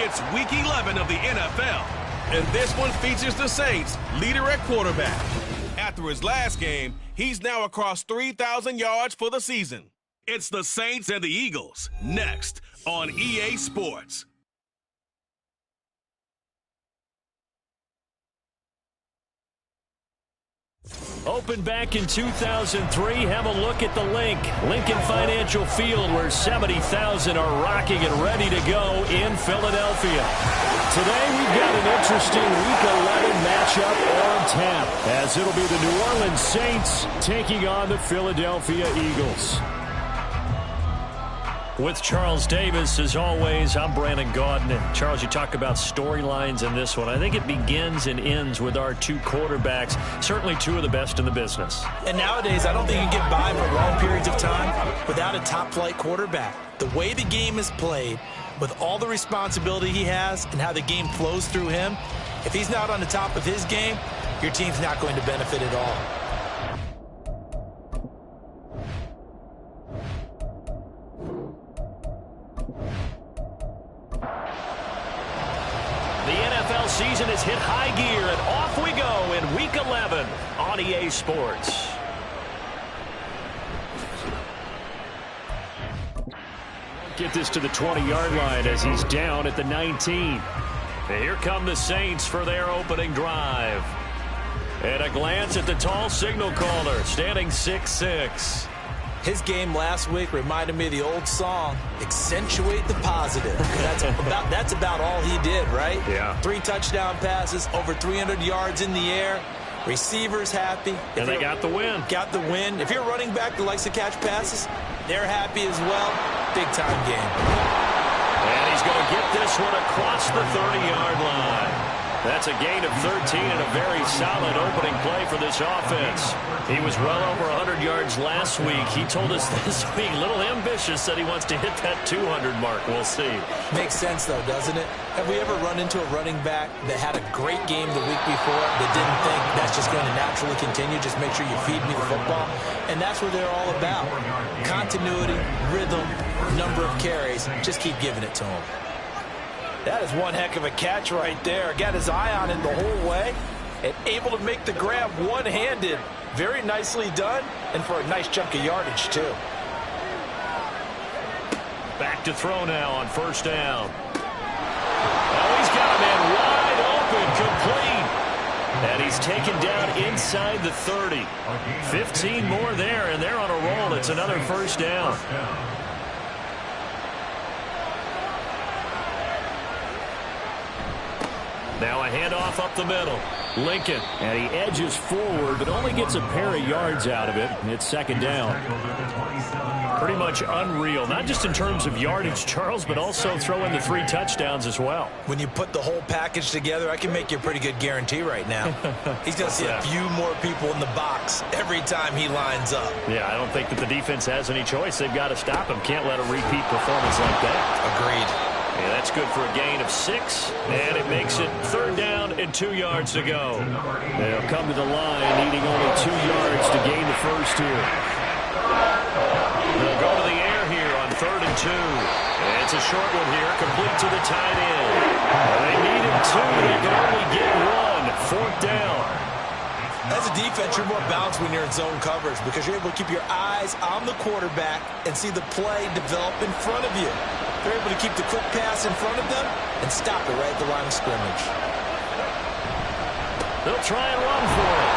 It's Week 11 of the NFL, and this one features the Saints' leader at quarterback. After his last game, he's now across 3,000 yards for the season. It's the Saints and the Eagles, next on EA Sports. Opened back in 2003, have a look at the Lincoln Financial Field, where 70,000 are rocking and ready to go in Philadelphia. Today we've got an interesting Week 11 matchup on tap, as it'll be the New Orleans Saints taking on the Philadelphia Eagles. With Charles Davis, as always, I'm Brandon Gaudin. And Charles, you talk about storylines in this one. I think it begins and ends with our two quarterbacks, certainly two of the best in the business. And nowadays, I don't think you can get by for long periods of time without a top-flight quarterback. The way the game is played, with all the responsibility he has and how the game flows through him, if he's not on the top of his game, your team's not going to benefit at all. The NFL season has hit high gear, and off we go in Week 11 on EA Sports. Get this to the 20-yard line as he's down at the 19. And here come the Saints for their opening drive. And a glance at the tall signal caller, standing 6'6". His game last week reminded me of the old song, Accentuate the Positive. That's about all he did, right? Yeah. 3 touchdown passes, over 300 yards in the air. Receivers happy. And they got the win. Got the win. If you're a running back that likes to catch passes, they're happy as well. Big-time game. And he's going to get this one across the 30-yard line. That's a gain of 13 and a very solid opening play for this offense. He was well over 100 yards last week. He told us this week, a little ambitious, that he wants to hit that 200 mark. We'll see. Makes sense, though, doesn't it? Have we ever run into a running back that had a great game the week before that didn't think that's just going to naturally continue? Just make sure you feed me the football. And that's what they're all about. Continuity, rhythm, number of carries. Just keep giving it to him. That is one heck of a catch right there. Got his eye on it the whole way and able to make the grab one-handed. Very nicely done, and for a nice chunk of yardage, too. Back to throw now on first down. Oh, he's got a man wide open, complete. And he's taken down inside the 30. 15 more there, and they're on a roll. It's another first down. Now a handoff up the middle. Lincoln, and he edges forward, but only gets a pair of yards out of it. It's second down. Pretty much unreal, not just in terms of yardage, Charles, but also throw in the 3 touchdowns as well. When you put the whole package together, I can make you a pretty good guarantee right now. He's going to see a few more people in the box every time he lines up. Yeah, I don't think that the defense has any choice. They've got to stop him. Can't let a repeat performance like that. Agreed. Yeah, that's good for a gain of 6, and it makes it third down and 2 yards to go. They'll come to the line, needing only 2 yards to gain the first here. They'll go to the air here on 3rd and 2. And it's a short one here, complete to the tight end. They needed 2, they can only get 1. 4th down. As a defense, you're more balanced when you're in zone coverage because you're able to keep your eyes on the quarterback and see the play develop in front of you. They're able to keep the quick pass in front of them and stop it right at the line of scrimmage. They'll try and run for it.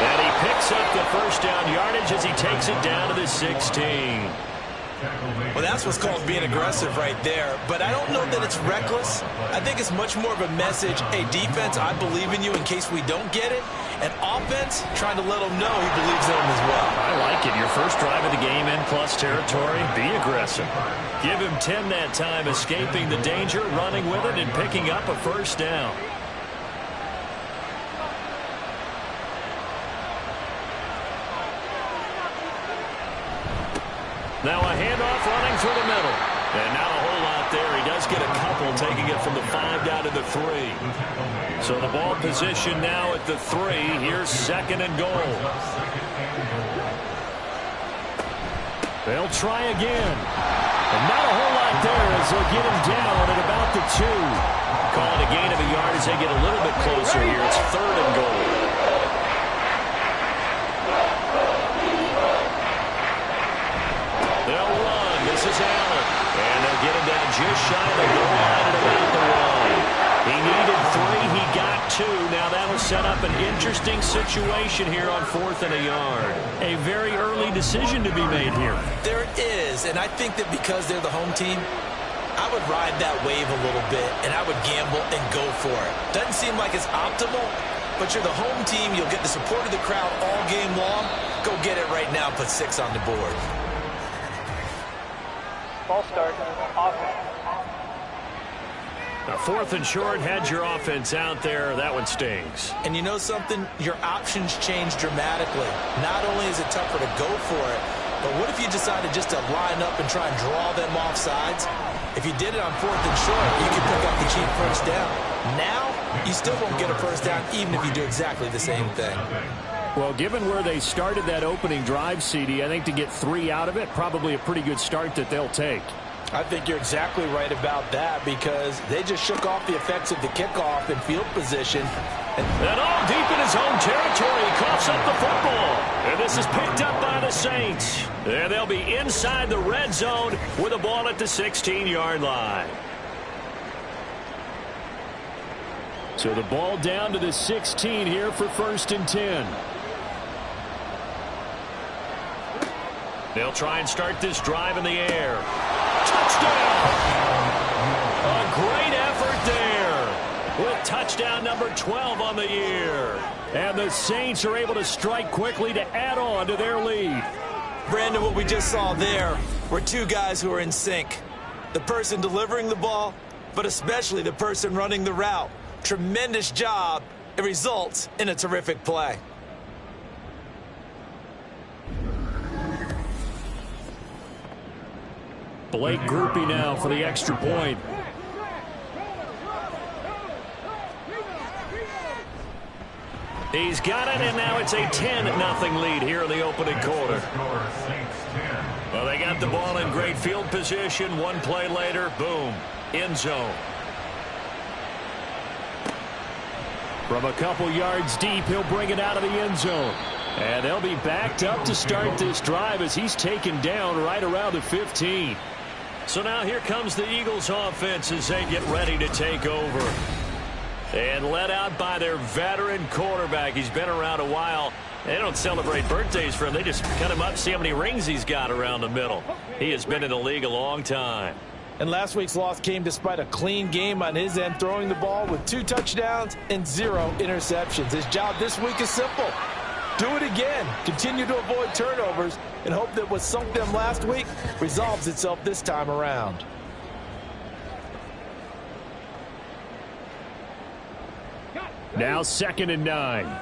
And he picks up the first down yardage as he takes it down to the 16. Well, that's what's called being aggressive right there. But I don't know that it's reckless. I think it's much more of a message, hey, defense, I believe in you in case we don't get it. And offense, trying to let them know he believes in them as well. I like it. Your first drive of the game in plus territory, be aggressive. Give him 10 that time, escaping the danger, running with it, and picking up a first down. Now a handoff running through the middle. And not a whole lot there. He does get a couple, taking it from the 5 down to the 3. So the ball position now at the 3. Here's 2nd and goal. They'll try again. And not a whole lot there as they'll get him down at about the 2. Call it a gain of a yard as they get a little bit closer here. It's 3rd and goal. They'll run. This is Allen. And they'll get him down just shy of the goal line at about the 1. He needed 3. He got 2. Now that'll set up an interesting situation here on 4th and a yard. A very early decision to be made here. There is, and I think that because they're the home team, I would ride that wave a little bit, and I would gamble and go for it. Doesn't seem like it's optimal, but you're the home team. You'll get the support of the crowd all game long. Go get it right now. Put 6 on the board. Ball start. Offense. Now 4th and short, had your offense out there. That one stings. And you know something? Your options change dramatically. Not only is it tougher to go for it, but what if you decided just to line up and try and draw them off sides? If you did it on 4th and short, you could pick up the cheap first down. Now, you still won't get a first down even if you do exactly the same thing. Well, given where they started that opening drive, CD, I think to get 3 out of it, probably a pretty good start that they'll take. I think you're exactly right about that because they just shook off the effects of the kickoff and field position. And all deep in his own territory, he coughs up the football. And this is picked up by the Saints. And they'll be inside the red zone with the ball at the 16-yard line. So the ball down to the 16 here for 1st and 10. They'll try and start this drive in the air. Touchdown! A great effort there with touchdown number 12 on the year. And the Saints are able to strike quickly to add on to their lead. Brandon, what we just saw there were 2 guys who are in sync. The person delivering the ball, but especially the person running the route. Tremendous job. It results in a terrific play. Blake Groupie now for the extra point. He's got it, and now it's a 10-0 lead here in the opening quarter. Well, they got the ball in great field position. One play later, boom, end zone. From a couple yards deep, he'll bring it out of the end zone. And they'll be backed up to start this drive as he's taken down right around the 15. So now here comes the Eagles offense as they get ready to take over. And led out by their veteran quarterback. He's been around a while. They don't celebrate birthdays for him. They just cut him up, see how many rings he's got around the middle. He has been in the league a long time. And last week's loss came despite a clean game on his end, throwing the ball with 2 touchdowns and 0 interceptions. His job this week is simple. Do it again. Continue to avoid turnovers and hope that what sunk them last week resolves itself this time around. Now 2nd and 9.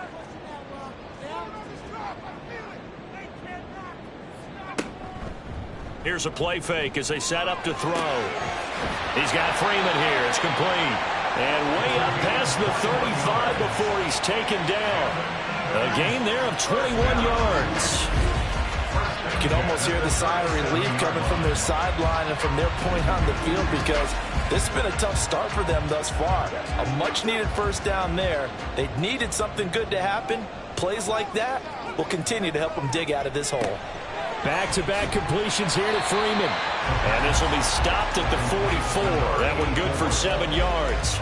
Here's a play fake as they set up to throw. He's got Freeman here. It's complete. And way up past the 35 before he's taken down. A gain there of 21 yards. You can almost hear the sigh of relief coming from their sideline and from their point on the field because this has been a tough start for them thus far. A much-needed first down there. They needed something good to happen. Plays like that will continue to help them dig out of this hole. Back-to-back completions here to Freeman. And this will be stopped at the 44. That one good for 7 yards.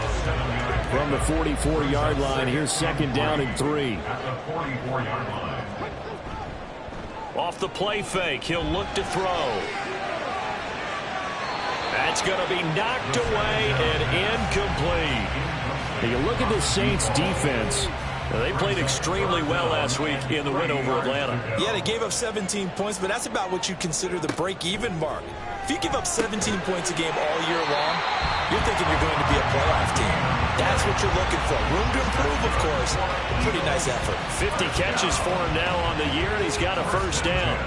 From the 44-yard line, here's 2nd down and 3. Off the play fake, he'll look to throw. That's going to be knocked away and incomplete. Now you look at the Saints defense. They played extremely well last week in the win over Atlanta. Yeah, they gave up 17 points, but that's about what you consider the break-even mark. If you give up 17 points a game all year long, you're thinking you're going to be a playoff team. That's what you're looking for. Room to improve, of course. A pretty nice effort. 50 catches for him now on the year, and he's got a first down.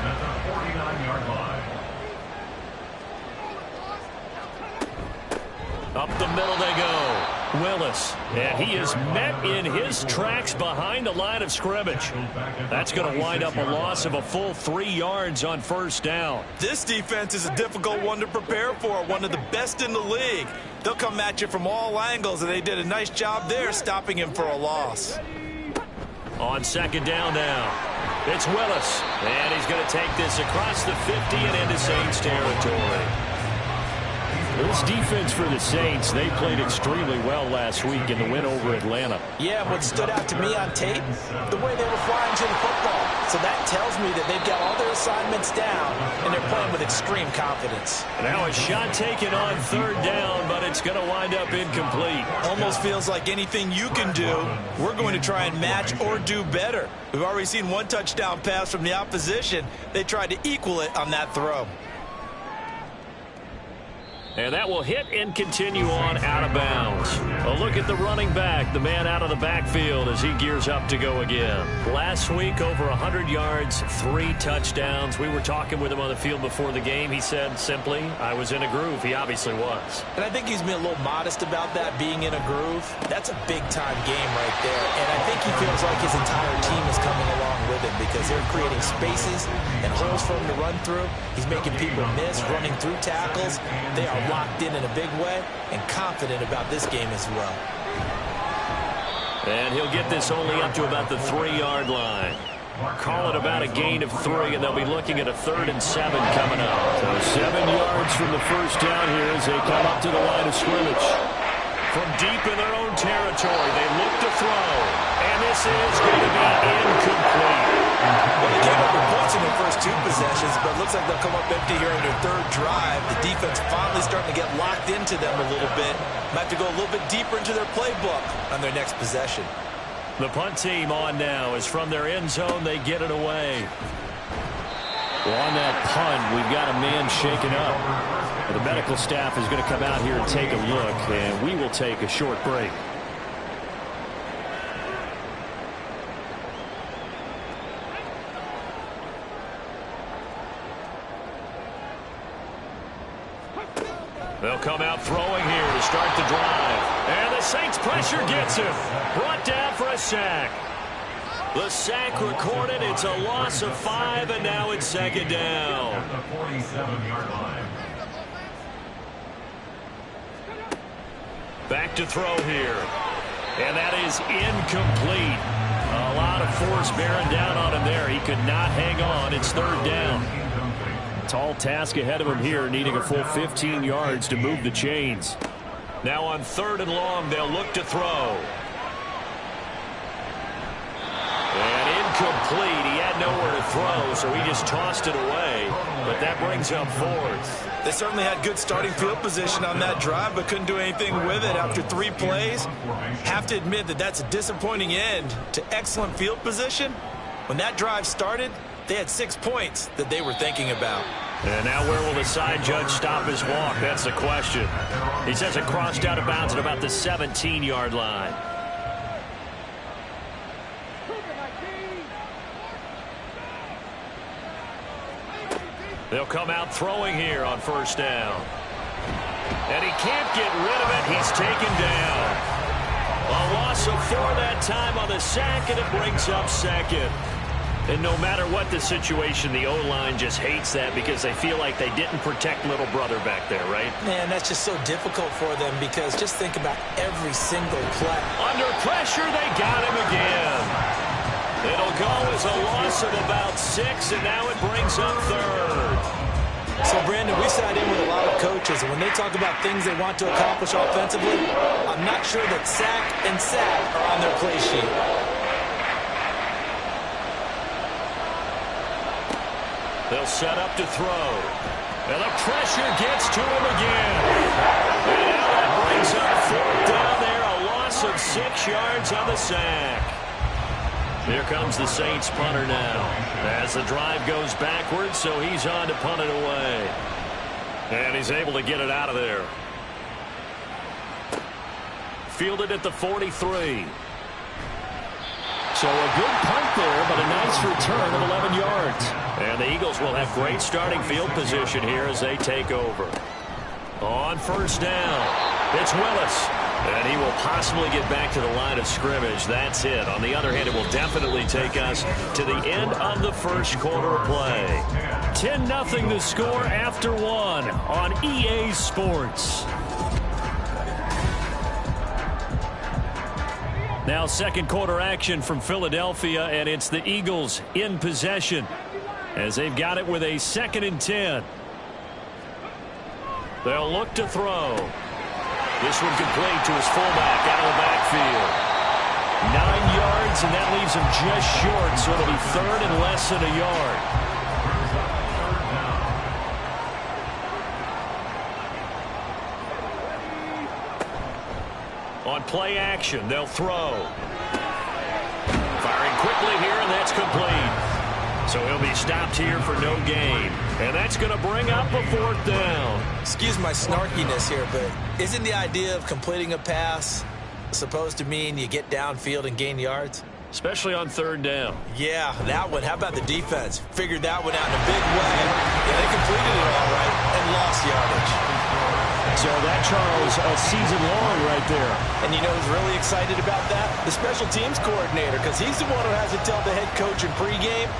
Up the middle they go. Willis, and he is met in his tracks behind the line of scrimmage. That's going to wind up a loss of a full 3 yards on first down. This defense is a difficult one to prepare for, one of the best in the league. They'll come at you from all angles, and they did a nice job there stopping him for a loss. On 2nd down now, it's Willis, and he's going to take this across the 50 and into Saints territory. This defense for the Saints, they played extremely well last week in the win over Atlanta. Yeah, what stood out to me on tape, the way they were flying to the football. So that tells me that they've got all their assignments down, and they're playing with extreme confidence. Now a shot taken on 3rd down, but it's going to wind up incomplete. Almost feels like anything you can do, we're going to try and match or do better. We've already seen 1 touchdown pass from the opposition. They tried to equal it on that throw. And that will hit and continue on out of bounds. A look at the running back, the man out of the backfield as he gears up to go again. Last week, over 100 yards, 3 touchdowns. We were talking with him on the field before the game. He said simply, I was in a groove. He obviously was. And I think he's been a little modest about that, being in a groove. That's a big-time game right there. And I think he feels like his entire team is coming along with him because they're creating spaces and holes for him to run through. He's making people miss, running through tackles. They are locked in a big way and confident about this game as well. And he'll get this only up to about the 3-yard line. Call it about a gain of 3, and they'll be looking at a 3rd and 7 coming up. So 7 yards from the first down here as they come up to the line of scrimmage. From deep in their own territory, they look to throw. And this is going to be incomplete. Well, they came up with points in their first 2 possessions, but it looks like they'll come up empty here in their 3rd drive. The defense finally starting to get locked into them a little bit. Might have to go a little bit deeper into their playbook on their next possession. The punt team on now as from their end zone they get it away. Well, on that punt, we've got a man shaken up. The medical staff is going to come out here and take a look, and we will take a short break. They'll come out throwing here to start the drive. And the Saints pressure gets him. Brought down for a sack. The sack recorded. It's a loss of 5, and now it's 2nd down. At the 47-yard line. Back to throw here. And that is incomplete. A lot of force bearing down on him there. He could not hang on. It's 3rd down. Tall task ahead of him here, needing a full 15 yards to move the chains. Now on 3rd and long, they'll look to throw. And incomplete. He had nowhere to throw, so he just tossed it away. But that brings up 4th. They certainly had good starting field position on that drive, but couldn't do anything with it after 3 plays. Have to admit that that's a disappointing end to excellent field position. When that drive started, they had 6 points that they were thinking about. And now where will the side judge stop his walk? That's the question. He says it crossed out of bounds at about the 17-yard line. They'll come out throwing here on 1st down. And he can't get rid of it. He's taken down. A loss of 4 that time on the sack, and it brings up 2nd. And no matter what the situation, the O-line just hates that because they feel like they didn't protect little brother back there, right? Man, that's just so difficult for them because just think about every single play. Under pressure, they got him again. It'll go as a loss of about 6, and now it brings up 3rd. So, Brandon, we sat in with a lot of coaches, and when they talk about things they want to accomplish offensively, I'm not sure that sack and sack are on their play sheet. They'll set up to throw. And the pressure gets to him again. And now that brings up 4th down there. A loss of 6 yards on the sack. Here comes the Saints punter now. As the drive goes backwards, so he's on to punt it away. And he's able to get it out of there. Fielded at the 43. So a good punt there, but a nice return of 11 yards. And the Eagles will have great starting field position here as they take over. On 1st down, it's Willis. And he will possibly get back to the line of scrimmage. That's it. On the other hand, it will definitely take us to the end of the 1st quarter of play. 10-0 the score after 1 on EA Sports. Now 2nd quarter action from Philadelphia, and it's the Eagles in possession as they've got it with a 2nd and 10. They'll look to throw. This one complete to his fullback out of the backfield. 9 yards, and that leaves him just short, so it'll be 3rd and less than a yard. On play action, they'll throw. Firing quickly here, and that's complete. So he'll be stopped here for no gain. And that's going to bring up a 4th down. Excuse my snarkiness here, but isn't the idea of completing a pass supposed to mean you get downfield and gain yards? Especially on 3rd down. Yeah, that one. How about the defense? Figured that one out in a big way. Yeah, they completed it all right and lost yardage. So that, Charles, a season long right there. And you know who's really excited about that? The special teams coordinator, because he's the one who has to tell the head coach in pregame,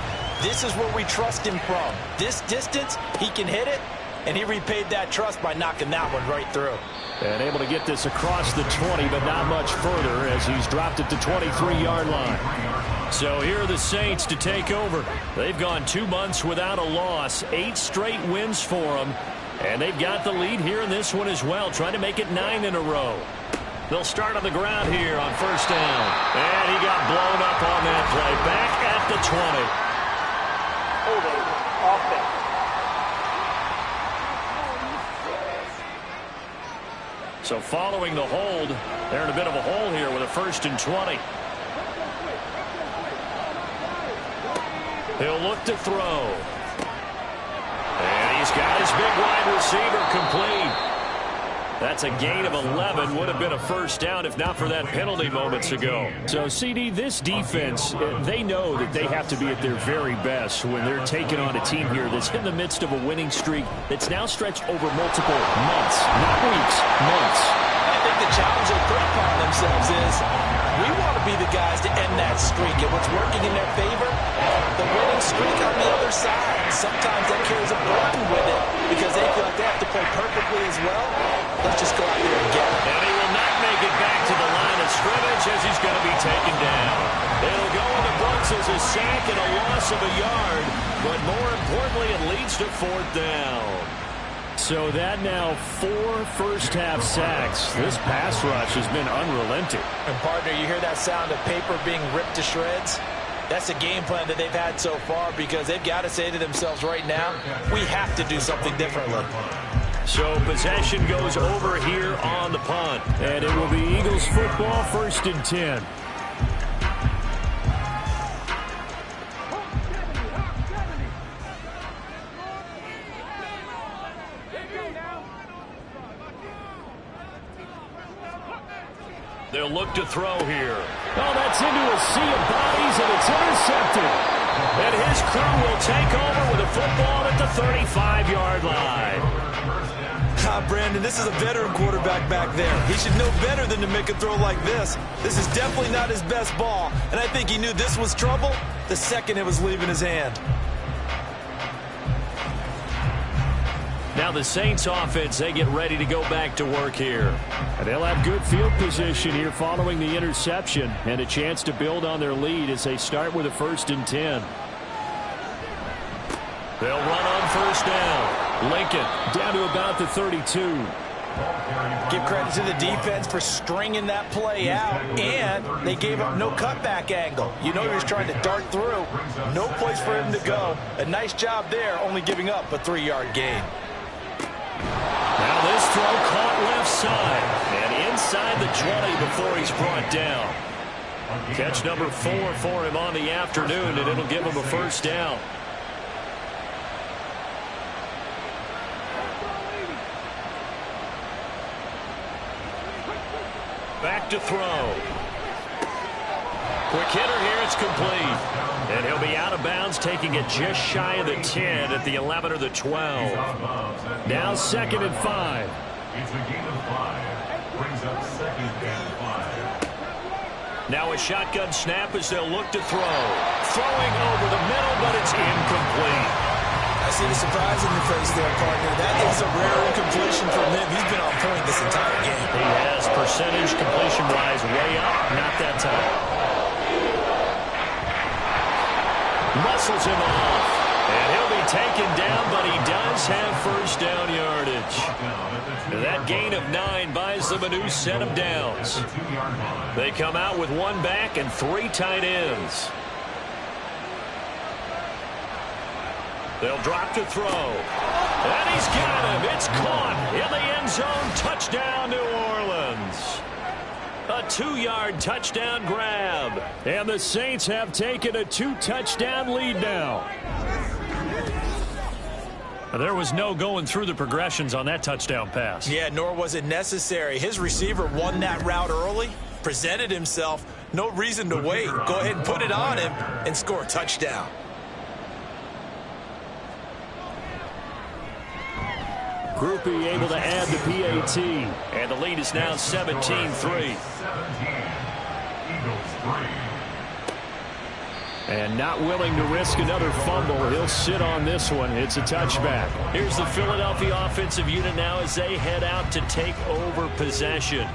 this is where we trust him from. This distance, he can hit it, and he repaid that trust by knocking that one right through. And able to get this across the 20, but not much further as he's dropped it to 23-yard line. So here are the Saints to take over. They've gone 2 months without a loss, 8 straight wins for them. And they've got the lead here in this one as well, trying to make it 9 in a row. They'll start on the ground here on 1st down. And he got blown up on that play. Back at the 20. Holding offense. So following the hold, they're in a bit of a hole here with a 1st and 20. He'll look to throw. And he's got his big wide receiver complete. That's a gain of 11. Would have been a 1st down if not for that penalty moments ago. So, CD, this defense, they know that they have to be at their very best when they're taking on a team here that's in the midst of a winning streak that's now stretched over multiple months, not weeks, months. I think the challenge they put upon themselves is we want to be the guys to end that streak. And what's working in their favor? The winning streak on the other side. Sometimes that carries a burden with it because they feel like they have to play perfectly as well. Let's just go out there and get it. And he will not make it back to the line of scrimmage as he's going to be taken down. It'll go in the books as a sack and a loss of a yard. But more importantly, it leads to 4th down. So that now 4 first-half sacks. This pass rush has been unrelenting. And, partner, you hear that sound of paper being ripped to shreds? That's the game plan that they've had so far because they've got to say to themselves right now, we have to do something differently. So possession goes over here on the punt. And it will be Eagles football, 1st and 10. They'll look to throw here. Oh, that's into a sea of bodies, and it's intercepted. And his crew will take over with a football at the 35-yard line. Brandon, this is a veteran quarterback back there. He should know better than to make a throw like this. This is definitely not his best ball, and I think he knew this was trouble the second it was leaving his hand. Now the Saints offense, they get ready to go back to work here. And they'll have good field position here following the interception and a chance to build on their lead as they start with a 1st and 10. They'll run on 1st down. Lincoln down to about the 32. Give credit to the defense for stringing that play out, and they gave up no cutback angle. You know he was trying to dart through. No place for him to go. A nice job there, only giving up a 3-yard gain. Now this throw caught left side and inside the 20 before he's brought down. Catch number 4 for him on the afternoon, and it'll give him a 1st down. Back to throw. Quick hitter here, it's complete. And he'll be out of bounds, taking it just shy of the 10 at the 11 or the 12. Now 2nd and 5. It's a gain of 5. Brings up 2nd and 5. Now a shotgun snap as they'll look to throw. Throwing over the middle, but it's incomplete. I see the surprise in your face there, partner. That is a rare incompletion from him. He's been on point this entire game. He has percentage completion-wise way up, not that time. Muscles him off. And he'll be taken down, but he does have 1st down yardage. That gain of 9 buys them a new set of downs. They come out with 1 back and 3 tight ends. They'll drop to throw. And he's got him. It's caught in the end zone. Touchdown, New Orleans. A 2-yard touchdown grab. And the Saints have taken a 2-touchdown lead now. There was no going through the progressions on that touchdown pass. Yeah, nor was it necessary. His receiver won that route early, presented himself. No reason to wait. Go ahead and put it on him and score a touchdown. Groupie able to add the PAT. And the lead is now 17-3. And not willing to risk another fumble. He'll sit on this one. It's a touchback. Here's the Philadelphia offensive unit now as they head out to take over possession.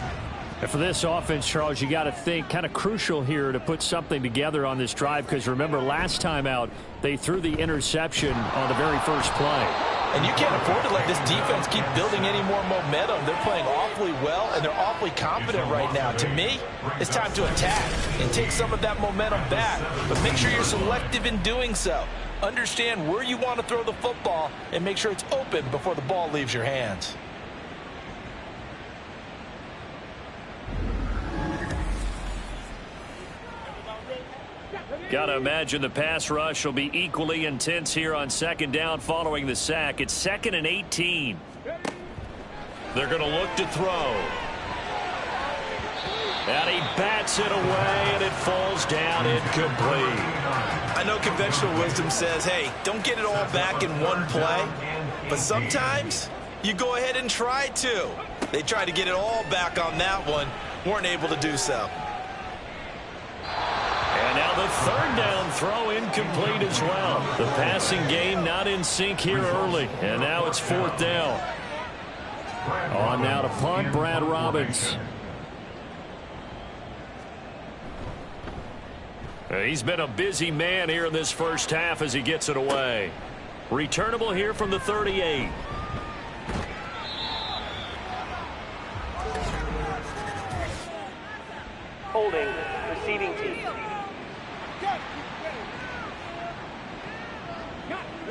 And for this offense, Charles, you got to think kind of crucial here to put something together on this drive, because remember last time out they threw the interception on the very first play. And you can't afford to let this defense keep building any more momentum. They're playing awfully well, and they're awfully confident right now. To me, it's time to attack and take some of that momentum back. But make sure you're selective in doing so. Understand where you want to throw the football and make sure it's open before the ball leaves your hands. Got to imagine the pass rush will be equally intense here on second down following the sack. It's 2nd and 18. They're going to look to throw. And he bats it away, and it falls down incomplete. I know conventional wisdom says, hey, don't get it all back in one play. But sometimes you go ahead and try to. They tried to get it all back on that one. Weren't able to do so. And now the 3rd down throw incomplete as well. The passing game not in sync here early. And now it's 4th down. On now to punt, Brad Robbins. He's been a busy man here in this first half as he gets it away. Returnable here from the 38. Holding, receiving team.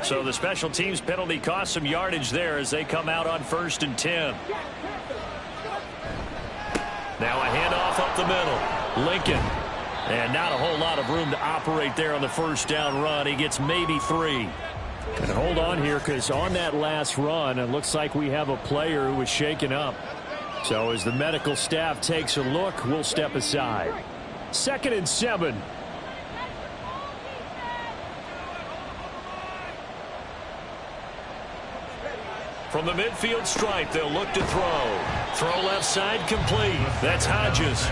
So the special teams penalty cost some yardage there as they come out on 1st and 10. Now a handoff up the middle. Lincoln. And not a whole lot of room to operate there on the first down run. He gets maybe 3. And hold on here, because on that last run, it looks like we have a player who was shaken up. So as the medical staff takes a look, we'll step aside. 2nd and 7. From the midfield stripe, they'll look to throw. Throw left side complete. That's Hodges.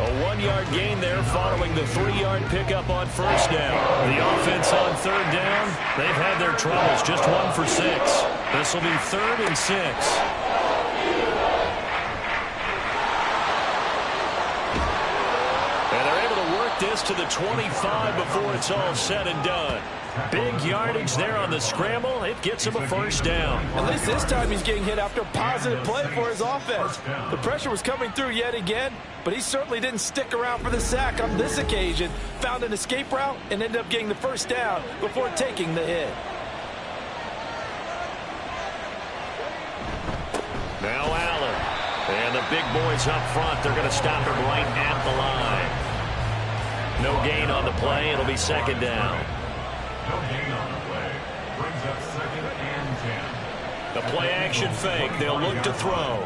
A 1-yard gain there following the 3-yard pickup on 1st down. The offense on 3rd down, they've had their troubles. Just 1 for 6. This will be 3rd and 6. And they're able to work this to the 25 before it's all said and done. Big yardage there on the scramble. It gets him a 1st down. At least this time he's getting hit after a positive play for his offense. The pressure was coming through yet again, but he certainly didn't stick around for the sack on this occasion. Found an escape route and ended up getting the 1st down before taking the hit. Now Allen. And the big boys up front, they're going to stop him right at the line. No gain on the play. It'll be 2nd down. No gain on the play. Brings up 2nd and 10. The play action fake. They'll look to throw.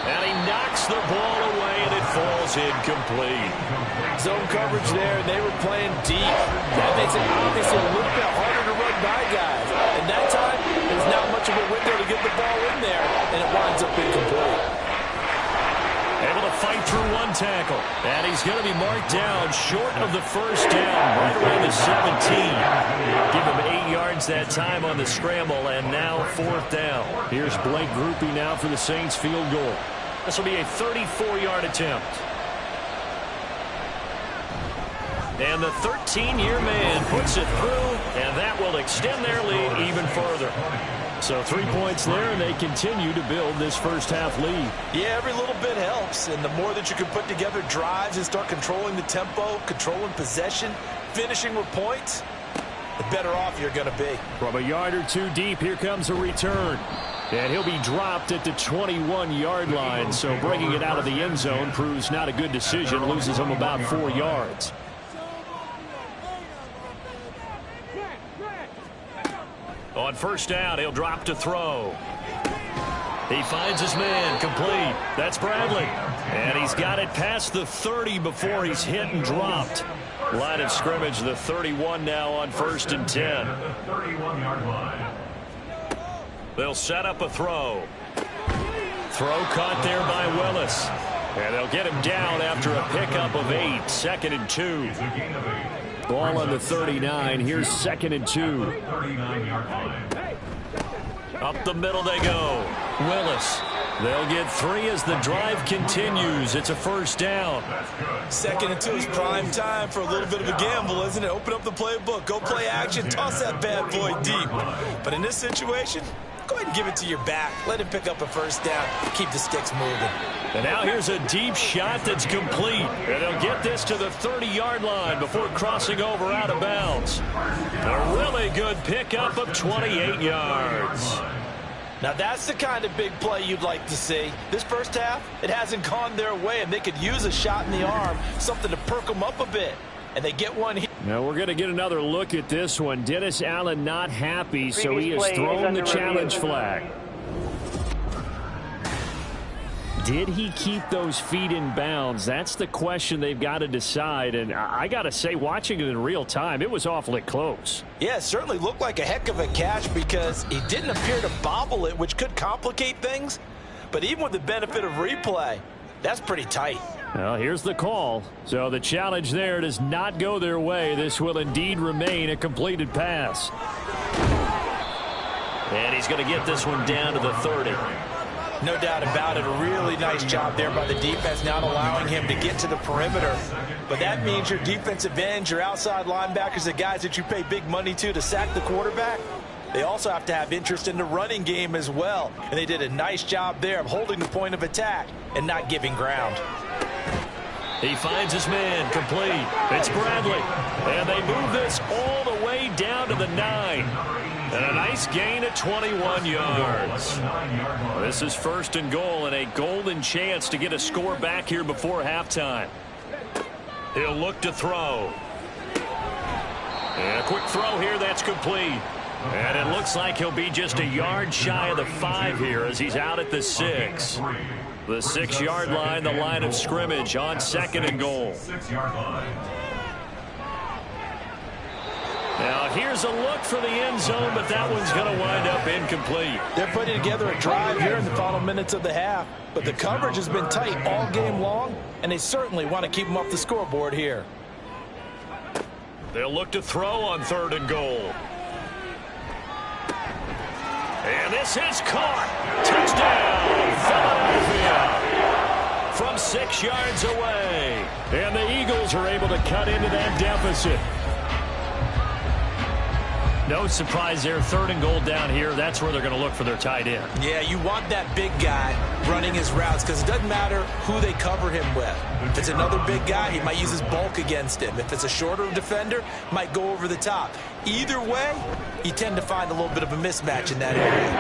And he knocks the ball away, and it falls incomplete. Zone coverage there, and they were playing deep. That makes it obviously a little bit harder to run by guys. And that time, there's not much of a window to get the ball in there, and it winds up incomplete. Able to fight through 1 tackle. And he's going to be marked down short of the 1st down, right around the 17. Give him 8 yards that time on the scramble, and now 4th down. Here's Blake Groupie now for the Saints field goal. This will be a 34-yard attempt. And the 13-year man puts it through, and that will extend their lead even further. So 3 points there, and they continue to build this first half lead. Yeah, every little bit helps, and the more that you can put together drives and start controlling the tempo, controlling possession, finishing with points, the better off you're going to be. From a yard or 2 deep, here comes a return. And he'll be dropped at the 21-yard line, so bringing it out of the end zone proves not a good decision, loses him about 4 yards. On first down, he'll drop to throw. He finds his man, complete. That's Bradley. And he's got it past the 30 before he's hit and dropped. Line of scrimmage, the 31 now on 1st and 10. 31-yard line. They'll set up a throw. Throw caught there by Willis. And they'll get him down after a pickup of 8. 2nd and 2. Ball on the 39. Here's 2nd and 2. 39-yard line. Up the middle they go. Willis. They'll get 3 as the drive continues. It's a first down. 2nd and 2 is prime time for a little bit of a gamble, isn't it? Open up the playbook. Go play action. Toss that bad boy deep. But in this situation, go ahead and give it to your back. Let him pick up a first down. Keep the sticks moving. And now here's a deep shot that's complete. And they'll get this to the 30-yard line before crossing over out of bounds. A really good pickup of 28 yards. Now that's the kind of big play you'd like to see. This first half, it hasn't gone their way, and they could use a shot in the arm, something to perk them up a bit. And they get one here. Now we're going to get another look at this one. Dennis Allen not happy, so he has thrown the challenge flag. Did he keep those feet in bounds? That's the question they've got to decide. And I got to say, watching it in real time, it was awfully close. Yeah, it certainly looked like a heck of a catch because he didn't appear to bobble it, which could complicate things. But even with the benefit of replay, that's pretty tight. Well, here's the call. So the challenge there does not go their way. This will indeed remain a completed pass. And he's going to get this one down to the 30. No doubt about it. A really nice job there by the defense, not allowing him to get to the perimeter. But that means your defensive ends, your outside linebackers, the guys that you pay big money to sack the quarterback, they also have to have interest in the running game as well. And they did a nice job there of holding the point of attack and not giving ground. He finds his man, complete. It's Bradley. And they move this all the way down to the 9. And a nice gain of 21 yards. This is 1st and goal and a golden chance to get a score back here before halftime. He'll look to throw. And a quick throw here, that's complete. And it looks like he'll be just a yard shy of the 5 here as he's out at the 6. The 6-yard line, the line of scrimmage on 2nd and goal. 6-yard line. Now here's a look for the end zone, but that one's going to wind up incomplete. They're putting together a drive here in the final minutes of the half, but the coverage has been tight all game long, and they certainly want to keep them off the scoreboard here. They'll look to throw on 3rd and goal. And this is caught. Touchdown, Philadelphia. From 6 yards away. And the Eagles are able to cut into that deficit. No surprise there. 3rd and goal down here. That's where they're going to look for their tight end. Yeah, you want that big guy running his routes because it doesn't matter who they cover him with. If it's another big guy, he might use his bulk against him. If it's a shorter defender, might go over the top. Either way, you tend to find a little bit of a mismatch in that area.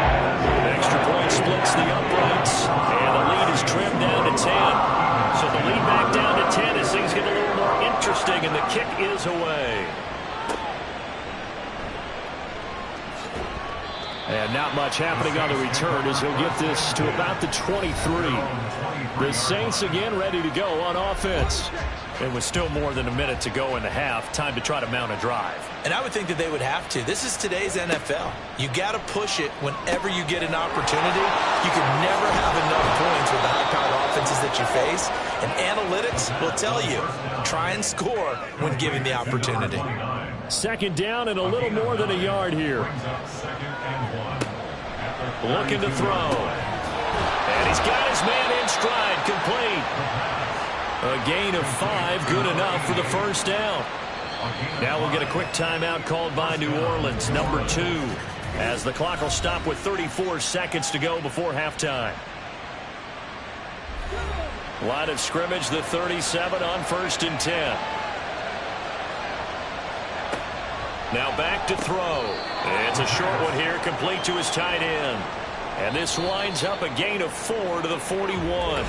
Extra point splits the uprights, and the lead is trimmed down to 10. So the lead back down to 10 as things get a little more interesting, and the kick is away. And not much happening on the return as he'll get this to about the 23. The Saints again ready to go on offense. It was still more than a minute to go in the half. Time to try to mount a drive. And I would think that they would have to. This is today's NFL. You got to push it whenever you get an opportunity. You can never have enough points with the high-powered offenses that you face. And analytics will tell you, try and score when given the opportunity. 2nd down and a little more than a yard here. Looking to throw. And he's got his man in stride, complete. A gain of 5, good enough for the first down. Now we'll get a quick timeout called by New Orleans, number 2, as the clock will stop with 34 seconds to go before halftime. Line of scrimmage, the 37 on 1st and 10. Now back to throw. It's a short one here, complete to his tight end. And this winds up a gain of 4 to the 41.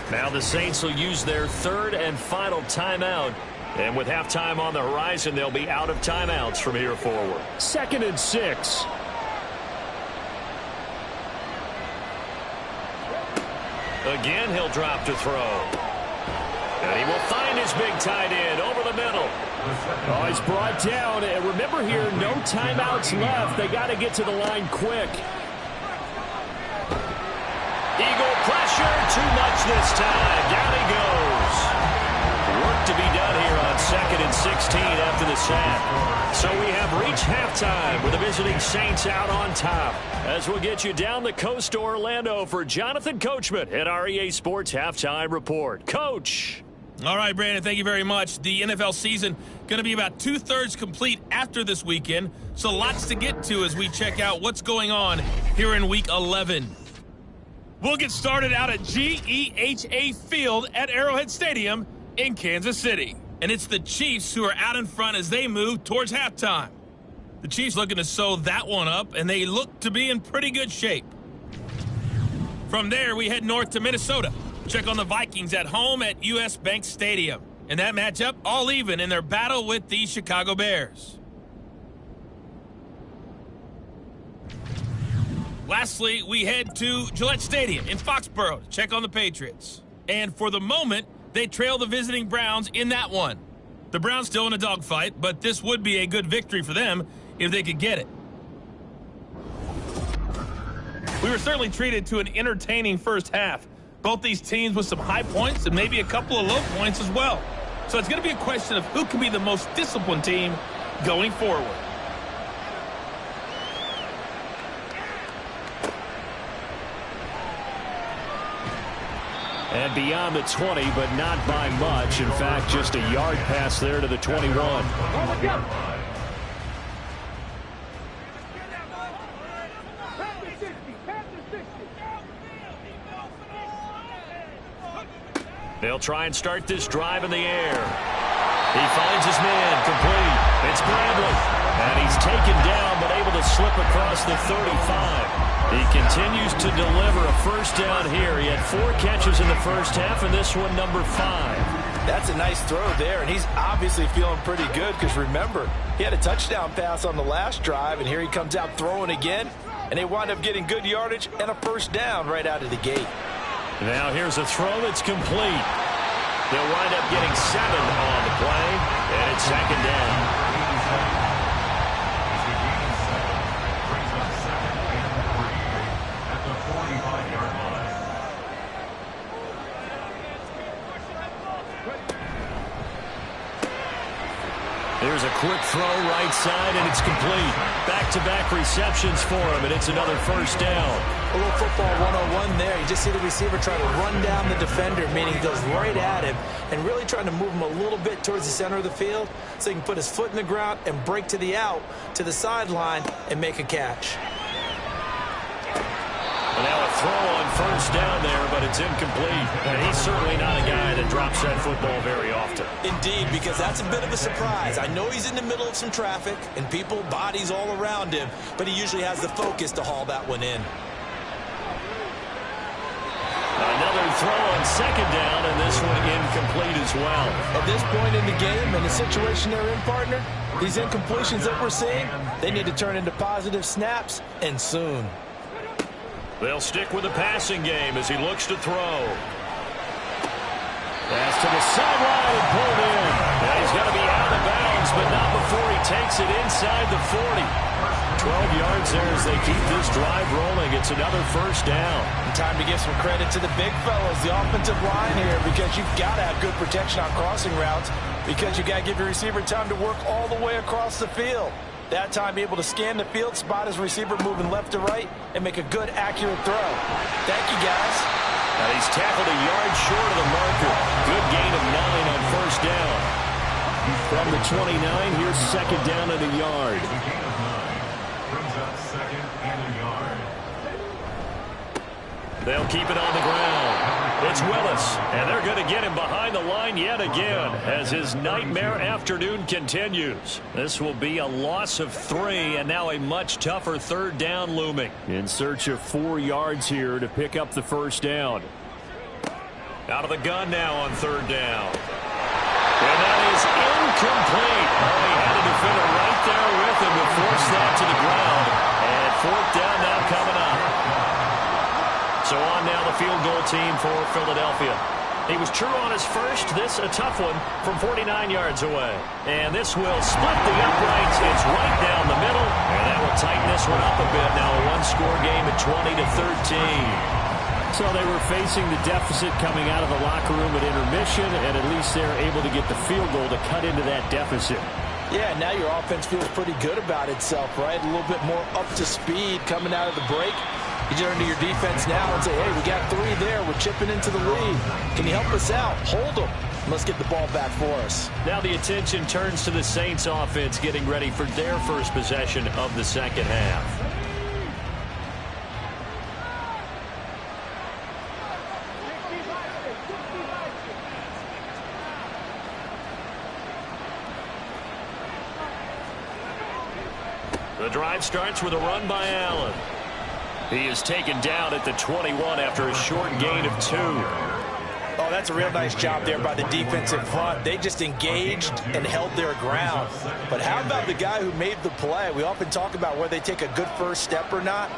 Now the Saints will use their 3rd and final timeout. And with halftime on the horizon, they'll be out of timeouts from here forward. 2nd and 6. Again, he'll drop to throw. And he will find his big tight end over the middle. Oh, he's brought down. And remember here, no timeouts left. They got to get to the line quick. Eagle pressure, too much this time. Down he goes. Work to be done here on 2nd and 16 after the sack. So we have reached halftime with the visiting Saints out on top. As we'll get you down the coast to Orlando for Jonathan Coachman at our EA Sports Halftime Report. Coach. All right, Brandon, thank you very much. The NFL season going to be about 2/3 complete after this weekend, so lots to get to as we check out what's going on here in Week 11. We'll get started out at GEHA Field at Arrowhead Stadium in Kansas City. And it's the Chiefs who are out in front as they move towards halftime. The Chiefs looking to sew that one up, and they look to be in pretty good shape. From there, we head north to Minnesota. Check on the Vikings at home at US Bank Stadium. And that matchup, all even in their battle with the Chicago Bears. Lastly, we head to Gillette Stadium in Foxborough to check on the Patriots. And for the moment, they trail the visiting Browns in that one. The Browns still in a dogfight, but this would be a good victory for them if they could get it. We were certainly treated to an entertaining first half. Both these teams with some high points and maybe a couple of low points as well. So it's going to be a question of who can be the most disciplined team going forward. And beyond the 20, but not by much. In fact, just a yard pass there to the 21. They'll try and start this drive in the air. He finds his man, complete. It's Bradley. And he's taken down, but able to slip across the 35. He continues to deliver a first down here. He had 4 catches in the first half, and this one number 5. That's a nice throw there, and he's obviously feeling pretty good because, remember, he had a touchdown pass on the last drive, and here he comes out throwing again, and they wind up getting good yardage and a first down right out of the gate. Now here's a throw that's complete. They'll wind up getting 7 on the play, and it's 2nd down. There's a quick throw right side, and it's complete. Back-to-back receptions for him, and it's another first down. A little football 101 there. You just see the receiver try to run down the defender, meaning he goes right at him, and really trying to move him a little bit towards the center of the field so he can put his foot in the ground and break to the out, to the sideline, and make a catch. And now a throw on first down there, but it's incomplete. And he's certainly not a guy that drops that football very often. Indeed, because that's a bit of a surprise. I know he's in the middle of some traffic and people, bodies all around him, but he usually has the focus to haul that one in. Another throw on 2nd down, and this one incomplete as well. At this point in the game and the situation they're in, partner, these incompletions that we're seeing, they need to turn into positive snaps, and soon. They'll stick with the passing game as he looks to throw. Pass to the sideline and pulled in. Now he's going to be out of bounds, but not before he takes it inside the 40. 12 yards there as they keep this drive rolling. It's another first down. And time to give some credit to the big fellas, the offensive line here, because you've got to have good protection on crossing routes, because you've got to give your receiver time to work all the way across the field. That time, be able to scan the field, spot his receiver moving left to right, and make a good, accurate throw. Thank you, guys. And he's tackled a yard short of the marker. Good gain of 9 on first down. From the 29, here's 2nd down and a yard. Brings up 2nd and a yard. They'll keep it on the ground. It's Willis, and they're going to get him behind the line yet again as his nightmare afternoon continues. This will be a loss of 3, and now a much tougher 3rd down looming. In search of 4 yards here to pick up the first down. Out of the gun now on 3rd down. And that is incomplete. Oh, he had a defender right there with him to force that to the ground. And 4th down now coming up. So on now the field goal team for Philadelphia. He was true on his first. This a tough one from 49 yards away. And this will split the uprights. It's right down the middle. And that will tighten this one up a bit. Now a one-score game at 20-13. So they were facing the deficit coming out of the locker room at intermission, and at least they're able to get the field goal to cut into that deficit. Yeah, now your offense feels pretty good about itself, right? A little bit more up to speed coming out of the break. You turn to your defense now and say, hey, we got 3 there. We're chipping into the lead. Can you help us out? Hold them. Let's get the ball back for us. Now the attention turns to the Saints offense getting ready for their first possession of the second half. The drive starts with a run by Allen. He is taken down at the 21 after a short gain of 2. Oh, that's a real nice job there by the defensive front. They just engaged and held their ground. But how about the guy who made the play? We often talk about whether they take a good first step or not.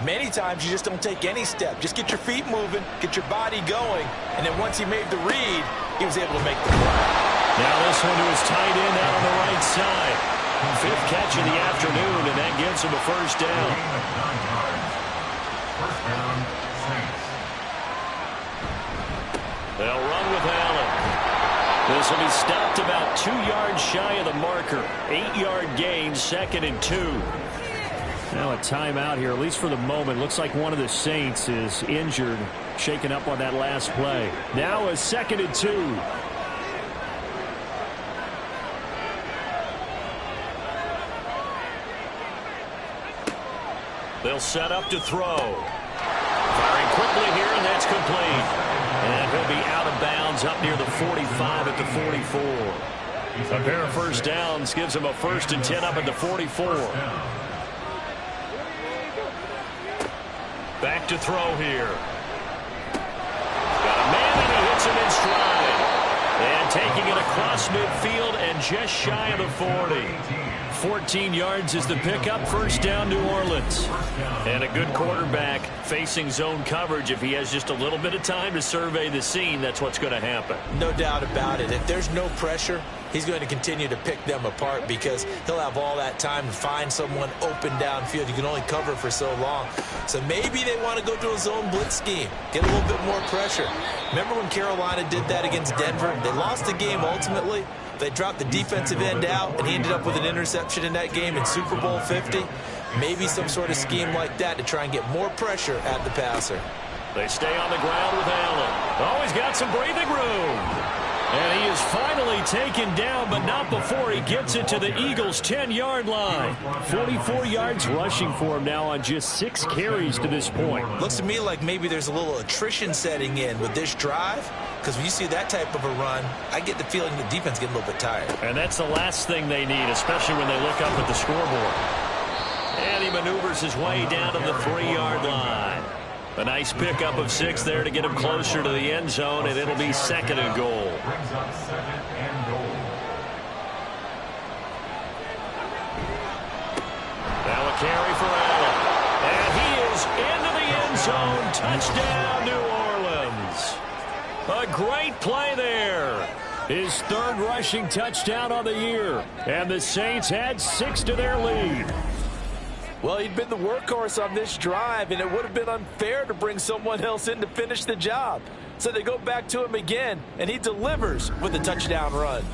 Many times you just don't take any step. Just get your feet moving, get your body going, and then once he made the read, he was able to make the play. Now this one to his tight end out on the right side. 5th catch of the afternoon, and that gives him a first down. First down, Saints. They'll run with Allen. This will be stopped about 2 yards shy of the marker. 8-yard gain, 2nd and 2. Now a timeout here, at least for the moment. Looks like one of the Saints is injured, shaken up on that last play. Now a 2nd and 2. They'll set up to throw. Firing quickly here, and that's complete. And he'll be out of bounds up near the 45 at the 44. A pair of first downs gives him a 1st and 10 up at the 44. Back to throw here. Got a man, and he hits him in stride. And taking it across midfield and just shy of the 40. 14 yards is the pickup. First down, New Orleans. And a good quarterback facing zone coverage. If he has just a little bit of time to survey the scene, that's what's going to happen. No doubt about it. If there's no pressure, he's going to continue to pick them apart because he'll have all that time to find someone open downfield. You can only cover for so long. So maybe they want to go to a zone blitz scheme, get a little bit more pressure. Remember when Carolina did that against Denver? They lost the game ultimately. They dropped the defensive end out, and he ended up with an interception in that game in Super Bowl 50. Maybe some sort of scheme like that to try and get more pressure at the passer. They stay on the ground with Allen. Oh, he's got some breathing room. And he is finally taken down, but not before he gets it to the Eagles' 10-yard line. 44 yards rushing for him now on just 6 carries to this point. Looks to me like maybe there's a little attrition setting in with this drive, because when you see that type of a run, I get the feeling the defense getting a little bit tired. And that's the last thing they need, especially when they look up at the scoreboard. And he maneuvers his way down to the 3-yard line. A nice pickup of 6 there to get him closer to the end zone, and it'll be 2nd and goal. Brings up 2nd and goal. Now a carry for Allen. And he is into the end zone. Touchdown, New Orleans. A great play there. His 3rd rushing touchdown on the year. And the Saints add 6 to their lead. Well, he'd been the workhorse on this drive, and it would have been unfair to bring someone else in to finish the job. So they go back to him again, and he delivers with a touchdown run.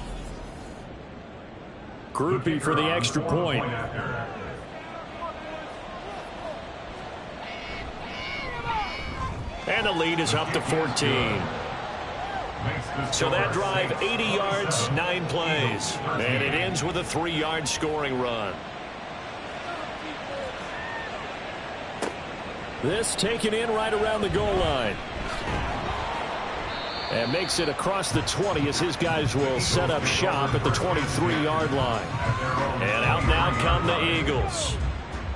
Groupie for the extra point. And the lead is up to 14. So that drive, 80 yards, 9 plays. And it ends with a 3-yard scoring run. This taken in right around the goal line. And makes it across the 20 as his guys will set up shop at the 23-yard line. And out now come the Eagles.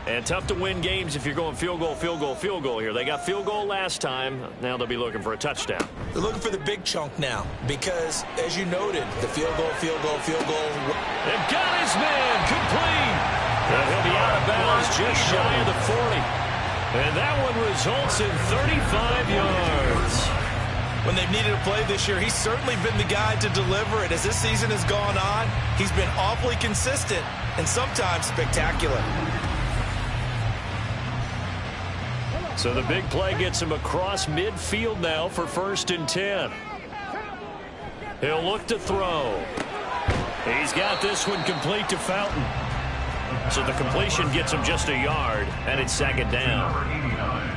And tough to win games if you're going field goal, field goal, field goal here. They got field goal last time. Now they'll be looking for a touchdown. They're looking for the big chunk now because, as you noted, the field goal, field goal, field goal. They've got his man complete. And he'll be out of bounds just shy of the 40. And that one results in 35 yards. When they've needed a play this year, he's certainly been the guy to deliver it. As this season has gone on, he's been awfully consistent and sometimes spectacular. So the big play gets him across midfield now for 1st and 10. He'll look to throw. He's got this one complete to Fountain. So the completion gets him just a yard, and it's 2nd down. Number 89.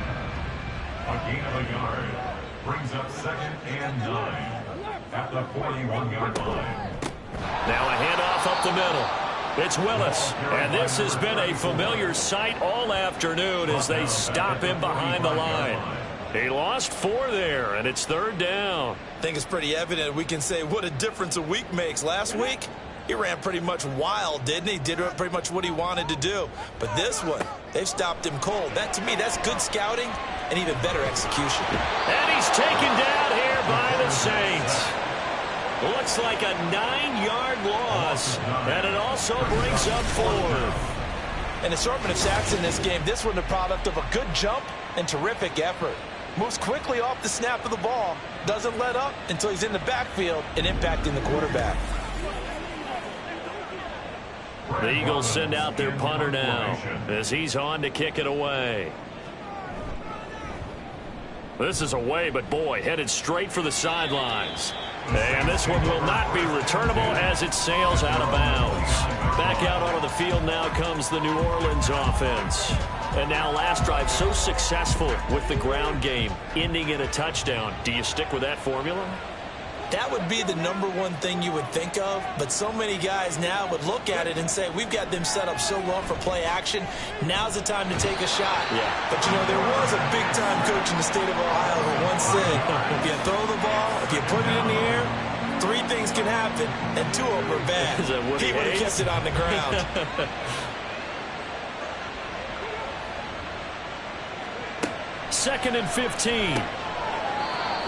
A gain of a yard. Brings up 2nd and 9 at the 41-yard line. Now a handoff up the middle. It's Willis, and this has been a familiar sight all afternoon as they stop him behind the line. He lost 4 there, and it's 3rd down. I think it's pretty evident we can say what a difference a week makes. Last week, he ran pretty much wild, didn't he? Did pretty much what he wanted to do. But this one, they've stopped him cold. That, to me, that's good scouting and even better execution. And he's taken down here by the Saints. Looks like a 9-yard loss, and it also brings up 4. An assortment of sacks in this game. This one the product of a good jump and terrific effort. Moves quickly off the snap of the ball. Doesn't let up until he's in the backfield and impacting the quarterback. The Eagles send out their punter now as he's on to kick it away. This is away, but boy, headed straight for the sidelines. And this one will not be returnable as it sails out of bounds. Back out onto the field now comes the New Orleans offense. And now last drive so successful with the ground game, ending in a touchdown. Do you stick with that formula? That would be the #1 thing you would think of, but so many guys now would look at it and say, we've got them set up so well for play action, now's the time to take a shot. Yeah. But, you know, there was a big-time coach in the state of Ohio who once said, if you throw the ball, if you put it in the air, 3 things can happen, and 2 of them are bad. He would have kept it on the ground. 2nd and 15.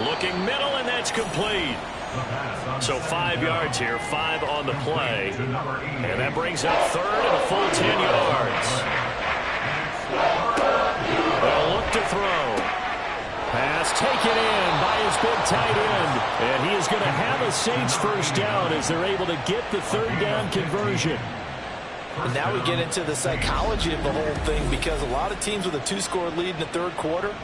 Looking middle, and that's complete. So 5 yards here, 5 on the play. And that brings up 3rd and a full 10 yards. They'll look to throw. Pass taken in by his big tight end. And he is going to have a Saints 1st down as they're able to get the 3rd down conversion. And now we get into the psychology of the whole thing, because a lot of teams with a 2-score lead in the 3rd quarter,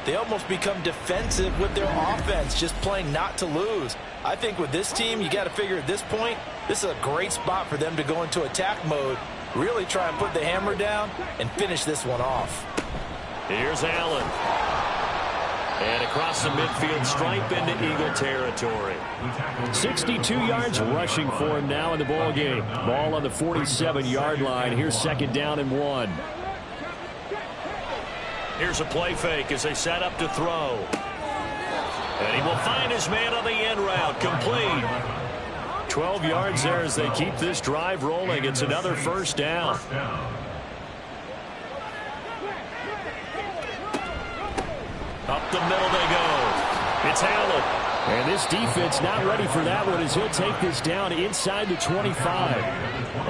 they almost become defensive with their offense, just playing not to lose. I think with this team, you got to figure at this point, this is a great spot for them to go into attack mode, really try and put the hammer down and finish this one off. Here's Allen. And across the midfield stripe into Eagle territory. 62 yards rushing for him now in the ball game. Ball on the 47-yard line. Here's 2nd down and 1. Here's a play fake as they set up to throw. And he will find his man on the end route. Complete. 12 yards there as they keep this drive rolling. It's another 1st down. Up the middle they go. It's Allen. And this defense not ready for that one as he'll take this down inside the 25.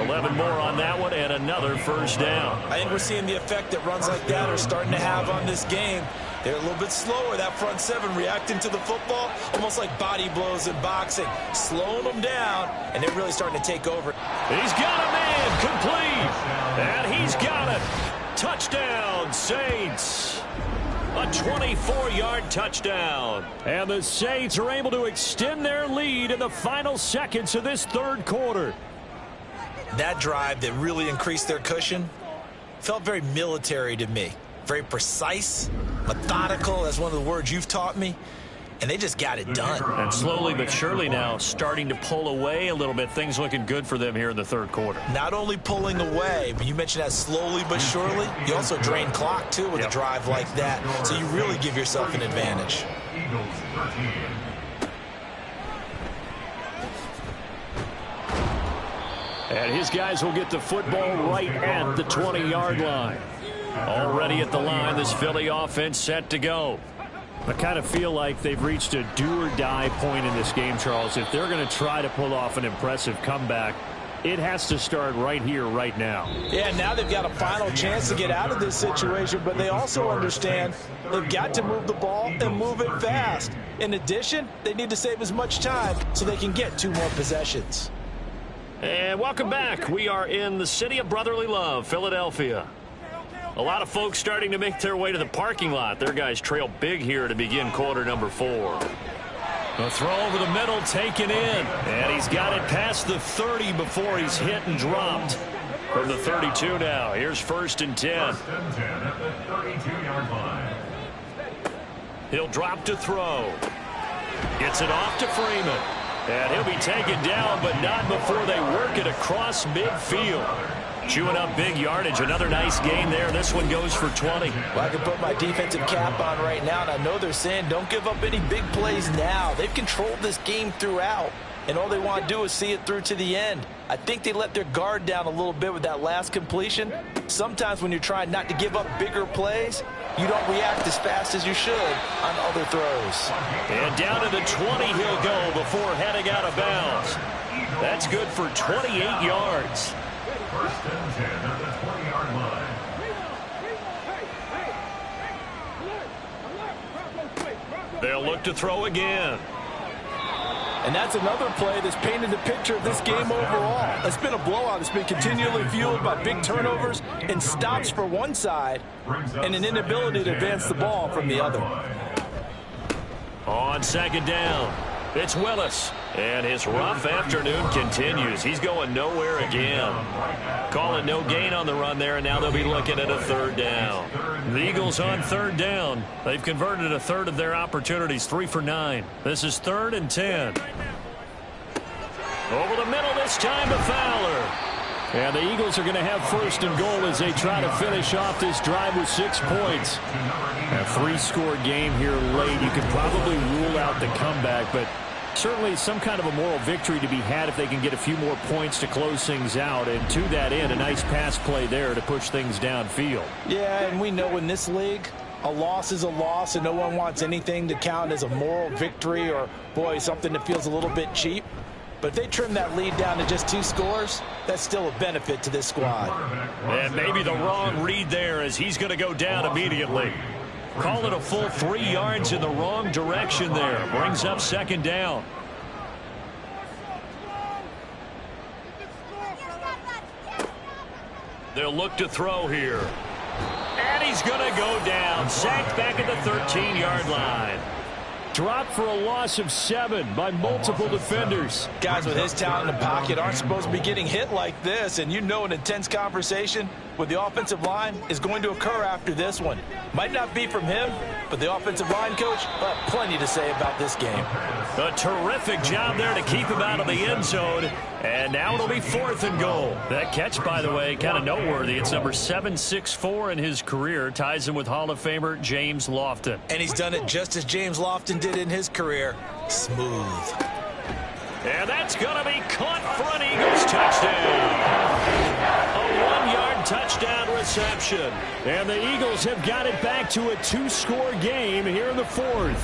11 more on that one and another 1st down. I think we're seeing the effect that runs like that are starting to have on this game. They're a little bit slower, that front 7 reacting to the football, almost like body blows in boxing, slowing them down, and they're really starting to take over. He's got a man, complete, and he's got it. Touchdown, Saints. A 24-yard touchdown. And the Saints are able to extend their lead in the final seconds of this 3rd quarter. That drive that really increased their cushion felt very military to me. Very precise, methodical, that's one of the words you've taught me. And they just got it done. And slowly but surely now starting to pull away a little bit. Things looking good for them here in the 3rd quarter. Not only pulling away, but you mentioned that slowly but surely. You also drain clock, too, with a drive like that. So you really give yourself an advantage. Eagles 13. And his guys will get the football right at the 20-yard line. Already at the line, this Philly offense set to go. I kind of feel like they've reached a do-or-die point in this game, Charles. If they're going to try to pull off an impressive comeback, it has to start right here, right now. Yeah, now they've got a final chance to get out of this situation, but they also understand they've got to move the ball and move it fast. In addition, they need to save as much time so they can get 2 more possessions. And welcome back. We are in the city of brotherly love, Philadelphia. A lot of folks starting to make their way to the parking lot. Their guys trail big here to begin quarter number 4. A throw over the middle, taken in. And he's got it past the 30 before he's hit and dropped. From the 32 now. Here's 1st and 10. First and 10 at the 32-yard line. He'll drop to throw. Gets it off to Freeman. And he'll be taken down, but not before they work it across midfield. Chewing up big yardage. Another nice gain there. This one goes for 20. Well, I can put my defensive cap on right now, and I know they're saying don't give up any big plays now. They've controlled this game throughout, and all they want to do is see it through to the end. I think they let their guard down a little bit with that last completion. Sometimes when you're trying not to give up bigger plays, you don't react as fast as you should on other throws. And down to the 20 he'll go before heading out of bounds. That's good for 28 yards. First and 10 at the 20-yard line. They'll look to throw again. And that's another play that's painted the picture of this game overall. It's been a blowout. It's been continually fueled by big turnovers and stops for one side and an inability to advance the ball from the other. On 2nd down, it's Willis. And his rough afternoon continues. He's going nowhere again. Call it no gain on the run there, and now they'll be looking at a 3rd down. The Eagles on 3rd down. They've converted a third of their opportunities, 3 for 9. This is 3rd and 10. Over the middle this time to Fowler. And the Eagles are going to have 1st and goal as they try to finish off this drive with 6 points. A 3-score game here late. You can probably rule out the comeback, but certainly some kind of a moral victory to be had if they can get a few more points to close things out. And to that end, a nice pass play there to push things downfield. Yeah, and we know in this league, a loss is a loss, and no one wants anything to count as a moral victory or, boy, something that feels a little bit cheap. But if they trim that lead down to just 2 scores, that's still a benefit to this squad. And maybe the wrong read there as he's going to go down immediately. Call it a full 3 yards in the wrong direction there. Brings up 2nd down. They'll look to throw here. And he's going to go down. Sacked back at the 13-yard line. Dropped for a loss of 7 by multiple defenders. Guys with his talent in the pocket aren't supposed to be getting hit like this, and you know an intense conversation with the offensive line is going to occur after this one. Might not be from him, but the offensive line coach will have plenty to say about this game. A terrific job there to keep him out of the end zone. And now it'll be 4th and goal. That catch, by the way, kind of noteworthy. It's number 764 in his career. Ties him with Hall of Famer James Lofton. And he's done it just as James Lofton did in his career. Smooth. And that's going to be caught for an Eagles touchdown. A 1-yard touchdown reception. And the Eagles have got it back to a 2-score game here in the 4th.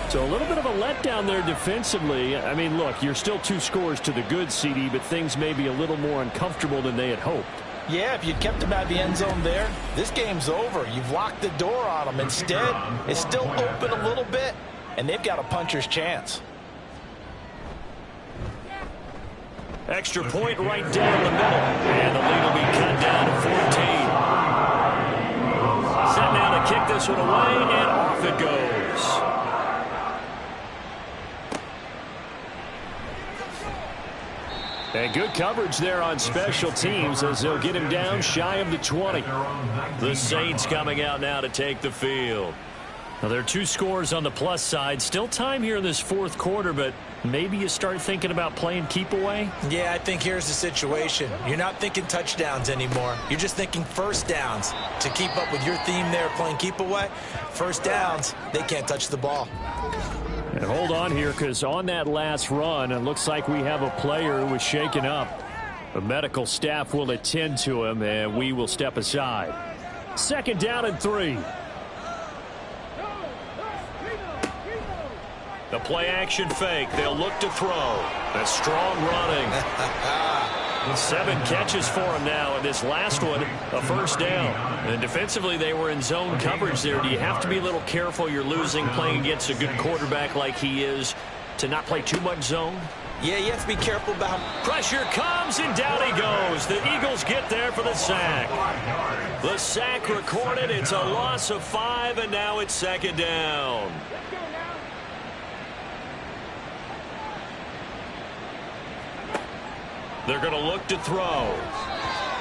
So a little bit of a letdown there defensively. I mean, look, you're still 2 scores to the good, CD, but things may be a little more uncomfortable than they had hoped. Yeah, if you'd kept him out of the end zone there, this game's over. You've locked the door on him. Instead, it's still open a little bit, and they've got a puncher's chance. Extra point right down the middle. And the lead will be cut down to 14. Set now to kick this one away, and off it goes. And good coverage there on special teams as they'll get him down shy of the 20. The Saints coming out now to take the field. Now, there are 2 scores on the plus side. Still time here in this 4th quarter, but maybe you start thinking about playing keep away? Yeah, I think here's the situation. You're not thinking touchdowns anymore. You're just thinking 1st downs. To keep up with your theme there, playing keep away, 1st downs, they can't touch the ball. And hold on here, because on that last run, it looks like we have a player who was shaken up. The medical staff will attend to him, and we will step aside. 2nd down and 3. The play action fake. They'll look to throw. That's strong running. 7 catches for him now, and this last one, a first down. And defensively, they were in zone coverage there. Do you have to be a little careful? You're losing playing against a good quarterback like he is to not play too much zone? Yeah, you have to be careful about... Pressure comes, and down he goes. The Eagles get there for the sack. The sack recorded. It's a loss of 5, and now it's second down. They're going to look to throw.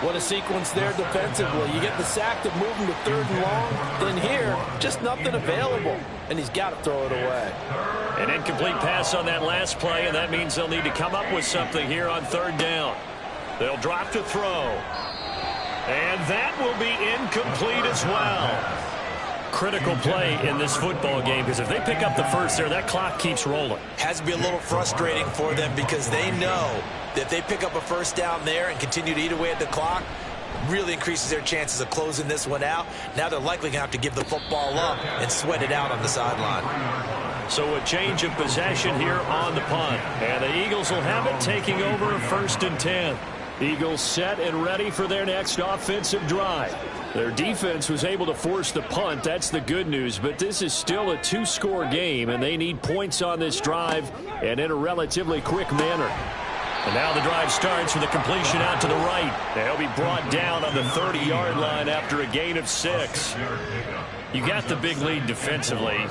What a sequence there defensively. You get the sack to move him to 3rd and long. Then here, just nothing available. And he's got to throw it away. An incomplete pass on that last play, and that means they'll need to come up with something here on 3rd down. They'll drop to throw. And that will be incomplete as well. Critical play in this football game, because if they pick up the first there, that clock keeps rolling. Has to be a little frustrating for them because they know that if they pick up a first down there and continue to eat away at the clock, really increases their chances of closing this one out. Now they're likely going to have to give the football up and sweat it out on the sideline. So a change of possession here on the punt. And the Eagles will have it, taking over 1st and 10. Eagles set and ready for their next offensive drive. Their defense was able to force the punt. That's the good news. But this is still a 2-score game, and they need points on this drive and in a relatively quick manner. And now the drive starts with a completion out to the right. They'll be brought down on the 30-yard line after a gain of 6. You got the big lead defensively.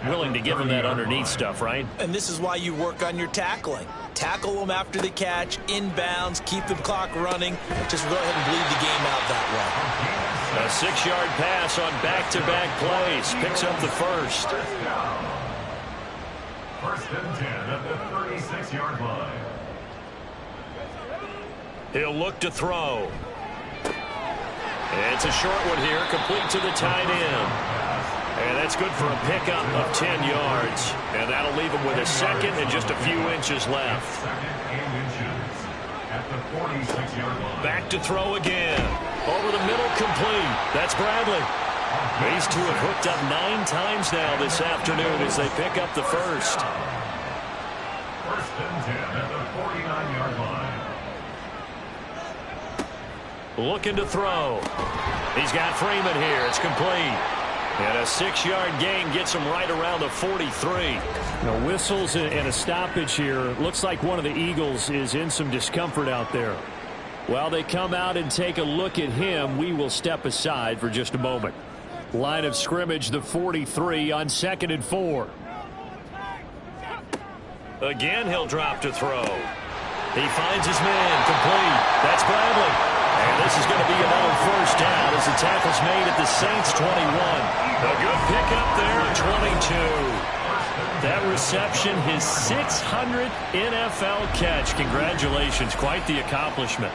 Willing to give them that underneath stuff, right? And this is why you work on your tackling. Tackle them after the catch, inbounds, keep the clock running. Just go ahead and bleed the game out that way. A 6-yard pass on back-to-back plays. Picks up the first. 1st and 10 at the 36-yard line. He'll look to throw. And it's a short one here, complete to the tight end. And that's good for a pickup of 10 yards. And that'll leave him with a second and just a few inches left. Back to throw again. Over the middle, complete. That's Bradley. These two have hooked up 9 times now this afternoon as they pick up the first. 1st and 10 at the 49-yard line. Looking to throw. He's got Freeman here. It's complete. And a 6-yard gain gets him right around the 43. No whistles and a stoppage here. Looks like one of the Eagles is in some discomfort out there. While they come out and take a look at him, we will step aside for just a moment. Line of scrimmage, the 43 on 2nd and 4. Again, he'll drop to throw. He finds his man, complete. That's Bradley. And this is going to be another first down as the tackle's made at the Saints' 21. A good pickup there at 22. That reception, his 600th NFL catch. Congratulations. Quite the accomplishment.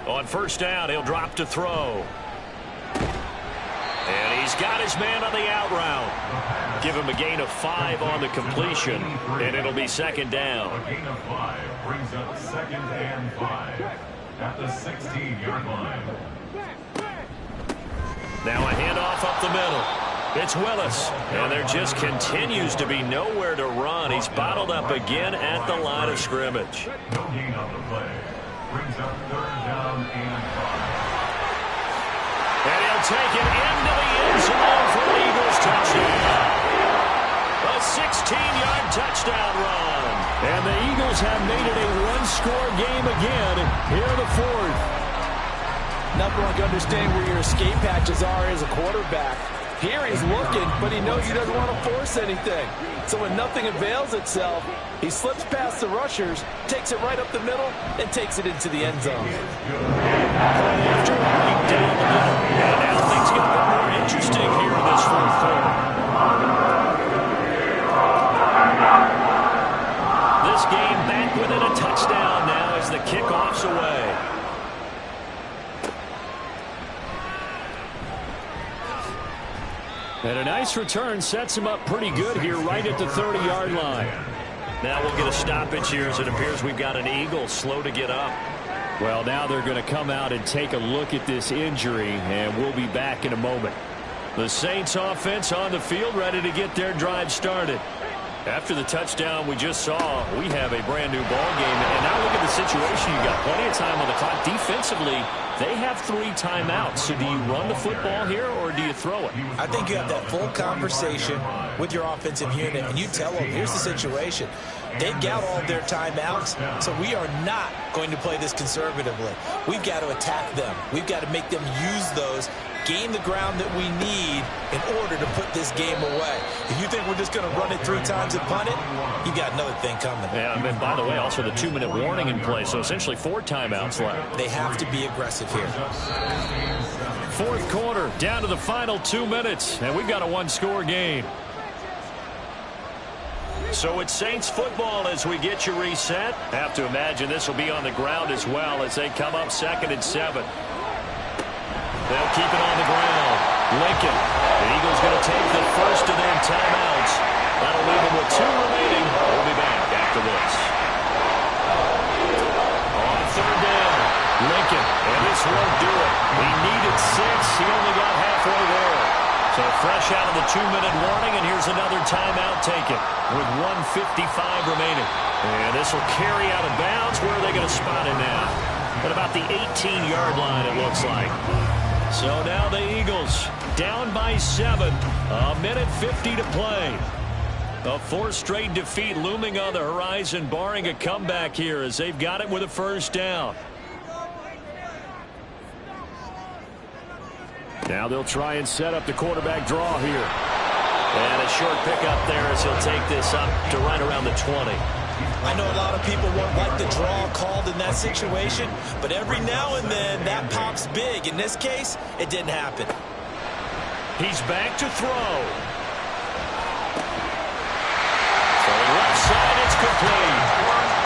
On first down, he'll drop to throw. And he's got his man on the out route. Give him a gain of 5 on the completion, and it'll be second down. A gain of 5 brings up 2nd and 5 at the 16-yard line. Now a handoff up the middle. It's Willis, and there just continues to be nowhere to run. He's bottled up again at the line of scrimmage. No gain on the play. Brings up 3rd down and 5. And he'll take it into the end zone for an Eagles touchdown. A 16-yard touchdown run. And the Eagles have made it a 1-score game again here in the 4th. Nothing like understanding where your escape hatches are as a quarterback. Here he's looking, but he knows he doesn't want to force anything. So when nothing avails itself, he slips past the rushers, takes it right up the middle, and takes it into the end zone. After running down the middle. And now things get a bit more interesting here in this 4th quarter. This game back within a touchdown now as the kickoff's away. And a nice return sets him up pretty good here right at the 30-yard line. Now we'll get a stoppage here as it appears we've got an Eagle slow to get up. Well, now they're going to come out and take a look at this injury, and we'll be back in a moment. The Saints offense on the field, ready to get their drive started. After the touchdown we just saw, we have a brand new ball game. And now look at the situation. You've got plenty of time on the clock. Defensively, they have 3 timeouts. So do you run the football here or do you throw it? I think you have that full conversation with your offensive unit, and you tell them, here's the situation. They've got all their timeouts, so we are not going to play this conservatively. We've got to attack them. We've got to make them use those, gain the ground that we need in order to put this game away. If you think we're just going to run it 3 times and punt it, you got another thing coming. Yeah, and by the way, also the 2-minute warning in play, so essentially 4 timeouts left. They have to be aggressive here. Fourth quarter, down to the final 2 minutes, and we've got a 1-score game. So it's Saints football as we get you reset. Have to imagine this will be on the ground as well as they come up 2nd and 7. They'll keep it on the ground. Lincoln. The Eagles going to take the first of their timeouts. That'll leave them with 2 remaining. We'll be back after this. On 3rd down, Lincoln. And this won't do it. He needed 6. He only got halfway there. So fresh out of the 2-minute warning, and here's another timeout taken with 1:55 remaining. And this will carry out of bounds. Where are they going to spot it now? At about the 18-yard line, it looks like. So now the Eagles down by 7. 1:50 to play. A 4th straight defeat looming on the horizon, barring a comeback here as they've got it with a 1st down. Now they'll try and set up the quarterback draw here. And a short pickup there as he'll take this up to right around the 20. I know a lot of people won't like the draw called in that situation, but every now and then that pops big. In this case, it didn't happen. He's back to throw. So left side, it's complete.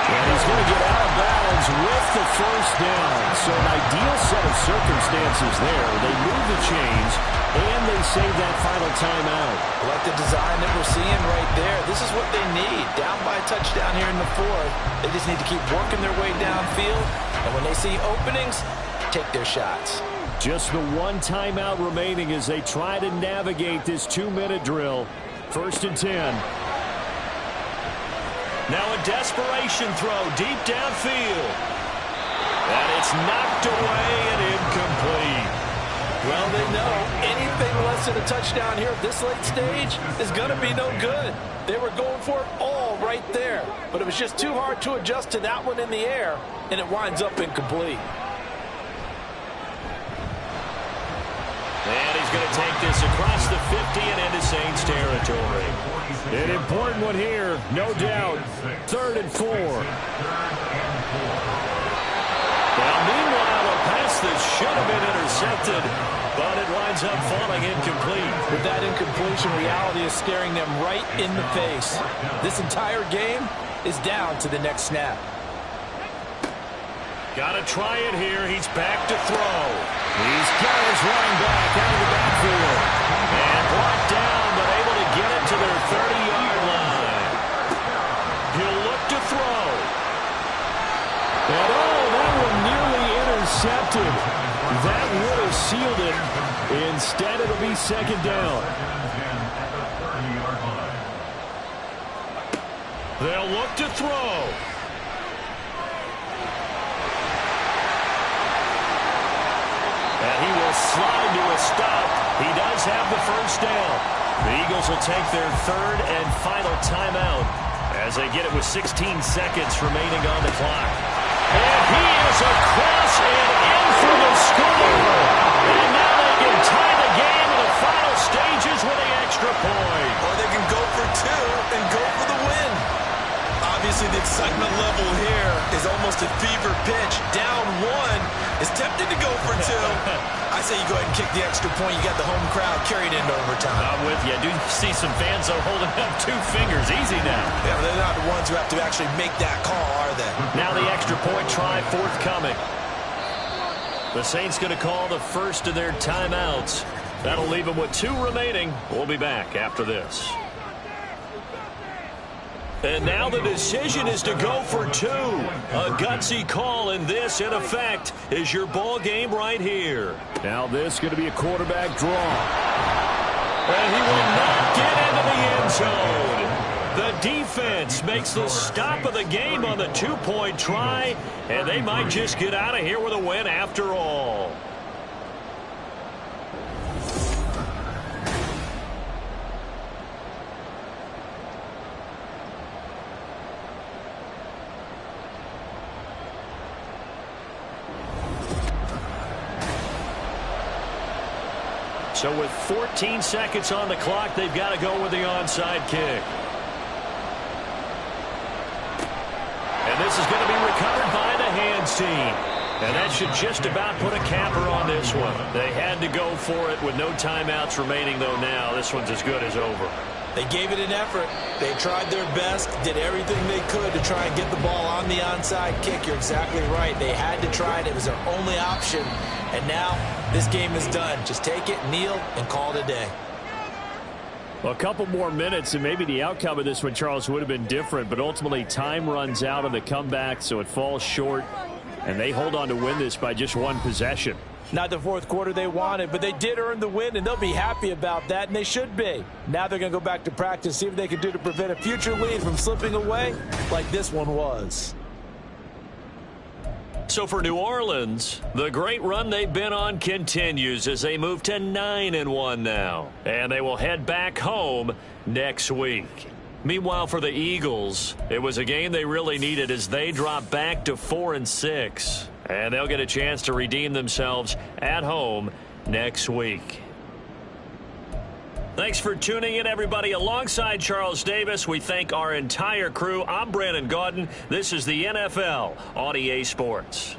And he's going to get out of bounds with the 1st down. So an ideal set of circumstances there. They move the chains, and they save that final timeout. I like the design that we're seeing right there. This is what they need. Down by a touchdown here in the 4th. They just need to keep working their way downfield. And when they see openings, take their shots. Just the 1 timeout remaining as they try to navigate this 2-minute drill. 1st and 10. Now a desperation throw deep downfield. And it's knocked away and incomplete. Well, they know anything less than a touchdown here at this late stage is going to be no good. They were going for it all right there. But it was just too hard to adjust to that one in the air, and it winds up incomplete. And he's going to take this across the 50 and into Saints territory. An important one here, no doubt. 3rd and 4. Now, meanwhile, a pass that should have been intercepted, but it winds up falling incomplete. With that incompletion, reality is staring them right in the face. This entire game is down to the next snap. Got to try it here. He's back to throw. He's got his running back out of the backfield. And brought down, but able to get it to their 30-yard line. He'll look to throw. And that one nearly intercepted. That would have sealed it. Instead, it'll be 2nd down. They'll look to throw. And he will slide to a stop. He does have the 1st down. The Eagles will take their 3rd and final timeout as they get it with 16 seconds remaining on the clock. And he is across and in for the score. And now they can tie the game in the final stages with an extra point. Or they can go for 2 and go for the win. Obviously, the excitement level here is almost a fever pitch. Down 1 is tempted to go for 2. I say you go ahead and kick the extra point. You got the home crowd carried into overtime. I'm with you. I do see some fans are holding up 2 fingers. Easy now. Yeah, they're not the ones who have to actually make that call, are they? Now the extra point try forthcoming. The Saints going to call the first of their timeouts. That'll leave them with 2 remaining. We'll be back after this. And now the decision is to go for 2. A gutsy call, and this, in effect, is your ball game right here. Now this is going to be a quarterback draw. And he will not get into the end zone. The defense makes the stop of the game on the two-point try, and they might just get out of here with a win after all. So with 14 seconds on the clock, they've got to go with the onside kick. And this is going to be recovered by the hands team. And that should just about put a capper on this one. They had to go for it with no timeouts remaining, though now. This one's as good as over. They gave it an effort. They tried their best, did everything they could to try and get the ball on the onside kick. You're exactly right. They had to try it. It was their only option. And now this game is done. Just take it, kneel, and call it a day. Well, a couple more minutes, and maybe the outcome of this one, Charles, would have been different. But ultimately, time runs out on the comeback, so it falls short. And they hold on to win this by just one possession. Not the fourth quarter they wanted, but they did earn the win, and they'll be happy about that, and they should be. Now they're going to go back to practice, see what they can do to prevent a future lead from slipping away like this one was. So for New Orleans, the great run they've been on continues as they move to 9-1 now. And they will head back home next week. Meanwhile, for the Eagles, it was a game they really needed as they drop back to 4-6. And they'll get a chance to redeem themselves at home next week. Thanks for tuning in, everybody. Alongside Charles Davis, we thank our entire crew. I'm Brandon Gaudin. This is the NFL on EA Sports.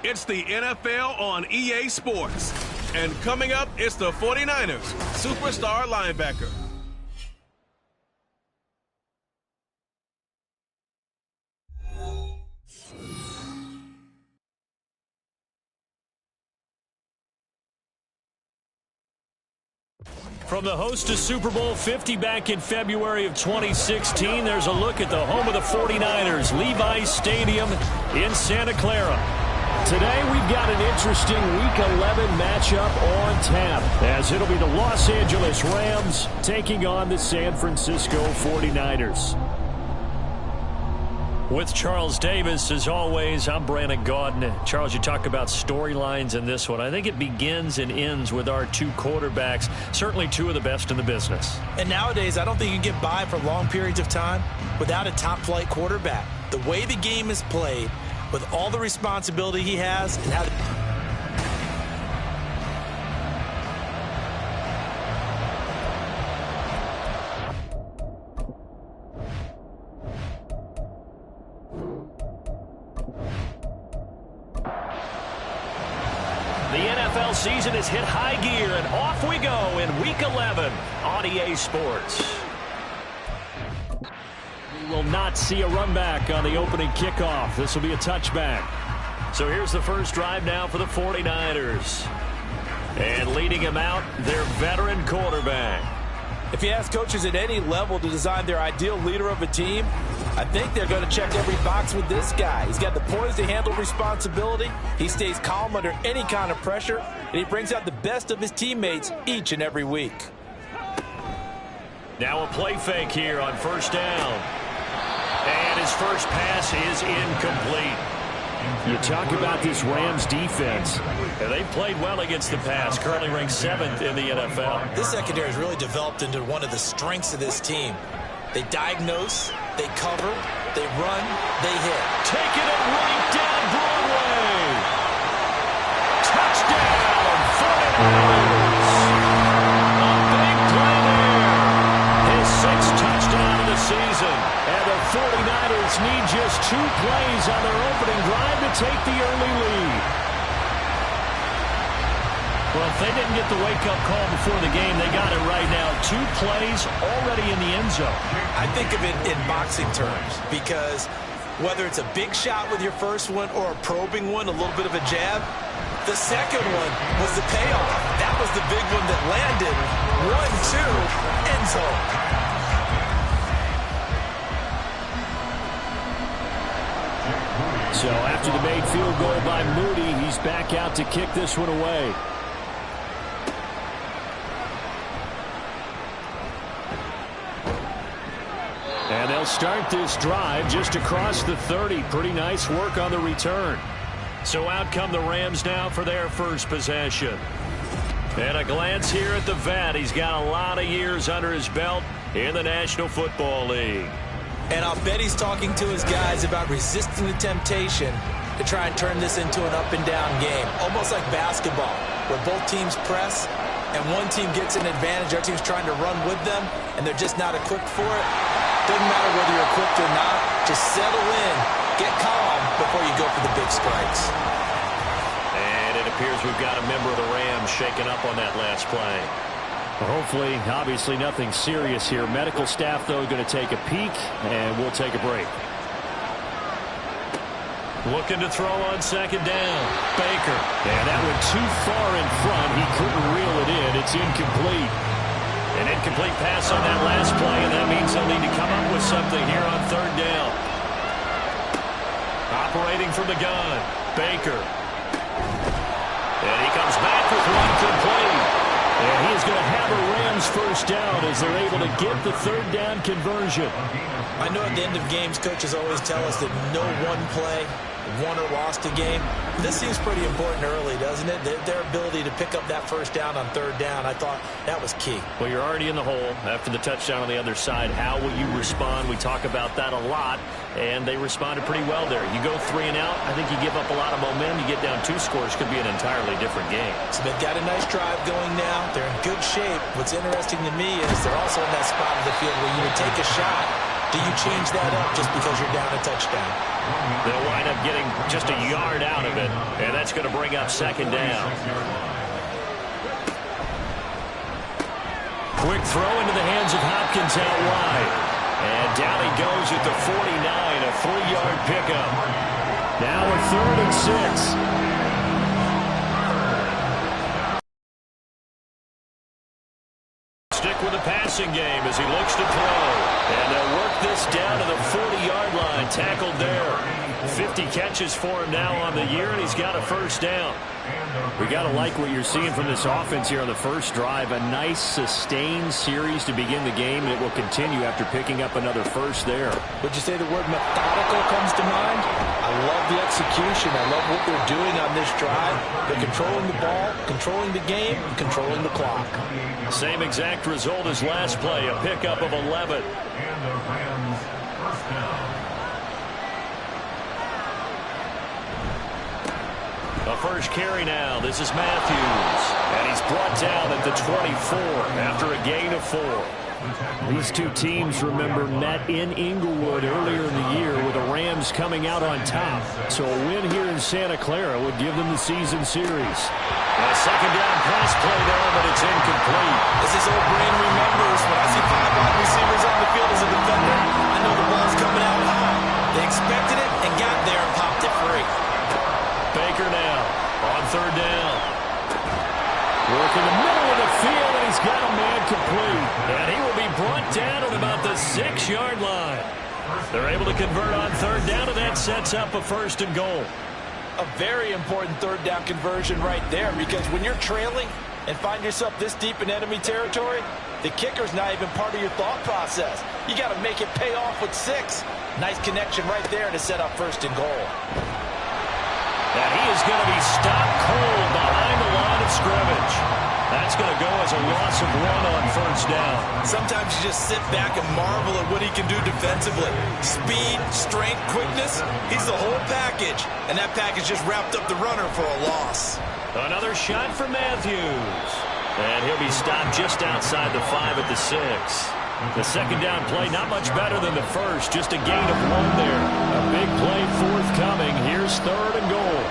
It's the NFL on EA Sports. And coming up, it's the 49ers superstar linebacker. From the host of Super Bowl 50 back in February of 2016, there's a look at the home of the 49ers, Levi's Stadium in Santa Clara. Today, we've got an interesting Week 11 matchup on tap, as it'll be the Los Angeles Rams taking on the San Francisco 49ers. With Charles Davis, as always, I'm Brandon Gaudin. Charles, you talk about storylines in this one. I think it begins and ends with our two quarterbacks, certainly two of the best in the business. And nowadays, I don't think you can get by for long periods of time without a top-flight quarterback. The way the game is played, with all the responsibility he has, and how the NFL season has hit high gear, and off we go in Week 11 on EA Sports. We will not see a run back on the opening kickoff. This will be a touchback. So here's the first drive now for the 49ers. And leading him out, their veteran quarterback. if you ask coaches at any level to design their ideal leader of a team, I think they're going to check every box with this guy. He's got the poise to handle responsibility. He stays calm under any kind of pressure, and he brings out the best of his teammates each and every week. Now a play fake here on first down. And his first pass is incomplete. You talk about this Rams defense. And they've played well against the pass, currently ranked 7th in the NFL. This secondary has really developed into one of the strengths of this team. They diagnose, they cover, they run, they hit. Taking it right down Broadway. Touchdown, 49ers. A big play there. His 6th touchdown of the season. And the 49ers need just 2 plays on their opening drive to take the early lead. Well, if they didn't get the wake-up call before the game, they got it right now. 2 plays already in the end zone. I think of it in boxing terms, because whether it's a big shot with your first one or a probing one, a little bit of a jab, the second one was the payoff. That was the big one that landed. 1-2, end zone. So after the made field goal by Moody, he's back out to kick this one away. And they'll start this drive just across the 30. Pretty nice work on the return. So out come the Rams now for their first possession. And a glance here at the vet. He's got a lot of years under his belt in the National Football League. And I'll bet he's talking to his guys about resisting the temptation to try and turn this into an up-and-down game. Almost like basketball, where both teams press, and one team gets an advantage, our team's trying to run with them, and they're just not equipped for it. Doesn't matter whether you're equipped or not. Just settle in, get calm before you go for the big strikes. And it appears we've got a member of the Rams shaken up on that last play. Hopefully, obviously nothing serious here. Medical staff, though, going to take a peek, and we'll take a break. Looking to throw on second down. Baker. And that went too far in front. He couldn't reel it in. It's incomplete. An incomplete pass on that last play, and that means they'll need to come up with something here on third down. Operating from the gun. Baker. And he comes back with one complete. And he is going to have a Rams first down as they're able to get the third down conversion. I know at the end of games, coaches always tell us that no one play won or lost a game. This seems pretty important early, doesn't it? Their ability to pick up that first down on third down, I thought that was key. Well, you're already in the hole after the touchdown on the other side. How will you respond? We talk about that a lot, and they responded pretty well there. You go 3 and out, I think you give up a lot of momentum. You get down 2 scores, could be an entirely different game. So they've got a nice drive going now. They're in good shape. What's interesting to me is they're also in that spot of the field where you would take a shot do you change that up just because you're down a touchdown? They'll wind up getting just a yard out of it, and that's going to bring up second down. Quick throw into the hands of Hopkins out wide. And down he goes at the 49, a 3-yard pickup. Now a 3rd and 6. Stick with the passing game as he looks to throw. And they'll work this down to the 40-yard line. Tackled there. 50 catches for him now on the year, and he's got a first down. We got to like what you're seeing from this offense here on the first drive. A nice, sustained series to begin the game, and it will continue after picking up another first there. Would you say the word methodical comes to mind? I love the execution. I love what they're doing on this drive. They're controlling the ball, controlling the game, controlling the clock. Same exact result as last play, a pickup of 11. And the Rams first down. A first carry now. This is Matthews. And he's brought down at the 24 after a gain of 4. These two teams, remember, met in Inglewood earlier in the year with the Rams coming out on top. So a win here in Santa Clara would give them the season series. A second down pass play there, but it's incomplete. As this old brain remembers, when I see 5 wide receivers on the field as a defender, I know the ball's coming out high. They expected it and got there and popped it free. Baker now on 3rd down. Working the middle of the field, and he's got a man complete. And he will be brought down at about the 6-yard line. They're able to convert on 3rd down, and that sets up a 1st and goal. A very important 3rd down conversion right there, because when you're trailing and find yourself this deep in enemy territory, the kicker's not even part of your thought process. You got to make it pay off with 6. Nice connection right there to set up 1st and goal. And he is going to be stopped cold behind the line of scrimmage. That's going to go as a loss of 1 on 1st down. Sometimes you just sit back and marvel at what he can do defensively. Speed, strength, quickness, he's the whole package. And that package just wrapped up the runner for a loss. Another shot for Matthews. And he'll be stopped just outside the 5 at the 6. The second down play, not much better than the first, just a gain of 1 there. A big play forthcoming. Here's 3rd and goal.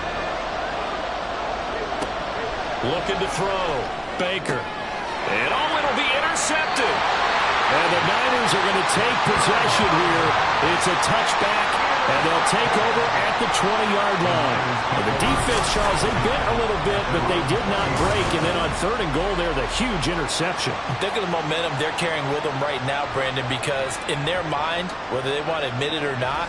Looking to throw. Baker. And it'll be intercepted. And the Niners are going to take possession here. It's a touchback, and they'll take over at the 20-yard line. And the defense, Charles, they bent a little bit, but they did not break. And then on 3rd and goal there, the huge interception. Think of the momentum they're carrying with them right now, Brandon, because in their mind, whether they want to admit it or not,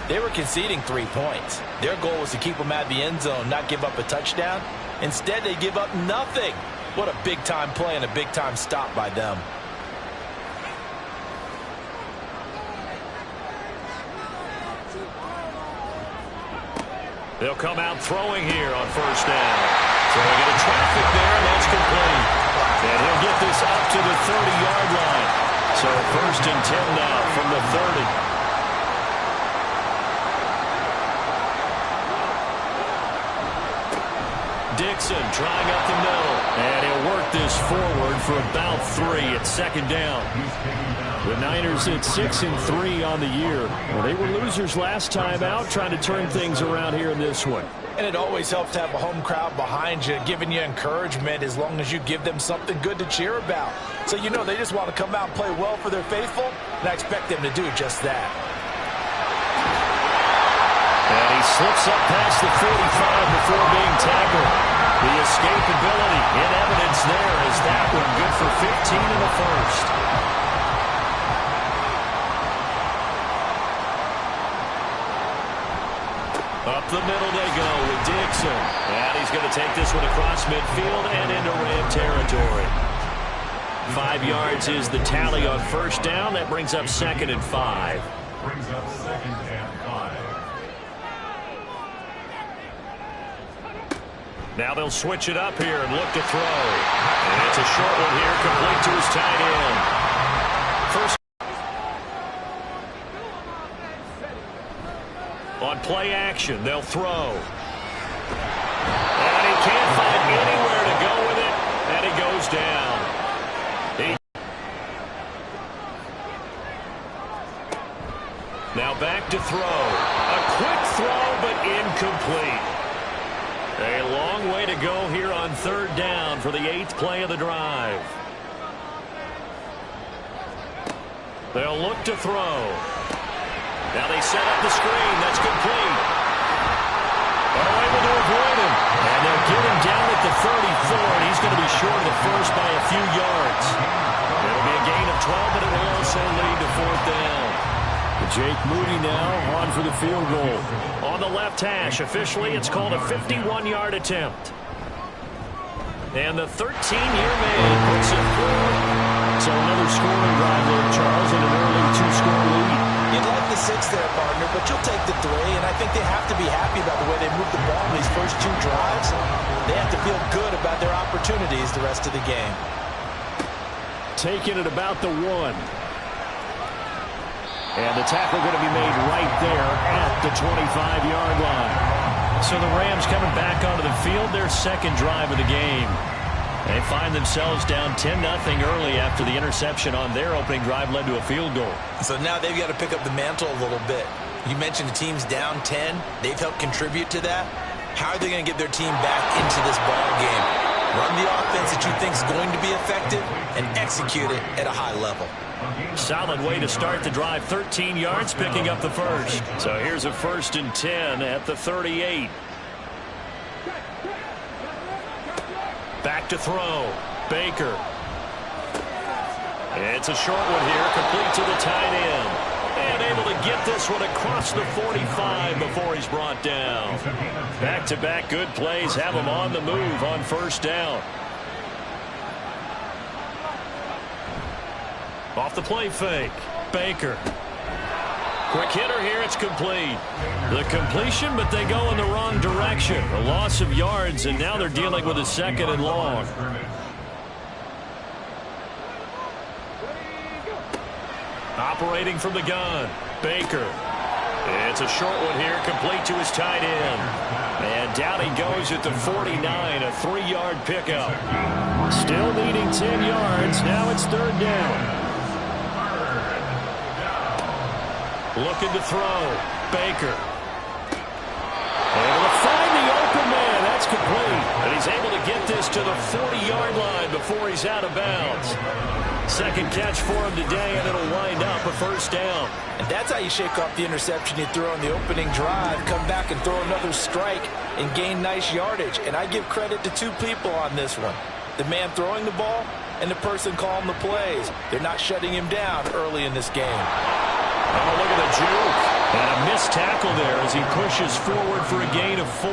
they were conceding 3 points. Their goal was to keep them out of the end zone, not give up a touchdown. Instead, they give up nothing. What a big-time play and a big-time stop by them. They'll come out throwing here on 1st down. Throwing into traffic there, and that's complete. And he'll get this up to the 30-yard line. So 1st and 10 now from the 30. Dixon trying up the middle. And he'll work this forward for about 3 at 2nd down. The Niners at 6-3 on the year. Well, they were losers last time out, trying to turn things around here in this one. And it always helps to have a home crowd behind you, giving you encouragement as long as you give them something good to cheer about. So you know they just want to come out and play well for their faithful, and I expect them to do just that. And he slips up past the 45 before being tackled. The escapability in evidence there is that one good for 15 in the 1st. Up the middle they go with Dixon. And he's going to take this one across midfield and into Ram territory. 5 yards is the tally on 1st down. That brings up 2nd and 5. Brings up 2nd and 5. Now they'll switch it up here and look to throw. And it's a short one here, complete to his tight end. First on play action, they'll throw. And he can't find anywhere to go with it, and he goes down. back to throw. A quick throw, but incomplete. A long way to go here on third down for the 8th play of the drive. They'll look to throw. Now they set up the screen. That's complete. They're able to avoid him. And they'll get him down at the 34, and he's going to be short of the first by a few yards. It'll be a gain of 12, but it will also lead to 4th down. Jake Moody now on for the field goal. On the left hash, officially it's called a 51-yard attempt. And the 13-year man puts it forward. So another scoring drive there, Charles, and an early 2-score lead. You'd like the 6 there, partner, but you'll take the 3, and I think they have to be happy about the way they moved the ball in these first 2 drives. They have to feel good about their opportunities the rest of the game. Taking it about the 1. And the tackle going to be made right there at the 25-yard line. So the Rams coming back onto the field, their second drive of the game. They find themselves down 10-0 early after the interception on their opening drive led to a field goal. So now they've got to pick up the mantle a little bit. You mentioned the team's down 10. They've helped contribute to that. How are they going to get their team back into this ball game? Run the offense that you think is going to be effective and execute it at a high level. Solid way to start the drive. 13 yards, picking up the first. So here's a 1st and 10 at the 38. Back to throw. Baker. It's a short one here, complete to the tight end. And able to get this one across the 45 before he's brought down. Back-to-back good plays have him on the move on 1st down. Off the play fake. Baker. Quick hitter here. It's complete. The completion, but they go in the wrong direction. A loss of yards, and now they're dealing with a 2nd and long. Operating from the gun. Baker. It's a short one here, complete to his tight end. And down he goes at the 49, a 3-yard pickup. Still needing 10 yards. Now it's 3rd down. Looking to throw. Baker. Able to find the open man. That's complete. And he's able to get this to the 40-yard line before he's out of bounds. Second catch for him today, and it'll wind up a 1st down. And that's how you shake off the interception you threw on the opening drive. Come back and throw another strike and gain nice yardage. And I give credit to 2 people on this one. The man throwing the ball and the person calling the plays. They're not shutting him down early in this game. Oh, look at the juke. And a missed tackle there as he pushes forward for a gain of 4.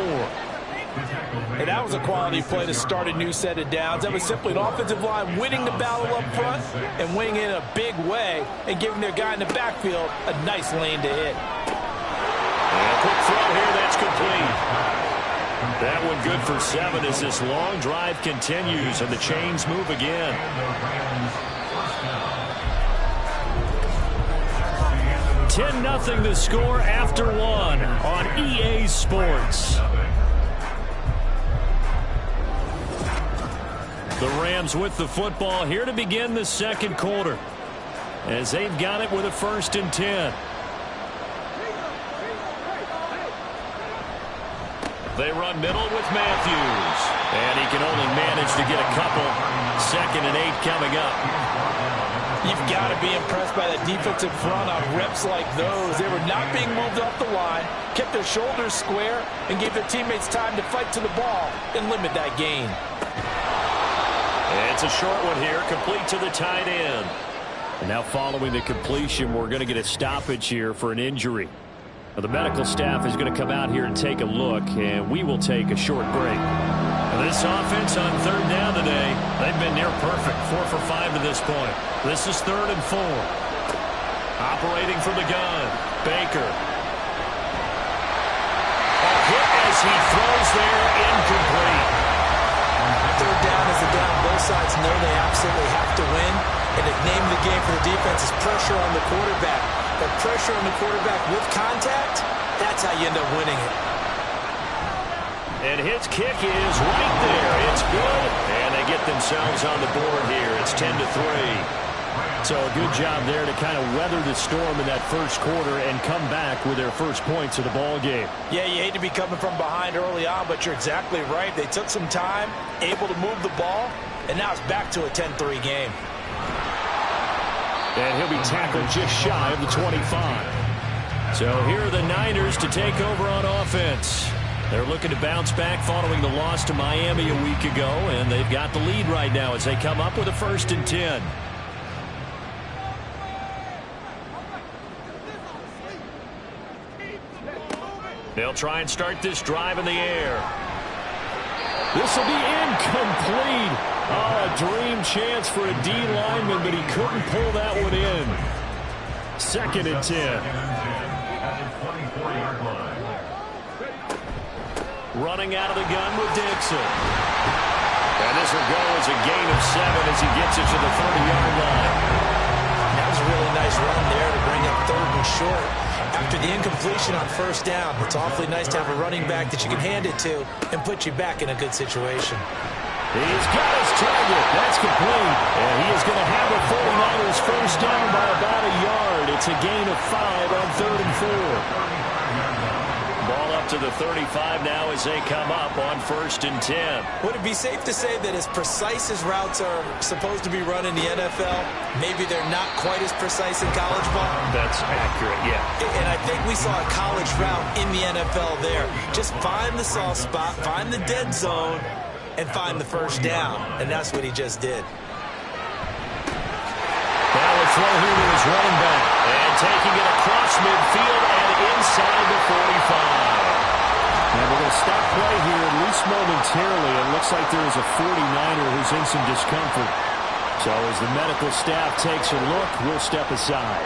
And that was a quality play to start a new set of downs. That was simply an offensive line winning the battle up front and winning in a big way and giving their guy in the backfield a nice lane to hit. And a quick throw here, that's complete. That one good for 7 as this long drive continues and the chains move again. 10-0 the score after 1 on EA Sports. The Rams with the football here to begin the 2nd quarter as they've got it with a 1st and 10. They run middle with Matthews. And he can only manage to get a couple. 2nd and 8 coming up. You've got to be impressed by that defensive front on reps like those. They were not being moved up the line, kept their shoulders square, and gave their teammates time to fight to the ball and limit that gain. It's a short one here, complete to the tight end. And now following the completion, we're going to get a stoppage here for an injury. Now, the medical staff is going to come out here and take a look, and we will take a short break. Now, this offense on 3rd down today, they've been near perfect, 4 for 5 to this point. This is 3rd and 4. Operating from the gun, Baker. A hit as he throws there, incomplete. 3rd down is the down. Both sides know they absolutely have to win. And the name of the game for the defense is pressure on the quarterback. But pressure on the quarterback with contact, that's how you end up winning it. And his kick is right there. It's good. And they get themselves on the board here. It's 10-3. So a good job there to kind of weather the storm in that first quarter and come back with their first points of the ball game. Yeah, you hate to be coming from behind early on, but you're exactly right. They took some time, able to move the ball, and now it's back to a 10-3 game. And he'll be tackled just shy of the 25. So here are the Niners to take over on offense. They're looking to bounce back following the loss to Miami a week ago, and they've got the lead right now as they come up with a 1st and 10. They'll try and start this drive in the air. This will be incomplete. Oh, a dream chance for a D lineman, but he couldn't pull that one in. 2nd and 10. Running out of the gun with Dixon. And this will go as a gain of 7 as he gets it to the 30-yard line. That was a really nice run there to bring up 3rd and short. After the incompletion on 1st down, it's awfully nice to have a running back that you can hand it to and put you back in a good situation. He's got his target. That's complete. And he is going to have a 49ers first down by about a yard. It's a gain of 5 on 3rd and 4. Ball up to the 35 now as they come up on 1st and 10. Would it be safe to say that as precise as routes are supposed to be run in the NFL, maybe they're not quite as precise in college ball? That's accurate, yeah. And I think we saw a college route in the NFL there. Just find the soft spot, find the dead zone, and find the 1st down. And that's what he just did. Now a throw here to his running back. And taking it across midfield and inside the 45. And we're going to stop play here, at least momentarily. It looks like there is a 49er who's in some discomfort. So as the medical staff takes a look, we'll step aside.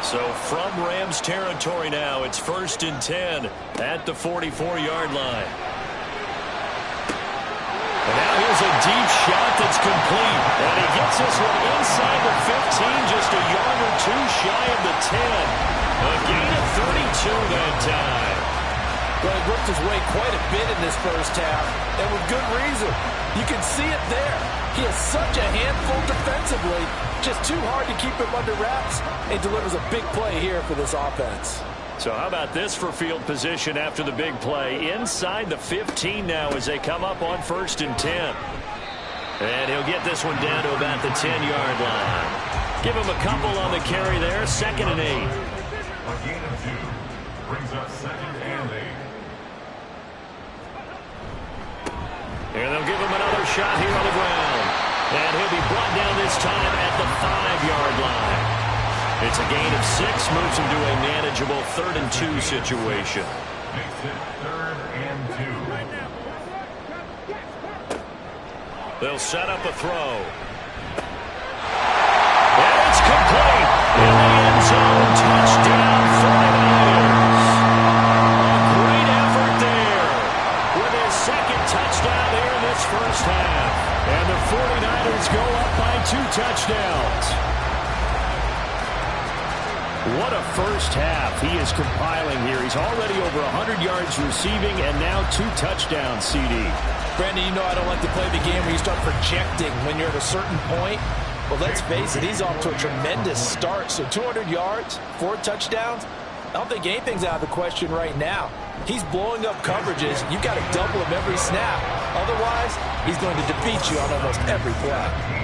So from Rams territory now, it's 1st and 10 at the 44-yard line. And now here's a deep shot that's complete. And he gets this one inside the 15, just a yard or 2 shy of the 10. A gain of 32 that time. Well, he worked his way quite a bit in this 1st half, and with good reason. You can see it there. He is such a handful defensively, just too hard to keep him under wraps, and delivers a big play here for this offense. So how about this for field position after the big play? Inside the 15 now as they come up on 1st and 10. And he'll get this one down to about the 10-yard line. Give him a couple on the carry there, 2nd and 8. A gain of 2 brings up 2nd and 8. And they'll give him another shot here on the ground. And he'll be brought down this time at the 5-yard line. It's a gain of 6, moves him to a manageable 3rd and 2 situation. Makes it 3rd and 2. They'll set up a throw. And it's complete. In the end zone, touchdown 49ers. A great effort there with his 2nd touchdown here in this 1st half. And the 49ers go up by 2 touchdowns. What a 1st half he is compiling here. He's already over 100 yards receiving and now 2 touchdowns, CD. Brandon, you know I don't like to play the game where you start projecting when you're at a certain point. Well, let's face it, he's off to a tremendous start. So 200 yards, 4 touchdowns. I don't think anything's out of the question right now. He's blowing up coverages. You've got to double him every snap. Otherwise, he's going to defeat you on almost every play.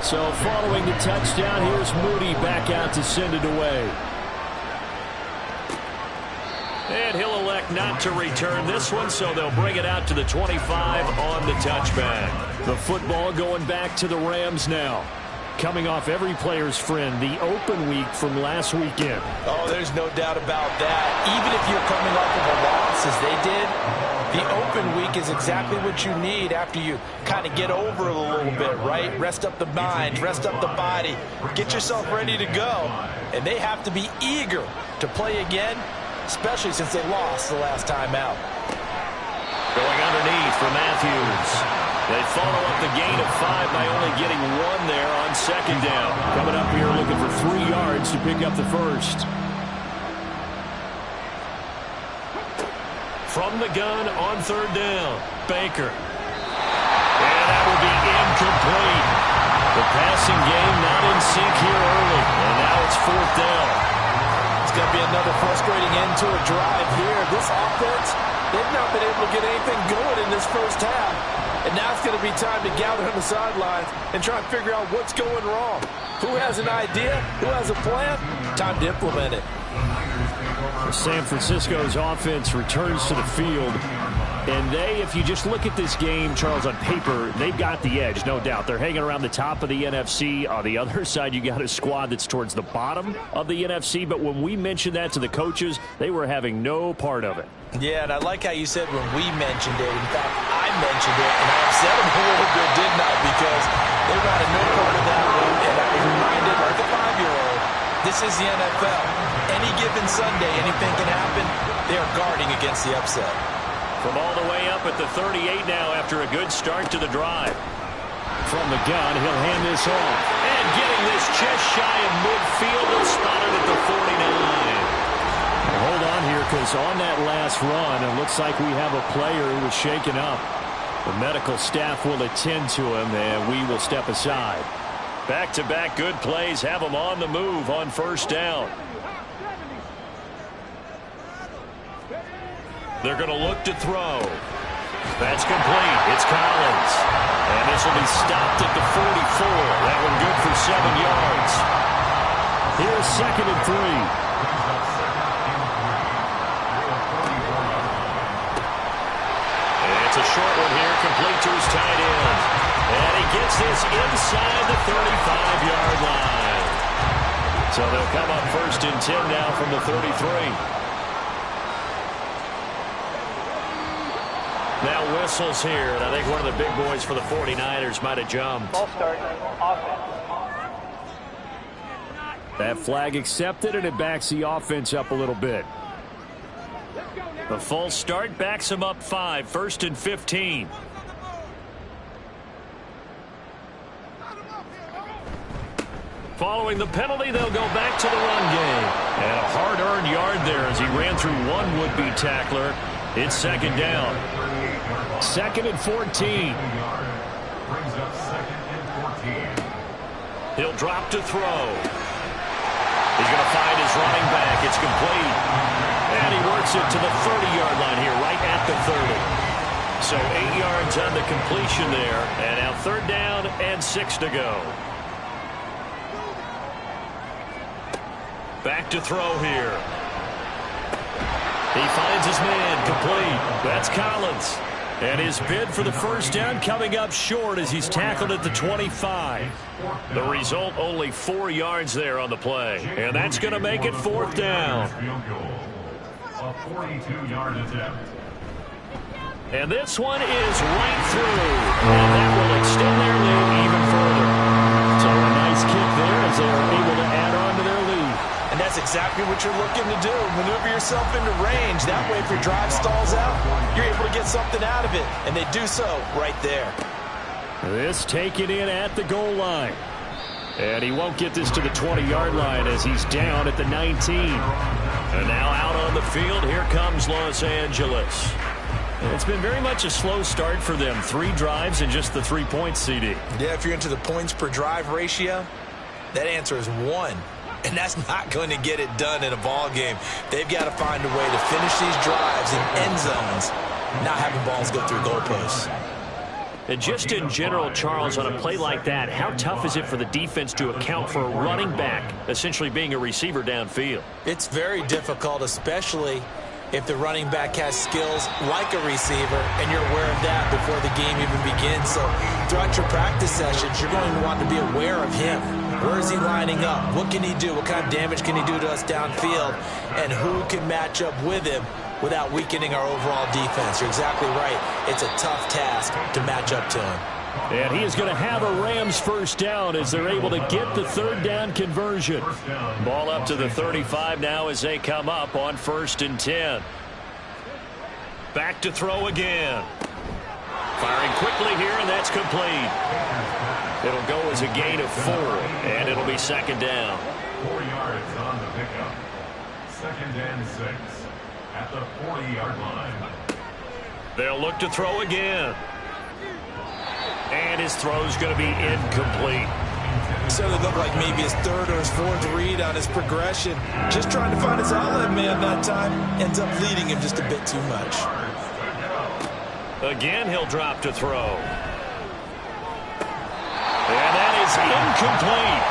So following the touchdown, here's Moody back out to send it away. And he'll elect not to return this one, so they'll bring it out to the 25 on the touchback. The football going back to the Rams now. Coming off every player's friend, the open week from last weekend. Oh, there's no doubt about that. Even if you're coming off of a loss as they did, the open week is exactly what you need after you kind of get over it a little bit, right? Rest up the mind, rest up the body, get yourself ready to go. And they have to be eager to play again, especially since they lost the last time out. Going underneath for Matthews. They follow up the gain of 5 by only getting 1 there on 2nd down. Coming up here looking for 3 yards to pick up the 1st. From the gun on 3rd down, Baker. that will be incomplete. The passing game not in sync here early, and now it's 4th down. It's going to be another frustrating end to a drive here. This offense, they've not been able to get anything going in this first half. And now it's going to be time to gather on the sidelines and try and figure out what's going wrong. Who has an idea? Who has a plan? Time to implement it. San Francisco's offense returns to the field. And they, if you just look at this game, Charles, on paper, they've got the edge, no doubt. They're hanging around the top of the NFC. On the other side, you got a squad that's towards the bottom of the NFC. But when we mentioned that to the coaches, they were having no part of it. Yeah, and I like how you said when we mentioned it. In fact, I mentioned it, and I upset them a little bit, didn't I? Because they wanted no part of that one. And I was reminded, like a 5-year-old, this is the NFL. Any given Sunday, anything can happen. They are guarding against the upset. From all the way up at the 38 now after a good start to the drive. From the gun, he'll hand this off. And getting this just shy of midfield, he'll spot it at the 49. Well, hold on here, because on that last run, it looks like we have a player who was shaken up. The medical staff will attend to him, and we will step aside. Back-to-back good plays have him on the move on 1st down. They're going to look to throw. That's complete. It's Collins. And this will be stopped at the 44. That one good for 7 yards. Here's 2nd and 3. It's a short one here, complete to his tight end. And he gets this inside the 35-yard line. So they'll come up 1st and 10 now from the 33. Now whistles here, and I think one of the big boys for the 49ers might have jumped. Ball start, offense. That flag accepted, and it backs the offense up a little bit. The full start backs him up 5, 1st and 15. Following the penalty, they'll go back to the run game. And a hard-earned yard there as he ran through one would-be tackler. It's 2nd down. 2nd and 14. Brings up 2nd and 14. He'll drop to throw. He's going to find his running back. It's complete. And he works it to the 30-yard line here, right at the 30. So 8 yards on the completion there. And now 3rd down and 6 to go. Back to throw here. He finds his man, complete. That's Collins. And his bid for the 1st down coming up short as he's tackled at the 25. The result, only 4 yards there on the play. And that's going to make it 4th down. A 42-yard attempt. And this one is right through. And that will extend their lead even further. So a nice kick there as they are able to add on to their lead. And that's exactly what you're looking to do. Maneuver yourself into range. That way, if your drive stalls out, you're able to get something out of it. And they do so right there. This taken in at the goal line. And he won't get this to the 20-yard line as he's down at the 19. And now out on the field, here comes Los Angeles. And it's been very much a slow start for them. 3 drives and just the 3 points, CD. Yeah, if you're into the points per drive ratio, that answer is 1. And that's not going to get it done in a ball game. They've got to find a way to finish these drives in end zones, not having balls go through goalposts. And just in general, Charles, on a play like that, how tough is it for the defense to account for a running back essentially being a receiver downfield? It's very difficult, especially if the running back has skills like a receiver, and you're aware of that before the game even begins. So throughout your practice sessions, you're going to want to be aware of him. Where is he lining up? What can he do? What kind of damage can he do to us downfield? And who can match up with him without weakening our overall defense? You're exactly right. It's a tough task to match up to him. And he is going to have a Rams 1st down as they're able to get the 3rd down conversion. Ball up to the 35 now as they come up on 1st and 10. Back to throw again. Firing quickly here, and that's complete. It'll go as a gain of 4, and it'll be 2nd down. 4 yards on the pickup. 2nd and 6 at the 40-yard line. They'll look to throw again. And his throw's going to be incomplete. So it looked like maybe his third or his fourth read on his progression. Just trying to find his outlet man that time. Ends up leading him just a bit too much. Again, he'll drop to throw. And that is incomplete.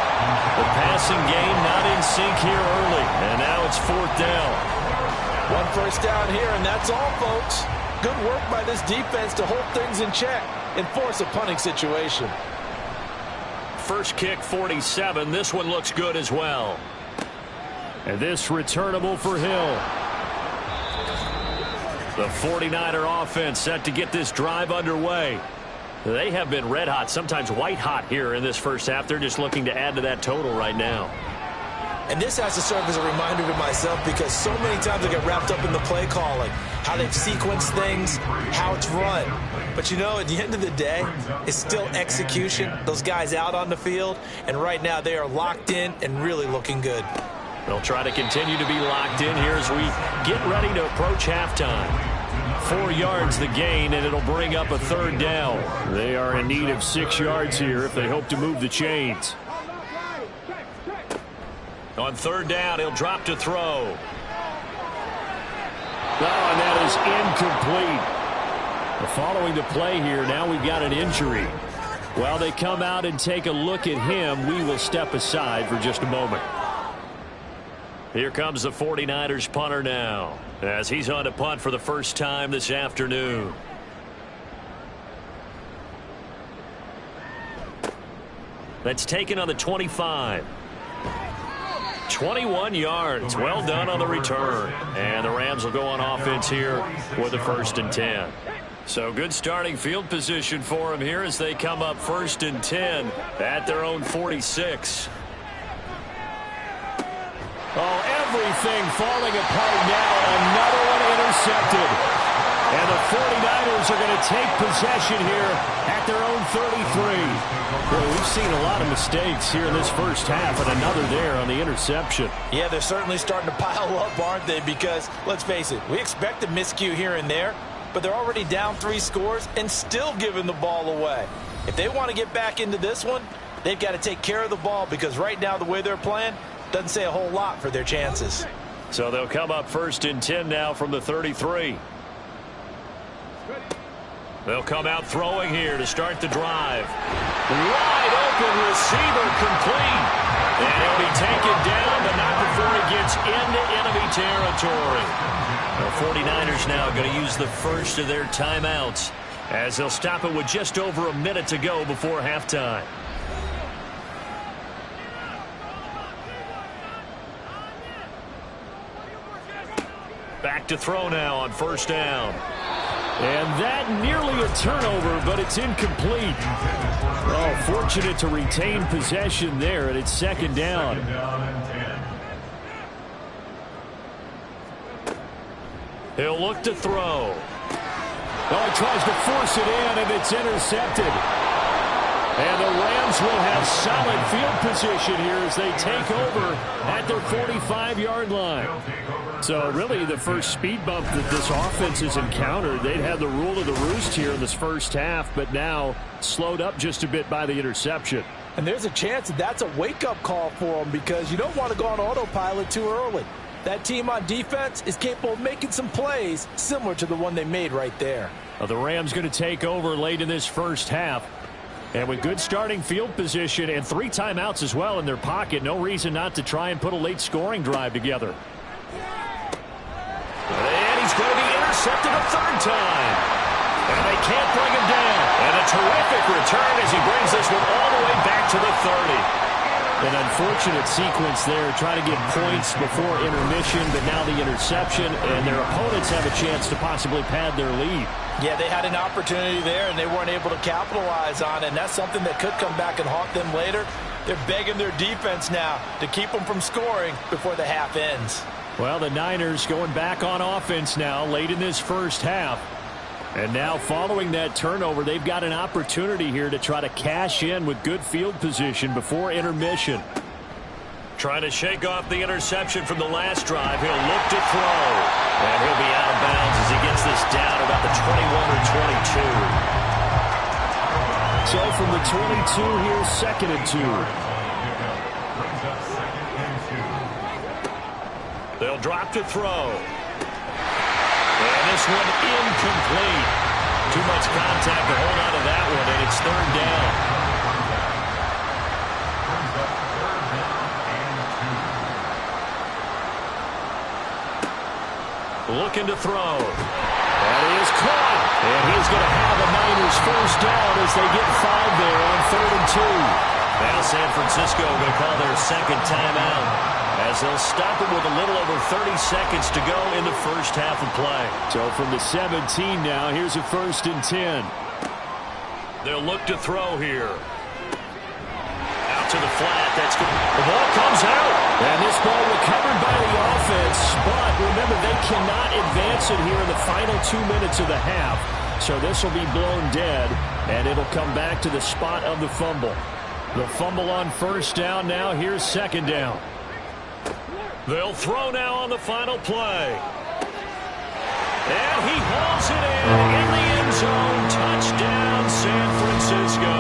The passing game not in sync here early. And now it's 4th down. 1 first down here, and that's all, folks. Good work by this defense to hold things in check and force a punting situation. First kick, 47. This one looks good as well. And this returnable for Hill. The 49er offense set to get this drive underway. They have been red hot, sometimes white hot here in this first half. They're just looking to add to that total right now. And this has to serve as a reminder to myself because so many times I get wrapped up in the play calling, how they've sequenced things, how it's run. But, you know, at the end of the day, it's still execution. Those guys out on the field, and right now they are locked in and really looking good. They'll try to continue to be locked in here as we get ready to approach halftime. 4 yards the gain, and it'll bring up a 3rd down. They are in need of 6 yards here if they hope to move the chains. On 3rd down, he'll drop to throw. Oh, and that is incomplete. Following the play here, now we've got an injury. While they come out and take a look at him, we will step aside for just a moment. Here comes the 49ers punter now, as he's on to punt for the first time this afternoon. That's taken on the 25. 21 yards. Well done on the return. And the Rams will go on offense here with a 1st and 10. So good starting field position for them here as they come up 1st and 10 at their own 46. Oh, everything falling apart now. Another one intercepted. And the 49ers are going to take possession here at their own 33. Well, we've seen a lot of mistakes here in this first half, and another there on the interception. Yeah, they're certainly starting to pile up, aren't they? Because, let's face it, we expect a miscue here and there, but they're already down 3 scores and still giving the ball away. If they want to get back into this one, they've got to take care of the ball because right now the way they're playing doesn't say a whole lot for their chances. So they'll come up 1st and 10 now from the 33. They'll come out throwing here to start the drive. Wide open receiver complete. And he'll be taken down, but not before he gets into enemy territory. The 49ers now going to use the first of their timeouts as they'll stop it with just over a minute to go before halftime. Back to throw now on 1st down. And that nearly a turnover, but it's incomplete. Oh, fortunate to retain possession there, and it's 2nd down. He'll look to throw. Oh, he tries to force it in, and it's intercepted. And the Rams will have solid field position here as they take over at their 45-yard line. So really the first speed bump that this offense has encountered, they'd had the rule of the roost here in this first half, but now slowed up just a bit by the interception. And there's a chance that that's a wake-up call for them because you don't want to go on autopilot too early. That team on defense is capable of making some plays similar to the one they made right there. Well, the Rams going to take over late in this first half. And with good starting field position and 3 timeouts as well in their pocket, no reason not to try and put a late scoring drive together. And he's going to be intercepted a 3rd time. And they can't bring him down. And a terrific return as he brings this one all the way back to the 30. An unfortunate sequence there, trying to get points before intermission, but now the interception, and their opponents have a chance to possibly pad their lead. Yeah, they had an opportunity there, and they weren't able to capitalize on it, and that's something that could come back and haunt them later. They're begging their defense now to keep them from scoring before the half ends. Well, the Niners going back on offense now late in this first half. And now following that turnover, they've got an opportunity here to try to cash in with good field position before intermission. Trying to shake off the interception from the last drive. He'll look to throw. And he'll be out of bounds as he gets this down about the 21 or 22. So from the 22, here's 2nd and 2. They'll drop to throw. And this one incomplete. Too much contact to hold on to that one, and it's 3rd down. Looking to throw. That is caught. And he's going to have the Niners 1st down as they get 5 there on 3rd and 2. Now San Francisco going to call their 2nd timeout as they'll stop it with a little over 30 seconds to go in the first half of play. So from the 17 now, here's a 1st and 10. They'll look to throw here. Out to the flat. That's good. The ball comes out. And this ball recovered by the offense. But remember, they cannot advance it here in the final 2 minutes of the half. So this will be blown dead, and it'll come back to the spot of the fumble. The fumble on 1st down now. Here's 2nd down. They'll throw now on the final play. And he hauls it in the end zone. Touchdown, San Francisco.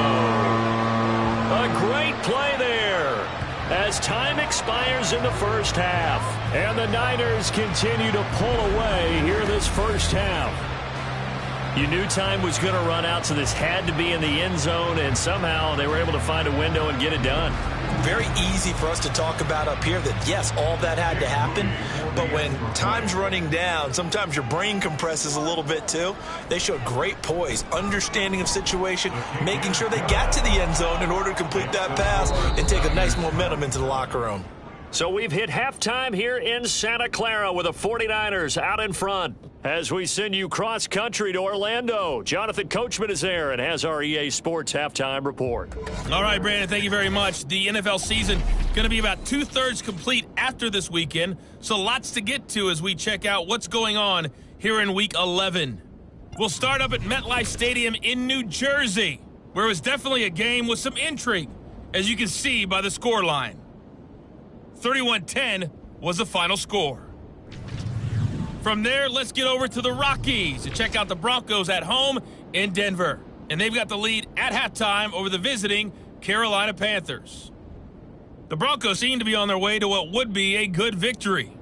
A great play there as time expires in the first half. And the Niners continue to pull away here in this first half. You knew time was going to run out, so this had to be in the end zone, and somehow they were able to find a window and get it done. Very easy for us to talk about up here that, yes, all that had to happen, but when time's running down, sometimes your brain compresses a little bit too. They showed great poise, understanding of situation, making sure they got to the end zone in order to complete that pass and take a nice momentum into the locker room. So we've hit halftime here in Santa Clara with the 49ers out in front. As we send you cross-country to Orlando, Jonathan Coachman is there and has our EA Sports halftime report. All right, Brandon, thank you very much. The NFL season going to be about 2/3 complete after this weekend, so lots to get to as we check out what's going on here in Week 11. We'll start up at MetLife Stadium in New Jersey, where it was definitely a game with some intrigue, as you can see by the scoreline. 31-10 was the final score. From there, let's get over to the Rockies to check out the Broncos at home in Denver. And they've got the lead at halftime over the visiting Carolina Panthers. The Broncos seem to be on their way to what would be a good victory.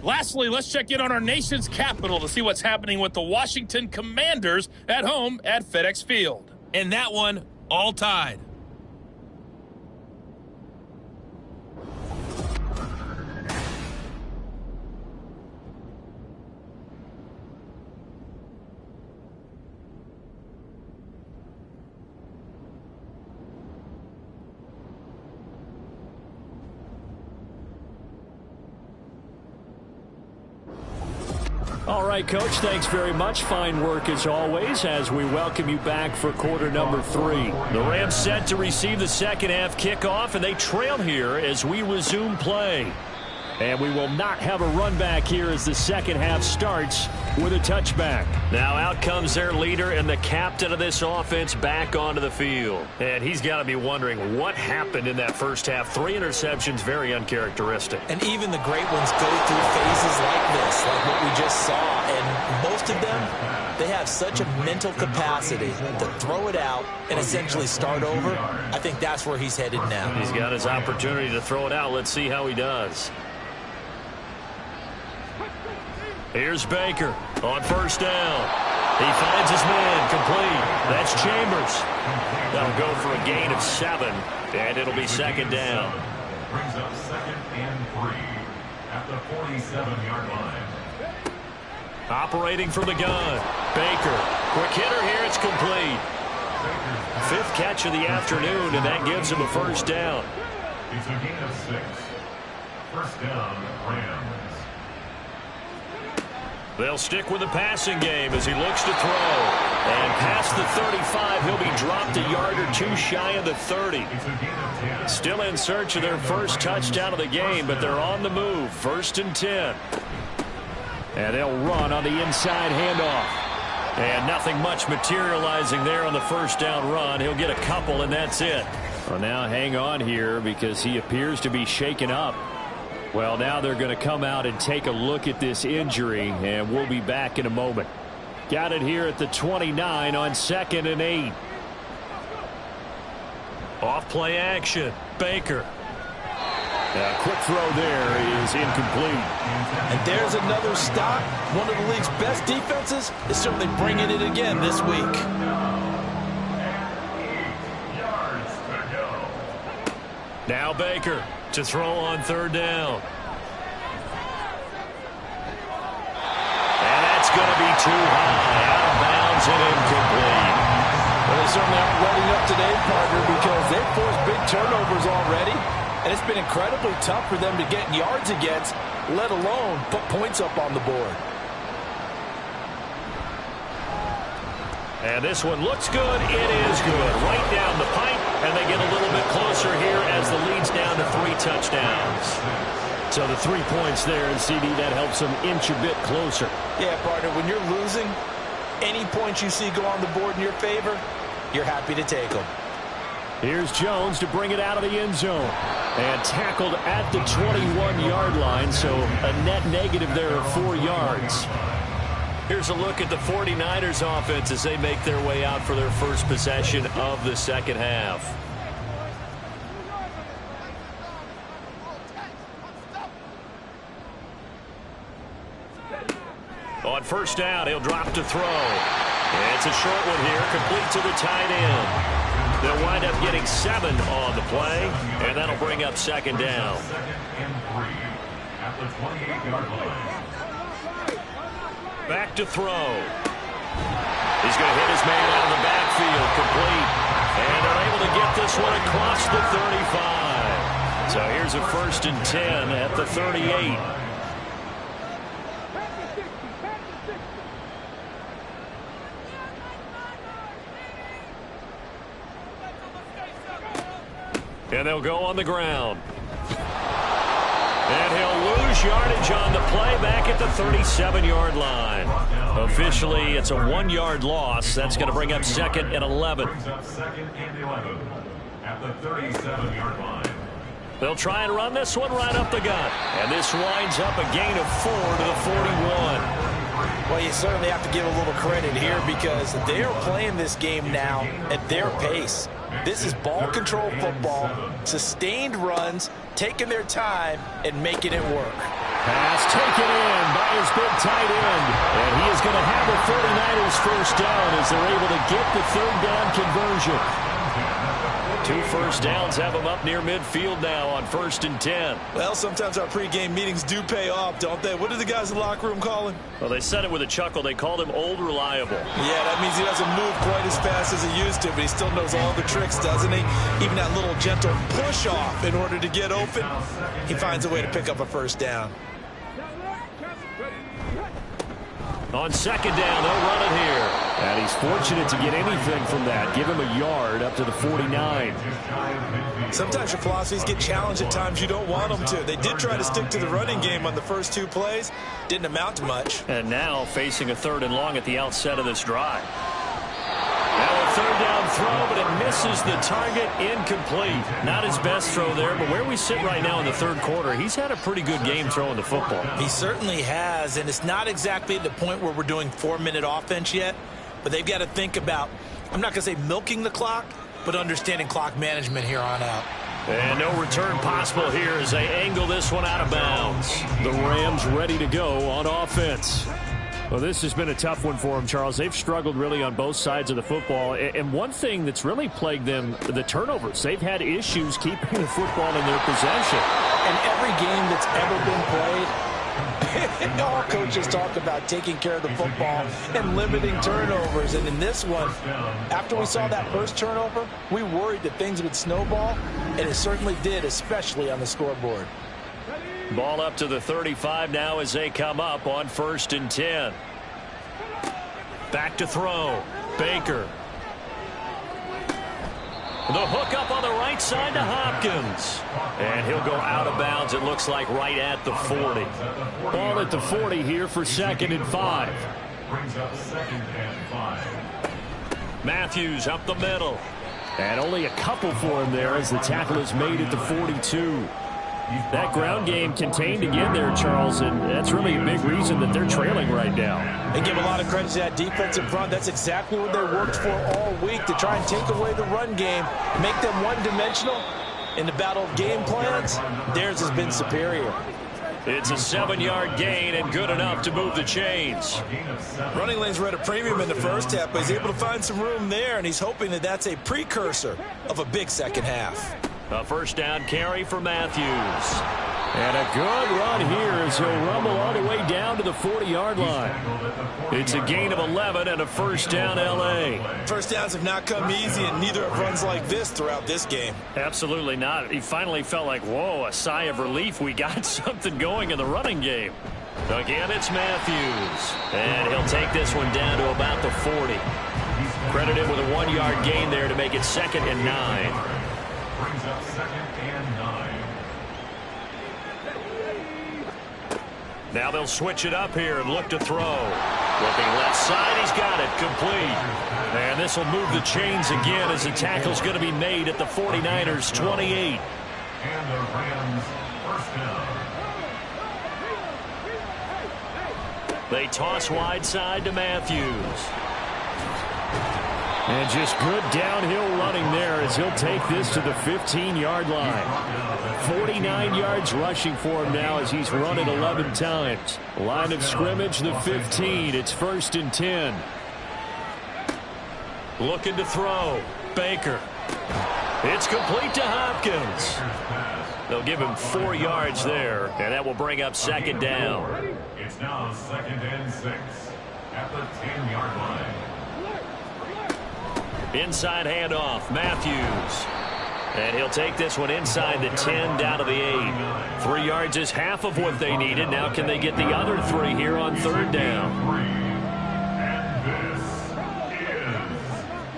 Lastly, let's check in on our nation's capital to see what's happening with the Washington Commanders at home at FedEx Field. And that one, all tied. All right, Coach, thanks very much. Fine work as always as we welcome you back for quarter number 3. The Rams set to receive the second half kickoff, and they trail here as we resume play. And we will not have a run back here as the second half starts with a touchback. Now out comes their leader and the captain of this offense back onto the field. And he's got to be wondering what happened in that first half. 3 interceptions, very uncharacteristic. And even the great ones go through phases like this, like what we just saw. And most of them, they have such a mental capacity to throw it out and essentially start over. I think that's where he's headed now. He's got his opportunity to throw it out. Let's see how he does. Here's Baker on first down. He finds his man complete. That's Chambers. That'll go for a gain of 7, and it'll be second down. Brings up 2nd and 3 at the 47-yard line. Operating from the gun. Baker. Quick hitter here. It's complete. 5th catch of the afternoon, and that gives him a first down. It's a gain of 6. First down, Rams. They'll stick with the passing game as he looks to throw. And past the 35, he'll be dropped a yard or 2 shy of the 30. Still in search of their first touchdown of the game, but they're on the move. 1st and 10. And they'll run on the inside handoff. And nothing much materializing there on the first down run. He'll get a couple, and that's it. Well, now hang on here because he appears to be shaken up. Well, now they're going to come out and take a look at this injury, and we'll be back in a moment. Got it here at the 29 on 2nd and 8. Off play action. Baker. A quick throw there is incomplete. And there's another stop. One of the league's best defenses is certainly bringing it again this week. Now Baker to throw on third down. And that's going to be too high. Out of bounds and incomplete. Well, they certainly aren't letting up today, partner, because they've forced big turnovers already. And it's been incredibly tough for them to get yards against, let alone put points up on the board. And this one looks good. It is good. Right down the pipe, and they get a little bit closer here as the lead's down to 3 touchdowns. So the 3 points there, and CD, that helps them inch a bit closer. Yeah, partner, when you're losing, any points you see go on the board in your favor, you're happy to take them. Here's Jones to bring it out of the end zone. And tackled at the 21-yard line, so a net negative there of 4 yards. Here's a look at the 49ers offense as they make their way out for their first possession of the second half. On first down, he'll drop to throw. It's a short one here, complete to the tight end. They'll wind up getting 7 on the play, and that'll bring up second down. Second and 3 at the 28-yard line. Back to throw. He's going to hit his man out of the backfield, complete. And they're able to get this one across the 35. So here's a 1st and 10 at the 38. And they'll go on the ground. And he'll lose yardage on the play back at the 37-yard line. Officially, it's a 1-yard loss. That's going to bring up 2nd and 11. Brings up 2nd and 11 at the 37-yard line. They'll try and run this one right up the gut. And this winds up a gain of 4 to the 41. Well, you certainly have to give a little credit here because they are playing this game now at their pace. This is ball control football, sustained runs, taking their time, and making it work. Pass taken in by his big tight end. And he is going to have the 49ers first down as they're able to get the third down conversion. 2 first downs have them up near midfield now on 1st and 10. Well, sometimes our pregame meetings do pay off, don't they? What do the guys in the locker room call him? Well, they said it with a chuckle. They called him Old Reliable. Yeah, that means he doesn't move quite as fast as he used to, but he still knows all the tricks, doesn't he? Even that little gentle push-off in order to get open, he finds a way to pick up a first down. On second down, they'll run it here. And he's fortunate to get anything from that. Give him a yard up to the 49. Sometimes your philosophies get challenged at times you don't want them to. They did try to stick to the running game on the first 2 plays. Didn't amount to much. And now facing a 3rd and long at the outset of this drive. Now a 3rd down throw, but it misses the target, incomplete. Not his best throw there, but where we sit right now in the 3rd quarter, he's had a pretty good game throwing the football. He certainly has, and it's not exactly the point where we're doing 4-minute offense yet, but they've got to think about, I'm not going to say milking the clock, but understanding clock management here on out. And no return possible here as they angle this one out of bounds. The Rams ready to go on offense. Well, this has been a tough one for them, Charles. They've struggled really on both sides of the football. And one thing that's really plagued them, the turnovers. They've had issues keeping the football in their possession. And every game that's ever been played, all coaches talk about taking care of the football and limiting turnovers. And in this one, after we saw that first turnover, we worried that things would snowball, and it certainly did, especially on the scoreboard. Ball up to the 35 now as they come up on 1st and 10. Back to throw. Baker. The hook up on the right side to Hopkins. And he'll go out of bounds, it looks like, right at the 40. Ball at the 40 here for 2nd and 5. Brings up 2nd and 5. Matthews up the middle. And only a couple for him there as the tackle is made at the 42. That ground game contained again there, Charles, and that's really a big reason that they're trailing right now. They give a lot of credit to that defensive front. That's exactly what they worked for all week, to try and take away the run game, make them one-dimensional. In the battle of game plans, theirs has been superior. It's a 7-yard gain and good enough to move the chains. Running lanes were at a premium in the first half, but he's able to find some room there, and he's hoping that that's a precursor of a big second half. A first down carry for Matthews. And a good run here as he'll rumble all the way down to the 40-yard line. It's a gain of 11 and a first down, L.A. First downs have not come easy, and neither have runs like this throughout this game. Absolutely not. He finally felt like, whoa, a sigh of relief. We got something going in the running game. Again, it's Matthews. And he'll take this one down to about the 40. Credited with a 1-yard gain there to make it 2nd and 9. Brings up 2nd and 9. Now they'll switch it up here and look to throw. Looking left side, he's got it, complete. And this will move the chains again as the tackle's going to be made at the 49ers' 28. And the Rams first down. They toss wide side to Matthews. And just good downhill running there as he'll take this to the 15-yard line. 49 yards rushing for him now as he's run it 11 times. Line of scrimmage, the 15. It's 1st and 10. Looking to throw. Baker. It's complete to Hopkins. They'll give him 4 yards there, and that will bring up 2nd down. It's now 2nd and 6 at the 10-yard line. Inside handoff, Matthews. And he'll take this one inside the 10 down to the 8. 3 yards is half of what they needed. Now can they get the other 3 here on 3rd down? And this is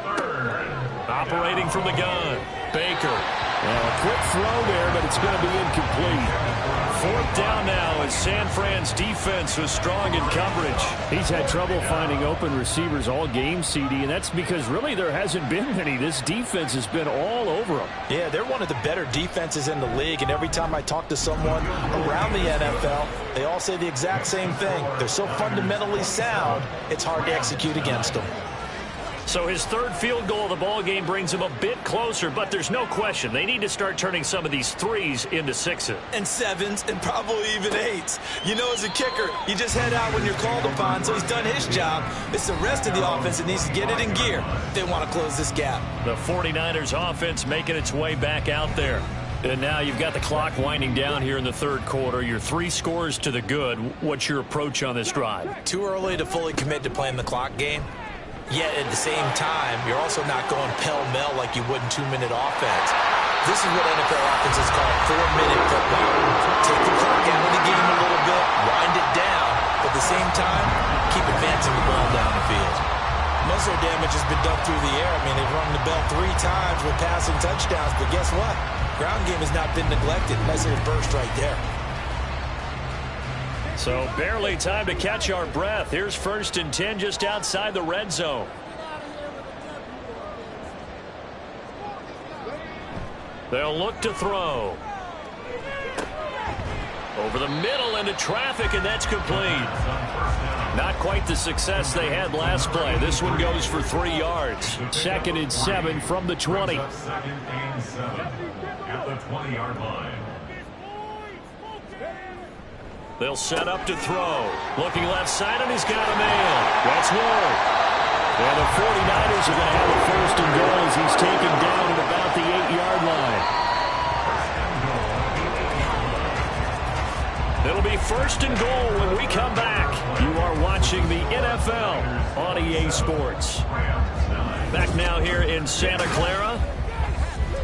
3rd. Operating from the gun, Baker. A quick throw there, but it's going to be incomplete. 4th down now as San Fran's defense was strong in coverage. He's had trouble finding open receivers all game, CD, and that's because really there hasn't been many. This defense has been all over them. Yeah, they're one of the better defenses in the league, and every time I talk to someone around the NFL, they all say the exact same thing. They're so fundamentally sound, it's hard to execute against them. So his 3rd field goal of the ball game brings him a bit closer, but there's no question they need to start turning some of these 3s into 6s. And 7s, and probably even 8s. You know, as a kicker, you just head out when you're called upon, so he's done his job. It's the rest of the offense that needs to get it in gear if they want to close this gap. The 49ers offense making its way back out there. And now you've got the clock winding down here in the 3rd quarter. Your 3 scores to the good. What's your approach on this drive? Too early to fully commit to playing the clock game. Yet at the same time, you're also not going pell-mell like you would in 2-minute offense. This is what NFL offenses call 4-minute football. Take the clock out of the game a little bit, wind it down, but at the same time, keep advancing the ball down the field. Most of their damage has been done through the air. I mean, they've rung the bell 3 times with passing touchdowns, but guess what? Ground game has not been neglected. Nice little burst right there. So barely time to catch our breath. Here's 1st and 10 just outside the red zone. They'll look to throw. Over the middle into traffic, and that's complete. Not quite the success they had last play. This one goes for 3 yards. 2nd and 7 from the 20. 2nd and 7 at the 20-yard line. They'll set up to throw. Looking left side, and he's got a man. That's Ward. And the 49ers are going to have a 1st and goal as he's taken down at about the 8-yard line. It'll be 1st and goal when we come back. You are watching the NFL on EA Sports. Back now here in Santa Clara.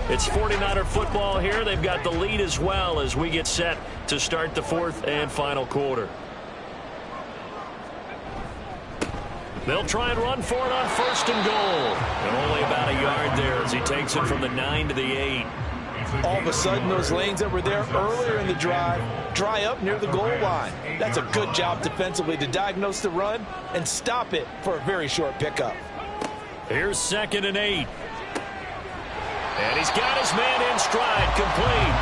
It's 49er football here. They've got the lead as well as we get set to start the 4th and final quarter. They'll try and run for it on 1st and goal. And only about a yard there as he takes it from the 9 to the 8. All of a sudden, those lanes that were there earlier in the drive dry up near the goal line. That's a good job defensively to diagnose the run and stop it for a very short pickup. Here's 2nd and 8. And he's got his man in stride, complete.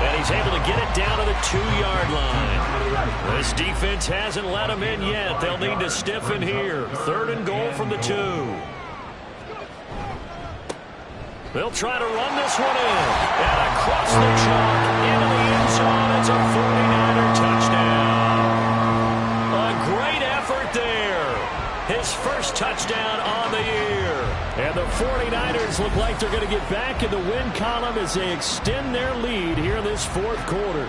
And he he's able to get it down to the 2-yard line. This defense hasn't let him in yet. They'll need to stiffen here. 3rd and goal from the 2. They'll try to run this one in. And across the chalk into the end zone. It's a 49er touchdown. A great effort there. His first touchdown on the year. And the 49ers look like they're going to get back in the win column as they extend their lead here in this 4th quarter.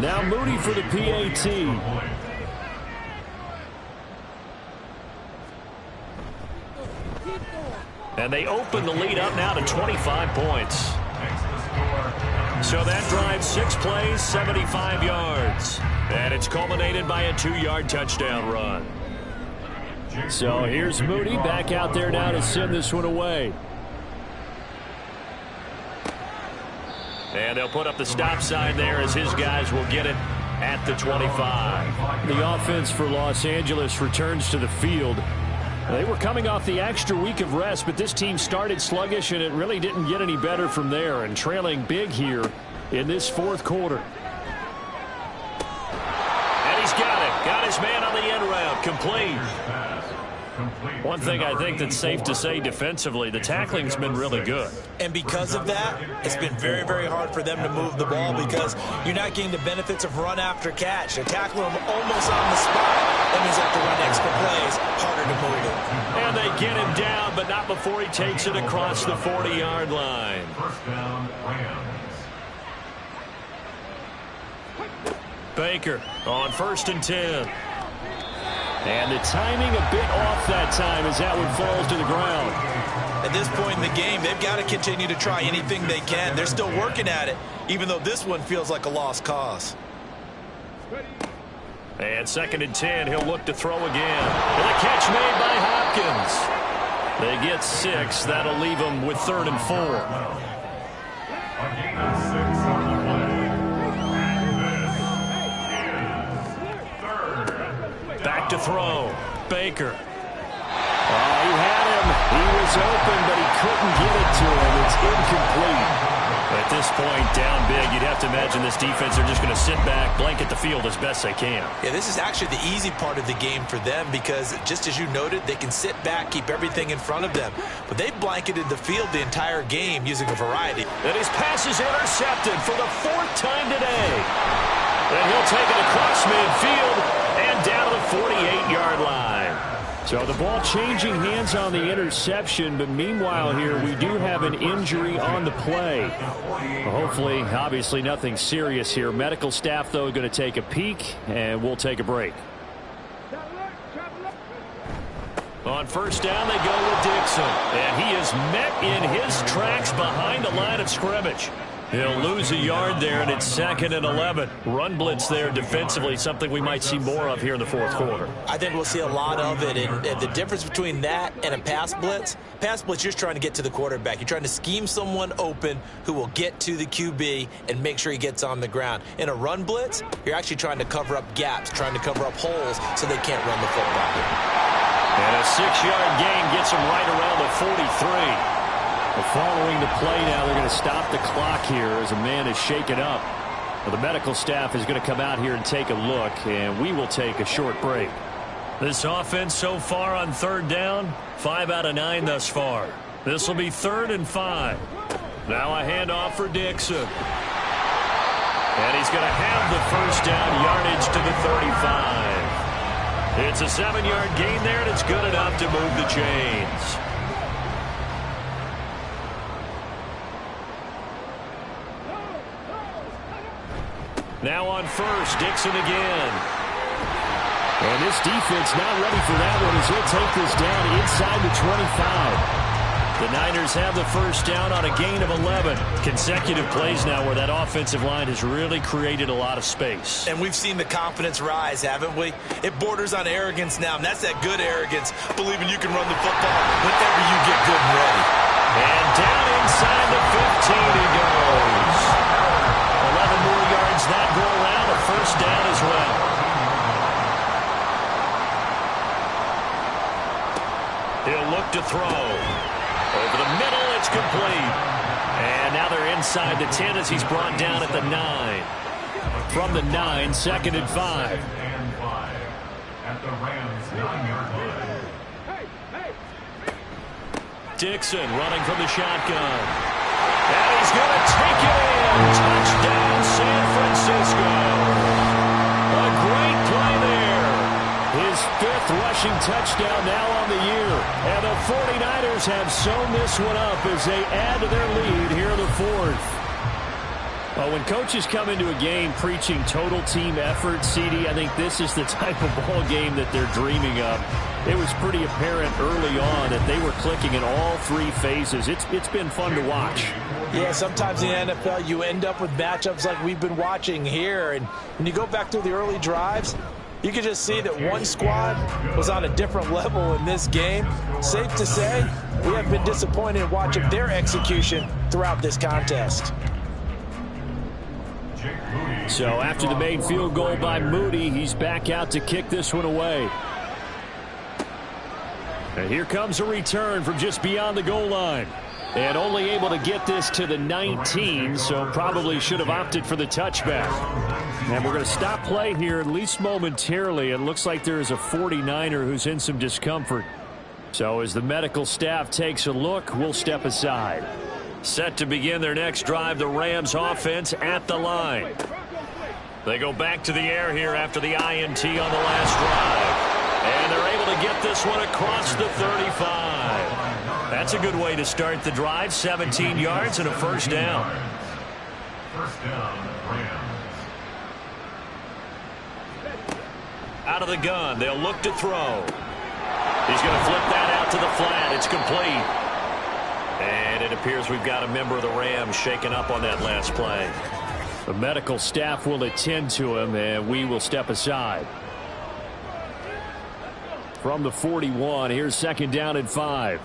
Now Moody for the PAT. And they open the lead up now to 25 points. So that drives 6 plays, 75 yards. And it's culminated by a 2-yard touchdown run. So here's Moody back out there now to send this one away. And they'll put up the stop sign there as his guys will get it at the 25. The offense for Los Angeles returns to the field. They were coming off the extra week of rest, but this team started sluggish, and it really didn't get any better from there, and trailing big here in this 4th quarter. And he's got it. Got his man on the end route. Complete. One thing I think that's safe to say defensively, the tackling's been really good. And because of that, it's been very, very hard for them to move the ball because you're not getting the benefits of run after catch. They're tackling them almost on the spot. That means they have to run extra plays, harder to move it. And they get him down, but not before he takes it across the 40-yard line. First down, Rams. Baker on 1st and 10. And the timing a bit off that time as that one falls to the ground. At this point in the game, they've got to continue to try anything they can. They're still working at it, even though this one feels like a lost cause. And 2nd and 10, he'll look to throw again. And a catch made by Hopkins. They get 6. That'll leave them with 3rd and 4. A gain of 6 on the play. And this is 3rd. Back to throw. Baker. He had him. He was open, but he couldn't get it to him. It's incomplete. At this point, down big, you'd have to imagine this defense are just going to sit back, blanket the field as best they can. Yeah, this is actually the easy part of the game for them because, just as you noted, they can sit back, keep everything in front of them. But they've blanketed the field the entire game using a variety. And his pass is intercepted for the 4th time today. And he'll take it across midfield and down to the 48-yard line. So the ball changing hands on the interception, but meanwhile here we do have an injury on the play. Hopefully, obviously nothing serious here. Medical staff, though, going to take a peek, and we'll take a break. On 1st down, they go with Dixon. And he is met in his tracks behind the line of scrimmage. He'll lose a yard there, and it's 2nd and 11. Run blitz there defensively, something we might see more of here in the 4th quarter. I think we'll see a lot of it, and the difference between that and a pass blitz, you're just trying to get to the quarterback. You're trying to scheme someone open who will get to the QB and make sure he gets on the ground. In a run blitz, you're actually trying to cover up gaps, trying to cover up holes so they can't run the football. And a 6-yard gain gets him right around the 43. Following the play now, they're going to stop the clock here as a man is shaken up. Well, the medical staff is going to come out here and take a look, and we will take a short break. This offense so far on 3rd down, 5 out of 9 thus far. This will be 3rd and 5. Now a handoff for Dixon. And he's going to have the 1st down, yardage to the 35. It's a 7-yard gain there, and it's good enough to move the chains. Now on 1st, Dixon again. And this defense not ready for that one as he'll take this down inside the 25. The Niners have the 1st down on a gain of 11. Consecutive plays now where that offensive line has really created a lot of space. And we've seen the confidence rise, haven't we? It borders on arrogance now, and that's that good arrogance, believing you can run the football whenever you get good and ready. And down inside the 15 he goes. 11 more yards that go around, a 1st down as well. He'll look to throw. Over the middle, it's complete. And now they're inside the 10 as he's brought down at the 9. From the 9, 2nd and 5. At the Rams 9-yard line. Dixon running from the shotgun. And he's going to take it in. Touchdown, San Francisco. A great play there. His 5th rushing touchdown now on the year. And the 49ers have sewn this one up as they add to their lead here in the 4th. Well, when coaches come into a game preaching total team effort, CD, I think this is the type of ball game that they're dreaming of. It was pretty apparent early on that they were clicking in all 3 phases. It's been fun to watch. Yeah, sometimes in the NFL you end up with matchups like we've been watching here. And when you go back through the early drives, you can just see that one squad was on a different level in this game. Safe to say, we have been disappointed in watching their execution throughout this contest. So after the made field goal by Moody, he's back out to kick this one away. And here comes a return from just beyond the goal line. And only able to get this to the 19, so probably should have opted for the touchback. And we're going to stop play here, at least momentarily. It looks like there is a 49er who's in some discomfort. So as the medical staff takes a look, we'll step aside. Set to begin their next drive, the Rams offense at the line. They go back to the air here after the INT on the last drive. And they're able to get this one across the 35. That's a good way to start the drive. 17 yards and a first down. First down, Rams. Out of the gun, they'll look to throw. He's going to flip that out to the flat. It's complete. And it appears we've got a member of the Rams shaken up on that last play. The medical staff will attend to him, and we will step aside. From the 41, here's 2nd down and 5.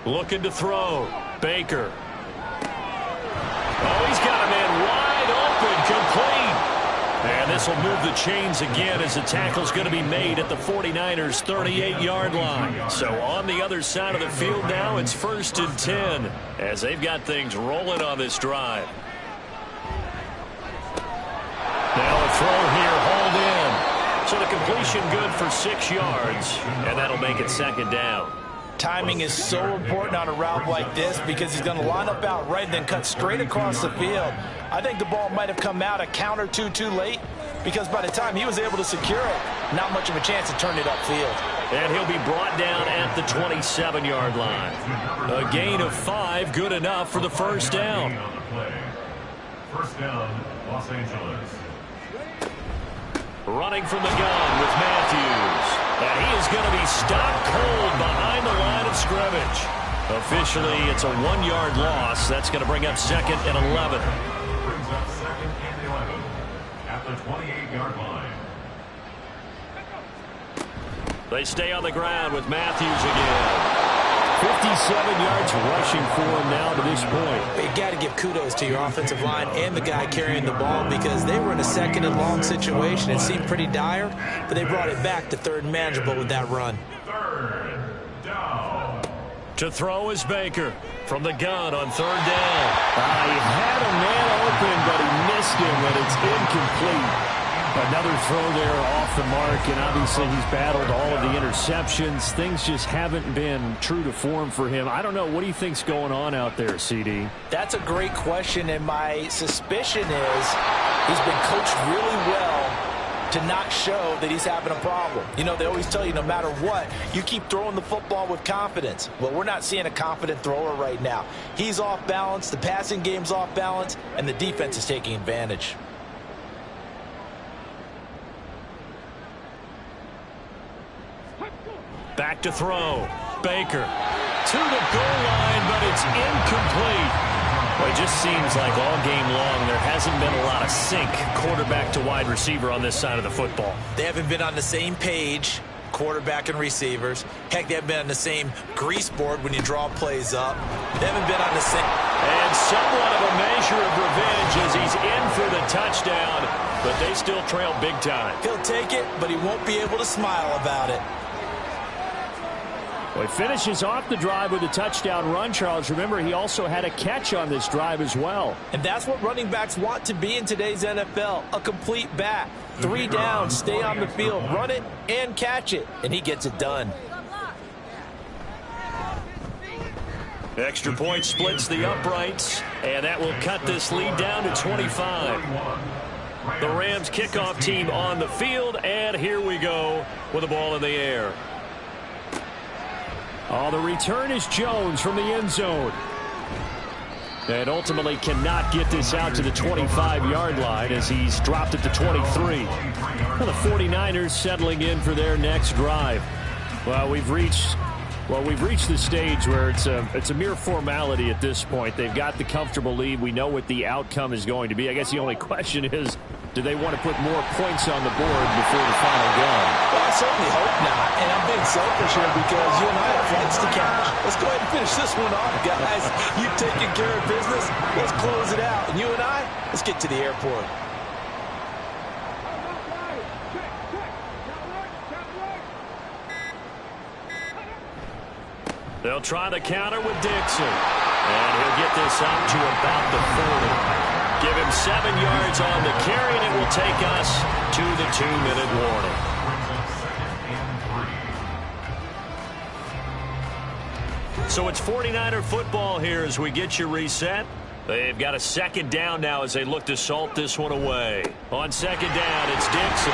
Looking to throw. Baker. Oh, he's got a man wide open, complete. And this will move the chains again as the tackle's going to be made at the 49ers' 38-yard line. So on the other side of the field now, it's 1st and 10 as they've got things rolling on this drive. Now a throw here, hauled in. So the completion good for 6 yards, and that'll make it 2nd down. Timing is so important on a route like this because he's going to line up out right and then cut straight across the field. I think the ball might have come out a count or two too late because by the time he was able to secure it, not much of a chance to turn it upfield. And he'll be brought down at the 27-yard line. A gain of 5, good enough for the first down. First down, Los Angeles. Running from the gun with Matthews. And he is going to be stopped cold behind the line of scrimmage. Officially, it's a 1-yard loss. That's going to bring up 2nd and 11. Brings up 2nd and 11 at the 28-yard line. They stay on the ground with Matthews again. 57 yards rushing for him now to this point. You got to give kudos to your offensive line and the guy carrying the ball because they were in a 2nd and long situation. It seemed pretty dire, but they brought it back to 3rd and manageable with that run. 3rd down. To throw is Baker from the gun on 3rd down. He had a man open, but he missed him, and it's incomplete. Another throw there off the mark, and obviously he's battled all of the interceptions. Things just haven't been true to form for him. I don't know. What do you think's going on out there, CD? That's a great question, and my suspicion is he's been coached really well to not show that he's having a problem. You know, they always tell you no matter what, you keep throwing the football with confidence. Well, we're not seeing a confident thrower right now. He's off balance, the passing game's off balance, and the defense is taking advantage. Back to throw. Baker to the goal line, but it's incomplete. Well, it just seems like all game long there hasn't been a lot of sync quarterback to wide receiver on this side of the football. They haven't been on the same page, quarterback and receivers. Heck, they haven't been on the same grease board when you draw plays up. They haven't been on the same. And somewhat of a measure of revenge as he's in for the touchdown, but they still trail big time. He'll take it, but he won't be able to smile about it. Well, he finishes off the drive with a touchdown run, Charles. Remember, he also had a catch on this drive as well. And that's what running backs want to be in today's NFL, a complete back. 3 downs, stay on the field, run it and catch it, and he gets it done. Extra point splits the uprights, and that will cut this lead down to 25. The Rams kickoff team on the field, and here we go with the ball in the air. Oh, the return is Jones from the end zone. And ultimately cannot get this out to the 25-yard line as he's dropped it to 23. Well, the 49ers settling in for their next drive. Well, we've reached the stage where it's a mere formality at this point. They've got the comfortable lead. We know what the outcome is going to be. I guess the only question is, do they want to put more points on the board before the final gun? Well, I certainly hope not. And I'm being selfish here because you and I have flights to catch. Let's go ahead and finish this one off, guys. You've taken care of business. Let's close it out. And you and I, let's get to the airport. They'll try the counter with Dixon. And he'll get this up to about the 40. Give him 7 yards on the carry, and it will take us to the 2-minute warning. So it's 49er football here as we get you reset. They've got a second down now as they look to salt this one away. On second down, it's Dixon.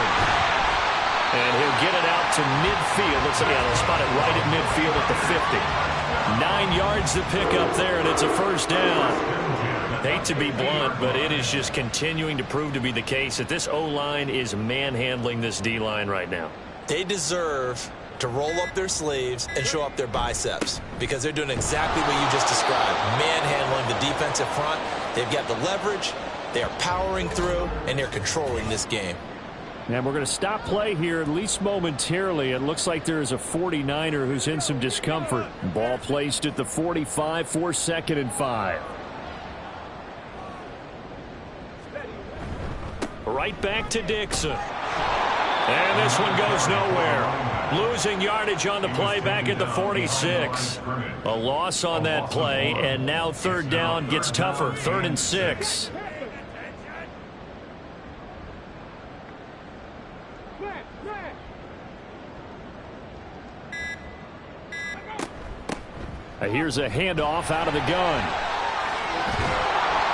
And he'll get it out to midfield. Let's see, they'll spot it right at midfield at the 50. 9 yards to pick up there, and it's a first down. Hate to be blunt, but it is just continuing to prove to be the case that this O-line is manhandling this D-line right now. They deserve to roll up their sleeves and show up their biceps because they're doing exactly what you just described, manhandling the defensive front. They've got the leverage, they are powering through, and they're controlling this game. And we're going to stop play here, at least momentarily. It looks like there is a 49er who's in some discomfort. Ball placed at the 45 for 2nd and 5. Right back to Dixon. And this one goes nowhere. Losing yardage on the play back at the 46. A loss on that play, and now 3rd down gets tougher. 3rd and 6. Here's a handoff out of the gun.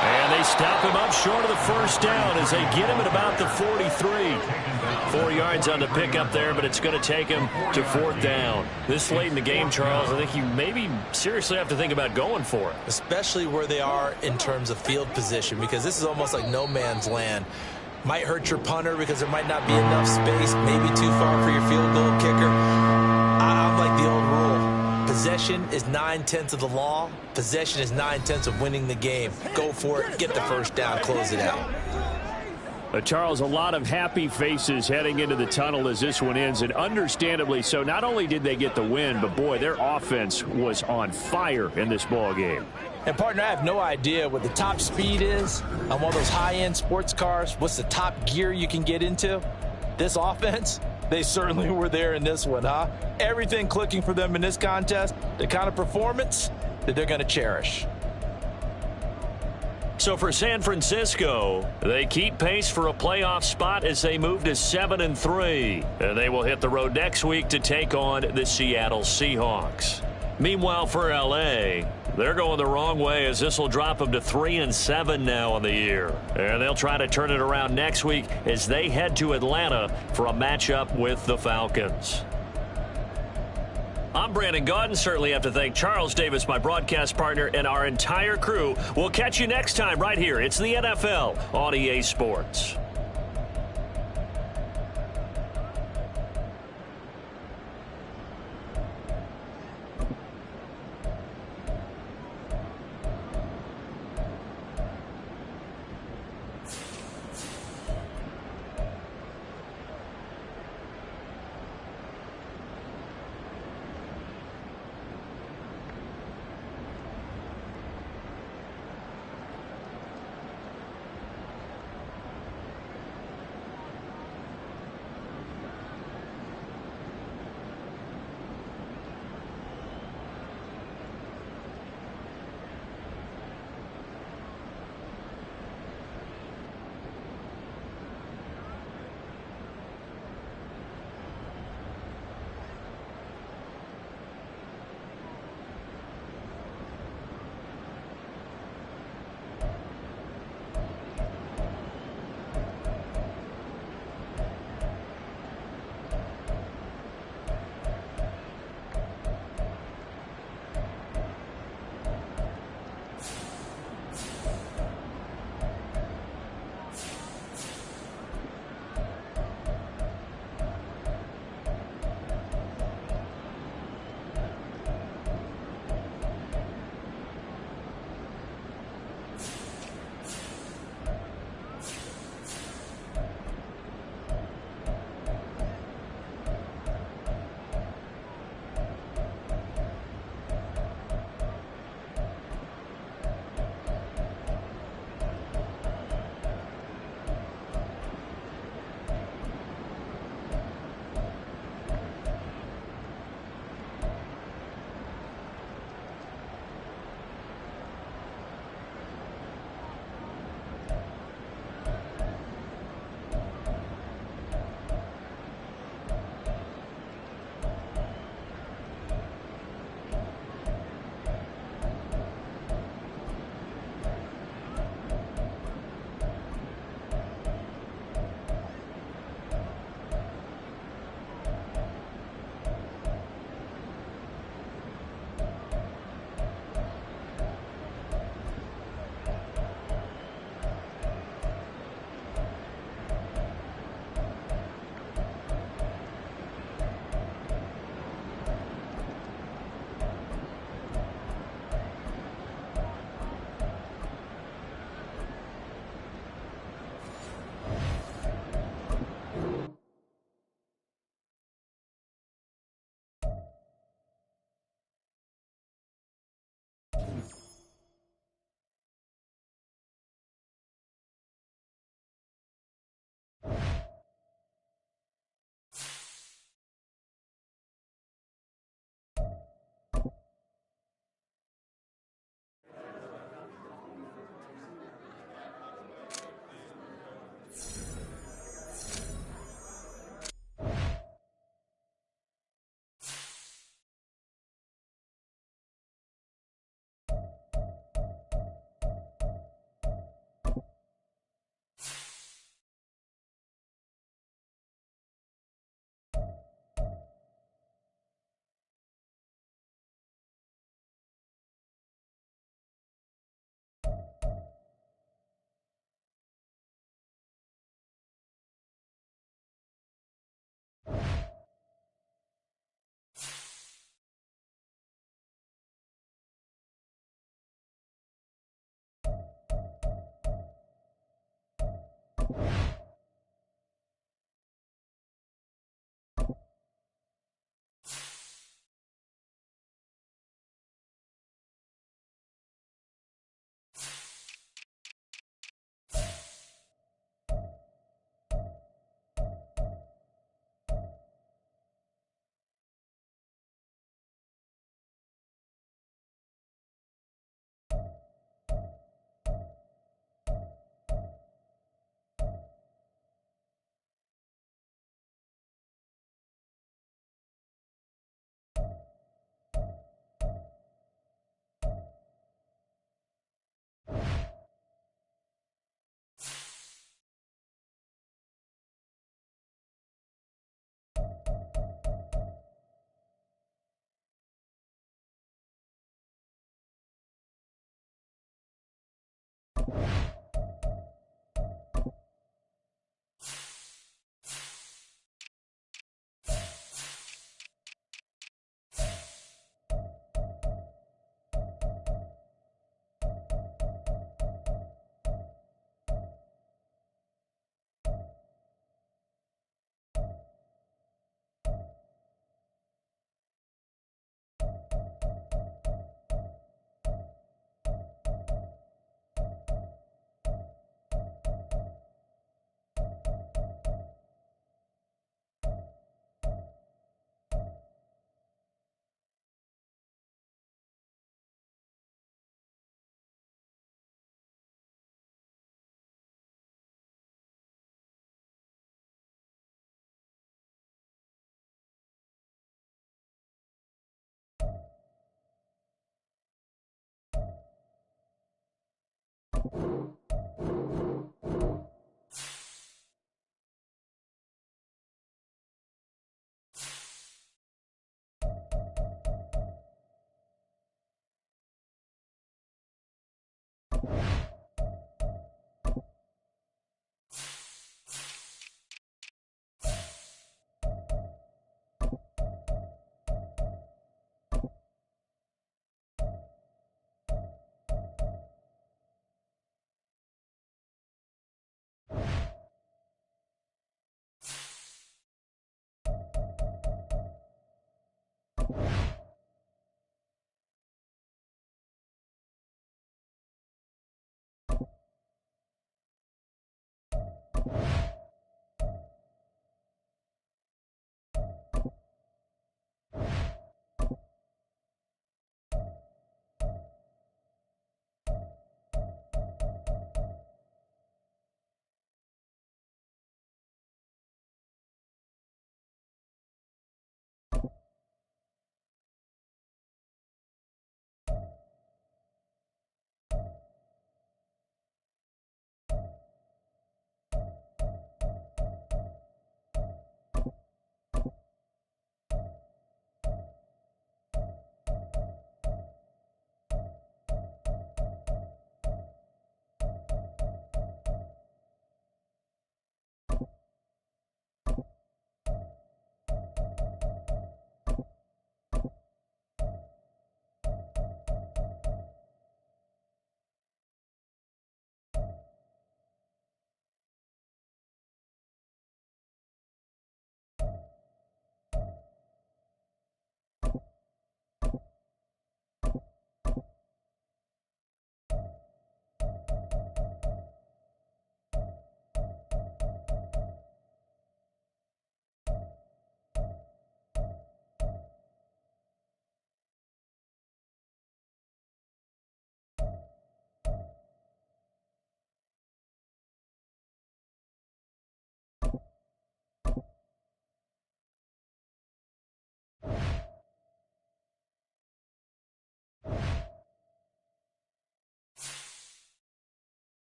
And they stop him up short of the first down as they get him at about the 43. 4 yards on the pickup there, but it's going to take him to 4th down. This late in the game, Charles, I think you maybe seriously have to think about going for it. Especially where they are in terms of field position, because this is almost like no man's land. Might hurt your punter because there might not be enough space, maybe too far for your field goal kicker. I'm like the old rule. Possession is 9/10 of the law. Possession is 9/10 of winning the game. Go for it. Get the first down. Close it out. Charles, a lot of happy faces heading into the tunnel as this one ends, and understandably so. Not only did they get the win, but, boy, their offense was on fire in this ball game. And, partner, I have no idea what the top speed is on one of those high-end sports cars. What's the top gear you can get into? This offense, they certainly were there in this one, huh? Everything clicking for them in this contest, the kind of performance that they're going to cherish. So for San Francisco, they keep pace for a playoff spot as they move to 7-3. And they will hit the road next week to take on the Seattle Seahawks. Meanwhile, for L.A., they're going the wrong way as this will drop them to 3-7 now on the year. And they'll try to turn it around next week as they head to Atlanta for a matchup with the Falcons. I'm Brandon Gaudin. Certainly have to thank Charles Davis, my broadcast partner, and our entire crew. We'll catch you next time right here. It's the NFL on EA Sports.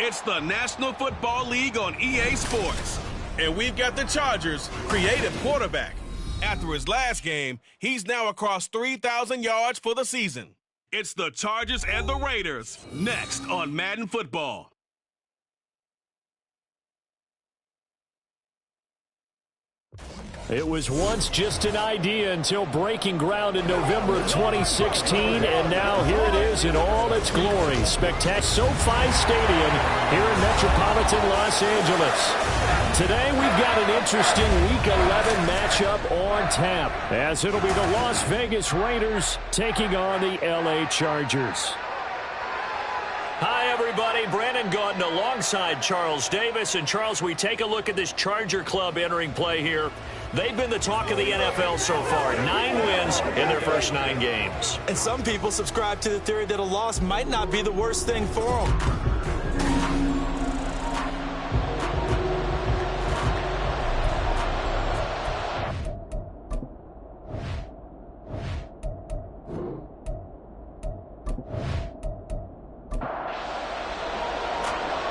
It's the National Football League on EA Sports. And we've got the Chargers' creative quarterback. After his last game, he's now across 3,000 yards for the season. It's the Chargers and the Raiders, next on Madden Football. It was once just an idea until breaking ground in November of 2016, and now here it is in all its glory. Spectacular SoFi Stadium here in metropolitan Los Angeles. Today we've got an interesting Week 11 matchup on tap, as it'll be the Las Vegas Raiders taking on the LA Chargers. Hi, everybody. Brandon Gaudin alongside Charles Davis. And, Charles, we take a look at this Charger club entering play here. They've been the talk of the NFL so far. 9 wins in their first 9 games. And some people subscribe to the theory that a loss might not be the worst thing for them.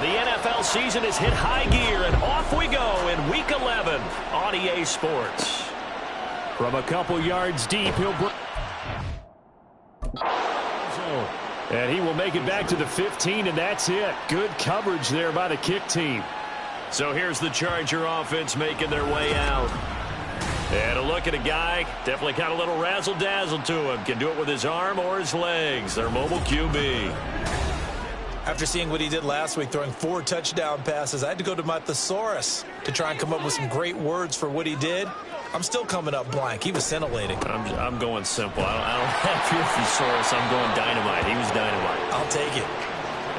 The NFL season has hit high gear, and off we go in Week 11 on EA Sports. From a couple yards deep, he'll bring... And he will make it back to the 15, and that's it. Good coverage there by the kick team. So here's the Charger offense making their way out. And a look at a guy, definitely got a little razzle-dazzle to him. Can do it with his arm or his legs. Their mobile QB. After seeing what he did last week, throwing 4 touchdown passes, I had to go to my thesaurus to try and come up with some great words for what he did. I'm still coming up blank. He was scintillating. I'm going simple. I don't have your thesaurus. I'm going dynamite. He was dynamite. I'll take it.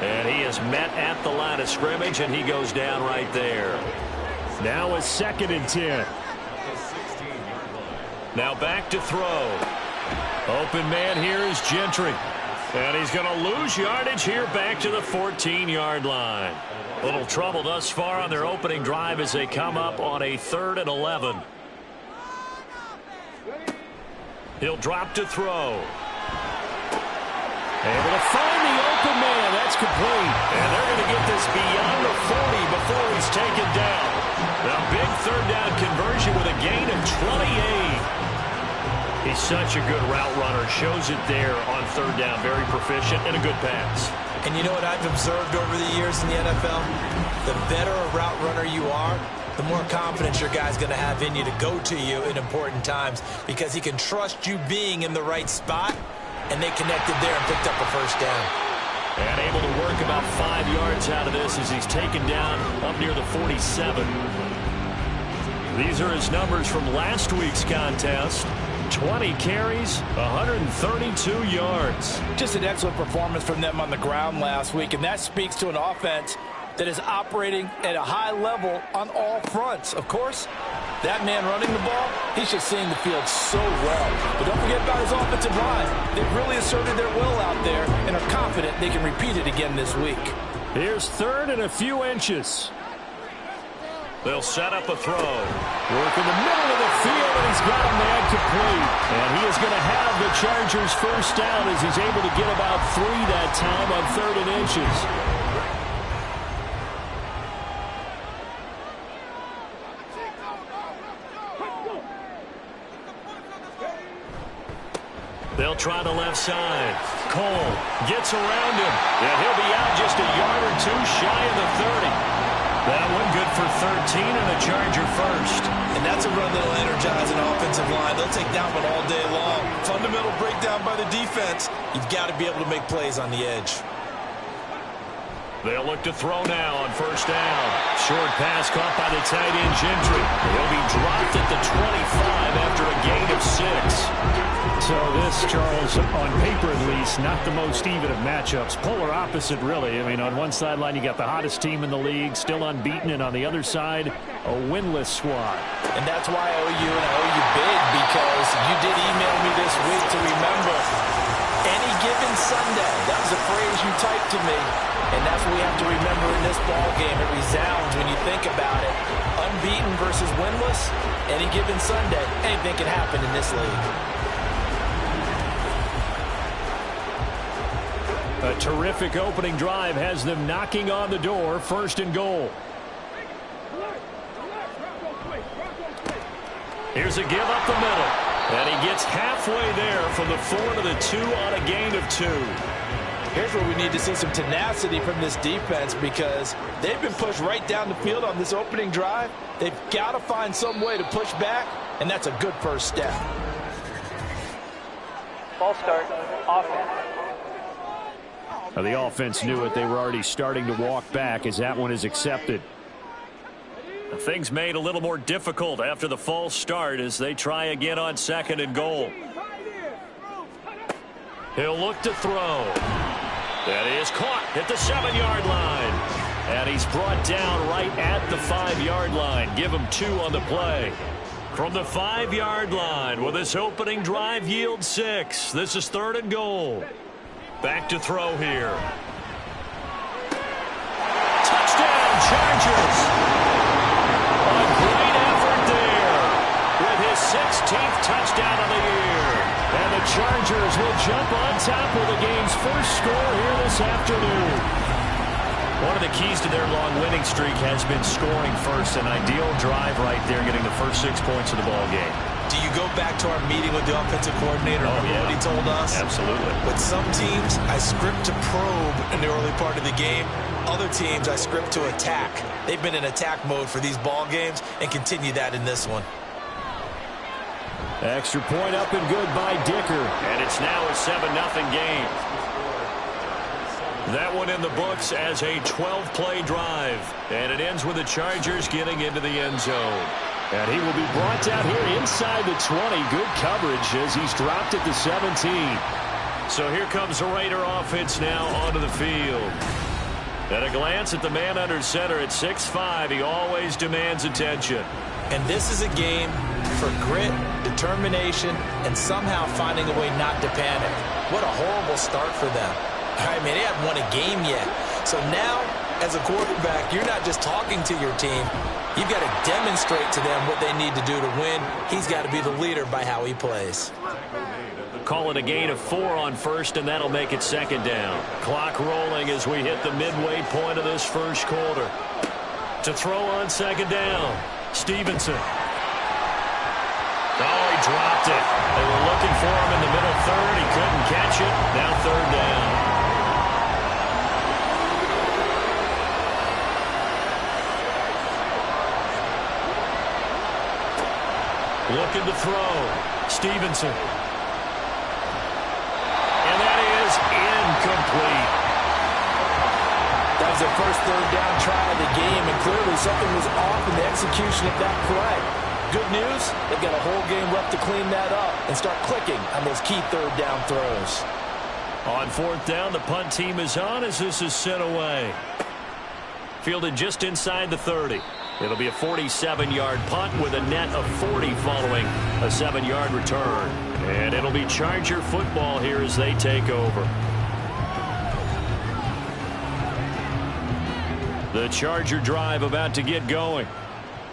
And he is met at the line of scrimmage, and he goes down right there. Now a 2nd and 10. Now back to throw. Open man here is Gentry. And he's going to lose yardage here back to the 14-yard line. Little trouble thus far on their opening drive as they come up on a 3rd and 11. He'll drop to throw. Able to find the open man. That's complete. And they're going to get this beyond the 40 before he's taken down. Now big 3rd down conversion with a gain of 28. He's such a good route runner. Shows it there on 3rd down. Very proficient and a good pass. And you know what I've observed over the years in the NFL? The better a route runner you are, the more confidence your guy's going to have in you to go to you in important times because he can trust you being in the right spot, and they connected there and picked up a 1st down. And able to work about 5 yards out of this as he's taken down up near the 47. These are his numbers from last week's contest. 20 carries, 132 yards. Just an excellent performance from them on the ground last week, and that speaks to an offense that is operating at a high level on all fronts. Of course, that man running the ball, he's just seeing the field so well. But don't forget about his offensive line. They've really asserted their will out there and are confident they can repeat it again this week. Here's 3rd and a few inches. They'll set up a throw. Work in the middle of the field, and he's got a man complete. And he is going to have the Chargers 1st down as he's able to get about 3 that time on 3rd and inches. They'll try the left side. Cole gets around him, and he'll be out just a yard or 2 shy of the 30. That one good for 13 and a Charger 1st. And that's a run that'll energize an offensive line. They'll take that one all day long. Fundamental breakdown by the defense. You've got to be able to make plays on the edge. They'll look to throw now on 1st down. Short pass caught by the tight end Gentry. He'll be dropped at the 25 after a gain of 6. So this, Charles, on paper at least, not the most even of matchups. Polar opposite, really. I mean, on one sideline, you got the hottest team in the league, still unbeaten, and on the other side, a winless squad. And that's why I owe you, and I owe you big, because you did email me this week to remember any given Sunday. That was a phrase you typed to me, and that's what we have to remember in this ball game. It resounds when you think about it. Unbeaten versus winless, any given Sunday, anything can happen in this league. A A terrific opening drive has them knocking on the door. 1st and goal. Here's a give up the middle. And he gets halfway there from the 4 to the 2 on a gain of 2. Here's where we need to see some tenacity from this defense because they've been pushed right down the field on this opening drive. They've got to find some way to push back, and that's a good first step. Ball start, offense. Now, the offense knew it. They were already starting to walk back as that one is accepted. Things made a little more difficult after the false start as they try again on 2nd and goal. He'll look to throw. That is caught at the 7-yard line. And he's brought down right at the 5-yard line. Give him 2 on the play. From the 5-yard line, will this opening drive yield 6? This is 3rd and goal. Back to throw here. Touchdown, Chargers! A great effort there with his 16th touchdown of the year. And the Chargers will jump on top of the game's first score here this afternoon. One of the keys to their long winning streak has been scoring first. An ideal drive right there, getting the first 6 points of the ball game. Do you go back to our meeting with the offensive coordinator? Remember what he told us? Absolutely. With some teams, I script to probe in the early part of the game. Other teams, I script to attack. They've been in attack mode for these ball games and continue that in this one. Extra point up and good by Dicker. And it's now a 7-0 game. That one in the books as a 12-play drive. And it ends with the Chargers getting into the end zone. And he will be brought down here inside the 20. Good coverage as he's dropped at the 17. So here comes the Raider offense now onto the field. At a glance at the man under center at 6'5", he always demands attention. And this is a game for grit, determination, and somehow finding a way not to panic. What a horrible start for them. I mean, they haven't won a game yet. So now, as a quarterback, you're not just talking to your team. You've got to demonstrate to them what they need to do to win. He's got to be the leader by how he plays. Call it a gain of 4 on 1st, and that'll make it 2nd down. Clock rolling as we hit the midway point of this first quarter. To throw on 2nd down, Stevenson. Oh, he dropped it. They were looking for him in the middle 3rd. He couldn't catch it. Now 3rd down. Looking to throw. Stevenson. And that is incomplete. That was their first 3rd down try of the game, and clearly something was off in the execution of that play. Good news, they've got a whole game left to clean that up and start clicking on those key 3rd down throws. On 4th down, the punt team is on as this is sent away. Fielded just inside the 30. It'll be a 47-yard punt with a net of 40 following a 7-yard return. And it'll be Charger football here as they take over. The Charger drive about to get going.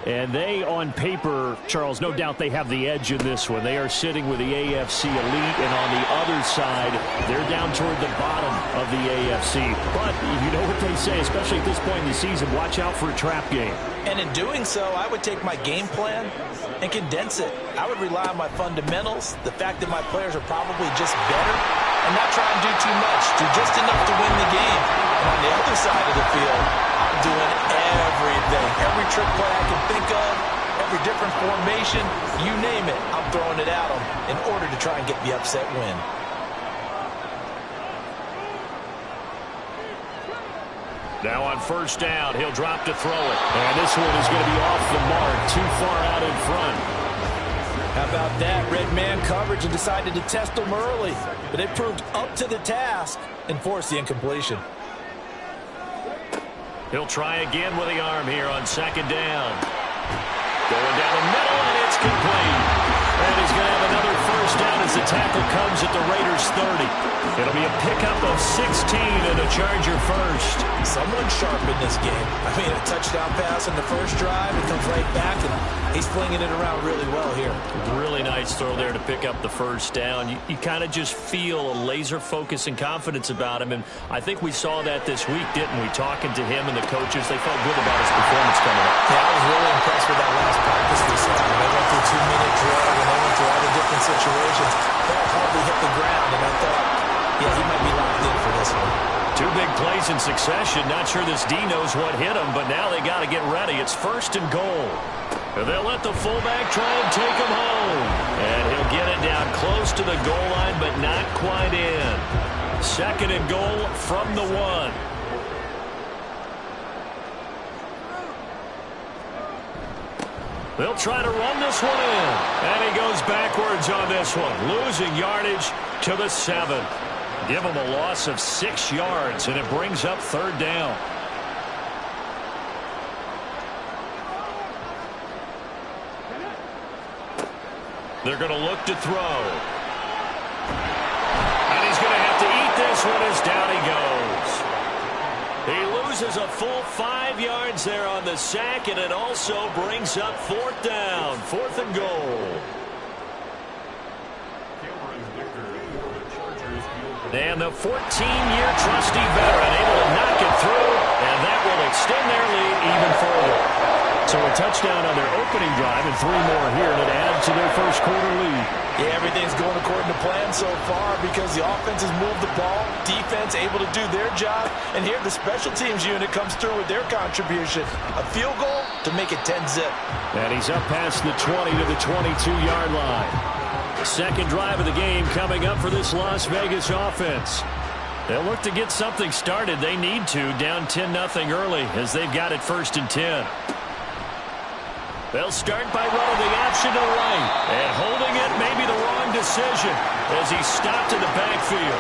And they, on paper, Charles, no doubt they have the edge in this one. They are sitting with the AFC elite, and on the other side, they're down toward the bottom of the AFC. But you know what they say, especially at this point in the season, watch out for a trap game. And in doing so, I would take my game plan and condense it. I would rely on my fundamentals, the fact that my players are probably just better, and not try and do too much, do just enough to win the game. And on the other side of the field, I'm doing everything. Every trick play I can think of, every different formation, you name it, I'm throwing it at them in order to try and get the upset win. Now on 1st down, he'll drop to throw it. And this one is going to be off the mark, too far out in front. How about that? Red man coverage and decided to test them early. But they proved up to the task and forced the incompletion. He'll try again with the arm here on 2nd down. Going down the middle, and it's complete. And he's going to have another 1st down as the tackle comes at the Raiders' 30. It'll be a pickup of 16 and a Charger first. Someone sharp in this game. I mean, a touchdown pass in the first drive. It comes right back, and he's flinging it around really well here. Really nice throw there to pick up the first down. You kind of just feel a laser focus and confidence about him, and I think we saw that this week, didn't we? Talking to him and the coaches, they felt good about his performance coming up. Yeah, I was really impressed with that last practice we saw. They went through 2-minute drill, and they went through all the different situations. Ball hardly hit the ground, and I thought, yeah, he might be locked in for this one. 2 big plays in succession. Not sure this D knows what hit him, but now they got to get ready. It's 1st and goal. And they'll let the fullback try and take him home. And he'll get it down close to the goal line, but not quite in. 2nd and goal from the 1. They'll try to run this one in. And he goes backwards on this one, losing yardage to the 7. Give him a loss of 6 yards, and it brings up 3rd down. They're going to look to throw. And he's going to have to eat this one as down he goes. He loses a full 5 yards there on the sack, and it also brings up 4th down, 4th and goal. And the 14-year trusty veteran able to knock it through, and that will extend their lead even further. So a touchdown on their opening drive and 3 more here to add to their first quarter lead. Yeah, everything's going according to plan so far because the offense has moved the ball, defense able to do their job, and here the special teams unit comes through with their contribution. A field goal to make it 10-zip. And he's up past the 20 to the 22-yard line. Second drive of the game coming up for this Las Vegas offense. They'll look to get something started. They need to, down 10-0 early as they've got it 1st and 10. They'll start by running the option to the right. And holding it may be the wrong decision as he stopped in the backfield.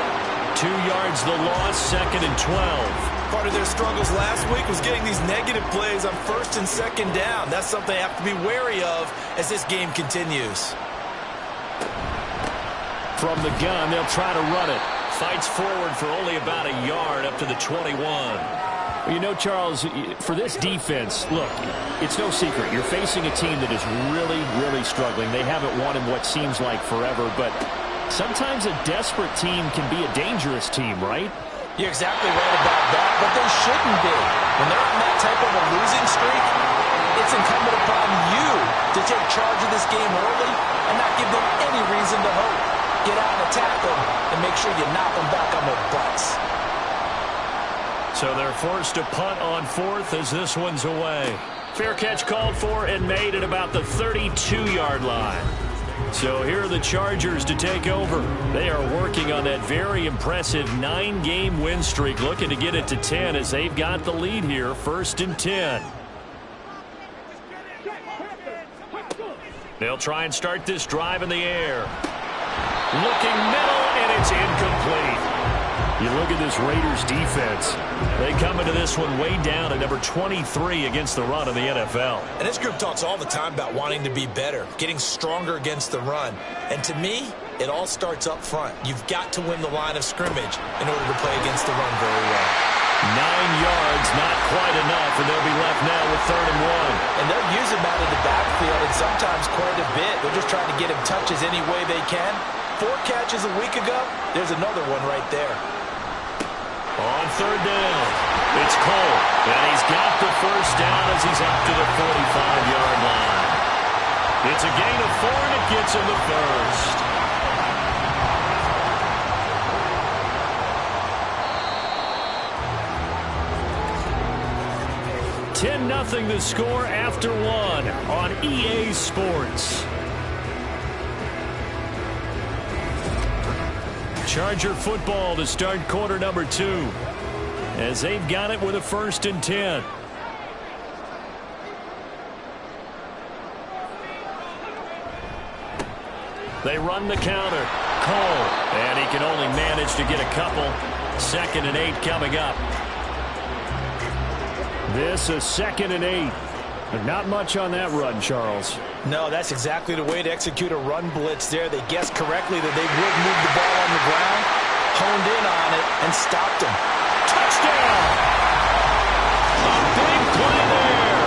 2 yards the loss, 2nd and 12. Part of their struggles last week was getting these negative plays on 1st and 2nd down. That's something they have to be wary of as this game continues. From the gun, they'll try to run it. Fights forward for only about a yard up to the 21. Well, you know, Charles, for this defense, look, it's no secret. You're facing a team that is really, really struggling. They haven't won in what seems like forever, but sometimes a desperate team can be a dangerous team, right? You're exactly right about that, but they shouldn't be. When they're on that type of a losing streak, it's incumbent upon you to take charge of this game early and not give them any reason to hope. Get out and attack them and make sure you knock them back on their butts. So they're forced to punt on 4th as this one's away. Fair catch called for and made at about the 32-yard line. So here are the Chargers to take over. They are working on that very impressive 9-game win streak, looking to get it to 10 as they've got the lead here, 1st and 10. They'll try and start this drive in the air. Looking middle, and it's incomplete. You look at this Raiders defense. They come into this one way down at number 23 against the run in the NFL. And this group talks all the time about wanting to be better, getting stronger against the run. And to me, it all starts up front. You've got to win the line of scrimmage in order to play against the run very well. 9 yards, not quite enough, and they'll be left now with 3rd and 1. And they'll use him out of the backfield, and sometimes quite a bit. They're just trying to get him touches any way they can. 4 catches a week ago, there's another one right there. On 3rd down, it's Cole, and he's got the first down as he's up to the 45-yard line. It's a gain of 4, and it gets him the first. $10-0 the score after 1 on EA Sports. Charger football to start quarter number 2 as they've got it with a 1st and 10. They run the counter. Cole, and he can only manage to get a couple. 2nd and 8 coming up. This is 2nd and 8. But not much on that run, Charles. No, that's exactly the way to execute a run blitz there. They guessed correctly that they would move the ball on the ground, hone honed in on it and stopped him. Touchdown! A big play there.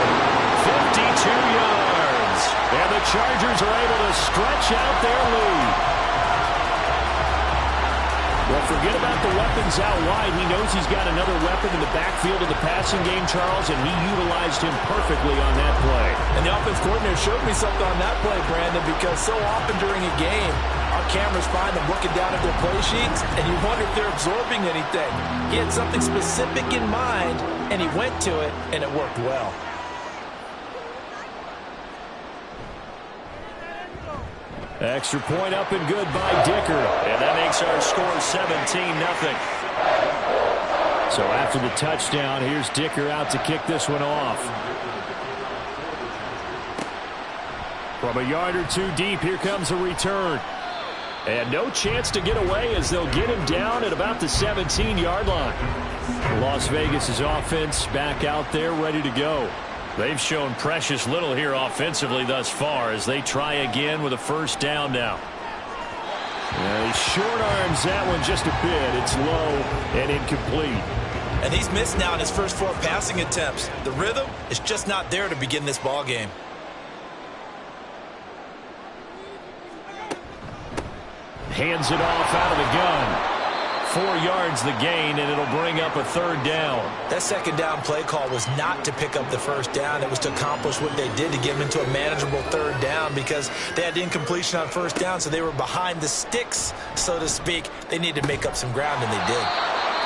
52 yards. And the Chargers are able to stretch out their lead. Well, forget about the weapons out wide. He knows he's got another weapon in the backfield of the passing game, Charles, and he utilized him perfectly on that play. And the offense coordinator showed me something on that play, Brandon, because so often during a game, our cameras find them looking down at their play sheets, and you wonder if they're absorbing anything. He had something specific in mind, and he went to it, and it worked well. Extra point up and good by Dicker. And that makes our score 17-0. So after the touchdown, here's Dicker out to kick this one off. From a yard or two deep, here comes a return. And no chance to get away as they'll get him down at about the 17-yard line. Las Vegas' offense back out there ready to go. They've shown precious little here offensively thus far as they try again with a first down now. He short arms that one just a bit. It's low and incomplete. And he's missed now in his first 4 passing attempts. The rhythm is just not there to begin this ball game. Hands it off out of the gun. 4 yards the gain, and it'll bring up a third down. That second down play call was not to pick up the first down. It was to accomplish what they did to get them into a manageable third down because they had incompletion on first down, so they were behind the sticks, so to speak. They needed to make up some ground, and they did.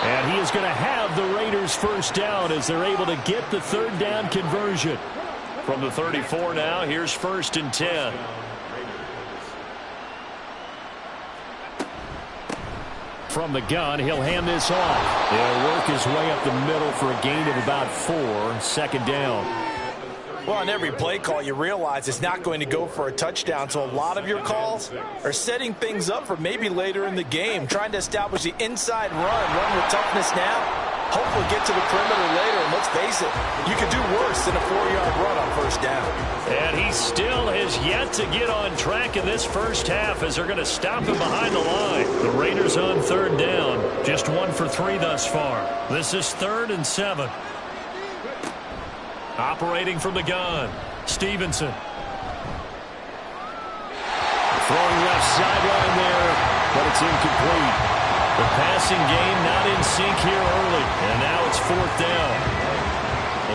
And he is going to have the Raiders first down as they're able to get the third down conversion. From the 34 now, here's 1st and 10. From the gun, he'll hand this off. He'll work his way up the middle for a gain of about 4. Second down. Well, on every play call, you realize it's not going to go for a touchdown, so a lot of your calls are setting things up for maybe later in the game, trying to establish the inside run with toughness now, hopefully get to the perimeter later, and let's face it, you could do worse than a 4-yard run on first down. And he still has yet to get on track in this first half as they're going to stop him behind the line. The Raiders on third down, just 1 for 3 thus far. This is 3rd and 7. Operating from the gun, Stevenson. Throwing left sideline there, but it's incomplete. The passing game not in sync here early, and now it's 4th down.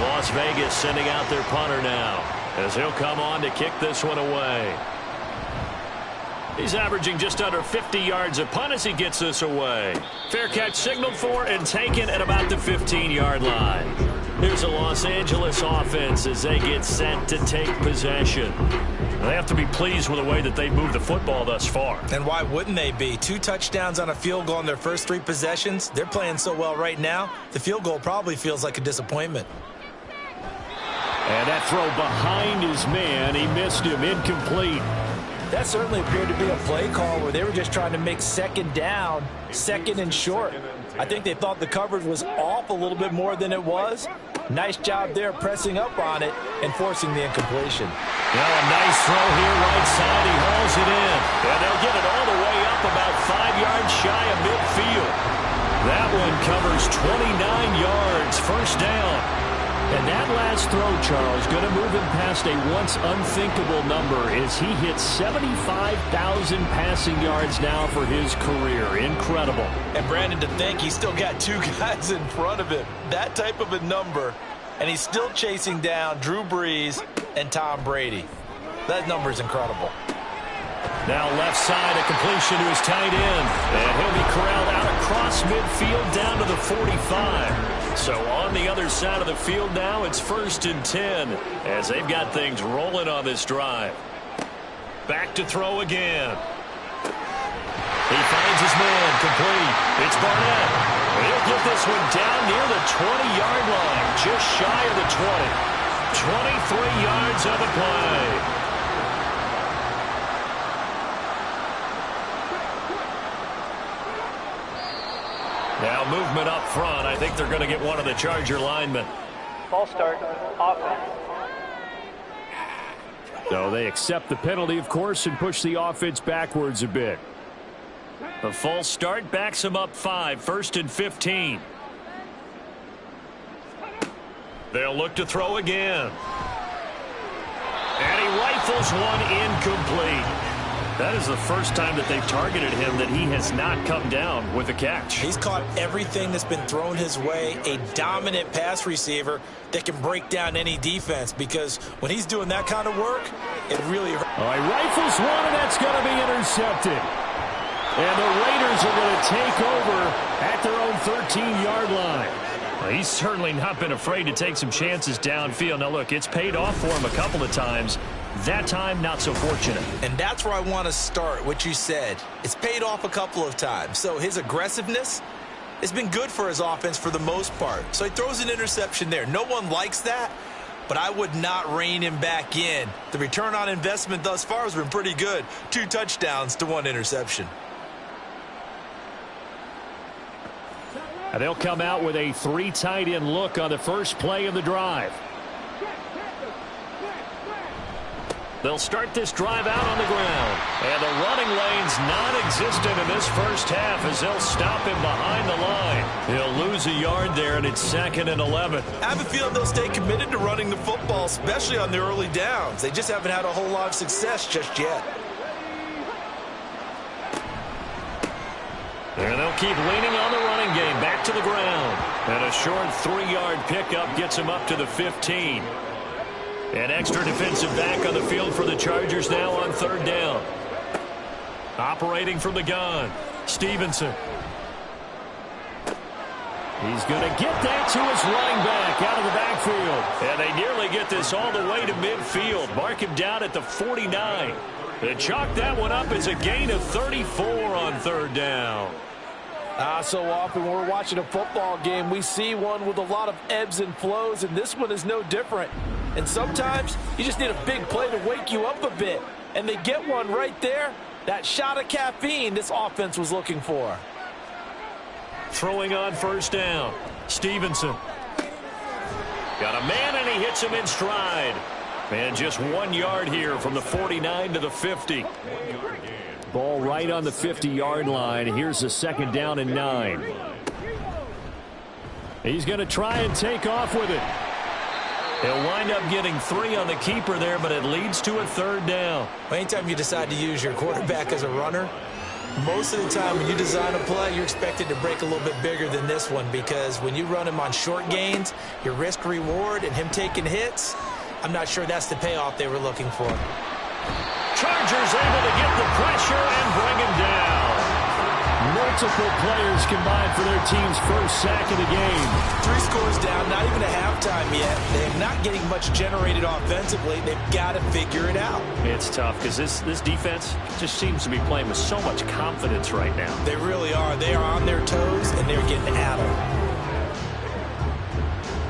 Las Vegas sending out their punter now as he'll come on to kick this one away. He's averaging just under 50 yards a punt as he gets this away. Fair catch signaled for and taken at about the 15-yard line. Here's a Los Angeles offense as they get set to take possession. They have to be pleased with the way that they moved the football thus far. And why wouldn't they be? 2 touchdowns on a field goal in their first 3 possessions. They're playing so well right now, the field goal probably feels like a disappointment. And that throw behind his man, he missed him, incomplete. That certainly appeared to be a play call where they were just trying to make second down, second and short. I think they thought the coverage was off a little bit more than it was. Nice job there pressing up on it and forcing the incompletion. Now a nice throw here right side. He hauls it in. And they'll get it all the way up about 5 yards shy of midfield. That one covers 29 yards. First down. And that last throw, Charles, going to move him past a once unthinkable number as he hits 75,000 passing yards now for his career. Incredible. And Brandon, to think he's still got 2 guys in front of him. That type of a number. And he's still chasing down Drew Brees and Tom Brady. That number is incredible. Now left side, a completion to his tight end. And he'll be corralled out across midfield down to the 45. So on the other side of the field now, it's 1st and 10 as they've got things rolling on this drive. Back to throw again. He finds his man, complete. It's Barnett. He'll get this one down near the 20-yard line, just shy of the 20. 23 yards on the play. Now movement up front. I think they're going to get one of the Charger linemen. Ball start, offense. So they accept the penalty, of course, and push the offense backwards a bit. The false start backs him up 5, 1st and 15. They'll look to throw again. And he rifles one incomplete. That is the first time that they've targeted him that he has not come down with a catch. He's caught everything that's been thrown his way. A dominant pass receiver that can break down any defense, because when he's doing that kind of work, it really hurts. All right, rifles one, and that's going to be intercepted. And the Raiders are going to take over at their own 13-yard line. Well, he's certainly not been afraid to take some chances downfield. Now, look, it's paid off for him a couple of times. That time, not so fortunate. And that's where I want to start, what you said. It's paid off a couple of times. So his aggressiveness has been good for his offense for the most part. So he throws an interception there. No one likes that, but I would not rein him back in. The return on investment thus far has been pretty good. 2 touchdowns to 1 interception. And they'll come out with a 3 tight end look on the first play of the drive. They'll start this drive out on the ground. And the running lane's non-existent in this first half as they'll stop him behind the line. He'll lose a yard there, and it's 2nd and 11. I have a feeling they'll stay committed to running the football, especially on the early downs. They just haven't had a whole lot of success just yet. And they'll keep leaning on the running game. Back to the ground. And a short 3-yard pickup gets him up to the 15. An extra defensive back on the field for the Chargers now on 3rd down. Operating from the gun, Stevenson. He's going to get that to his running back out of the backfield. And they nearly get this all the way to midfield. Mark him down at the 49. They chalk that one up as a gain of 34 on 3rd down. So often when we're watching a football game, we see one with a lot of ebbs and flows, and this one is no different. And sometimes you just need a big play to wake you up a bit. And they get one right there. That shot of caffeine this offense was looking for. Throwing on 1st down, Stevenson. Got a man, and he hits him in stride. And just 1 yard here from the 49 to the 50. Ball right on the 50-yard line. Here's a 2nd down and 9. He's going to try and take off with it. He'll wind up getting 3 on the keeper there, but it leads to a 3rd down. Anytime you decide to use your quarterback as a runner, most of the time when you design a play, you're expected to break a little bit bigger than this one, because when you run him on short gains, your risk-reward and him taking hits, I'm not sure that's the payoff they were looking for. Chargers able to get the pressure and bring him down. Multiple players combined for their team's first sack of the game. 3 scores down, not even a halftime yet. They're not getting much generated offensively. They've got to figure it out. It's tough because this defense just seems to be playing with so much confidence right now. They really are. They are on their toes, and they're getting at them.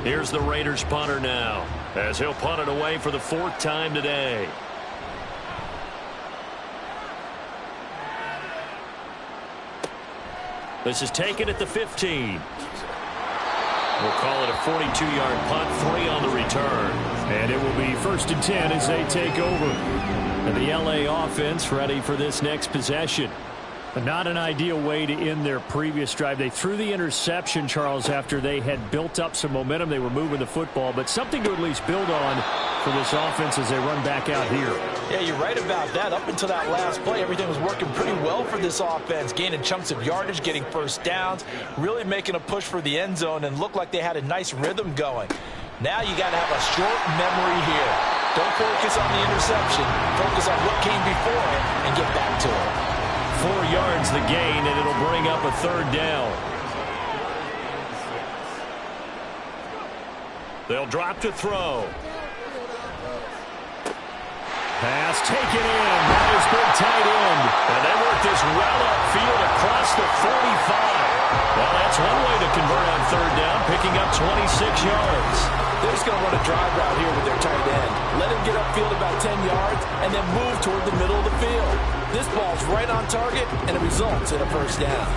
Here's the Raiders punter now, as he'll punt it away for the 4th time today. This is taken at the 15. We'll call it a 42-yard punt, 3 on the return. And it will be 1st and 10 as they take over. And the LA offense ready for this next possession. Not an ideal way to end their previous drive. They threw the interception, Charles, after they had built up some momentum. They were moving the football, but something to at least build on for this offense as they run back out here. Yeah, you're right about that. Up until that last play, everything was working pretty well for this offense, gaining chunks of yardage, getting 1st downs, really making a push for the end zone, and looked like they had a nice rhythm going. Now you got to have a short memory here. Don't focus on the interception. Focus on what came before it and get back to it. 4 yards the gain, and it'll bring up a 3rd down. They'll drop to throw. Pass taken in by his big tight end. And they work this well upfield across the 45. Well, that's one way to convert on 3rd down, picking up 26 yards. They're just going to run a drive route here with their tight end. Let him get upfield about 10 yards and then move toward the middle of the field. This ball's right on target, and it results in a 1st down.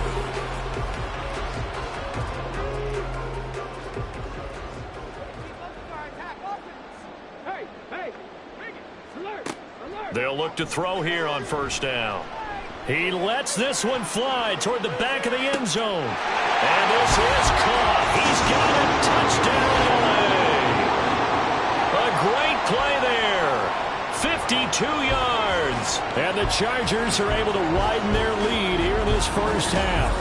They'll look to throw here on 1st down. He lets this one fly toward the back of the end zone. And this is caught. He's got it. Touchdown, LA. A great play there. 52 yards. And the Chargers are able to widen their lead here in this first half.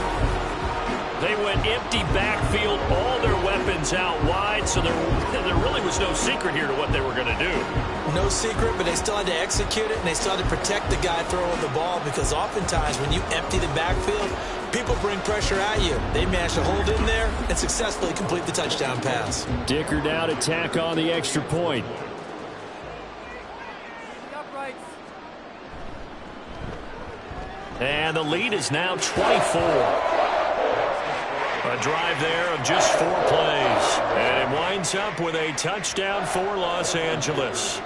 They went empty backfield, all their weapons out wide, so there really was no secret here to what they were going to do. No secret, but they still had to execute it, and they still had to protect the guy throwing the ball, because oftentimes when you empty the backfield, people bring pressure at you. They managed to hold in there and successfully complete the touchdown pass. Dicker down to tack on the extra point. And the lead is now 24. A drive there of just 4 plays. And it winds up with a touchdown for Los Angeles.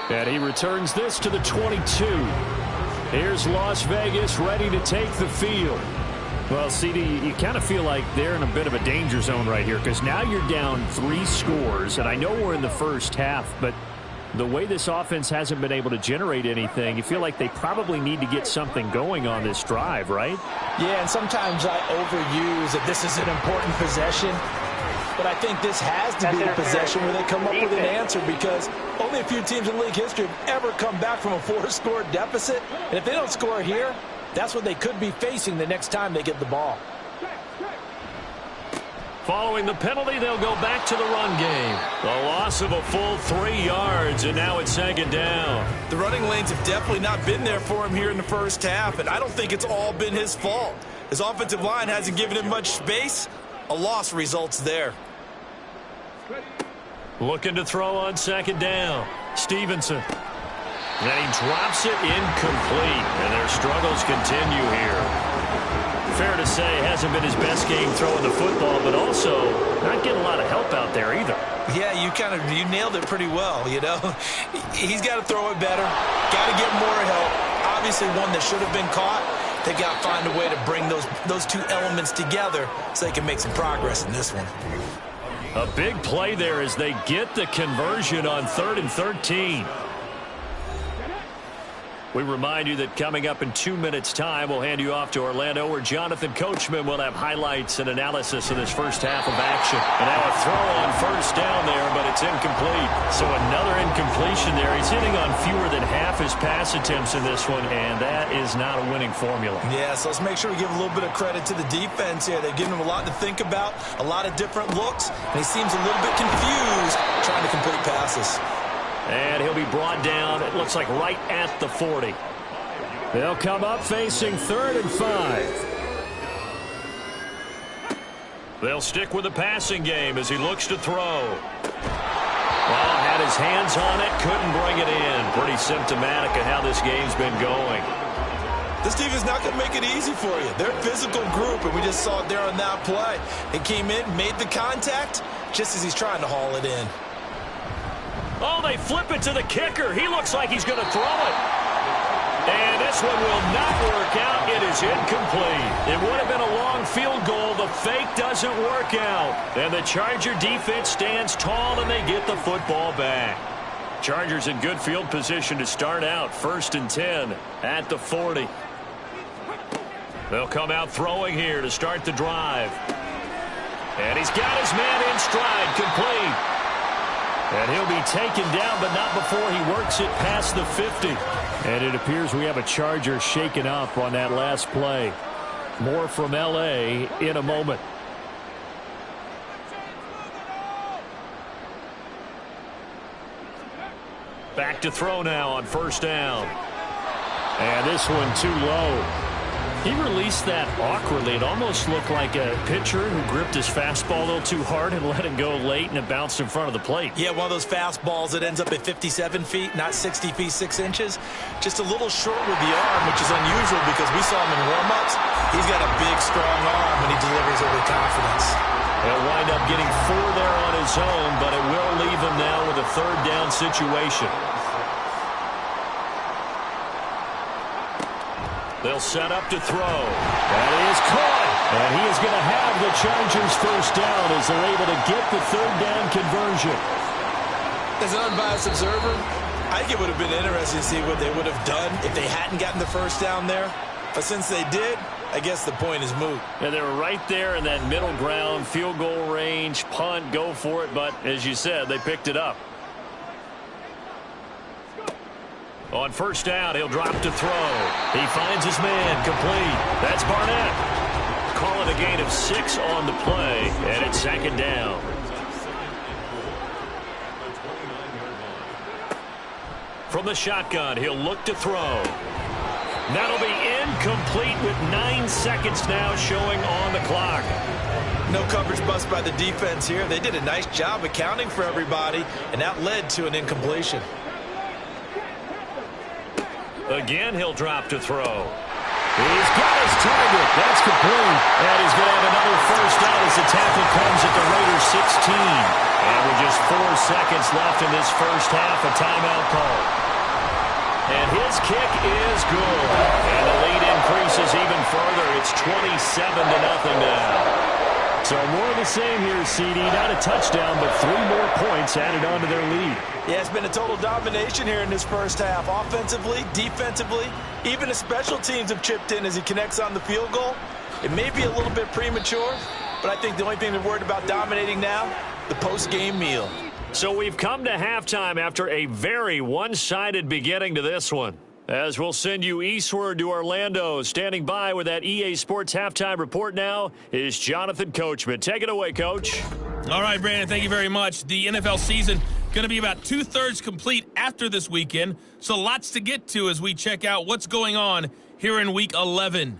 And he returns this to the 22. Here's Las Vegas ready to take the field. Well, CD, you kind of feel like they're in a bit of a danger zone right here, because now you're down 3 scores. And I know we're in the first half, but the way this offense hasn't been able to generate anything, you feel like they probably need to get something going on this drive, right? Yeah, and sometimes I overuse that this is an important possession. But I think this has to be a possession where they come up with an answer, because only a few teams in league history have ever come back from a 4-score deficit. And if they don't score here, that's what they could be facing the next time they get the ball. Following the penalty, they'll go back to the run game. A loss of a full 3 yards, and now it's 2nd down. The running lanes have definitely not been there for him here in the first half, and I don't think it's all been his fault. His offensive line hasn't given him much space. A loss results there. Looking to throw on 2nd down. Stevenson. And he drops it incomplete, and their struggles continue here. Fair to say, hasn't been his best game throwing the football, but also not getting a lot of help out there either. Yeah, you nailed it pretty well, you know. He's got to throw it better, got to get more help. Obviously one that should have been caught. They got to find a way to bring those 2 elements together so they can make some progress in this one. A big play there as they get the conversion on 3rd and 13. We remind you that coming up in 2 minutes' time, we'll hand you off to Orlando, where Jonathan Coachman will have highlights and analysis of this first half of action. And now a throw on 1st down there, but it's incomplete. So another incompletion there. He's hitting on fewer than half his pass attempts in this one, and that is not a winning formula. Yeah, so let's make sure we give a little bit of credit to the defense here. They've given him a lot to think about, a lot of different looks, and he seems a little bit confused trying to complete passes. And he'll be brought down, it looks like right at the 40. They'll come up facing 3rd and 5. They'll stick with the passing game as he looks to throw. Well, had his hands on it, couldn't bring it in. Pretty symptomatic of how this game's been going. This defense not going to make it easy for you. They're a physical group, and we just saw it there on that play. He came in, made the contact, just as he's trying to haul it in. Oh, they flip it to the kicker. He looks like he's going to throw it. And this one will not work out. It is incomplete. It would have been a long field goal. The fake doesn't work out. And the Charger defense stands tall, and they get the football back. Chargers in good field position to start out. 1st and 10 at the 40. They'll come out throwing here to start the drive. And he's got his man in stride, complete. And he'll be taken down, but not before he works it past the 50. And it appears we have a Charger shaken up on that last play. More from L.A. in a moment. Back to throw now on 1st down. And this one too low. He released that awkwardly. It almost looked like a pitcher who gripped his fastball a little too hard and let it go late, and it bounced in front of the plate. Yeah, one of those fastballs that ends up at 57 feet, not 60 feet, 6 inches. Just a little short with the arm, which is unusual because we saw him in warm-ups. He's got a big, strong arm when he delivers it with confidence. He'll wind up getting 4 there on his own, but it will leave him now with a 3rd down situation. They'll set up to throw. That is caught. And he is going to have the Chargers 1st down as they're able to get the 3rd down conversion. As an unbiased observer, I think it would have been interesting to see what they would have done if they hadn't gotten the first down there. But since they did, I guess the point is moot. And they were right there in that middle ground, field goal range, punt, go for it. But as you said, they picked it up. On first down, he'll drop to throw. He finds his man, complete. That's Barnett. Call it a gain of 6 on the play, and it's second down. From the shotgun, he'll look to throw. That'll be incomplete with 9 seconds now showing on the clock. No coverage bust by the defense here. They did a nice job accounting for everybody, and that led to an incompletion. Again, he'll drop to throw. He's got his target. That's complete. And he's going to have another first down as the tackle comes at the Raiders 16. And with just 4 seconds left in this first half, a timeout call. And his kick is good. And the lead increases even further. It's 27-0 now. So more of the same here, CD. Not a touchdown, but 3 more points added on to their lead. Yeah, it's been a total domination here in this first half. Offensively, defensively, even the special teams have chipped in as he connects on the field goal. It may be a little bit premature, but I think the only thing they're worried about dominating now, the post-game meal. So we've come to halftime after a very one-sided beginning to this one. As we'll send you eastward to Orlando. Standing by with that EA Sports halftime report now is Jonathan Coachman. Take it away, Coach. All right, Brandon, thank you very much. The NFL season going to be about 2/3 complete after this weekend, so lots to get to as we check out what's going on here in Week 11.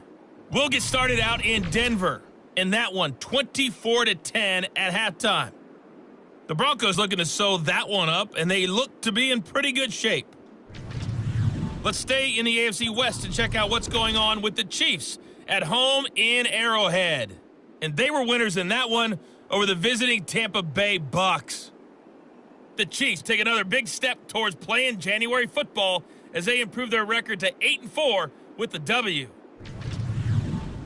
We'll get started out in Denver, in that one, 24-10 at halftime. The Broncos looking to sew that one up, and they look to be in pretty good shape. Let's stay in the AFC West and check out what's going on with the Chiefs at home in Arrowhead. And they were winners in that one over the visiting Tampa Bay Bucks. The Chiefs take another big step towards playing January football as they improve their record to 8-4 with the W.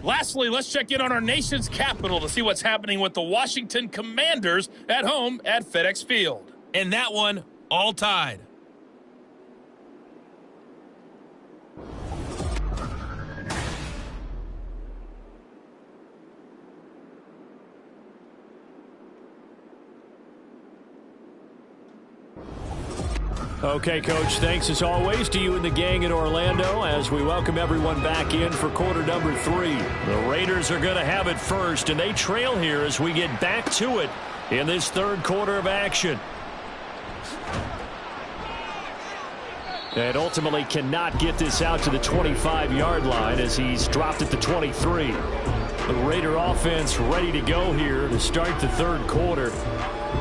Lastly, let's check in on our nation's capital to see what's happening with the Washington Commanders at home at FedEx Field. And that one, all tied. Okay, Coach, thanks as always to you and the gang in Orlando as we welcome everyone back in for quarter number 3. The Raiders are going to have it first, and they trail here as we get back to it in this third quarter of action. And ultimately cannot get this out to the 25-yard line as he's dropped at the 23. The Raider offense ready to go here to start the third quarter.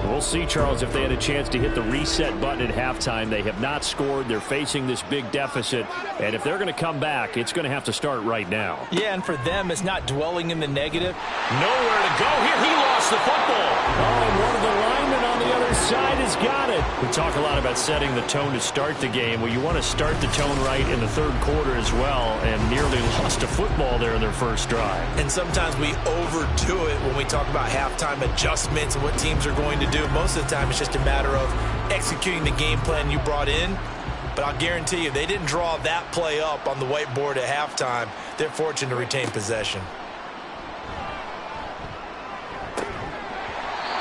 We'll see, Charles, if they had a chance to hit the reset button at halftime. They have not scored. They're facing this big deficit. And if they're going to come back, it's going to have to start right now. Yeah, and for them, it's not dwelling in the negative. Nowhere to go here. He lost the football. Oh, and one of the linemen on the other side has got it. We talk a lot about setting the tone to start the game. Well, you want to start the tone right in the third quarter as well, and nearly lost a football there in their first drive. And sometimes we overdo it when we talk about halftime adjustments and what teams are going to do. Most of the time, it's just a matter of executing the game plan you brought in. But I'll guarantee you, they didn't draw that play up on the whiteboard at halftime. They're fortunate to retain possession.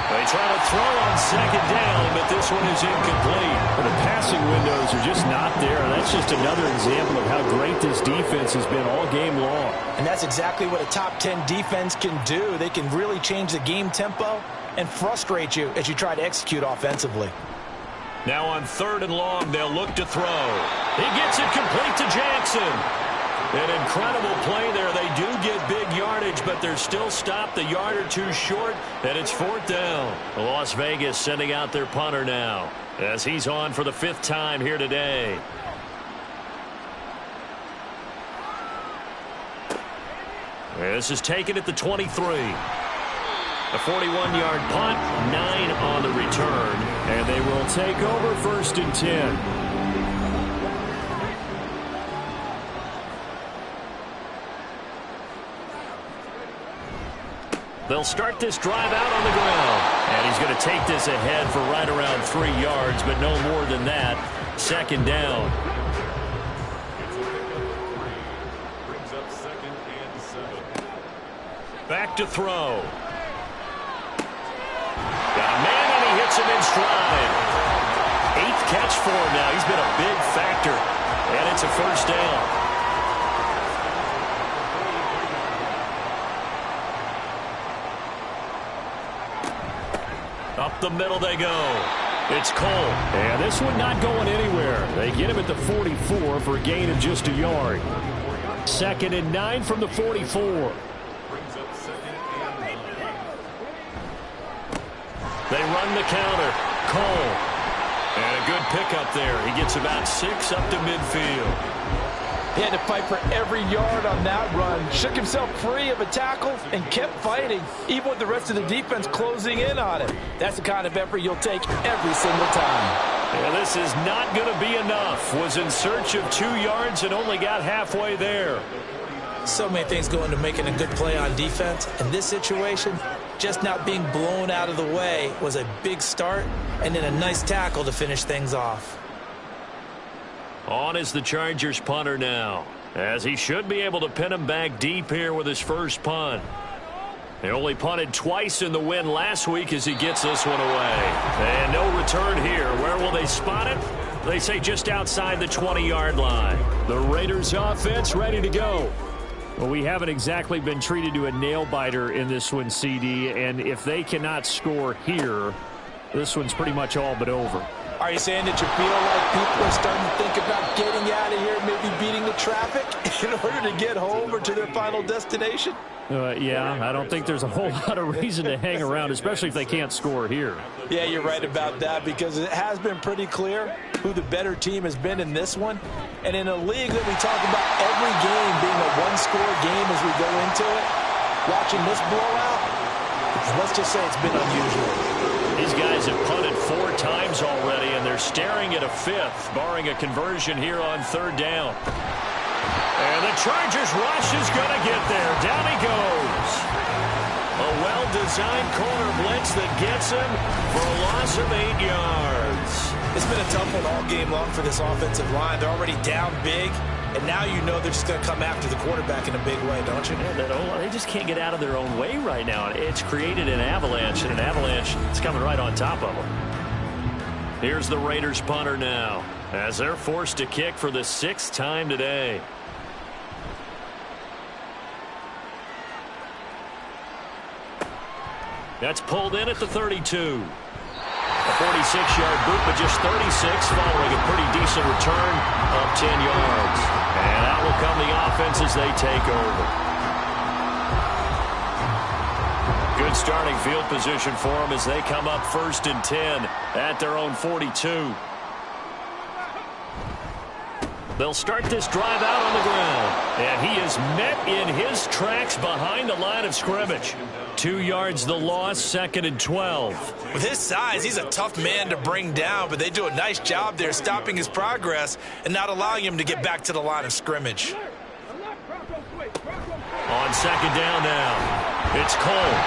They try to throw on second down, but this one is incomplete. The passing windows are just not there. That's just another example of how great this defense has been all game long. And that's exactly what a top 10 defense can do. They can really change the game tempo and frustrate you as you try to execute offensively. Now on 3rd and long, they'll look to throw. He gets it complete to Jackson. An incredible play there. They do get big yardage, but they're still stopped a yard or two short, and it's 4th down. Las Vegas sending out their punter now as he's on for the 5th time here today. This is taken at the 23. A 41-yard punt, 9 on the return, and they will take over 1st and 10. They'll start this drive out on the ground. And he's going to take this ahead for right around 3 yards, but no more than that. Second down. Brings up 2nd and 7. Back to throw. Got a man, and he hits him in stride. 8th catch for him now. He's been a big factor, and it's a first down. Up the middle they go. It's Cole. And this one not going anywhere. They get him at the 44 for a gain of just a yard. 2nd and 9 from the 44. Brings up 2nd and 9. They run the counter. Cole. And a good pickup there. He gets about 6 up to midfield. He had to fight for every yard on that run. Shook himself free of a tackle and kept fighting, even with the rest of the defense closing in on him. That's the kind of effort you'll take every single time. Yeah, this is not going to be enough. Was in search of 2 yards and only got halfway there. So many things go into making a good play on defense. In this situation, just not being blown out of the way was a big start, and then a nice tackle to finish things off. On is the Chargers punter now, as he should be able to pin him back deep here with his first punt. He only punted twice in the win last week as he gets this one away. And no return here. Where will they spot it? They say just outside the 20-yard line. The Raiders offense ready to go. Well, we haven't exactly been treated to a nail-biter in this one, CD, and if they cannot score here, this one's pretty much all but over. Are you saying that you feel like people are starting to think about getting out of here, maybe beating the traffic in order to get home or to their final destination? Yeah, I don't think there's a whole lot of reason to hang around, especially if they can't score here. Yeah, you're right about that, because it has been pretty clear who the better team has been in this one. And in a league that we talk about every game being a one-score game as we go into it, watching this blowout, let's just say it's been unusual. These guys have punted 4 times already, and they're staring at a 5th, barring a conversion here on 3rd down. And the Chargers rush is going to get there. Down he goes. A well-designed corner blitz that gets him for a loss of 8 yards. It's been a tough one all game long for this offensive line. They're already down big, and now you know they're just going to come after the quarterback in a big way, don't you? Yeah, they just can't get out of their own way right now. It's created an avalanche, and an avalanche is coming right on top of them. Here's the Raiders punter now, as they're forced to kick for the 6th time today. That's pulled in at the 32. A 46-yard boot, but just 36 following a pretty decent return of 10 yards. And out will come the offense as they take over. Good starting field position for them as they come up 1st and 10 at their own 42. They'll start this drive out on the ground. And he is met in his tracks behind the line of scrimmage. 2 yards the loss, 2nd and 12. With his size, he's a tough man to bring down, but they do a nice job there stopping his progress and not allowing him to get back to the line of scrimmage. On 2nd down now, it's Cole.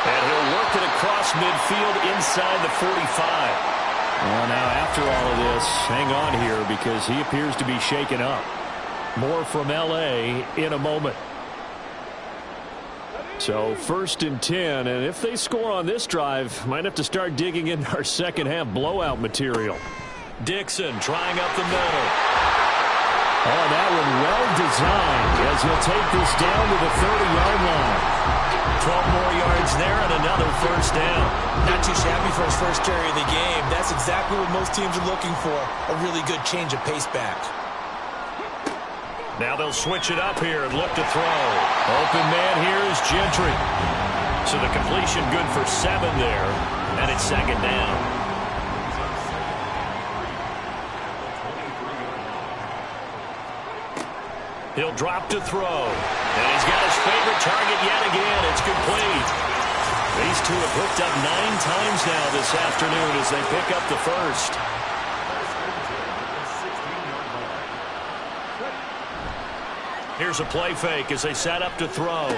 And he'll work it across midfield inside the 45. Well, now, after all of this, hang on here because he appears to be shaken up. More from L.A. in a moment. So 1st and 10, and if they score on this drive, might have to start digging into our second-half blowout material. Dixon trying up the middle. Oh, that one well designed as he'll take this down to the 30-yard line. 12 more yards there and another 1st down. Not too shabby for his first carry of the game. That's exactly what most teams are looking for, a really good change of pace back. Now they'll switch it up here and look to throw. Open man here is Gentry. So the completion good for 7 there, and it's 2nd down. He'll drop to throw. And he's got his favorite target yet again. It's complete. These two have hooked up 9 times now this afternoon as they pick up the 1st. Here's a play fake as they set up to throw.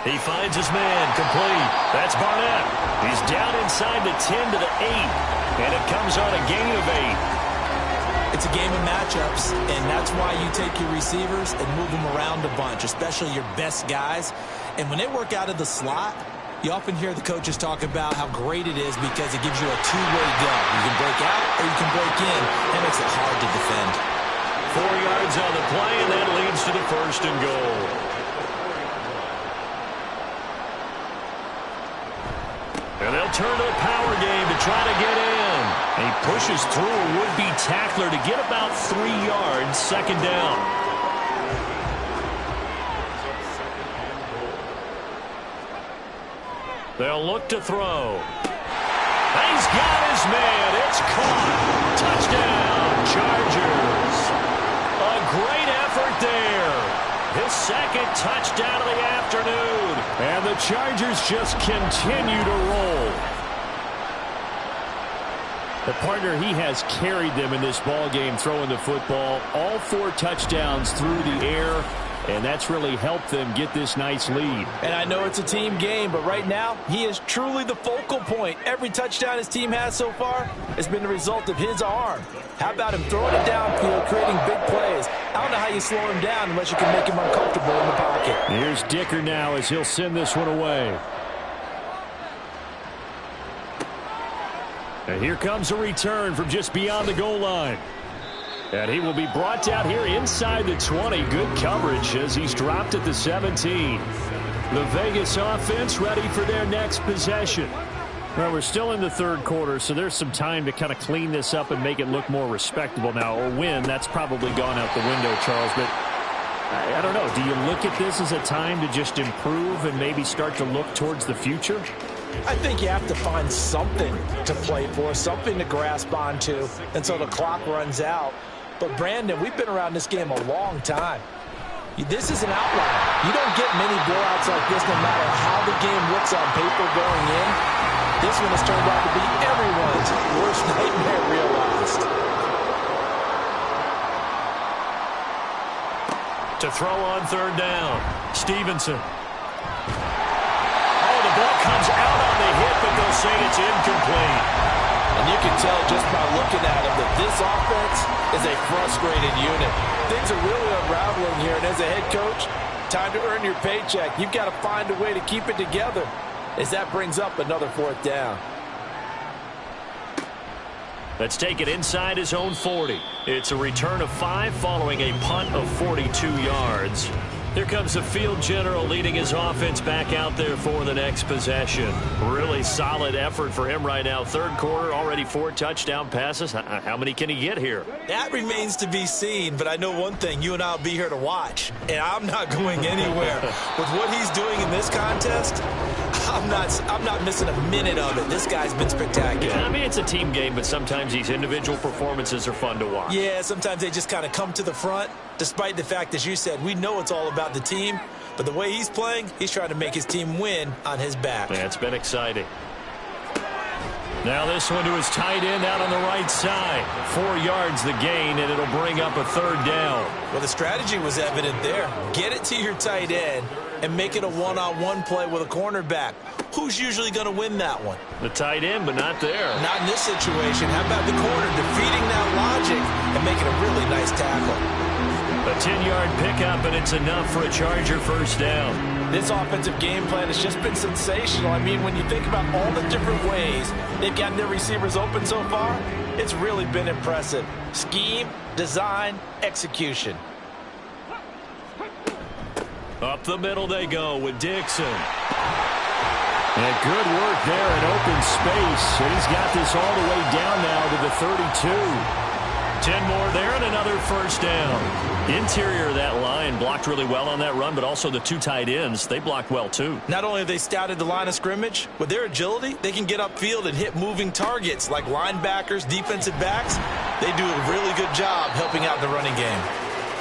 He finds his man, complete. That's Barnett. He's down inside the 10 to the 8, and it comes on a gain of 8. It's a game of matchups, and that's why you take your receivers and move them around a bunch, especially your best guys. And when they work out of the slot, you often hear the coaches talk about how great it is because it gives you a two-way go. You can break out or you can break in. That makes it hard to defend. 4 yards on the play, and that leads to the 1st and goal. And they'll turn to the power game to try to get in. He pushes through a would-be tackler to get about 3 yards, 2nd down. They'll look to throw. He's got his man. It's caught. Touchdown, Chargers. A great effort there. His 2nd touchdown of the afternoon. And the Chargers just continue to roll. The partner, he has carried them in this ball game throwing the football. All 4 touchdowns through the air. And that's really helped them get this nice lead. And I know it's a team game, but right now, he is truly the focal point. Every touchdown his team has so far has been the result of his arm. How about him throwing it downfield, creating big plays? I don't know how you slow him down unless you can make him uncomfortable in the pocket. Here's Dicker now as he'll send this one away. And here comes a return from just beyond the goal line. And he will be brought down here inside the 20. Good coverage as he's dropped at the 17. The Vegas offense ready for their next possession. Well, we're still in the 3rd quarter, so there's some time to kind of clean this up and make it look more respectable now. A win, that's probably gone out the window, Charles. But I don't know. Do you look at this as a time to just improve and maybe start to look towards the future? I think you have to find something to play for, something to grasp onto until the clock runs out. But, Brandon, we've been around this game a long time. This is an outlier. You don't get many blowouts like this no matter how the game looks on paper going in. This one has turned out to be everyone's worst nightmare realized. To throw on 3rd down, Stevenson. Oh, the ball comes out on the hit, but they'll say it's incomplete. And you can tell just by looking at him that this offense is a frustrated unit. Things are really unraveling here, and as a head coach, time to earn your paycheck. You've got to find a way to keep it together as that brings up another 4th down. Let's take it inside his own 40. It's a return of 5 following a punt of 42 yards. Here comes the field general leading his offense back out there for the next possession. Really solid effort for him right now. 3rd quarter, already 4 touchdown passes. How many can he get here? That remains to be seen, but I know one thing. You and I will be here to watch, and I'm not going anywhere. With what he's doing in this contest, I'm not missing a minute of it. This guy's been spectacular. Yeah, I mean, it's a team game, but sometimes these individual performances are fun to watch. Yeah, sometimes they just kind of come to the front, despite the fact, as you said, we know it's all about the team, but the way he's playing, he's trying to make his team win on his back. Yeah, it's been exciting. Now this one to his tight end out on the right side. 4 yards the gain, and it'll bring up a 3rd down. Well, the strategy was evident there. Get it to your tight end and make it a one-on-one play with a cornerback. Who's usually going to win that one? The tight end, but not there. Not in this situation. How about the corner defeating that logic and making a really nice tackle? A 10-yard pickup, and it's enough for a Charger 1st down. This offensive game plan has just been sensational. I mean, when you think about all the different ways they've gotten their receivers open so far, it's really been impressive. Scheme, design, execution. Up the middle they go with Dixon. And good work there in open space. And he's got this all the way down now to the 32. 10 more there and another 1st down. Interior of that line blocked really well on that run, but also the 2 tight ends, they blocked well too. Not only have they scouted the line of scrimmage, with their agility, they can get upfield and hit moving targets like linebackers, defensive backs. They do a really good job helping out the running game.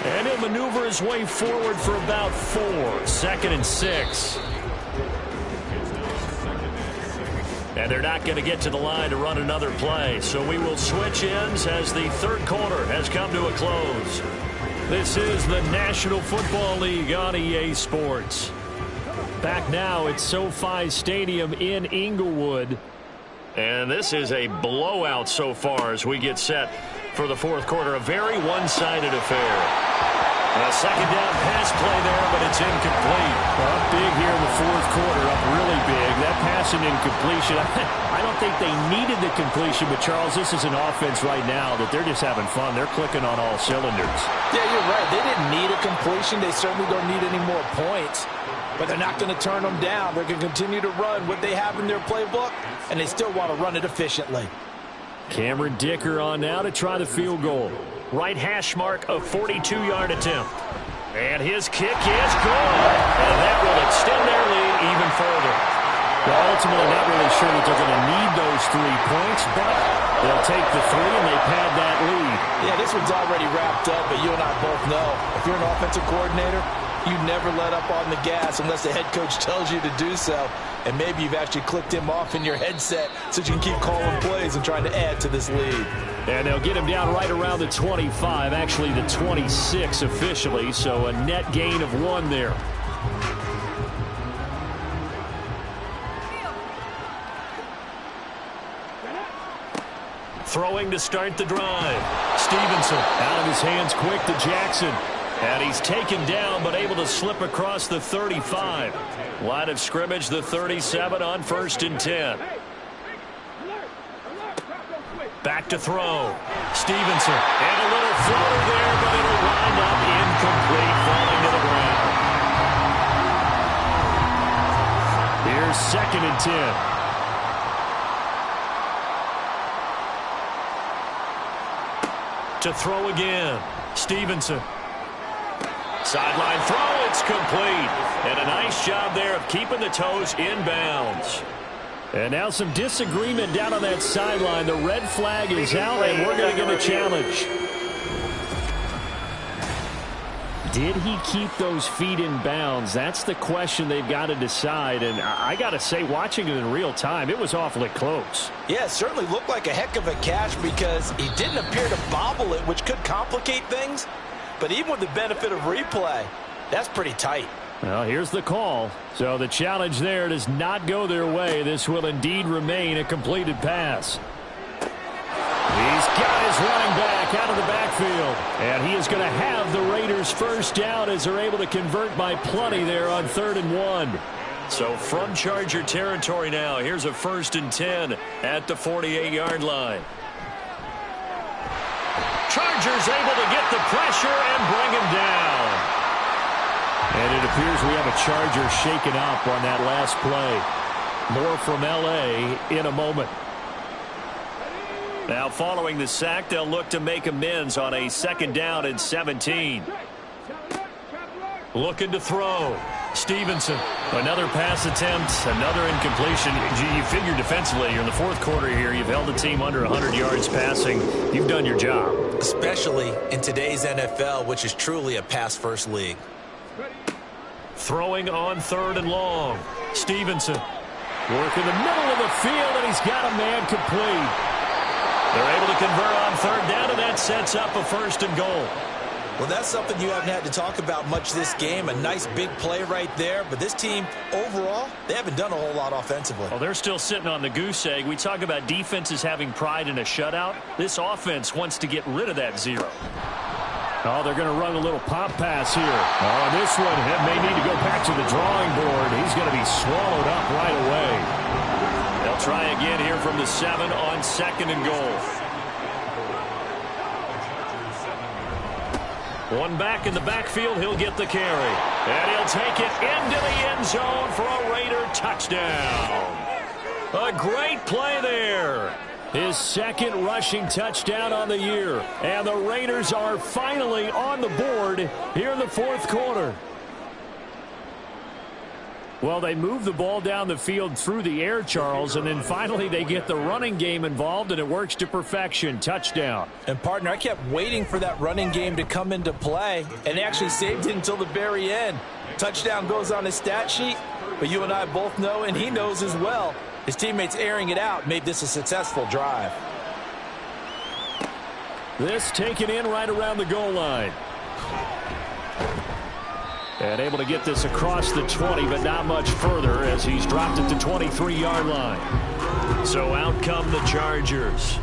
And he'll maneuver his way forward for about 4. 2nd and 6. And they're not going to get to the line to run another play. So we will switch ends as the 3rd quarter has come to a close. This is the National Football League on EA Sports. Back now at SoFi Stadium in Inglewood. And this is a blowout so far as we get set for the fourth quarter. A very one-sided affair. A second down pass play there, but it's incomplete. Well, up big here in the fourth quarter, up really big. That pass and incompletion, I don't think they needed the completion, but Charles, this is an offense right now that they're just having fun. They're clicking on all cylinders. Yeah, you're right. They didn't need a completion. They certainly don't need any more points, but they're not going to turn them down. They're going to continue to run what they have in their playbook, and they still want to run it efficiently. Cameron Dicker on now to try the field goal. Right hash mark of 42-yard attempt. And his kick is good. And that will extend their lead even further. Well, ultimately, not really sure that they're going to need those 3 points, but they'll take the 3 and they pad that lead. Yeah, this one's already wrapped up, but you and I both know if you're an offensive coordinator, you never let up on the gas unless the head coach tells you to do so. And maybe you've actually clicked him off in your headset so you can keep calling plays and trying to add to this lead. And they'll get him down right around the 25, actually the 26 officially, so a net gain of 1 there. Throwing to start the drive. Stevenson out of his hands quick to Jackson. And he's taken down but able to slip across the 35. Line of scrimmage, the 37 on 1st and 10. Back to throw. Stevenson. And a little floater there, but it'll wind up incomplete, falling to the ground. Here's 2nd and 10. To throw again. Stevenson. Sideline throw, it's complete. And a nice job there of keeping the toes in bounds. And now some disagreement down on that sideline. The red flag is out, and we're going to get a challenge. Did he keep those feet in bounds? That's the question they've got to decide. And I got to say, watching it in real time, it was awfully close. Yeah, it certainly looked like a heck of a catch because he didn't appear to bobble it, which could complicate things. But even with the benefit of replay, that's pretty tight. Well, here's the call. So the challenge there does not go their way. This will indeed remain a completed pass. He's got his running back out of the backfield. And he is going to have the Raiders first down as they're able to convert by plenty there on 3rd and 1. So from Charger territory now, here's a 1st and 10 at the 48-yard line. Chargers able to get the pressure and bring him down. And it appears we have a Charger shaken up on that last play. More from L.A. in a moment. Now following the sack, they'll look to make amends on a 2nd down and 17. Looking to throw. Stevenson. Another pass attempt, another incompletion. You figure defensively, you're in the fourth quarter here. You've held the team under 100 yards passing. You've done your job. Especially in today's NFL, which is truly a pass-first league. Throwing on 3rd and long. Stevenson. Work in the middle of the field, and he's got a man complete. They're able to convert on 3rd down, and that sets up a 1st and goal. Well, that's something you haven't had to talk about much this game. A nice big play right there. But this team, overall, they haven't done a whole lot offensively. Well, they're still sitting on the goose egg. We talk about defenses having pride in a shutout. This offense wants to get rid of that 0. Oh, they're going to run a little pop pass here. Oh, this one may need to go back to the drawing board. He's going to be swallowed up right away. They'll try again here from the 7 on 2nd and goal. One back in the backfield, he'll get the carry. And he'll take it into the end zone for a Raider touchdown. A great play there. His 2nd rushing touchdown on the year. And the Raiders are finally on the board here in the fourth quarter. Well, they move the ball down the field through the air, Charles, and then finally they get the running game involved, and it works to perfection. Touchdown. And, partner, I kept waiting for that running game to come into play, and they actually saved it until the very end. Touchdown goes on his stat sheet, but you and I both know, and he knows as well, his teammates airing it out made this a successful drive. This taken in right around the goal line. And able to get this across the 20, but not much further as he's dropped it to 23-yard line. So out come the Chargers.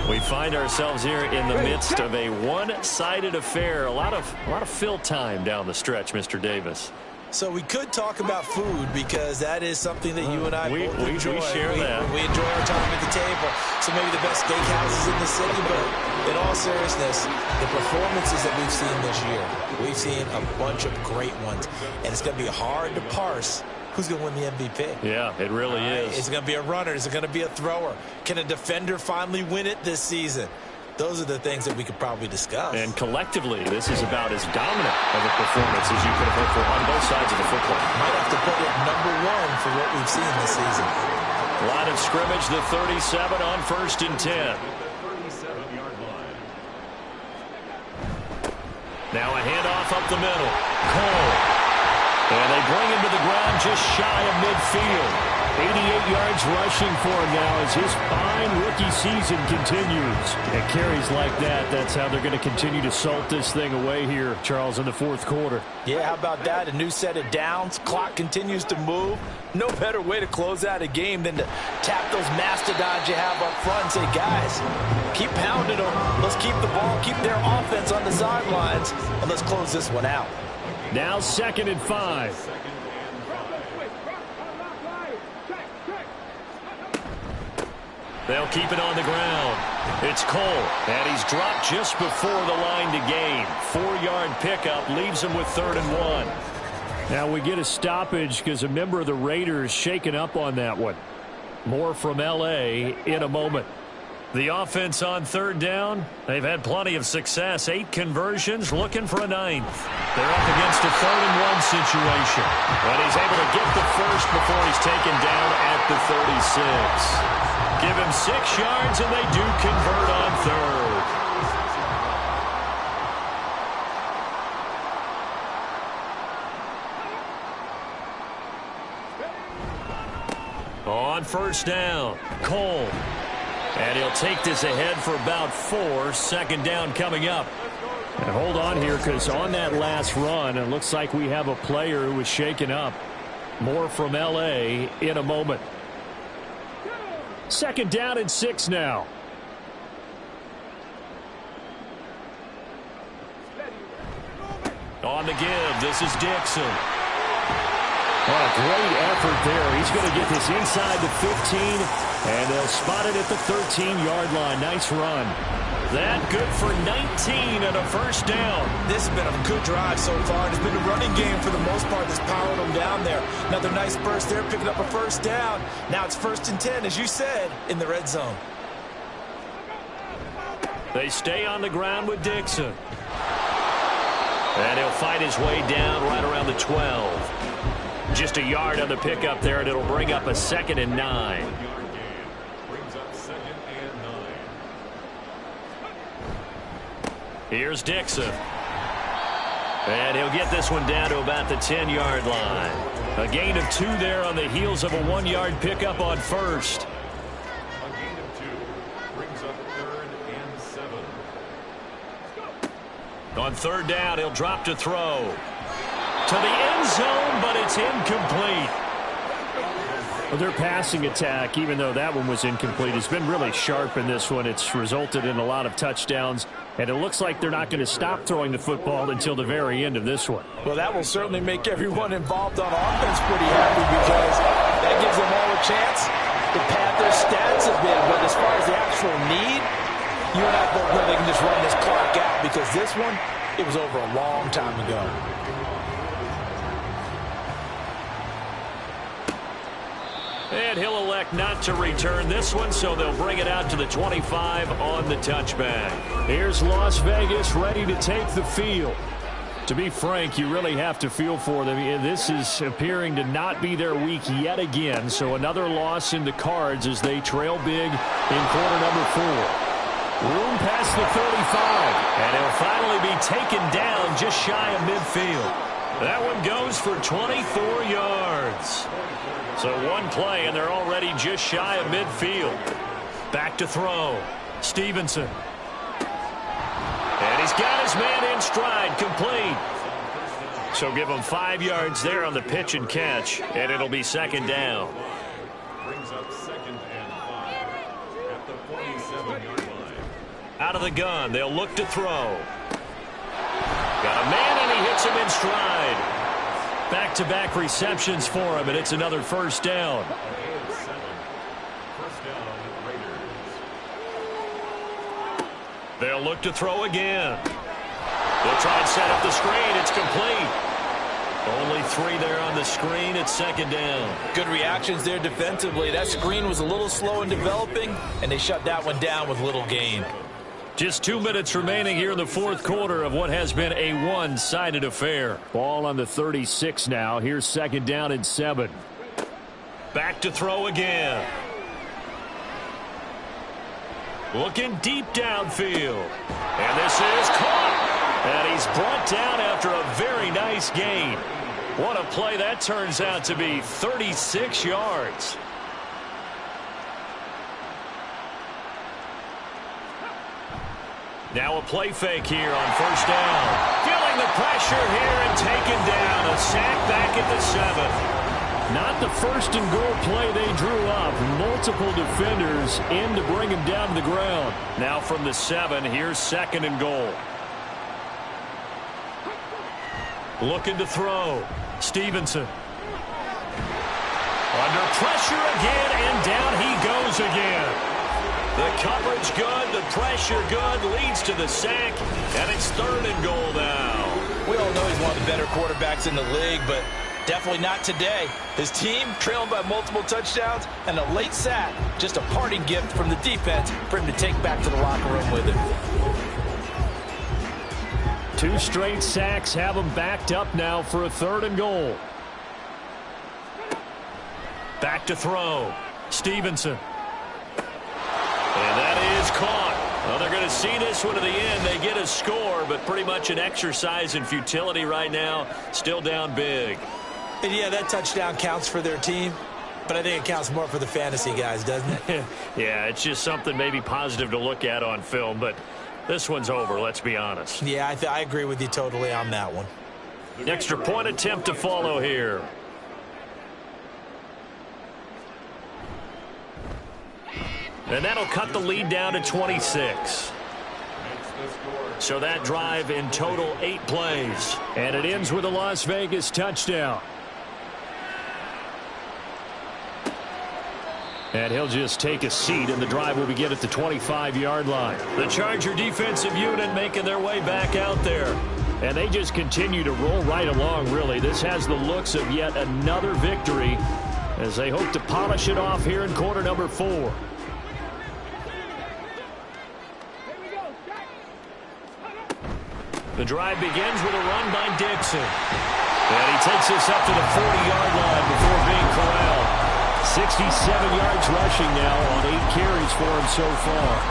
We find ourselves here in the midst of a one-sided affair. A lot of fill time down the stretch, Mr. Davis. So we could talk about food because that is something that you and I both enjoy. We share that. We enjoy our time at the table. So maybe the best steakhouses in the city, but in all seriousness, the performances that we've seen this year, we've seen a bunch of great ones, and it's going to be hard to parse who's going to win the MVP. Yeah, it really is. Is it going to be a runner? Is it going to be a thrower? Can a defender finally win it this season? Those are the things that we could probably discuss. And collectively, this is about as dominant of a performance as you could have hoped for on both sides of the football. Might have to put it #1 for what we've seen this season. Line of scrimmage, the 37 on 1st and 10. Now a handoff up the middle. Cole. And they bring him to the ground just shy of midfield. 88 yards rushing for him now as his fine rookie season continues. And carries like that, that's how they're going to continue to salt this thing away here, Charles, in the fourth quarter. Yeah, how about that? A new set of downs. Clock continues to move. No better way to close out a game than to tap those mastodons you have up front and say, guys, keep pounding them. Let's keep the ball, keep their offense on the sidelines, and let's close this one out. Now 2nd and 5. They'll keep it on the ground. It's Cole, and he's dropped just before the line to gain. 4-yard pickup leaves him with 3rd and 1. Now we get a stoppage because a member of the Raiders shaken up on that one. More from L.A. in a moment. The offense on 3rd down, they've had plenty of success. 8 conversions, looking for a 9th. They're up against a 3rd and 1 situation. But he's able to get the first before he's taken down at the 36. Give him 6 yards, and they do convert on 3rd. On 1st down, Cole. And he'll take this ahead for about 4. 2nd down coming up. And hold on here, because on that last run, it looks like we have a player who was shaken up. More from L.A. in a moment. 2nd down and 6 now. On the give, this is Dixon. Oh, a great effort there. He's going to get this inside the 15, and they'll spot it at the 13-yard line. Nice run. That good for 19 and a 1st down. This has been a good drive so far. It's been a running game for the most part that's powered them down there. Another nice burst there, picking up a 1st down. Now it's 1st and 10, as you said, in the red zone. They stay on the ground with Dixon. And he'll fight his way down right around the 12. Just a yard on the pickup there, and it'll bring up a 2nd and 9. Here's Dixon. And he'll get this one down to about the 10-yard line. A gain of 2 there on the heels of a 1-yard pickup on 1st. A gain of 2 brings up 3rd and 7. On 3rd down, he'll drop to throw. To the end zone, but it's incomplete. Well, their passing attack, even though that one was incomplete, has been really sharp in this one. It's resulted in a lot of touchdowns, and it looks like they're not going to stop throwing the football until the very end of this one. Well, that will certainly make everyone involved on offense pretty happy because that gives them all a chance to pad their stats a bit. But as far as the actual need, you and I both know they can just run this clock out because this one, it was over a long time ago. And he'll elect not to return this one, so they'll bring it out to the 25 on the touchback. Here's Las Vegas ready to take the field. To be frank, you really have to feel for them. This is appearing to not be their week yet again, so another loss in the cards as they trail big in quarter number 4. Room past the 35, and he'll finally be taken down just shy of midfield. That one goes for 24 yards. So one play, and they're already just shy of midfield. Back to throw. Stevenson. And he's got his man in stride, complete. So give them 5 yards there on the pitch and catch, and it'll be second down. Brings up 2nd and 5 at the 47-yard line. Out of the gun, they'll look to throw. Got a man, and he hits him in stride. Back-to-back receptions for him, and it's another first down. First down, Raiders. They'll look to throw again. They'll try and set up the screen. It's complete. Only 3 there on the screen. It's second down. Good reactions there defensively. That screen was a little slow in developing, and they shut that one down with little gain. Just 2 minutes remaining here in the fourth quarter of what has been a one-sided affair. Ball on the 36 now. Here's second down and 7. Back to throw again. Looking deep downfield. And this is caught. And he's brought down after a very nice gain. What a play that turns out to be. 36 yards. Now a play fake here on first down. Feeling the pressure here and taken down. A sack back at the 7. Not the first and goal play they drew up. Multiple defenders in to bring him down to the ground. Now from the 7, here's second and goal. Looking to throw. Stevenson. Under pressure again, and down he goes again. The coverage good, the pressure good, leads to the sack, and it's third and goal now. We all know he's one of the better quarterbacks in the league, but definitely not today. His team trailing by multiple touchdowns, and a late sack, just a parting gift from the defense for him to take back to the locker room with him. 2 straight sacks have him backed up now for a third and goal. Back to throw. Stevenson. And that is caught. Well, they're going to see this one to the end. They get a score, but pretty much an exercise in futility right now. Still down big. And yeah, that touchdown counts for their team, but I think it counts more for the fantasy guys, doesn't it? Yeah, it's just something maybe positive to look at on film, but this one's over, let's be honest. Yeah, I agree with you totally on that one. Extra point attempt to follow here. And that'll cut the lead down to 26. So that drive in total 8 plays. And it ends with a Las Vegas touchdown. And he'll just take a seat, and the drive will begin at the 25-yard line. The Charger defensive unit making their way back out there. And they just continue to roll right along, really. This has the looks of yet another victory as they hope to polish it off here in quarter number 4. The drive begins with a run by Dixon. And he takes this up to the 40-yard line before being corralled. 67 yards rushing now on 8 carries for him so far.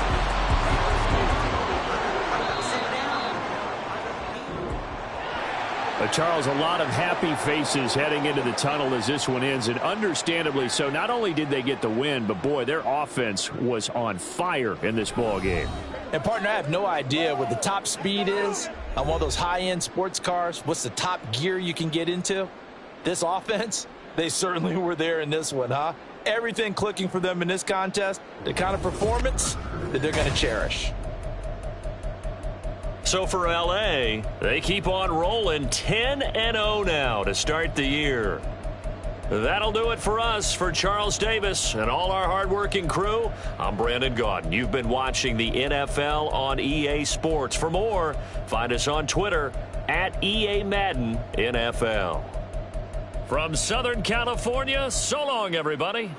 Charles, a lot of happy faces heading into the tunnel as this one ends, and understandably so. Not only did they get the win, but boy, their offense was on fire in this ball game. And partner, I have no idea what the top speed is on one of those high-end sports cars. What's the top gear you can get into? This offense, they certainly were there in this one, huh? Everything clicking for them in this contest, the kind of performance that they're going to cherish. So for L.A., they keep on rolling 10-0 now to start the year. That'll do it for us. For Charles Davis and all our hardworking crew, I'm Brandon Gaudin. You've been watching the NFL on EA Sports. For more, find us on Twitter at EA Madden NFL. From Southern California, so long, everybody.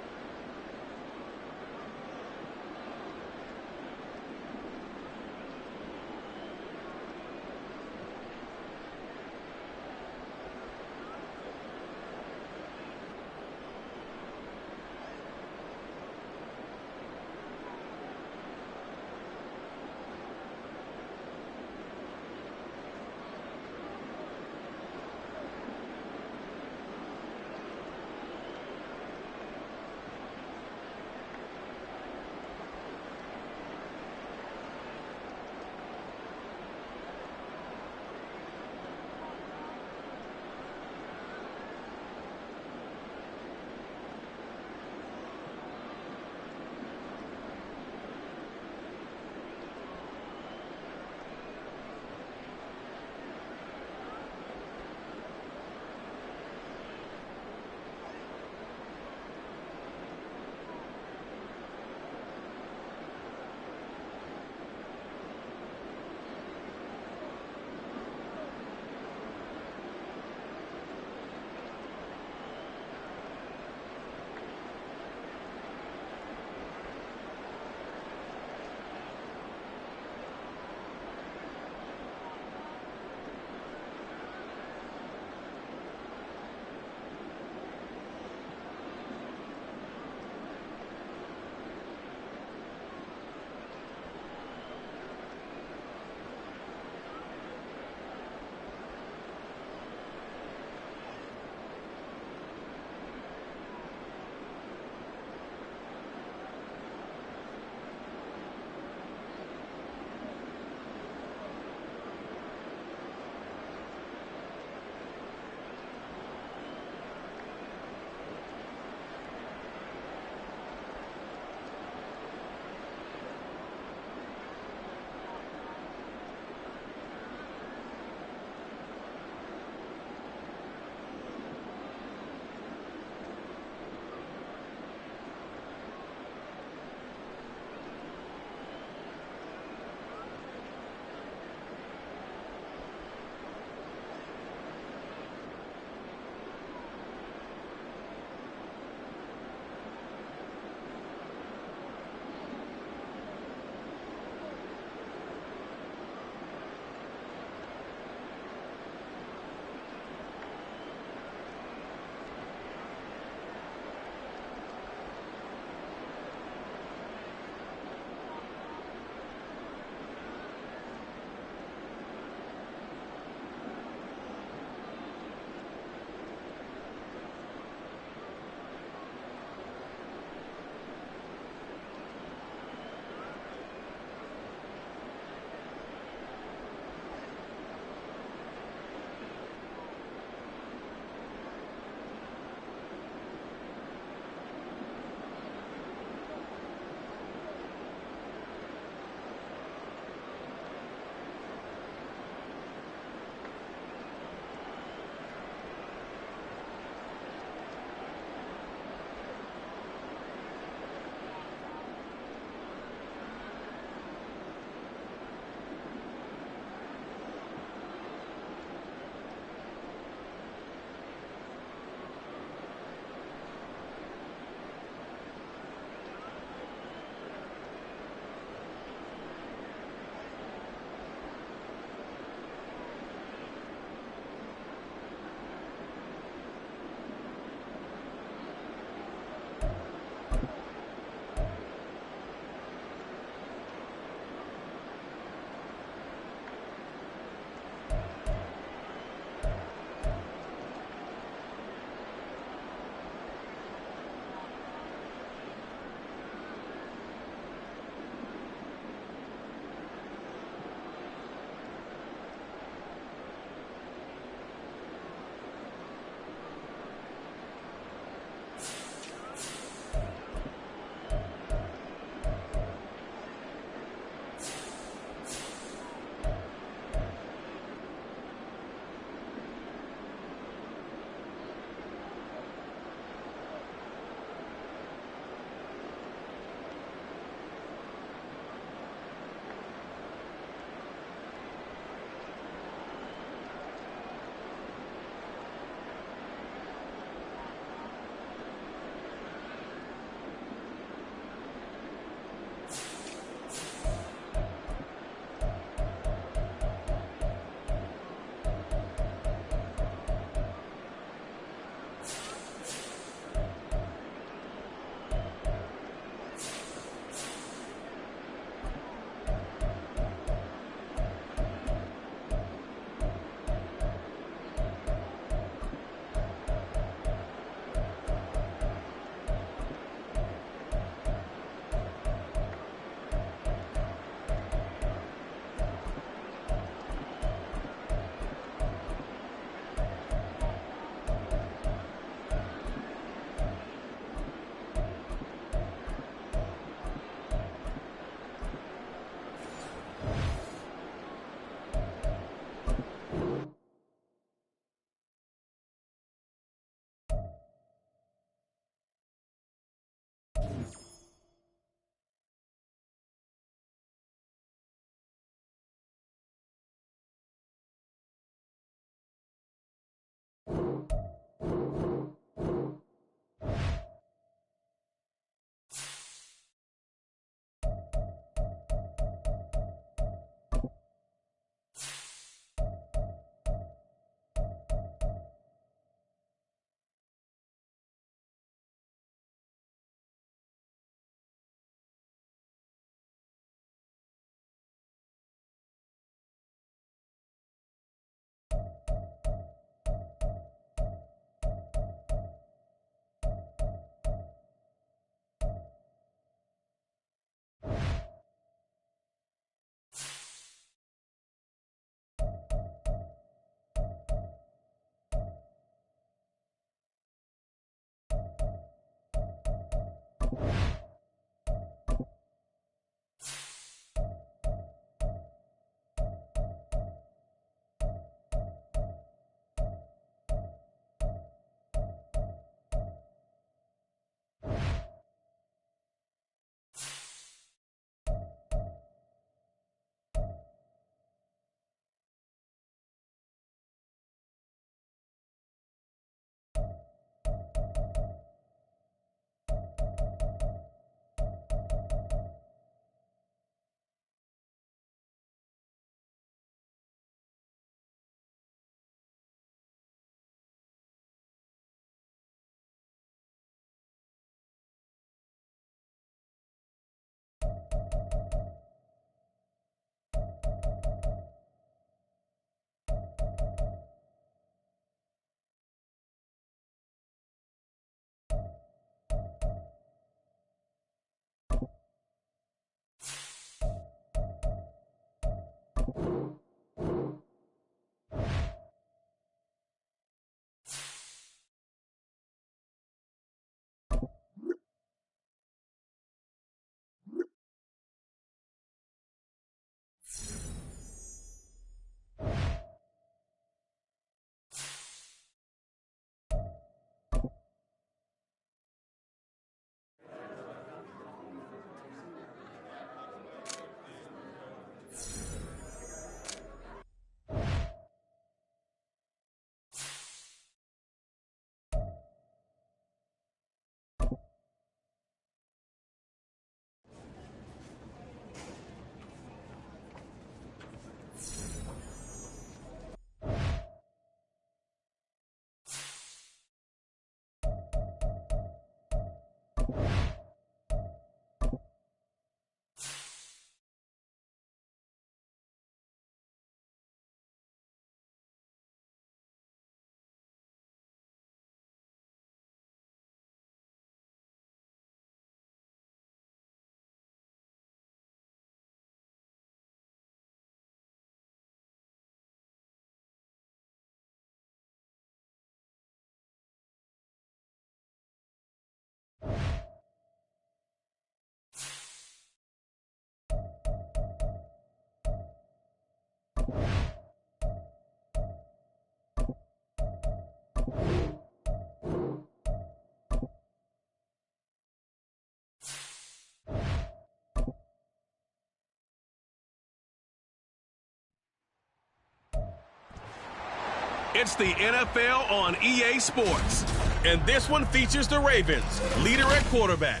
It's the NFL on EA Sports. And this one features the Ravens, leader at quarterback.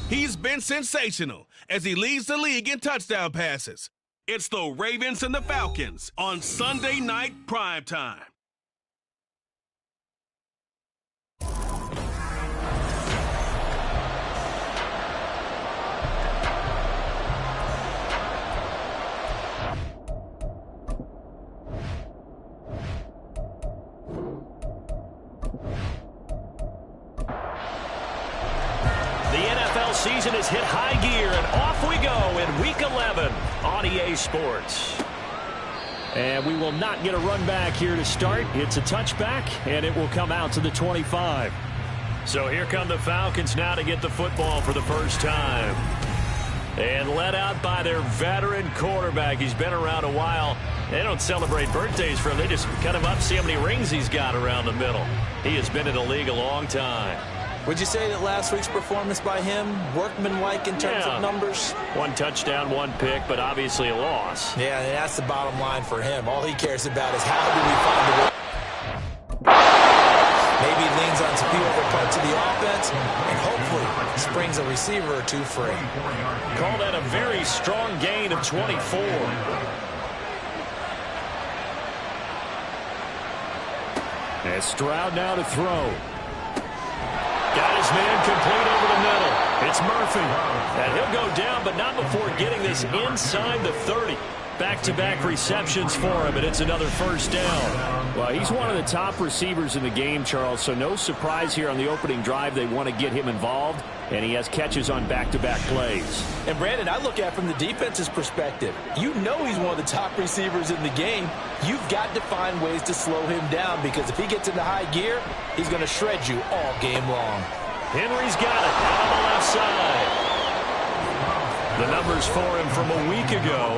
He's been sensational as he leads the league in touchdown passes. It's the Ravens and the Falcons on Sunday Night Primetime. Season has hit high gear, and off we go in Week 11 on EA Sports. And we will not get a run back here to start. It's a touchback, and it will come out to the 25. So here come the Falcons now to get the football for the first time. And led out by their veteran quarterback. He's been around a while. They don't celebrate birthdays for him. They just cut him up, see how many rings he's got around the middle. He has been in the league a long time. Would you say that last week's performance by him, workmanlike in terms of numbers? 1 touchdown, 1 pick, but obviously a loss. Yeah, and that's the bottom line for him. All he cares about is how do we find the way. Maybe leans on a few other parts of the offense and hopefully springs a receiver or two free. Call that a very strong gain of 24. And Stroud now to throw. Got his man complete over the middle. It's Murphy. And he'll go down, but not before getting this inside the 30. Back-to-back receptions for him, and it's another first down. Well, he's one of the top receivers in the game, Charles, so no surprise here on the opening drive. They want to get him involved, and he has catches on back-to-back plays. And, Brandon, I look at it from the defense's perspective. You know he's one of the top receivers in the game. You've got to find ways to slow him down because if he gets into high gear, he's going to shred you all game long. Henry's got it out on the left side. The numbers for him from a week ago.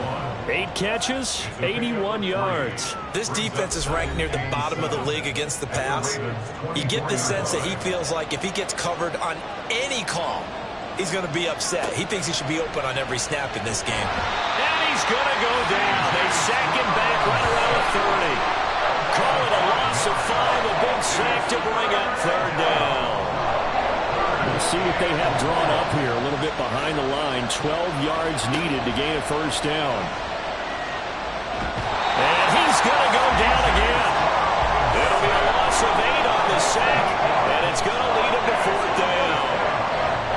8 catches, 81 yards. This defense is ranked near the bottom of the league against the pass. You get the sense that he feels like if he gets covered on any call, he's going to be upset. He thinks he should be open on every snap in this game. And he's going to go down. They sack him back right around the 30. Call it a loss of 5, a big sack to bring up third down. We'll see what they have drawn up here. A little bit behind the line. 12 yards needed to gain a first down. And he's going to go down again. It'll be a loss of 8 on the sack, and it's going to lead him to fourth down.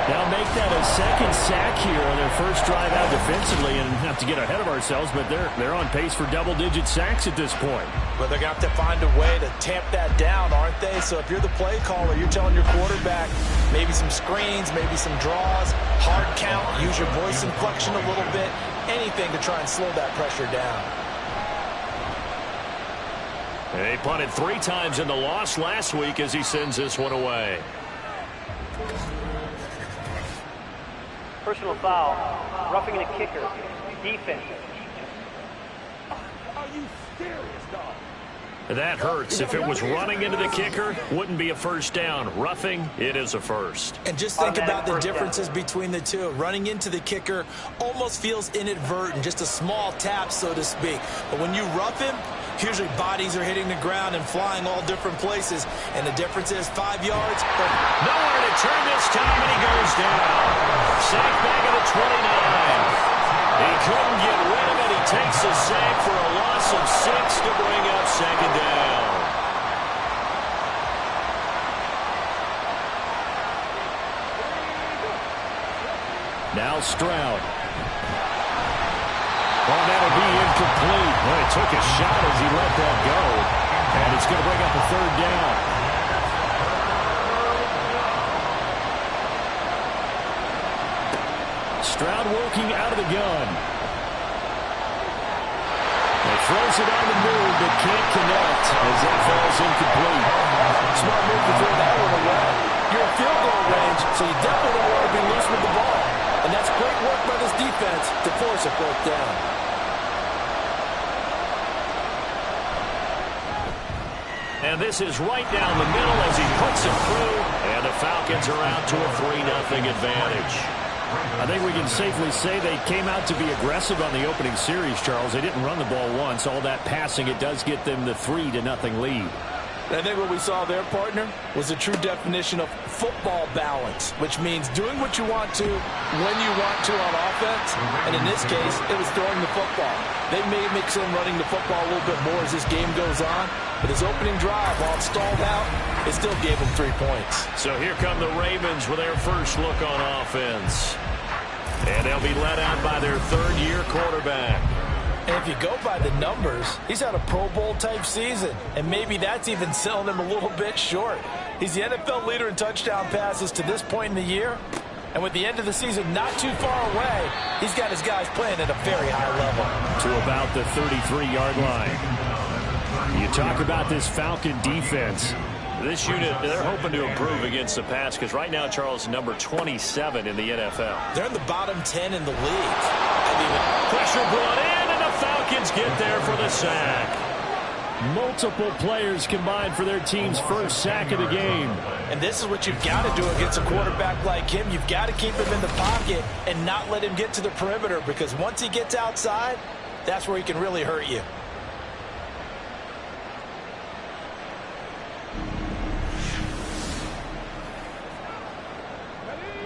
Now make that a second sack here on their first drive out defensively, and not to get ahead of ourselves, but they're on pace for double-digit sacks at this point. But they're going to have to find a way to tamp that down, aren't they? So if you're the play caller, you're telling your quarterback maybe some screens, maybe some draws, hard count, use your voice inflection a little bit, anything to try and slow that pressure down. They punted 3 times in the loss last week as he sends this one away. Personal foul, roughing the kicker, defense. Are you serious, dog? That hurts. If it was running into the kicker, wouldn't be a first down. Roughing, it is a first. And just think about the differences between the two. Running into the kicker almost feels inadvertent, just a small tap, so to speak. But when you rough him, usually bodies are hitting the ground and flying all different places. And the difference is 5 yards. Nowhere to turn this time, and he goes down. Sack back at the 29. He couldn't get rid of it. He takes a sack for a loss of 6 to bring up second down. Now Stroud. Oh, that'll be incomplete. Well, he took a shot as he let that go. And it's going to bring up a third down. Stroud working out of the gun. He throws it on the move, but can't connect as that falls incomplete. Smart move to throw that one away. You're in field goal range, so you definitely don't want to be loose with the ball. And that's great work by this defense to force a fourth down. And this is right down the middle as he puts it through. And the Falcons are out to a 3-0 advantage. I think we can safely say they came out to be aggressive on the opening series, Charles. They didn't run the ball once. All that passing, it does get them the 3-0 lead. I think what we saw there, partner, was a true definition of football balance, which means doing what you want to, when you want to on offense. And in this case, it was throwing the football. They may mix in running the football a little bit more as this game goes on. But his opening drive, while it stalled out, it still gave him 3 points. So here come the Ravens with their first look on offense. And they'll be led out by their third-year quarterback. And if you go by the numbers, he's had a Pro Bowl-type season. And maybe that's even selling him a little bit short. He's the NFL leader in touchdown passes to this point in the year. And with the end of the season not too far away, he's got his guys playing at a very high level. To about the 33-yard line. You talk about this Falcon defense. This unit, they're hoping to improve against the pass because right now, Charles, number 27 in the NFL. They're in the bottom 10 in the league. Pressure brought in, and the Falcons get there for the sack. Multiple players combined for their team's first sack of the game. And this is what you've got to do against a quarterback like him. You've got to keep him in the pocket and not let him get to the perimeter, because once he gets outside, that's where he can really hurt you.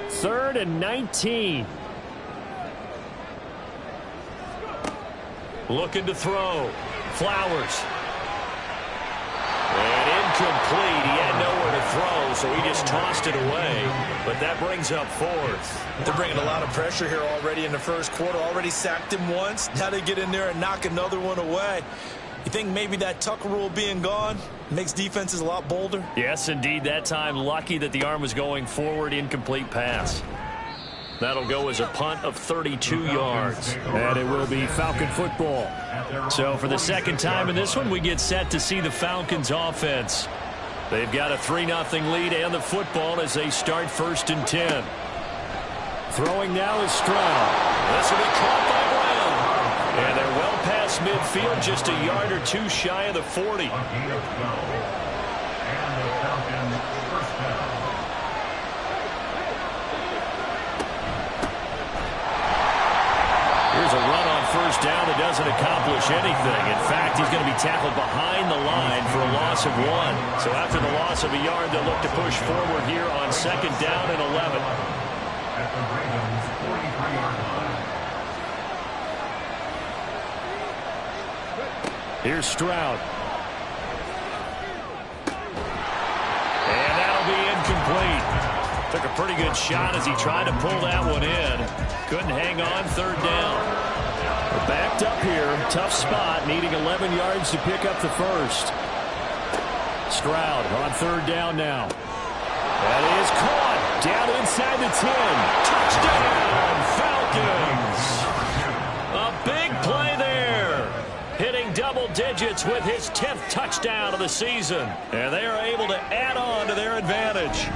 Third and 19. Looking to throw. Flowers. And incomplete. He had nowhere to throw, so he just tossed it away. But that brings up fourth. They're bringing a lot of pressure here already in the first quarter. Already sacked him once. Now they get in there and knock another one away. You think maybe that Tucker rule being gone makes defenses a lot bolder? Yes, indeed. That time, lucky that the arm was going forward. Incomplete pass. That'll go as a punt of 32 yards. And it will be Falcon football. So for the second time in this one, we get set to see the Falcons offense. They've got a 3-0 lead and the football as they start 1st and 10. Throwing now is Stroud. This will be caught by Brown. And they're well past midfield, just a yard or two shy of the 40. Here's a run on 1st down that doesn't accomplish anything. In fact, he's going to be tackled behind the line for a loss of 1. So after the loss of a yard, they'll look to push forward here on 2nd down and 11. At the Ravens' 43-yard line. Here's Stroud. And that'll be incomplete. Took a pretty good shot as he tried to pull that one in. Couldn't hang on 3rd down. We're backed up here. Tough spot. Needing 11 yards to pick up the first. Stroud on 3rd down now. That is caught. Down inside the 10. Touchdown, Falcons. A big play there. Hitting double digits with his 10th touchdown of the season. And they are able to add on to their advantage.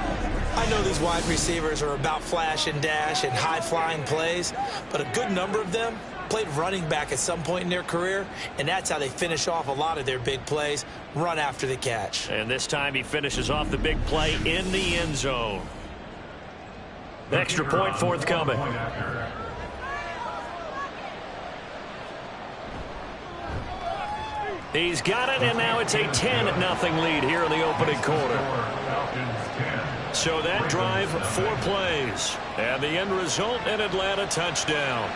I know these wide receivers are about flash and dash and high-flying plays, but a good number of them played running back at some point in their career, and that's how they finish off a lot of their big plays, run after the catch. And this time he finishes off the big play in the end zone. Extra point forthcoming. He's got it, and now it's a 10-0 lead here in the opening quarter. So that drive, 4 plays. And the end result, an Atlanta touchdown.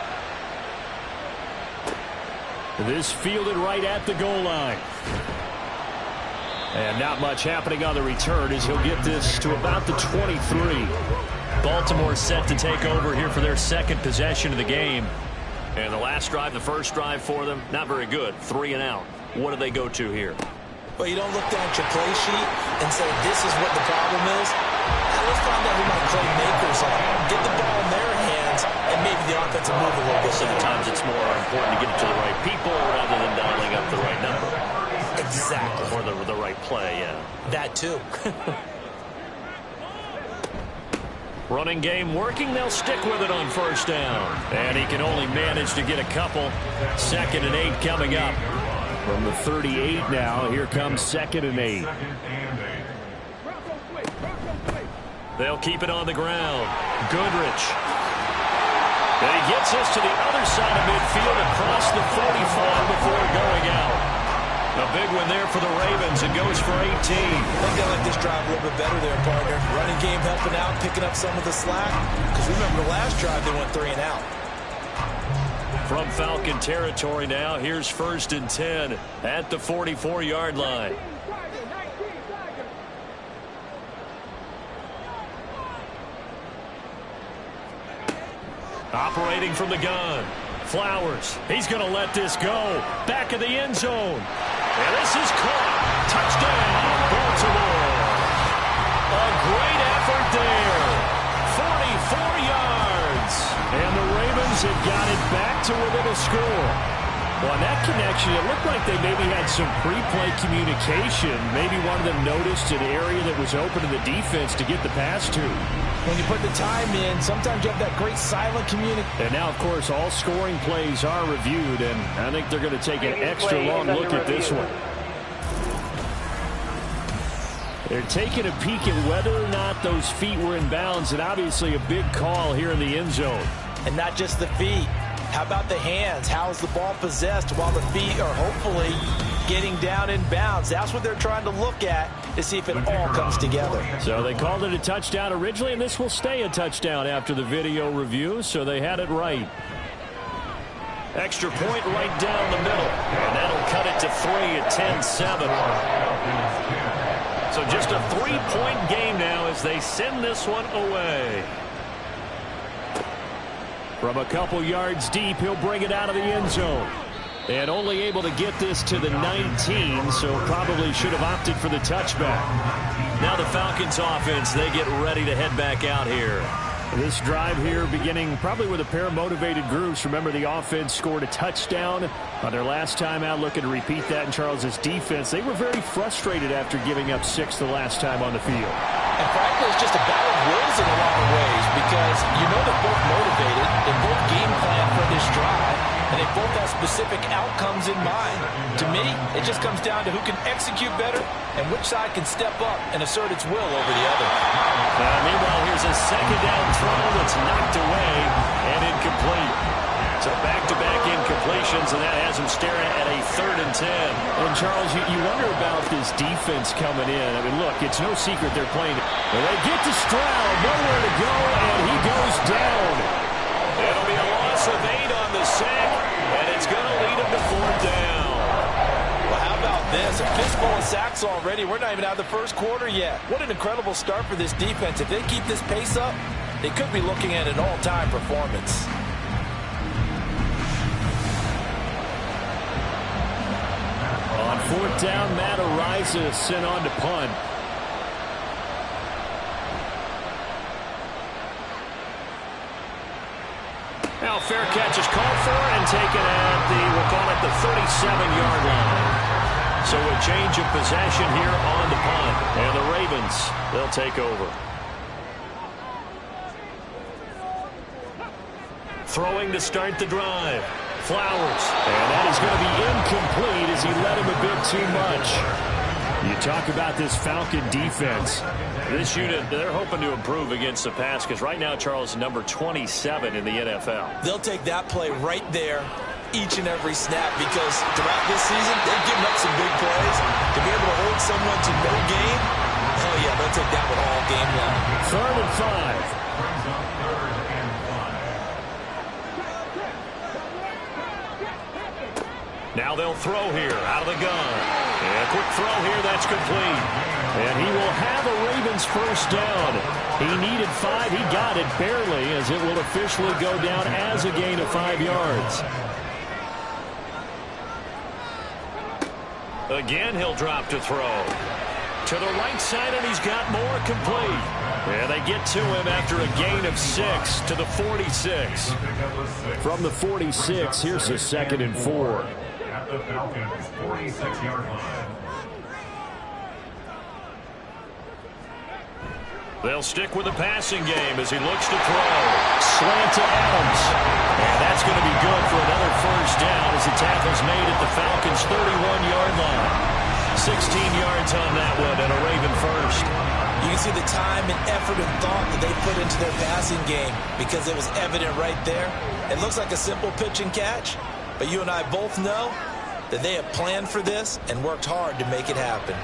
This fielded right at the goal line. And not much happening on the return as he'll get this to about the 23. Baltimore set to take over here for their 2nd possession of the game. And the last drive, the first drive for them, not very good. 3 and out. What do they go to here? Well, you don't look down at your play sheet and say, this is what the problem is. Let's find out who my playmakers are. Get the ball in their hands, and maybe the offense will move a little bit. Sometimes it's more important to get it to the right people rather than dialing up the right number. Exactly. Or the right play, yeah. That too. Running game working. They'll stick with it on 1st down. And he can only manage to get a couple. 2nd and 8 coming up. From the 38 now, here comes 2nd and 8. They'll keep it on the ground. Goodrich. And he gets this to the other side of midfield across the 45 before going out. A big one there for the Ravens. It goes for 18. I think they like this drive a little bit better there, partner. Running game helping out, picking up some of the slack. Because remember the last drive, they went 3 and out. From Falcon territory now, here's 1st and 10 at the 44-yard line. Operating from the gun. Flowers. He's going to let this go. Back of the end zone. And this is caught. Touchdown, Baltimore. A great effort there. 44 yards. And the Ravens have got it back to within a score. Well, on that connection, it looked like they maybe had some pre-play communication. Maybe one of them noticed an area that was open to the defense to get the pass to. When you put the time in, sometimes you have that great silent communication. And now, of course, all scoring plays are reviewed, and I think they're going to take an extra long look at this one. They're taking a peek at whether or not those feet were in bounds, and obviously a big call here in the end zone. And not just the feet. How about the hands? How is the ball possessed while the feet are hopefully getting down in bounds? That's what they're trying to look at to see if it all comes together. So they called it a touchdown originally, and this will stay a touchdown after the video review, so they had it right. Extra point right down the middle, and that'll cut it to 3 at 10-7. So just a 3-point game now as they send this one away. From a couple yards deep, he'll bring it out of the end zone. And only able to get this to the 19, so probably should have opted for the touchback. Now the Falcons offense, they get ready to head back out here. This drive here beginning probably with a pair of motivated groups. Remember, the offense scored a touchdown on their last time out, looking to repeat that in Charles's defense. They were very frustrated after giving up 6 the last time on the field. And frankly, it's just a battle of wills in a lot of ways because you know they're both motivated, they both game plan for this drive, and they both have specific outcomes in mind. To me, it just comes down to who can execute better and which side can step up and assert its will over the other. Meanwhile, here's a second down throw that's knocked away and incomplete. So back-to-back incompletions, and that has him staring at a 3rd and 10. And, Charles, you wonder about this defense coming in. I mean, look, it's no secret they're playing. Well, they get to Stroud, nowhere to go, and he goes down. It'll be a loss of 8 on the sack, and it's going to lead him to 4th down. Well, how about this? A fistful of sacks already. We're not even out of the first quarter yet. What an incredible start for this defense. If they keep this pace up, they could be looking at an all-time performance. On 4th down, Matt Ariza sent on to punt. Now fair catch is called for and taken at we'll call it the 37-yard line. So a change of possession here on the punt. And the Ravens, they'll take over. Throwing to start the drive. Flowers. And that is going to be incomplete as he led him a bit too much. You talk about this Falcon defense. This unit, they're hoping to improve against the pass because right now, Charles, number 27 in the NFL. They'll take that play right there each and every snap because throughout this season, they've given up some big plays. To be able to hold someone to no gain, hell yeah, they'll take that one all game long. 3rd and 5. Now they'll throw here out of the gun. And a quick throw here, that's complete. And he will have a Ravens 1st down. He needed 5. He got it barely as it will officially go down as a gain of 5 yards. Again, he'll drop to throw. To the right side, and he's got more complete. And they get to him after a gain of 6 to the 46. From the 46, here's a 2nd and 4. At the Falcons' 46-yard line. They'll stick with the passing game as he looks to throw. Slant to Adams. And that's going to be good for another 1st down as the tackle's made at the Falcons' 31-yard line. 16 yards on that one and a Raven 1st. You You can see the time and effort and thought that they put into their passing game because it was evident right there. It looks like a simple pitch and catch, but you and I both know that they have planned for this and worked hard to make it happen.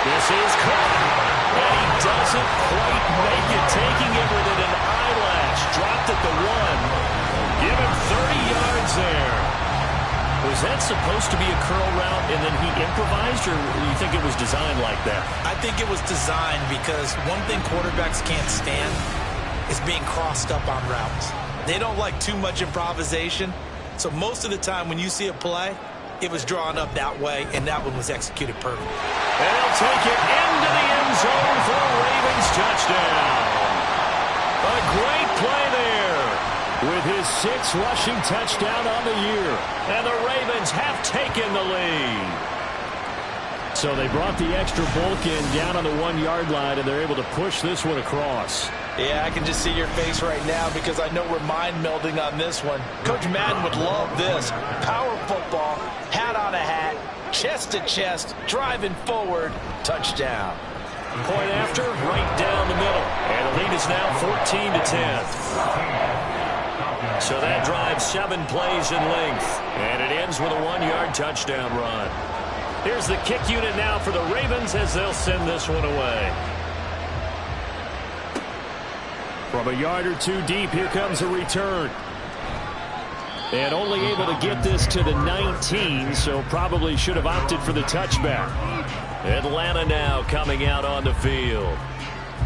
This is caught, and he doesn't quite make it, taking it within an eyelash. Dropped at the 1. Give him 30 yards there. Was that supposed to be a curl route and then he improvised, or do you think it was designed like that? I think it was designed because one thing quarterbacks can't stand is being crossed up on routes. They don't like too much improvisation, so most of the time when you see a play, it was drawn up that way, and that one was executed perfectly. And he'll take it into the end zone for a Ravens touchdown. A great play there with his 6th rushing touchdown on the year. And the Ravens have taken the lead. So they brought the extra bulk in down on the 1-yard line, and they're able to push this one across. Yeah, I can just see your face right now because I know we're mind melding on this one. Coach Madden would love this. Power football, hat on a hat, chest to chest, driving forward, touchdown. Point after, right down the middle. And the lead is now 14-10. So that drives 7 plays in length. And it ends with a 1-yard touchdown run. Here's the kick unit now for the Ravens as they'll send this one away. From a yard or 2 deep, here comes a return. And only able to get this to the 19, so probably should have opted for the touchback. Atlanta now coming out on the field.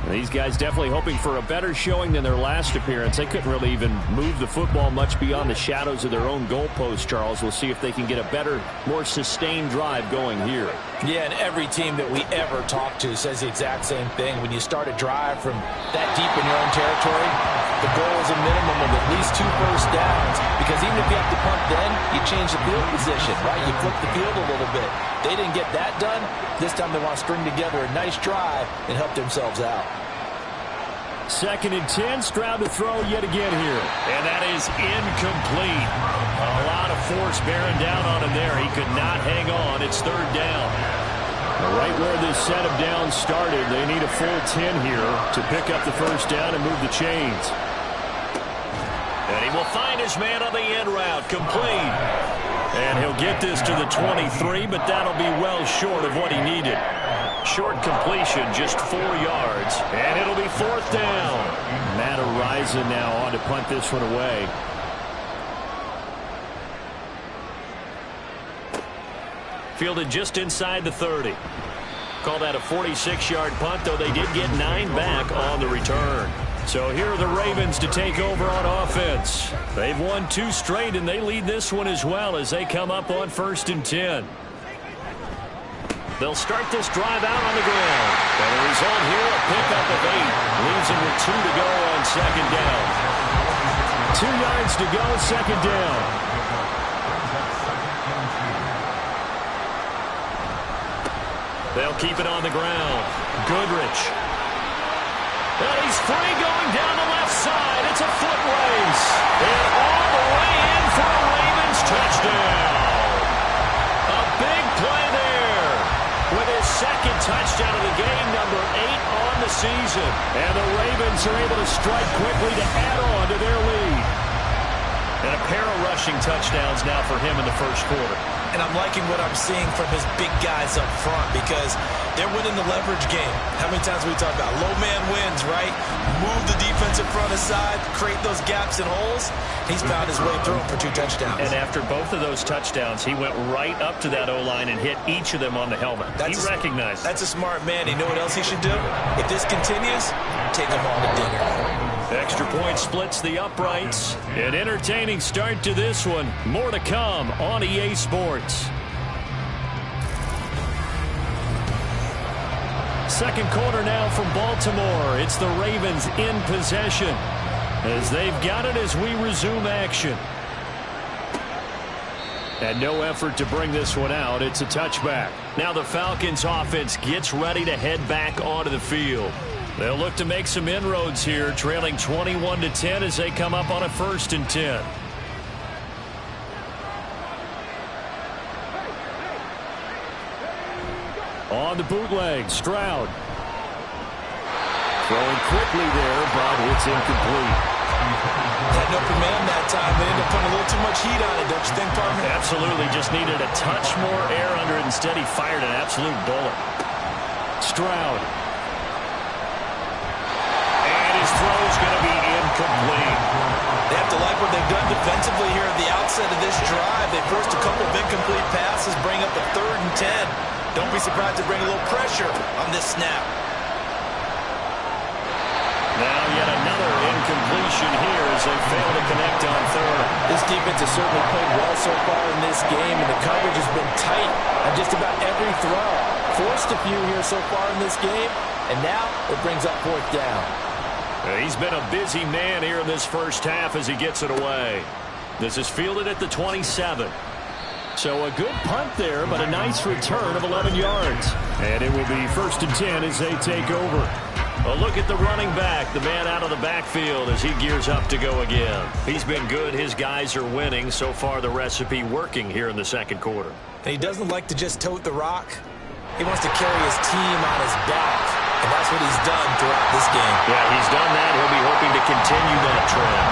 These guys definitely hoping for a better showing than their last appearance. They couldn't really even move the football much beyond the shadows of their own goalpost, Charles. We'll see if they can get a better, more sustained drive going here. Yeah, and every team that we ever talk to says the exact same thing. When you start a drive from that deep in your own territory, the goal is a minimum of at least 2 first downs. Because even if you have to punt then, you change the field position, right? You flip the field a little bit. They didn't get that done. This time they want to string together a nice drive and help themselves out. 2nd and 10, Stroud to throw yet again here. And that is incomplete. A lot of force bearing down on him there. He could not hang on. It's 3rd down. Right where this set of downs started, they need a full 10 here to pick up the first down and move the chains. And he will find his man on the end route, complete. And he'll get this to the 23, but that'll be well short of what he needed. Short completion, just 4 yards, and it'll be 4th down. Matt Araiza now on to punt this one away. Fielded just inside the 30. Call that a 46-yard punt, though they did get 9 back on the return. So here are the Ravens to take over on offense. They've won 2 straight, and they lead this one as well as they come up on 1st and 10. They'll start this drive out on the ground. And the result here, a pickup of 8. Leaves them with 2 to go on 2nd down. 2 yards to go, 2nd down. They'll keep it on the ground. Goodrich. And he's free going down the left side. It's a foot race. And all the way in for a Ravens touchdown. A big play there. With his 2nd touchdown of the game, number 8 on the season. And the Ravens are able to strike quickly to add on to their lead. And a pair of rushing touchdowns now for him in the 1st quarter. And I'm liking what I'm seeing from his big guys up front because they're winning the leverage game. How many times we talk about low man wins, right? Move the defensive front aside, create those gaps and holes. He's found his way through them for 2 touchdowns. And after both of those touchdowns, he went right up to that O-line and hit each of them on the helmet. He recognized. That's a smart man. You know what else he should do? If this continues, take them all to dinner. Extra point splits the uprights. An entertaining start to this one. More to come on EA Sports. 2nd quarter now from Baltimore. It's the Ravens in possession as they've got it as we resume action. And no effort to bring this one out. It's a touchback. Now the Falcons offense gets ready to head back onto the field. They'll look to make some inroads here, trailing 21-10 as they come up on a 1st and 10. On the bootleg, Stroud. Throwing quickly there, but it's incomplete. Had no command that time. They ended up putting a little too much heat on it, don't you think, partner? Absolutely. Just needed a touch more air under it. Instead, he fired an absolute bullet. Stroud. And his throw's going to be incomplete. They have to like what they've done defensively here at the outset of this drive. They forced a couple of incomplete passes, bring up a 3rd and 10. Don't be surprised to bring a little pressure on this snap. Now yet another incompletion here as they fail to connect on 3rd. This defense has certainly played well so far in this game, and the coverage has been tight on just about every throw. Forced a few here so far in this game, and now it brings up 4th down. He's been a busy man here in this first half as he gets it away. This is fielded at the 27. So a good punt there, but a nice return of 11 yards. And it will be 1st and 10 as they take over. A look at the running back, the man out of the backfield as he gears up to go again. He's been good. His guys are winning. So far, the recipe working here in the second quarter. And he doesn't like to just tote the rock. He wants to carry his team on his back, and that's what he's done throughout this game. Yeah, he's done that. He'll be hoping to continue that trend.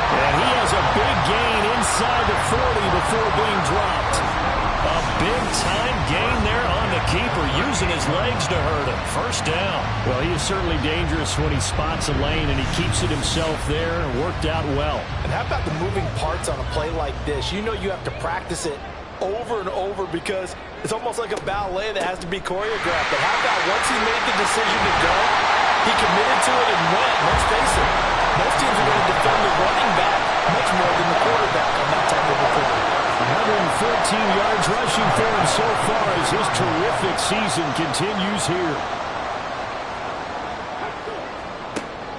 And he has a big gain inside the 40 before being dropped. A big-time gain there on the keeper, using his legs to hurt him. 1st down. Well, he is certainly dangerous when he spots a lane, and he keeps it himself there. Worked out well. And how about the moving parts on a play like this? You know you have to practice it over and over because it's almost like a ballet that has to be choreographed. But how about once he made the decision to go, he committed to it and went. Let's face it, most teams are going to defend the running back much more than the quarterback on that type of a play. 114 yards rushing for him so far as his terrific season continues here.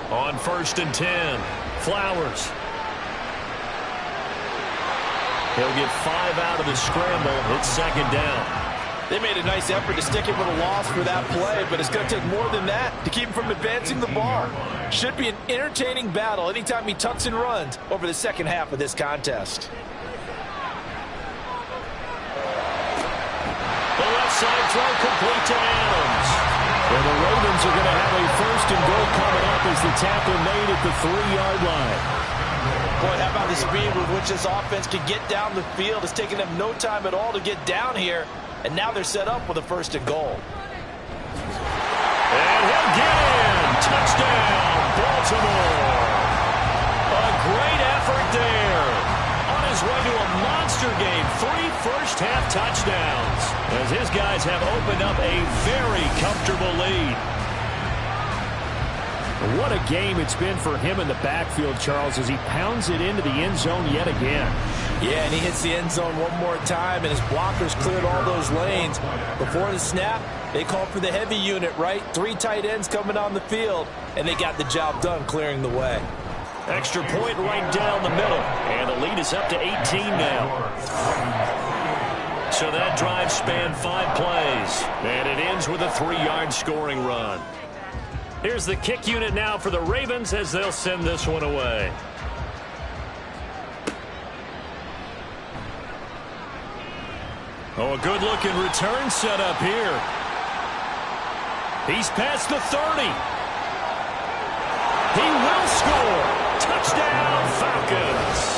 On 1st and 10, Flowers. He'll get 5 out of the scramble. It's 2nd down. They made a nice effort to stick him with a loss for that play, but it's going to take more than that to keep him from advancing the ball. Should be an entertaining battle anytime he tucks and runs over the second half of this contest. The left side throw complete to Adams. Well, the Ravens are going to have a 1st and goal coming up as the tackle made at the 3-yard line. Boy, how about the speed with which this offense can get down the field? It's taken them no time at all to get down here, and now they're set up with a 1st and goal. And he'll get in. Touchdown, Baltimore. A great effort there. On his way to a monster game. 3 first-half touchdowns as his guys have opened up a very comfortable lead. What a game it's been for him in the backfield, Charles, as he pounds it into the end zone yet again. Yeah, and he hits the end zone one more time, and his blockers cleared all those lanes. Before the snap, they called for the heavy unit, right? 3 tight ends coming on the field, and they got the job done clearing the way. Extra point right down the middle, and the lead is up to 18 now. So that drive spanned 5 plays, and it ends with a 3-yard scoring run. Here's the kick unit now for the Ravens as they'll send this one away. Oh, a good-looking return set up here. He's past the 30. He will score. Touchdown, Falcons.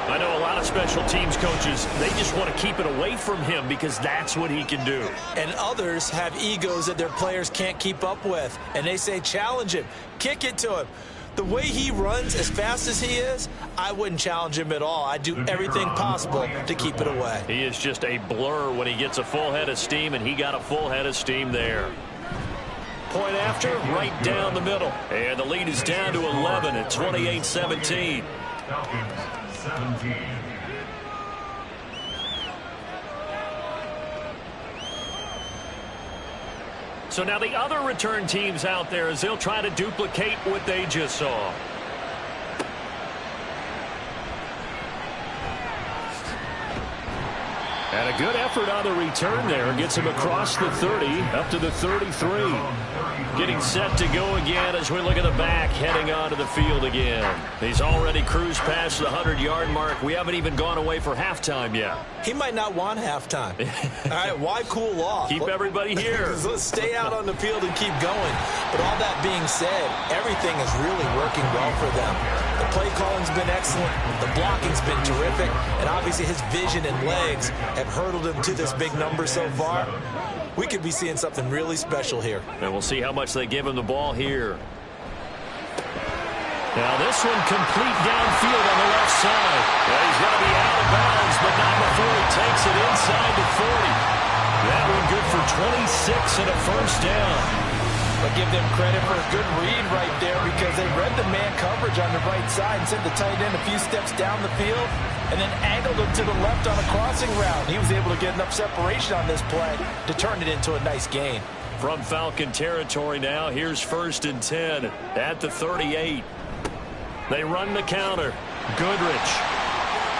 I know a lot of special teams coaches, they just want to keep it away from him because that's what he can do. And others have egos that their players can't keep up with. And they say, challenge him, kick it to him. The way he runs as fast as he is, I wouldn't challenge him at all. I'd do everything possible to keep it away. He is just a blur when he gets a full head of steam, and he got a full head of steam there. Point after, right down the middle. And the lead is down to 11 at 28-17. Falcons, 17. So now the other return teams out there as they'll try to duplicate what they just saw. And a good effort on the return there. Gets him across the 30, up to the 33. Getting set to go again as we look at the back, heading onto the field again. He's already cruised past the 100-yard mark. We haven't even gone away for halftime yet. He might not want halftime. All right, why cool off? Keep everybody here. Let's stay out on the field and keep going. But all that being said, everything is really working well for them. The play calling's been excellent. The blocking's been terrific. And obviously his vision and legs have hurdled him to this big number so far. We could be seeing something really special here. And we'll see how much they give him the ball here. Now this one complete downfield on the left side. Well, he's going to be out of bounds, but not before he takes it inside the 40. That one good for 26 and a first down. But give them credit for a good read right there because they read the man coverage on the right side and sent the tight end a few steps down the field and then angled him to the left on a crossing route. He was able to get enough separation on this play to turn it into a nice gain. From Falcon territory now, here's 1st and 10 at the 38. They run the counter. Goodrich.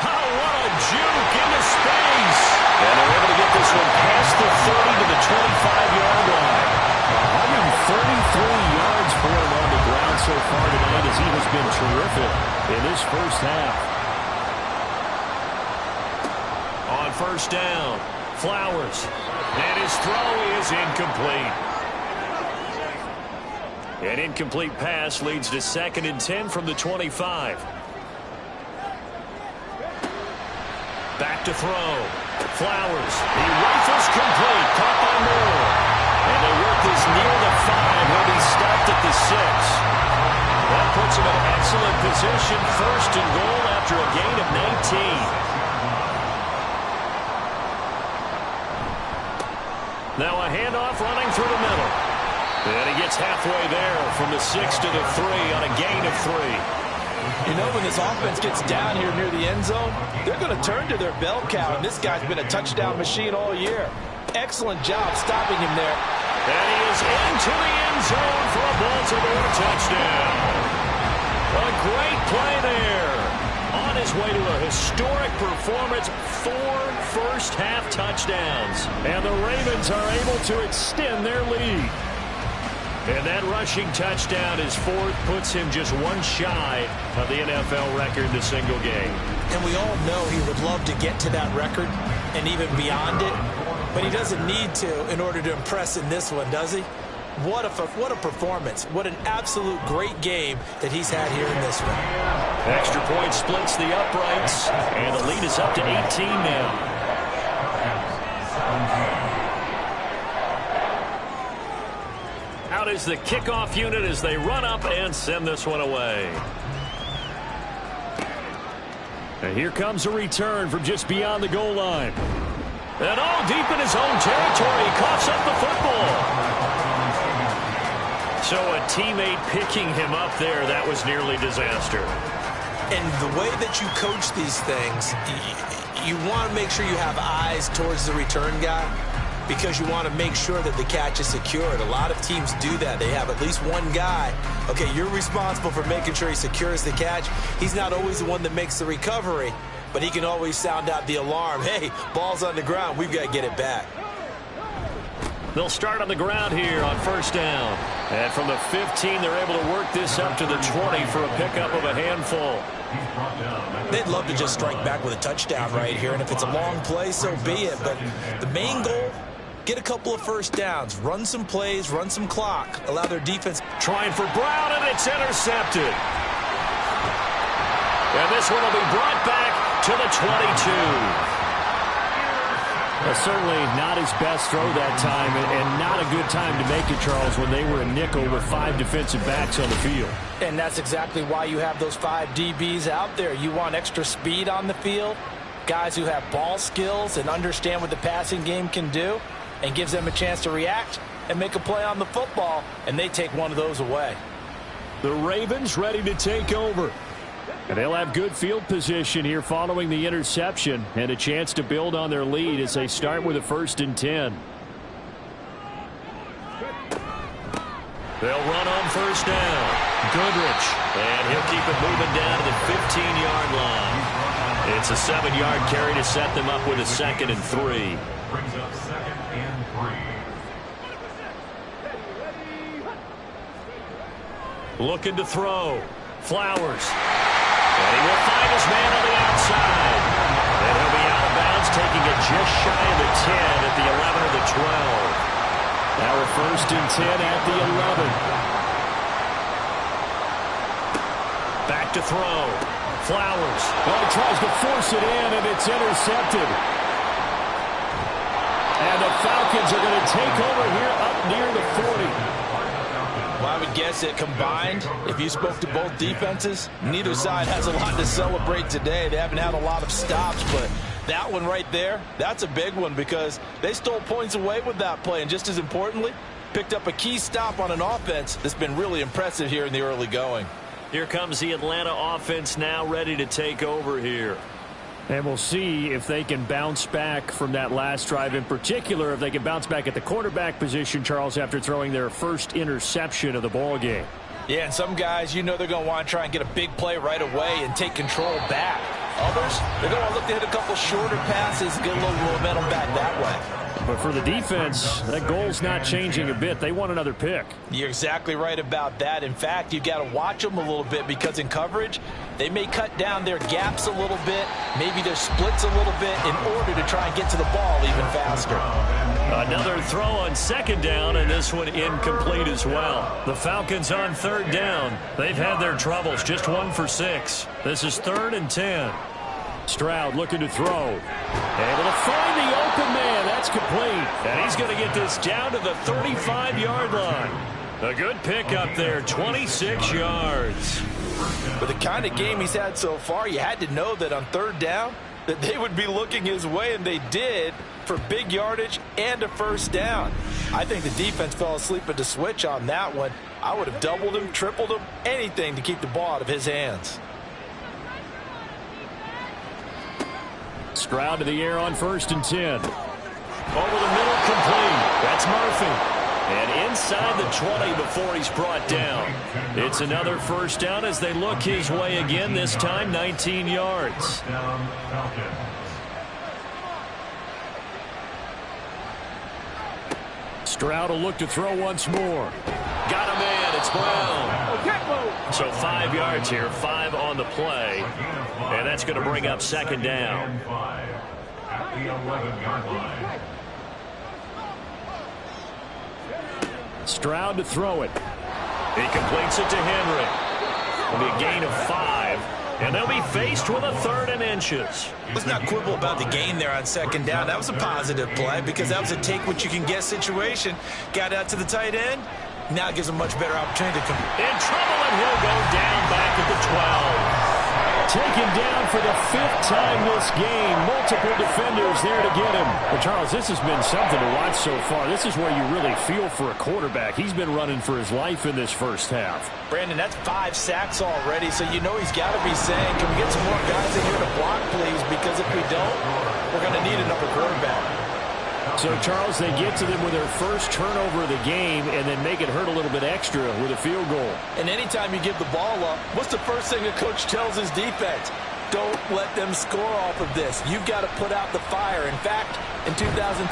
Oh, what a juke into space. And they're able to get this one past the 30 to the 25-yard line. 133 yards for him on the ground so far tonight as he has been terrific in this first half. On 1st down, Flowers. And his throw is incomplete. An incomplete pass leads to 2nd and 10 from the 25. Back to throw. Flowers. He rifles complete. Caught by Moore. And they work this near the 5. He'll be stopped at the 6. That puts him in excellent position. 1st and goal after a gain of 19. Now a handoff running through the middle. And he gets halfway there from the 6 to the 3 on a gain of 3. You know, when this offense gets down here near the end zone, they're going to turn to their bell cow, and this guy's been a touchdown machine all year. Excellent job stopping him there. And he is into the end zone for a Baltimore touchdown. A great play there. On his way to a historic performance, 4 first-half touchdowns. And the Ravens are able to extend their lead. And that rushing touchdown, his 4th, puts him just one shy of the NFL record in a single game. And we all know he would love to get to that record and even beyond it. But he doesn't need to in order to impress in this one, does he? What a performance. What an absolute great game that he's had here in this one. Extra point splits the uprights, and the lead is up to 18 now. Out is the kickoff unit as they run up and send this one away. And here comes a return from just beyond the goal line. And all deep in his own territory, he coughs up the football. So a teammate picking him up there, that was nearly disaster. And the way that you coach these things, you want to make sure you have eyes towards the return guy because you want to make sure that the catch is secured. A lot of teams do that. They have at least one guy. Okay, you're responsible for making sure he secures the catch. He's not always the one that makes the recovery, but he can always sound out the alarm. Hey, ball's on the ground. We've got to get it back. They'll start on the ground here on 1st down. And from the 15, they're able to work this up to the 20 for a pickup of a handful. They'd love to just strike back with a touchdown right here, and if it's a long play, so be it. But the main goal, get a couple of first downs, run some plays, run some clock, allow their defense. Trying for Brown, and it's intercepted. And this one will be brought back to the 22. Certainly not his best throw that time, and not a good time to make it, Charles, when they were a nickel with 5 defensive backs on the field. And that's exactly why you have those 5 DBs out there. You want extra speed on the field, guys who have ball skills and understand what the passing game can do, and gives them a chance to react and make a play on the football, and they take one of those away. The Ravens ready to take over. And they'll have good field position here following the interception and a chance to build on their lead as they start with a 1st and 10. They'll run on 1st down. Goodrich. And he'll keep it moving down to the 15-yard line. It's a 7-yard carry to set them up with a 2nd and 3. Brings up 2nd and 3. Looking to throw. Flowers. And he will find his man on the outside. And he'll be out of bounds, taking it just shy of the 10 at the 11 or the 12. Now a 1st and 10 at the 11. Back to throw. Flowers. Well, he tries to force it in, and it's intercepted. And the Falcons are going to take over here up near the 40. Well, I would guess that combined, if you spoke to both defenses, neither side has a lot to celebrate today. They haven't had a lot of stops, but that one right there, that's a big one because they stole points away with that play. And just as importantly, picked up a key stop on an offense that's been really impressive here in the early going. Here comes the Atlanta offense now ready to take over here. And we'll see if they can bounce back from that last drive, in particular if they can bounce back at the quarterback position, Charles, after throwing their first interception of the ball game. Yeah, and some guys, you know they're going to want to try and get a big play right away and take control back. Others, they're going to look to hit a couple shorter passes, get a little momentum back that way. But for the defense, that goal's not changing a bit. They want another pick. You're exactly right about that. In fact, you've got to watch them a little bit because in coverage, they may cut down their gaps a little bit, maybe their splits a little bit in order to try and get to the ball even faster. Another throw on 2nd down, and this one incomplete as well. The Falcons on 3rd down. They've had their troubles, just 1 for 6. This is 3rd and 10. Stroud looking to throw. Able to find the open man. That's complete. And he's going to get this down to the 35-yard line. A good pick up there, 26 yards. With the kind of game he's had so far, you had to know that on 3rd down that they would be looking his way, and they did for big yardage and a 1st down. I think the defense fell asleep at the switch on that one. I would have doubled him, tripled him, anything to keep the ball out of his hands. Stroud to the air on 1st and 10. Over the middle, complete. That's Murphy. And inside the 20 before he's brought down. It's another 1st down as they look his way again, this time 19 yards. Stroud will look to throw once more. Got a man. It's Brown. So 5 yards here, 5 on the play. And that's going to bring up 2nd down. At the 11-yard line. Stroud to throw it. He completes it to Henry. It'll be a gain of 5. And they'll be faced with a 3rd and inches. Let's not quibble about the gain there on 2nd down. That was a positive play because that was a take-what-you-can-get situation. Got out to the tight end. Now it gives a much better opportunity to come. In trouble, and he'll go down back at the 12. Taken down for the 5th time this game. Multiple defenders there to get him. But Charles, this has been something to watch so far. This is where you really feel for a quarterback. He's been running for his life in this 1st half. Brandon, that's 5 sacks already, so you know he's got to be saying, can we get some more guys in here to block, please? Because if we don't, we're going to need another quarterback. So, Charles, they get to them with their first turnover of the game and then make it hurt a little bit extra with a field goal. And anytime you give the ball up, what's the first thing a coach tells his defense? Don't let them score off of this. You've got to put out the fire. In fact, in 2021,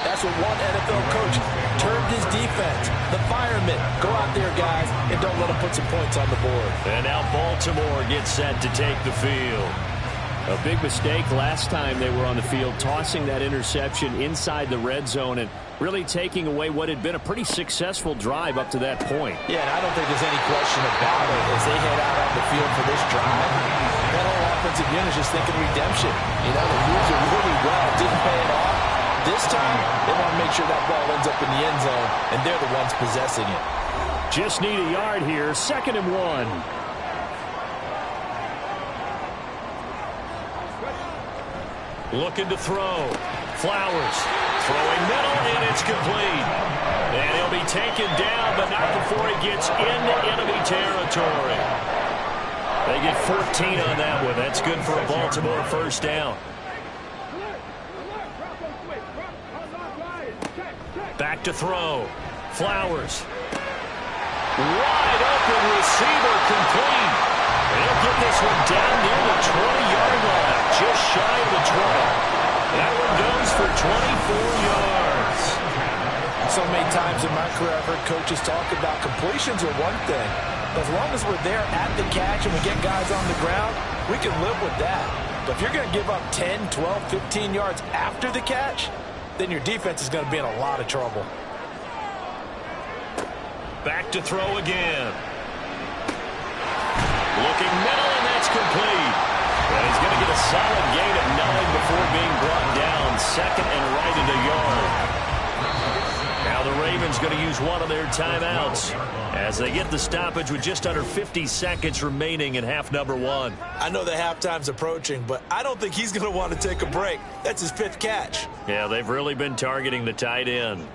that's what one NFL coach termed his defense. The firemen. Go out there, guys, and don't let them put some points on the board. And now Baltimore gets set to take the field. A big mistake last time they were on the field, tossing that interception inside the red zone and really taking away what had been a pretty successful drive up to that point. Yeah, and I don't think there's any question about it as they head out on the field for this drive. That whole offensive unit is just thinking redemption. You know, they used it really well, didn't pay it off. This time, they want to make sure that ball ends up in the end zone, and they're the ones possessing it. Just need a yard here, 2nd and 1. Looking to throw. Flowers. Throwing middle, and it's complete. And he'll be taken down, but not before he gets into enemy territory. They get 14 on that one. That's good for a Baltimore 1st down. Back to throw. Flowers. Wide open receiver, complete. They'll get this one down near the 20-yard line, just shy of the 20. That one goes for 24 yards. So many times in my career, I've heard coaches talk about completions are one thing. But as long as we're there at the catch and we get guys on the ground, we can live with that. But if you're going to give up 10, 12, 15 yards after the catch, then your defense is going to be in a lot of trouble. Back to throw again. Looking middle, and that's complete. And he's going to get a solid gain of 9 before being brought down. Second and right at a yard. Now the Ravens going to use one of their timeouts as they get the stoppage with just under 50 seconds remaining in half number 1. I know that halftime's approaching, but I don't think he's going to want to take a break. That's his 5th catch. Yeah, they've really been targeting the tight end.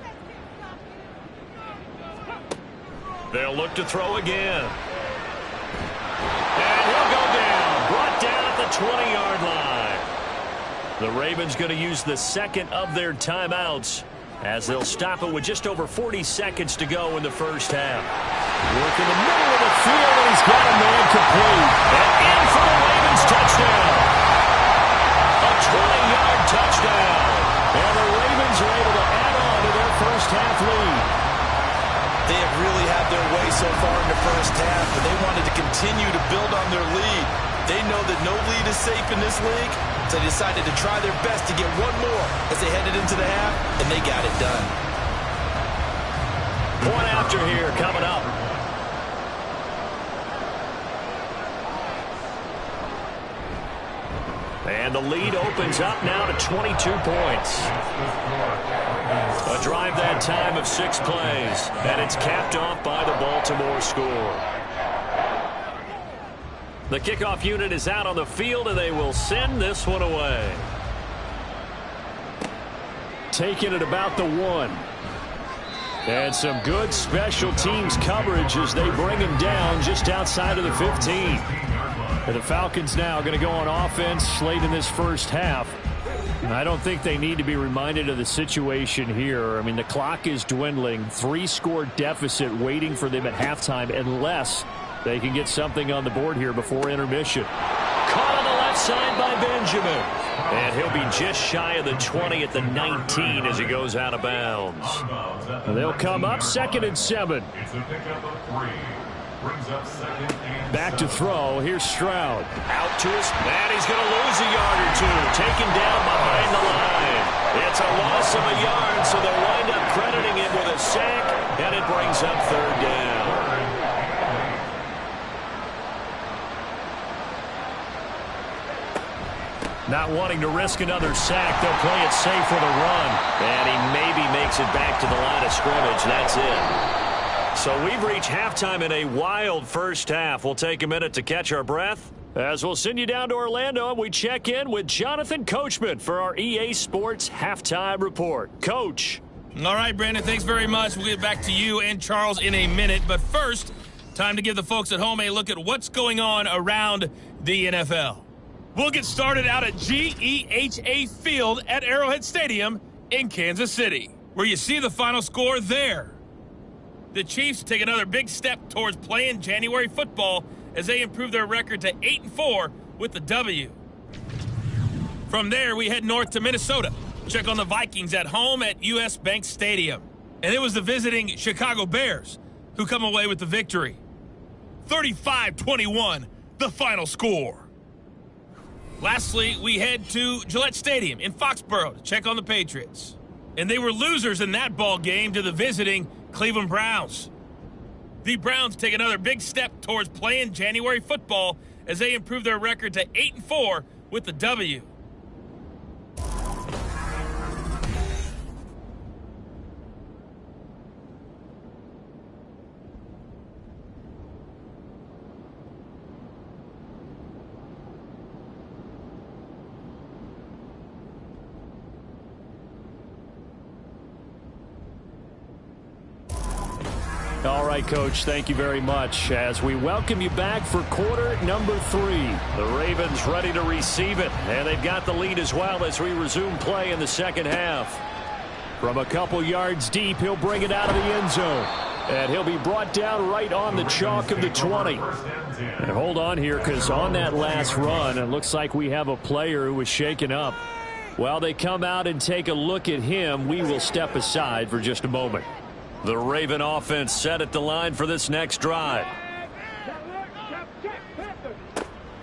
They'll look to throw again. And he'll go down. Brought down at the 20-yard line. The Ravens going to use the second of their timeouts as they'll stop it with just over 40 seconds to go in the first half. Work in the middle of the field, and he's got a man complete. And in for the Ravens touchdown. A 20-yard touchdown. And the Ravens are able to add on to their first half lead. They have really had their way so far in the first half, but they wanted to continue to build on their lead. They know that no lead is safe in this league, so they decided to try their best to get one more as they headed into the half, and they got it done. Point after here coming up. And the lead opens up now to 22 points. A drive that time of 6 plays, and it's capped off by the Baltimore score. The kickoff unit is out on the field, and they will send this one away. Taking it about the 1. And some good special teams coverage as they bring him down just outside of the 15. And the Falcons now going to go on offense late in this first half. And I don't think they need to be reminded of the situation here. I mean, the clock is dwindling. 3-score deficit waiting for them at halftime unless they can get something on the board here before intermission. Caught on the left side by Benjamin. And he'll be just shy of the 20 at the 19 as he goes out of bounds. And they'll come up 2nd and 7. It's a pickup of 3. Brings up 2nd and Back to throw. Here's Stroud. Out to his man. He's going to lose a yard or two. Taken down behind the line. It's a loss of a yard, so they'll wind up crediting it with a sack, and it brings up 3rd down. Not wanting to risk another sack, they'll play it safe with a run. And he maybe makes it back to the line of scrimmage. That's it. So we've reached halftime in a wild first half. We'll take a minute to catch our breath as we'll send you down to Orlando and we check in with Jonathan Coachman for our EA Sports Halftime Report. Coach. All right, Brandon, thanks very much. We'll get back to you and Charles in a minute. But first, time to give the folks at home a look at what's going on around the NFL. We'll get started out at GEHA Field at Arrowhead Stadium in Kansas City, where you see the final score there. The Chiefs take another big step towards playing January football as they improve their record to 8-4 with the W. From there, we head north to Minnesota. Check on the Vikings at home at US Bank Stadium. And it was the visiting Chicago Bears who come away with the victory. 35-21, the final score. Lastly, we head to Gillette Stadium in Foxborough to check on the Patriots. And they were losers in that ball game to the visiting Cleveland Browns. The Browns take another big step towards playing January football as they improve their record to 8-4 with the W. All right, Coach, thank you very much. As we welcome you back for quarter number 3. The Ravens ready to receive it, and they've got the lead as well as we resume play in the second half. From a couple yards deep, he'll bring it out of the end zone. And he'll be brought down right on the chalk of the 20. And hold on here, because on that last run, it looks like we have a player who was shaken up. While they come out and take a look at him, we will step aside for just a moment. The Raven offense set at the line for this next drive.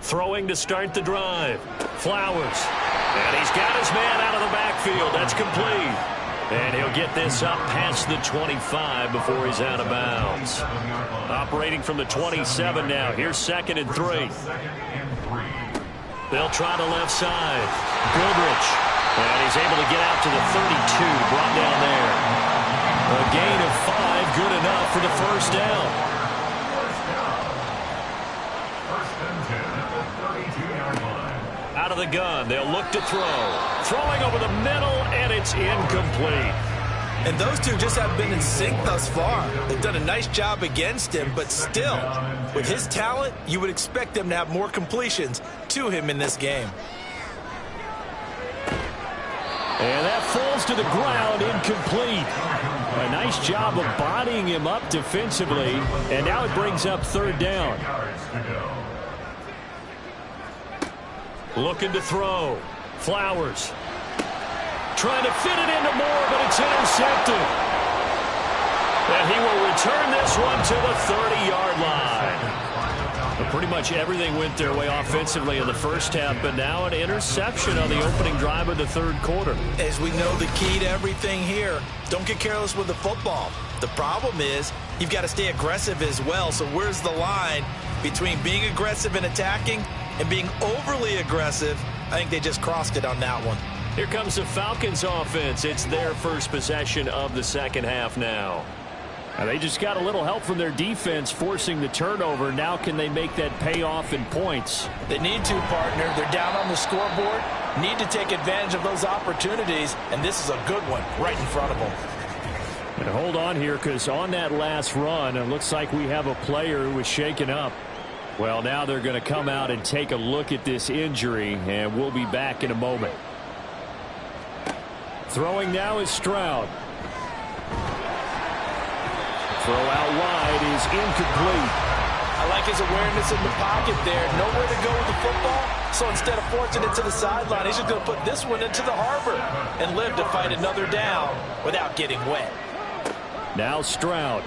Throwing to start the drive. Flowers. And he's got his man out of the backfield. That's complete. And he'll get this up past the 25 before he's out of bounds. Operating from the 27 now. Here's 2nd and 3. They'll try the left side. Goodrich. And he's able to get out to the 32. Brought down there. A gain of 5. Good enough for the first down. Out of the gun. They'll look to throw. Throwing over the middle, and it's incomplete. And those two just have been in sync thus far. They've done a nice job against him, but still, with his talent, you would expect them to have more completions to him in this game. And that falls to the ground, incomplete. A nice job of bodying him up defensively, and now it brings up 3rd down. Looking to throw. Flowers. Trying to fit it into Moore, but it's intercepted. And he will return this one to the 30-yard line. But pretty much everything went their way offensively in the first half, but now an interception on the opening drive of the 3rd quarter. As we know, the key to everything here, don't get careless with the football. The problem is you've got to stay aggressive as well. So where's the line between being aggressive and attacking and being overly aggressive? I think they just crossed it on that one. Here comes the Falcons offense. It's their first possession of the second half now. They just got a little help from their defense forcing the turnover. Now can they make that pay off in points? They need to, partner. They're down on the scoreboard. Need to take advantage of those opportunities, and this is a good one right in front of them. And hold on here, because on that last run, it looks like we have a player who was shaken up. Well, now they're going to come out and take a look at this injury, and we'll be back in a moment. Throwing now is Stroud. Throw out wide is incomplete. I like his awareness in the pocket there. Nowhere to go with the football. So instead of forcing it to the sideline, he's just going to put this one into the harbor and live to fight another down without getting wet. Now Stroud.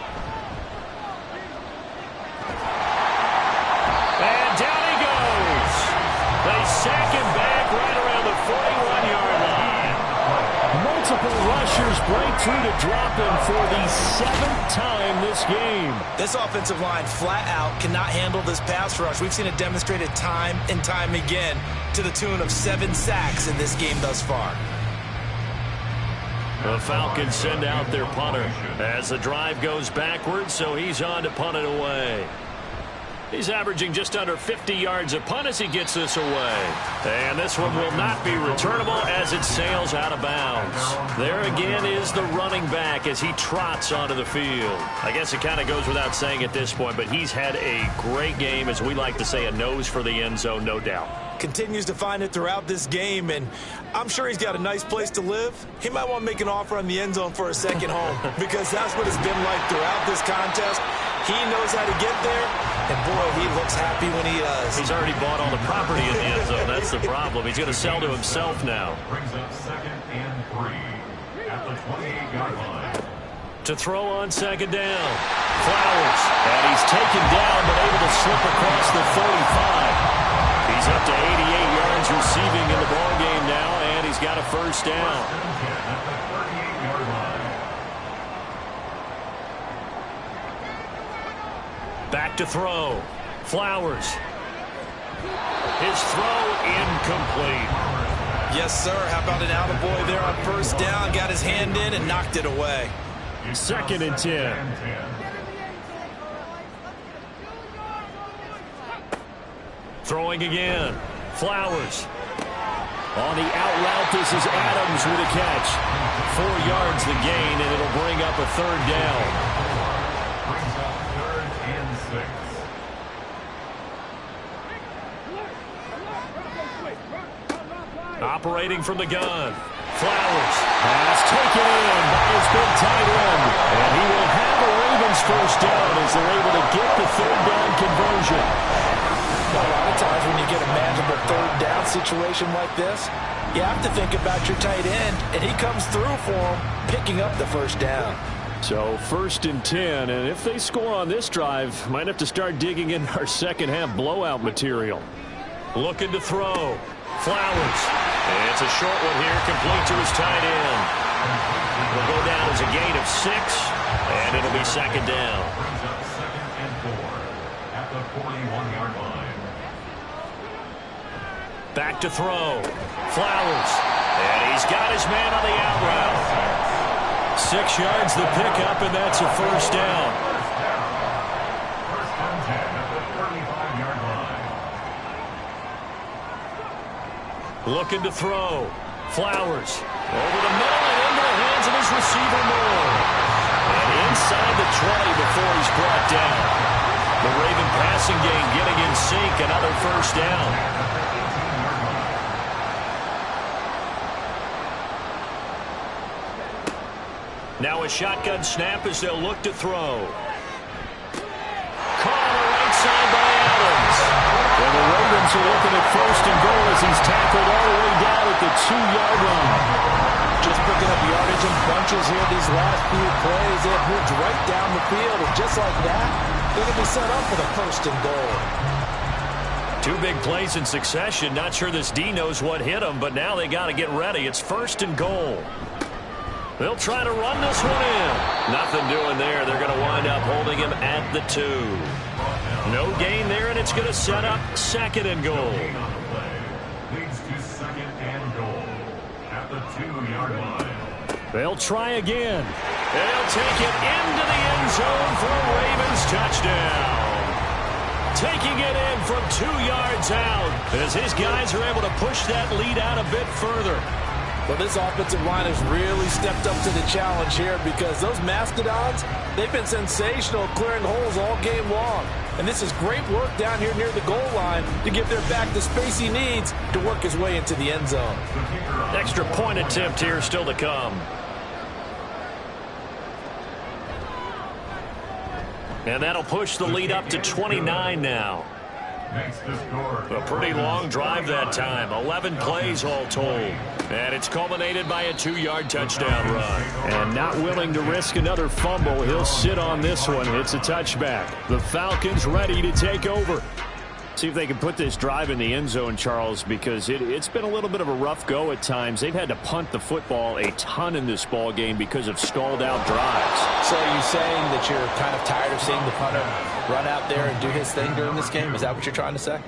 And down he goes. They sack him back right around the 41-yard line. Multiple rushers break through to drop him for the 7th time this game. This offensive line flat out cannot handle this pass rush. We've seen it demonstrated time and time again to the tune of 7 sacks in this game thus far. The Falcons send out their punter as the drive goes backwards, so he's on to punt it away. He's averaging just under 50 yards a punt as he gets this away. And this one will not be returnable as it sails out of bounds. There again is the running back as he trots onto the field. I guess it kind of goes without saying at this point, but he's had a great game, as we like to say, a nose for the end zone, no doubt. Continues to find it throughout this game, and I'm sure he's got a nice place to live. He might want to make an offer on the end zone for a second home, because that's what it's been like throughout this contest. He knows how to get there, and boy, he looks happy when he does. He's already bought all the property in the end zone. That's the problem. He's going to sell to himself now. Brings up 2nd and 3 at the 28-yard line. To throw on 2nd down. Flowers. And he's taken down, but able to slip across the 35. He's up to 88 yards receiving in the ballgame now, and he's got a first down. Back to throw. Flowers. His throw incomplete. Yes, sir. How about an attaboy there on first down? Got his hand in and knocked it away. 2nd and 10. Throwing again. Flowers. On the out route, this is Adams with a catch. 4 yards the gain, and it'll bring up a 3rd down. Brings up 3rd and 6. Operating from the gun. Flowers. Pass taken in by his big tight end. And he will have a Ravens first down as they're able to get the 3rd down conversion. A lot of times when you get a manageable 3rd down situation like this, you have to think about your tight end, and he comes through for him, picking up the first down. So 1st and 10, and if they score on this drive, might have to start digging in our second half blowout material. Looking to throw. Flowers. It's a short one here, complete to his tight end. Will go down as a gain of 6, and it'll be second down. Brings up 2nd and 4 at the 41-yard line. Back to throw. Flowers. And he's got his man on the out route. 6 yards the pickup, and that's a first down. First and 10 at the 35-yard line. Looking to throw. Flowers. Over the middle and into the hands of his receiver, Moore. And inside the 20 before he's brought down. The Raven passing game getting in sync. Another first down. Now a shotgun snap as they'll look to throw. Caught on the right side by Adams. And the Ravens are looking at 1st and goal as he's tackled all the way down at the 2-yard line. Just picking up yardage in bunches here these last few plays. They have moved right down the field, and just like that, they're going to be set up for the 1st and goal. 2 big plays in succession. Not sure this D knows what hit him, but now they got to get ready. It's 1st and goal. They'll try to run this one in. Nothing doing there. They're going to wind up holding him at the 2. No gain there, and it's going to set up 2nd and goal. Leads to 2nd and goal at the 2-yard line. They'll try again. They'll take it into the end zone for a Ravens touchdown. Taking it in from 2 yards out as his guys are able to push that lead out a bit further. Well, this offensive line has really stepped up to the challenge here because those Mastodons, they've been sensational clearing holes all game long. And this is great work down here near the goal line to give their back the space he needs to work his way into the end zone. Extra point attempt here still to come. And that'll push the lead up to 29 now. A pretty long drive that time. 11 plays all told. And it's culminated by a 2-yard touchdown run. And not willing to risk another fumble, he'll sit on this one. It's a touchback. The Falcons ready to take over. See if they can put this drive in the end zone, Charles, because it's been a little bit of a rough go at times. They've had to punt the football a ton in this ball game because of stalled-out drives. So are you saying that you're kind of tired of seeing the punter run out there and do his thing during this game? Is that what you're trying to say?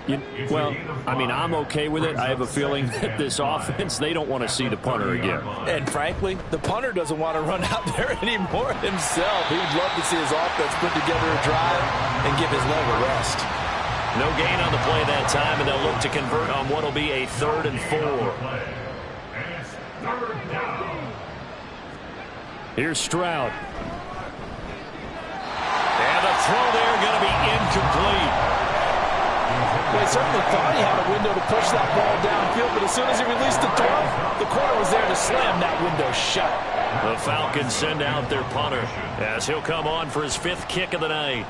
Well, I mean, I'm okay with it. I have a feeling that this offense, they don't want to see the punter again. And frankly, the punter doesn't want to run out there anymore himself. He would love to see his offense put together a drive and give his leg a rest. No gain on the play that time, and they'll look to convert on what will be a 3rd and 4. Here's Stroud. And the throw there going to be incomplete. Well, he certainly thought he had a window to push that ball downfield, but as soon as he released the throw, the corner was there to slam that window shut. The Falcons send out their punter as he'll come on for his 5th kick of the night.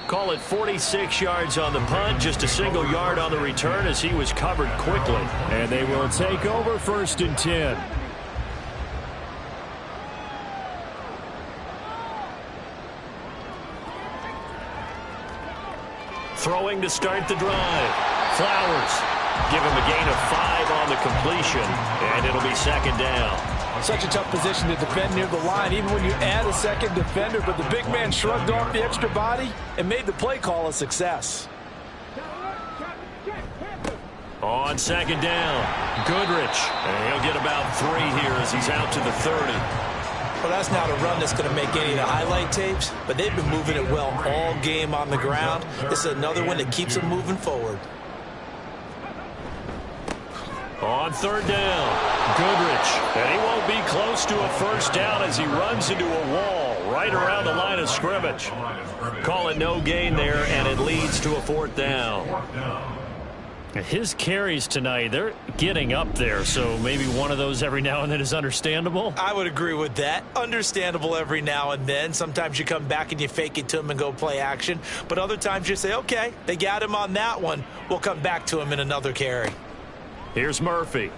Call it 46 yards on the punt, just a single yard on the return as he was covered quickly. And they will take over 1st and 10. Throwing to start the drive. Flowers. Give him a gain of 5 on the completion, and it'll be 2nd down. Such a tough position to defend near the line, even when you add a second defender, but the big man shrugged off the extra body and made the play call a success. On 2nd down, Goodrich. And he'll get about 3 here as he's out to the 30. Well, that's not a run that's going to make any of the highlight tapes, but they've been moving it well all game on the ground. This is another one that keeps them moving forward. On 3rd down, Goodrich. And he won't be close to a 1st down as he runs into a wall right around the line of scrimmage. Call it no gain there, and it leads to a 4th down. His carries tonight, they're getting up there, so maybe one of those every now and then is understandable. I would agree with that. Understandable every now and then. Sometimes you come back and you fake it to him and go play action. But other times you say, okay, they got him on that one. We'll come back to him in another carry. Here's Murphy.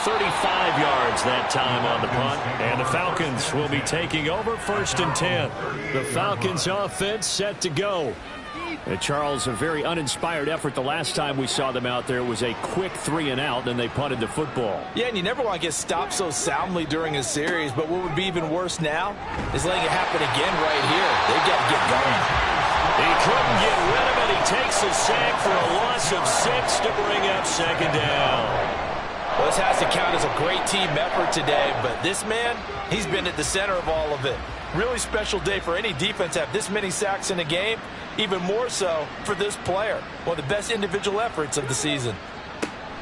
35 yards that time on the punt. And the Falcons will be taking over 1st and 10. The Falcons offense set to go. Charles, a very uninspired effort the last time we saw them out there. It was a quick 3-and-out, then they punted the football. Yeah, and you never want to get stopped so soundly during a series, but what would be even worse now is letting it happen again right here. They've got to get going. He couldn't get rid of it. He takes a sack for a loss of 6 to bring up 2nd down. Well, this has to count as a great team effort today, but this man, he's been at the center of all of it. Really special day for any defense to have this many sacks in a game, even more so for this player. One of the best individual efforts of the season.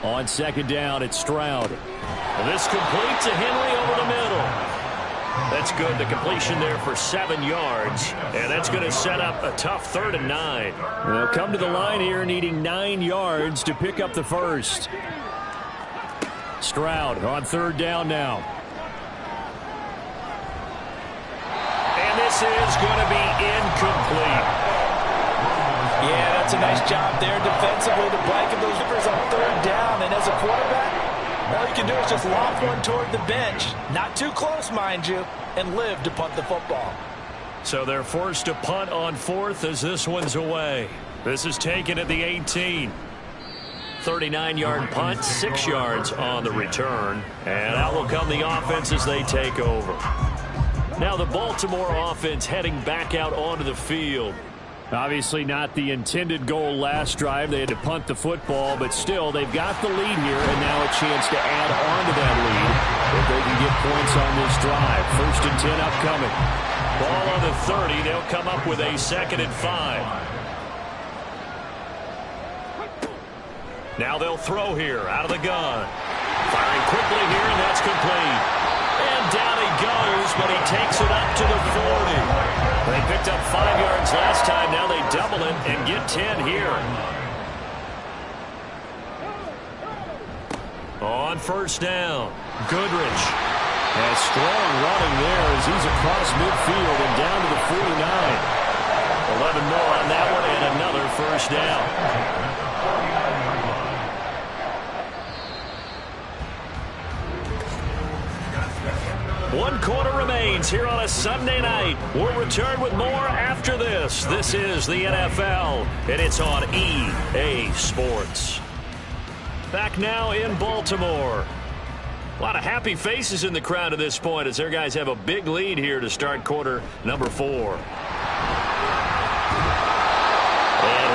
On 2nd down, it's Stroud. And this complete to Henry over the middle. That's good. The completion there for 7 yards. And that's going to set up a tough 3rd and 9. They'll come to the line here needing 9 yards to pick up the first. Stroud on 3rd down now. And this is going to be incomplete. Yeah, that's a nice job there defensively to blanket those rivers on 3rd down. And as a quarterback, all you can do is just lob one toward the bench. Not too close, mind you, and live to punt the football. So they're forced to punt on 4th as this one's away. This is taken at the 18. 39-yard punt, 6 yards on the return. And out will come the offense as they take over. Now the Baltimore offense heading back out onto the field. Obviously not the intended goal last drive. They had to punt the football, but still they've got the lead here, and now a chance to add on to that lead if they can get points on this drive. 1st and 10 upcoming. Ball on the 30. They'll come up with a 2nd and 5. Now they'll throw here out of the gun. Firing quickly here, and that's complete. And down he goes, but he takes it up to the 40. They picked up 5 yards last time. Now they double it and get 10 here. On 1st down, Goodrich. A strong running there as he's across midfield and down to the 49. 11 more on that one and another 1st down. One quarter remains here on a Sunday night. We'll return with more after this. This is the NFL, and it's on EA Sports. Back now in Baltimore. A lot of happy faces in the crowd at this point as their guys have a big lead here to start quarter number 4. And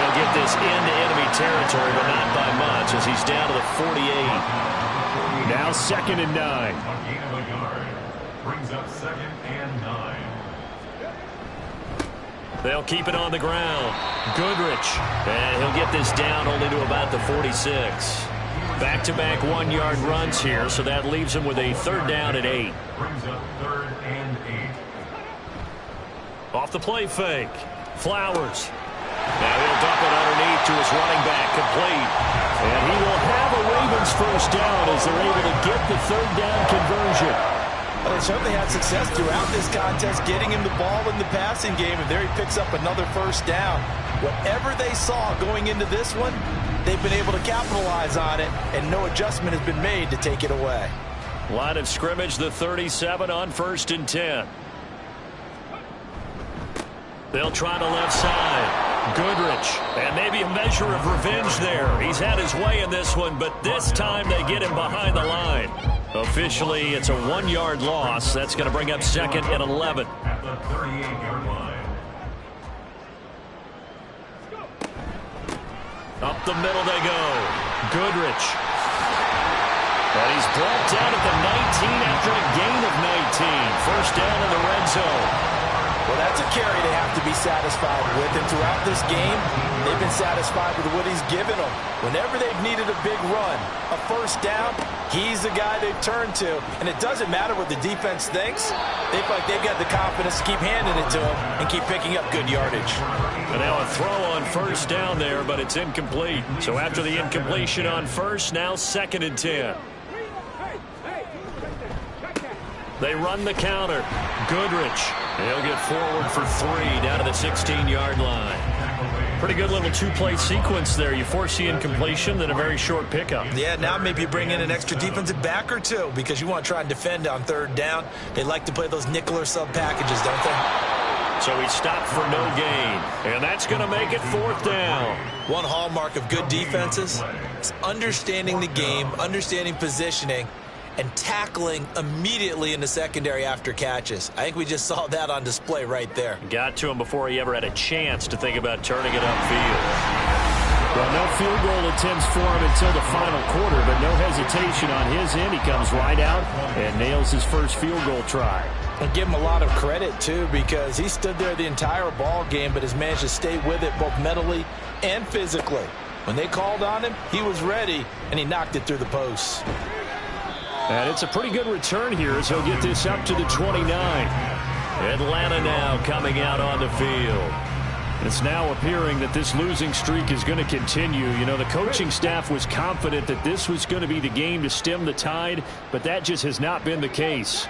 he'll get this into enemy territory, but not by much as he's down to the 48. Now 2nd and 9. Brings up 2nd and 9. They'll keep it on the ground. Goodrich. And he'll get this down only to about the 46. Back-to-back 1-yard runs here, so that leaves him with a 3rd down and 8. Brings up 3rd and 8. Off the play fake. Flowers. Now he'll dump it underneath to his running back, complete. And he will have a Ravens 1st down as they're able to get the 3rd down conversion. Well, they certainly had success throughout this contest, getting him the ball in the passing game, and there he picks up another 1st down. Whatever they saw going into this one, they've been able to capitalize on it, and no adjustment has been made to take it away. Line of scrimmage, the 37 on 1st and 10. They'll try the left side. Goodrich. And maybe a measure of revenge there. He's had his way in this one, but this time they get him behind the line. Officially, it's a 1-yard loss. That's going to bring up 2nd and 11. At the 38-yard line. Up the middle they go. Goodrich. And he's brought down at the 19 after a gain of 19. 1st down in the red zone. Well, that's a carry they have to be satisfied with. And throughout this game, they've been satisfied with what he's given them. Whenever they've needed a big run, a first down, he's the guy they've turned to. And it doesn't matter what the defense thinks. They feel like they've got the confidence to keep handing it to him and keep picking up good yardage. And now a throw on first down there, but it's incomplete. So after the incompletion on first, now 2nd and 10. They run the counter. Goodrich. He'll get forward for 3 down to the 16-yard line. Pretty good little two-play sequence there. You force the incompletion, then a very short pickup. Yeah, now maybe you bring in an extra defensive back or two because you want to try and defend on 3rd down. They like to play those nickel or sub packages, don't they? So he stopped for no gain, and that's going to make it 4th down. One hallmark of good defenses is understanding the game, understanding positioning, and tackling immediately in the secondary after catches. I think we just saw that on display right there. Got to him before he ever had a chance to think about turning it upfield. Well, no field goal attempts for him until the final quarter, but no hesitation on his end. He comes right out and nails his first field goal try. And give him a lot of credit, too, because he stood there the entire ball game but has managed to stay with it both mentally and physically. When they called on him, he was ready, and he knocked it through the posts. And it's a pretty good return here as he'll get this up to the 29. Atlanta now coming out on the field. It's now appearing that this losing streak is going to continue. You know, the coaching staff was confident that this was going to be the game to stem the tide, but that just has not been the case.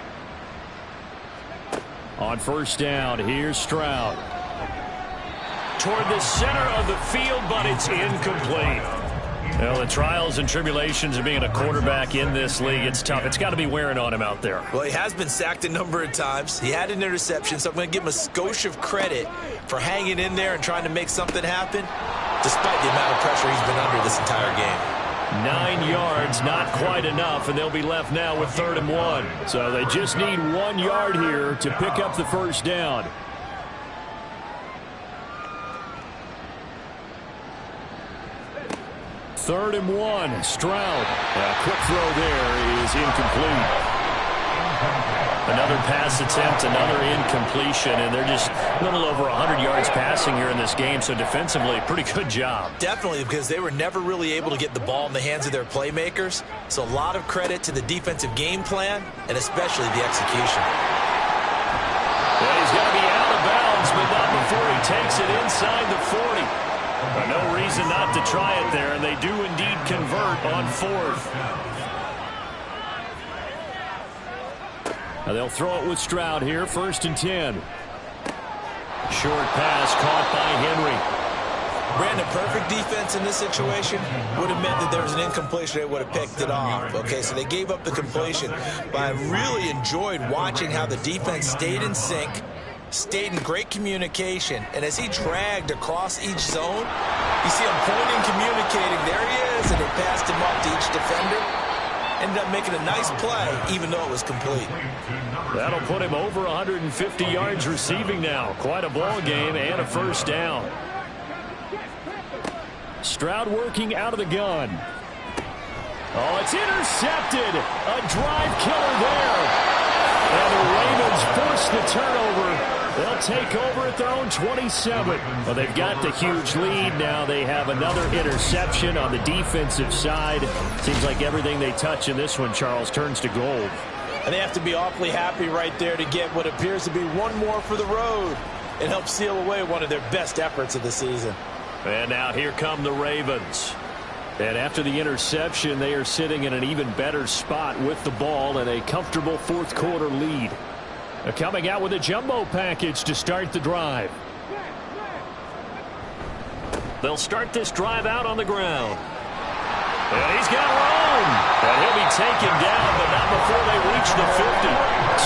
On first down, here's Stroud. Toward the center of the field, but it's incomplete. Well, the trials and tribulations of being a quarterback in this league, it's tough. It's got to be wearing on him out there. Well, he has been sacked a number of times. He had an interception, so I'm going to give him a skosh of credit for hanging in there and trying to make something happen, despite the amount of pressure he's been under this entire game. 9 yards, not quite enough, and they'll be left now with 3rd and 1. So they just need 1 yard here to pick up the first down. Third and 1, Stroud. A quick throw there is incomplete. Another pass attempt, another incompletion, and they're just a little over 100 yards passing here in this game, so defensively, pretty good job. Definitely, because they were never really able to get the ball in the hands of their playmakers, so a lot of credit to the defensive game plan, and especially the execution. Well, he's going to be out of bounds, but not before he takes it inside the 40. No reason not to try it there, and they do indeed convert on 4th. Now they'll throw it with Stroud here, 1st and 10. Short pass caught by Henry. Brandon, perfect defense in this situation would have meant that there was an incompletion. They would have picked it off. Okay, so they gave up the completion. But I really enjoyed watching how the defense stayed in sync, stayed in great communication, and as he dragged across each zone, you see him pointing, communicating. There he is, and they passed him up to each defender. Ended up making a nice play, even though it was complete. That'll put him over 150 yards receiving now. Quite a ball game and a first down. Stroud working out of the gun. Oh, it's intercepted. A drive killer there. And the Ravens force the turnover. They'll take over at their own 27. Well, they've got the huge lead. Now they have another interception on the defensive side. Seems like everything they touch in this one, Charles, turns to gold. And they have to be awfully happy right there to get what appears to be one more for the road and help seal away one of their best efforts of the season. And now here come the Ravens. And after the interception, they are sitting in an even better spot with the ball and a comfortable 4th quarter lead. Coming out with a jumbo package to start the drive. They'll start this drive out on the ground. And he's got room. And he'll be taken down, but not before they reach the 50.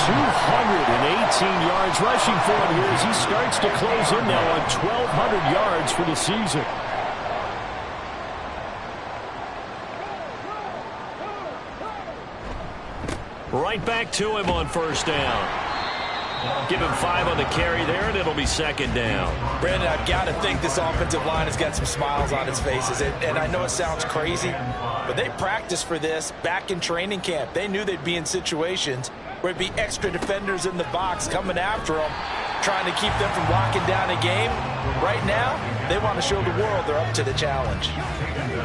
218 yards rushing for him here as he starts to close in now on 1,200 yards for the season. Right back to him on first down. Give him 5 on the carry there, and it'll be 2nd down. Brandon, I've got to think this offensive line has got some smiles on its faces. And I know it sounds crazy, but they practiced for this back in training camp. They knew they'd be in situations where it'd be extra defenders in the box coming after them. trying to keep them from locking down a game. Right now, they want to show the world they're up to the challenge.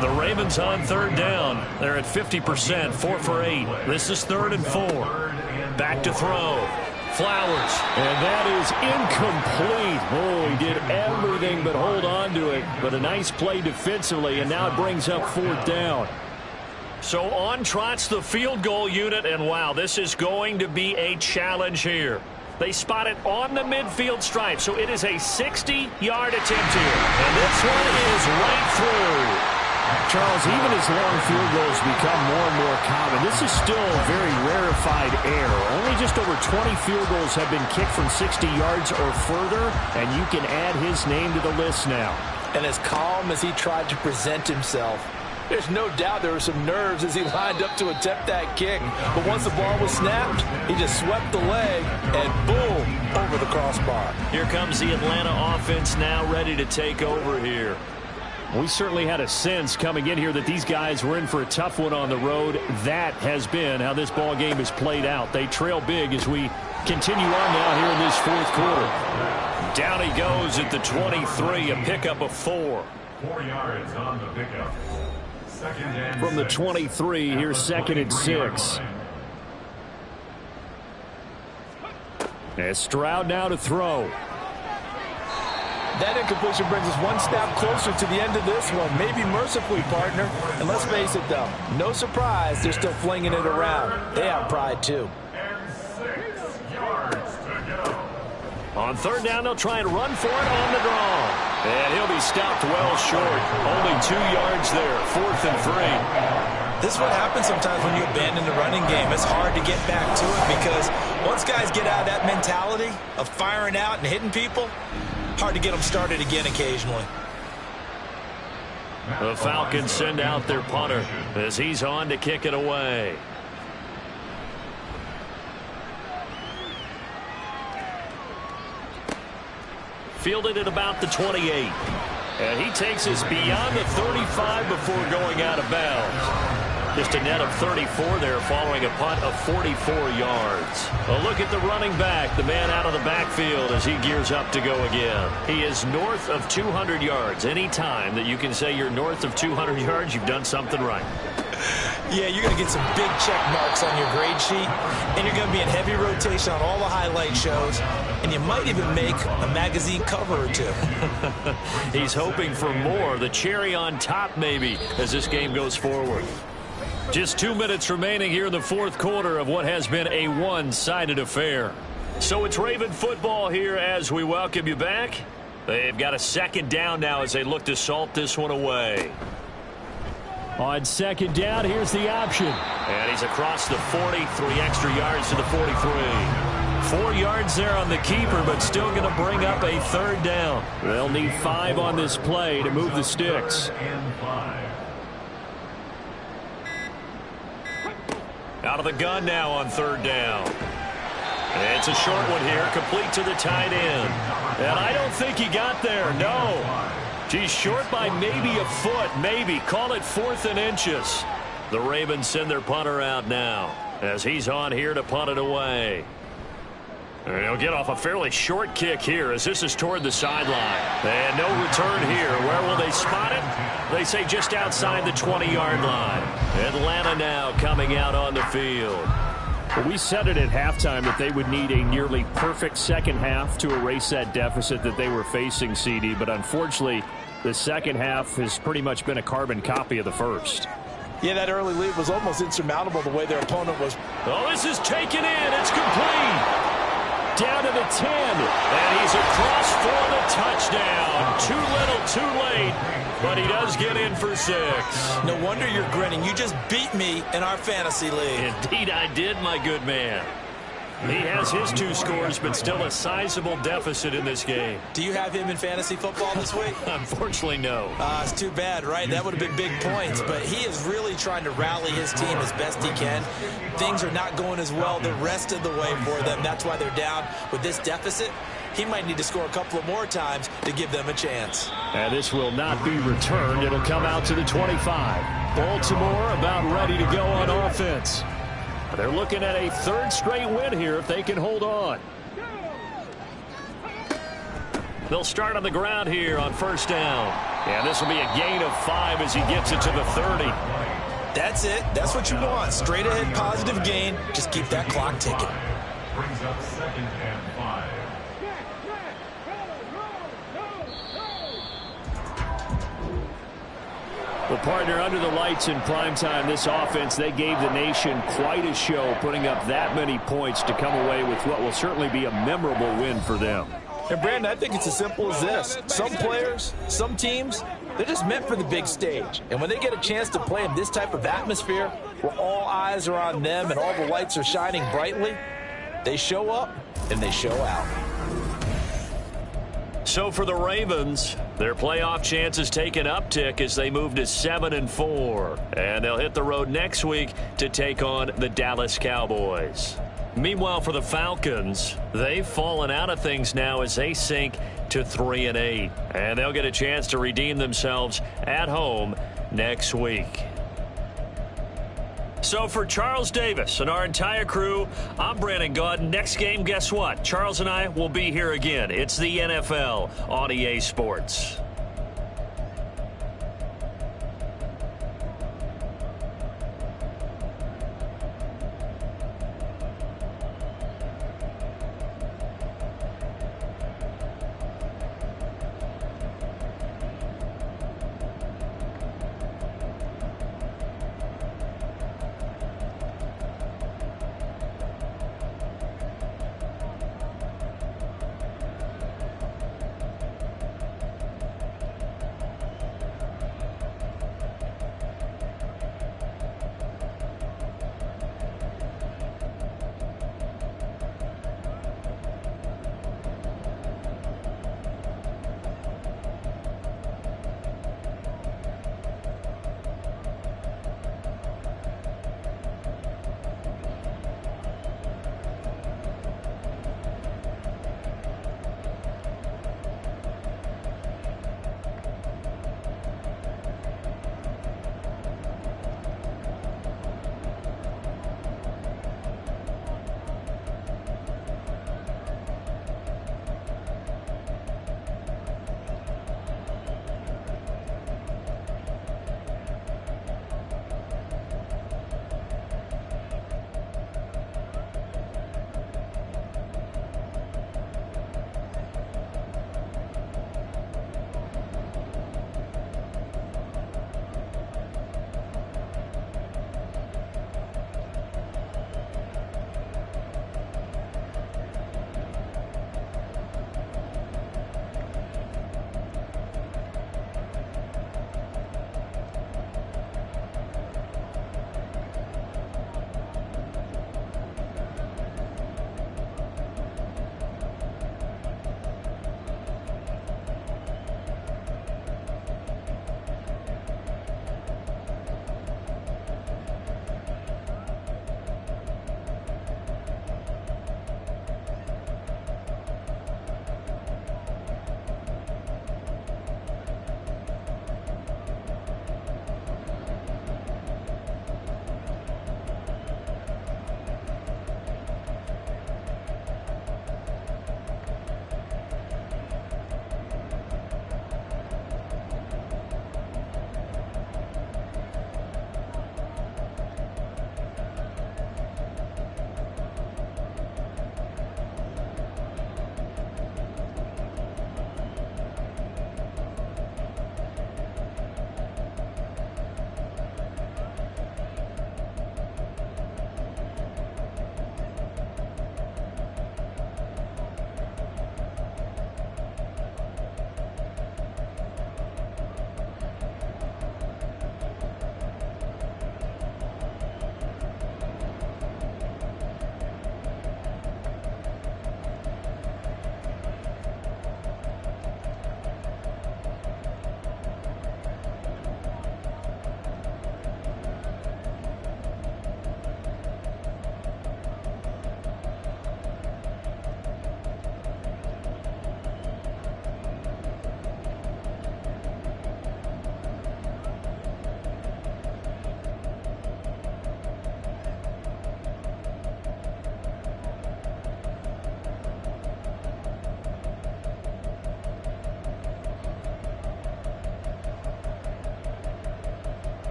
The Ravens on third down. They're at 50%, 4 for 8. This is 3rd and 4. Back to throw. Flowers. And that is incomplete. Oh, he did everything but hold on to it. But a nice play defensively, and now it brings up 4th down. So on trots the field goal unit, and wow, this is going to be a challenge here. They spot it on the midfield stripe, so it is a 60-yard attempt here. And this one is right through. Charles, even as long field goals become more and more common, this is still a very rarefied error. Only just over 20 field goals have been kicked from 60 yards or further, and you can add his name to the list now. And as calm as he tried to present himself, there's no doubt there were some nerves as he lined up to attempt that kick. But once the ball was snapped, he just swept the leg and boom, over the crossbar. Here comes the Atlanta offense now ready to take over here. We certainly had a sense coming in here that these guys were in for a tough one on the road. That has been how this ball game has played out. They trail big as we continue on now here in this 4th quarter. Down he goes at the 23, a pickup of 4. 4 yards on the pickup. From the 23, here's 2nd and 6. As Stroud now to throw. That incompletion brings us one step closer to the end of this one. Maybe mercifully, partner. And let's face it, though, no surprise, they're still flinging it around. They have pride, too. And 6 yards to go. On 3rd down, they'll try and run for it on the draw. And he'll be stopped well short. Only 2 yards there, 4th and 3. This is what happens sometimes when you abandon the running game. It's hard to get back to it because once guys get out of that mentality of firing out and hitting people, hard to get them started again occasionally. The Falcons send out their punter as he's on to kick it away. Fielded at about the 28. And he takes us beyond the 35 before going out of bounds. Just a net of 34 there following a punt of 44 yards. A look at the running back, the man out of the backfield as he gears up to go again. He is north of 200 yards. Any time that you can say you're north of 200 yards, you've done something right. Yeah, you're going to get some big check marks on your grade sheet, and you're going to be in heavy rotation on all the highlight shows, and you might even make a magazine cover or two. He's hoping for more, the cherry on top maybe, as this game goes forward. Just 2 minutes remaining here in the 4th quarter of what has been a one-sided affair. So it's Raven football here as we welcome you back. They've got a 2nd down now as they look to salt this one away. On 2nd down, here's the option. And he's across the 40, 3 extra yards to the 43. 4 yards there on the keeper, but still going to bring up a 3rd down. They'll need 5 on this play to move the sticks. Out of the gun now on 3rd down. It's a short one here, complete to the tight end. And I don't think he got there, no. He's short by maybe a foot, maybe. Call it 4th and inches. The Ravens send their punter out now as he's on here to punt it away. And he'll get off a fairly short kick here as this is toward the sideline. And no return here. Where will they spot it? They say just outside the 20-yard line. Atlanta now coming out on the field. Well, we said it at halftime that they would need a nearly perfect 2nd half to erase that deficit that they were facing, CD. But unfortunately, the 2nd half has pretty much been a carbon copy of the first. Yeah, that early lead was almost insurmountable the way their opponent was. Oh, this is taken in. It's complete. Down to the 10. And he's across for the touchdown. Too little, too late. But he does get in for 6. No wonder you're grinning. You just beat me in our fantasy league. Indeed I did, my good man. He has his 2 scores, but still a sizable deficit in this game. Do you have him in fantasy football this week? Unfortunately, no. It's too bad, right? That would have been big points, but he is really trying to rally his team as best he can. Things are not going as well the rest of the way for them. That's why they're down with this deficit. He might need to score a couple of more times to give them a chance. And this will not be returned. It'll come out to the 25. Baltimore about ready to go on offense. They're looking at a 3rd straight win here if they can hold on. They'll start on the ground here on first down. And this will be a gain of 5 as he gets it to the 30. That's it. That's what you want. Straight ahead positive gain. Just keep that clock ticking. Brings up 2nd and 5. Well, partner, under the lights in primetime, this offense, they gave the nation quite a show, putting up that many points to come away with what will certainly be a memorable win for them. And, Brandon, I think it's as simple as this. Some players, some teams, they're just meant for the big stage. And when they get a chance to play in this type of atmosphere where all eyes are on them and all the lights are shining brightly, they show up and they show out. So for the Ravens, their playoff chances take an uptick as they move to 7-4. And they'll hit the road next week to take on the Dallas Cowboys. Meanwhile, for the Falcons, they've fallen out of things now as they sink to 3-8. And they'll get a chance to redeem themselves at home next week. So for Charles Davis and our entire crew, I'm Brandon Gaudin. Next game, guess what? Charles and I will be here again. It's the NFL on EA Sports.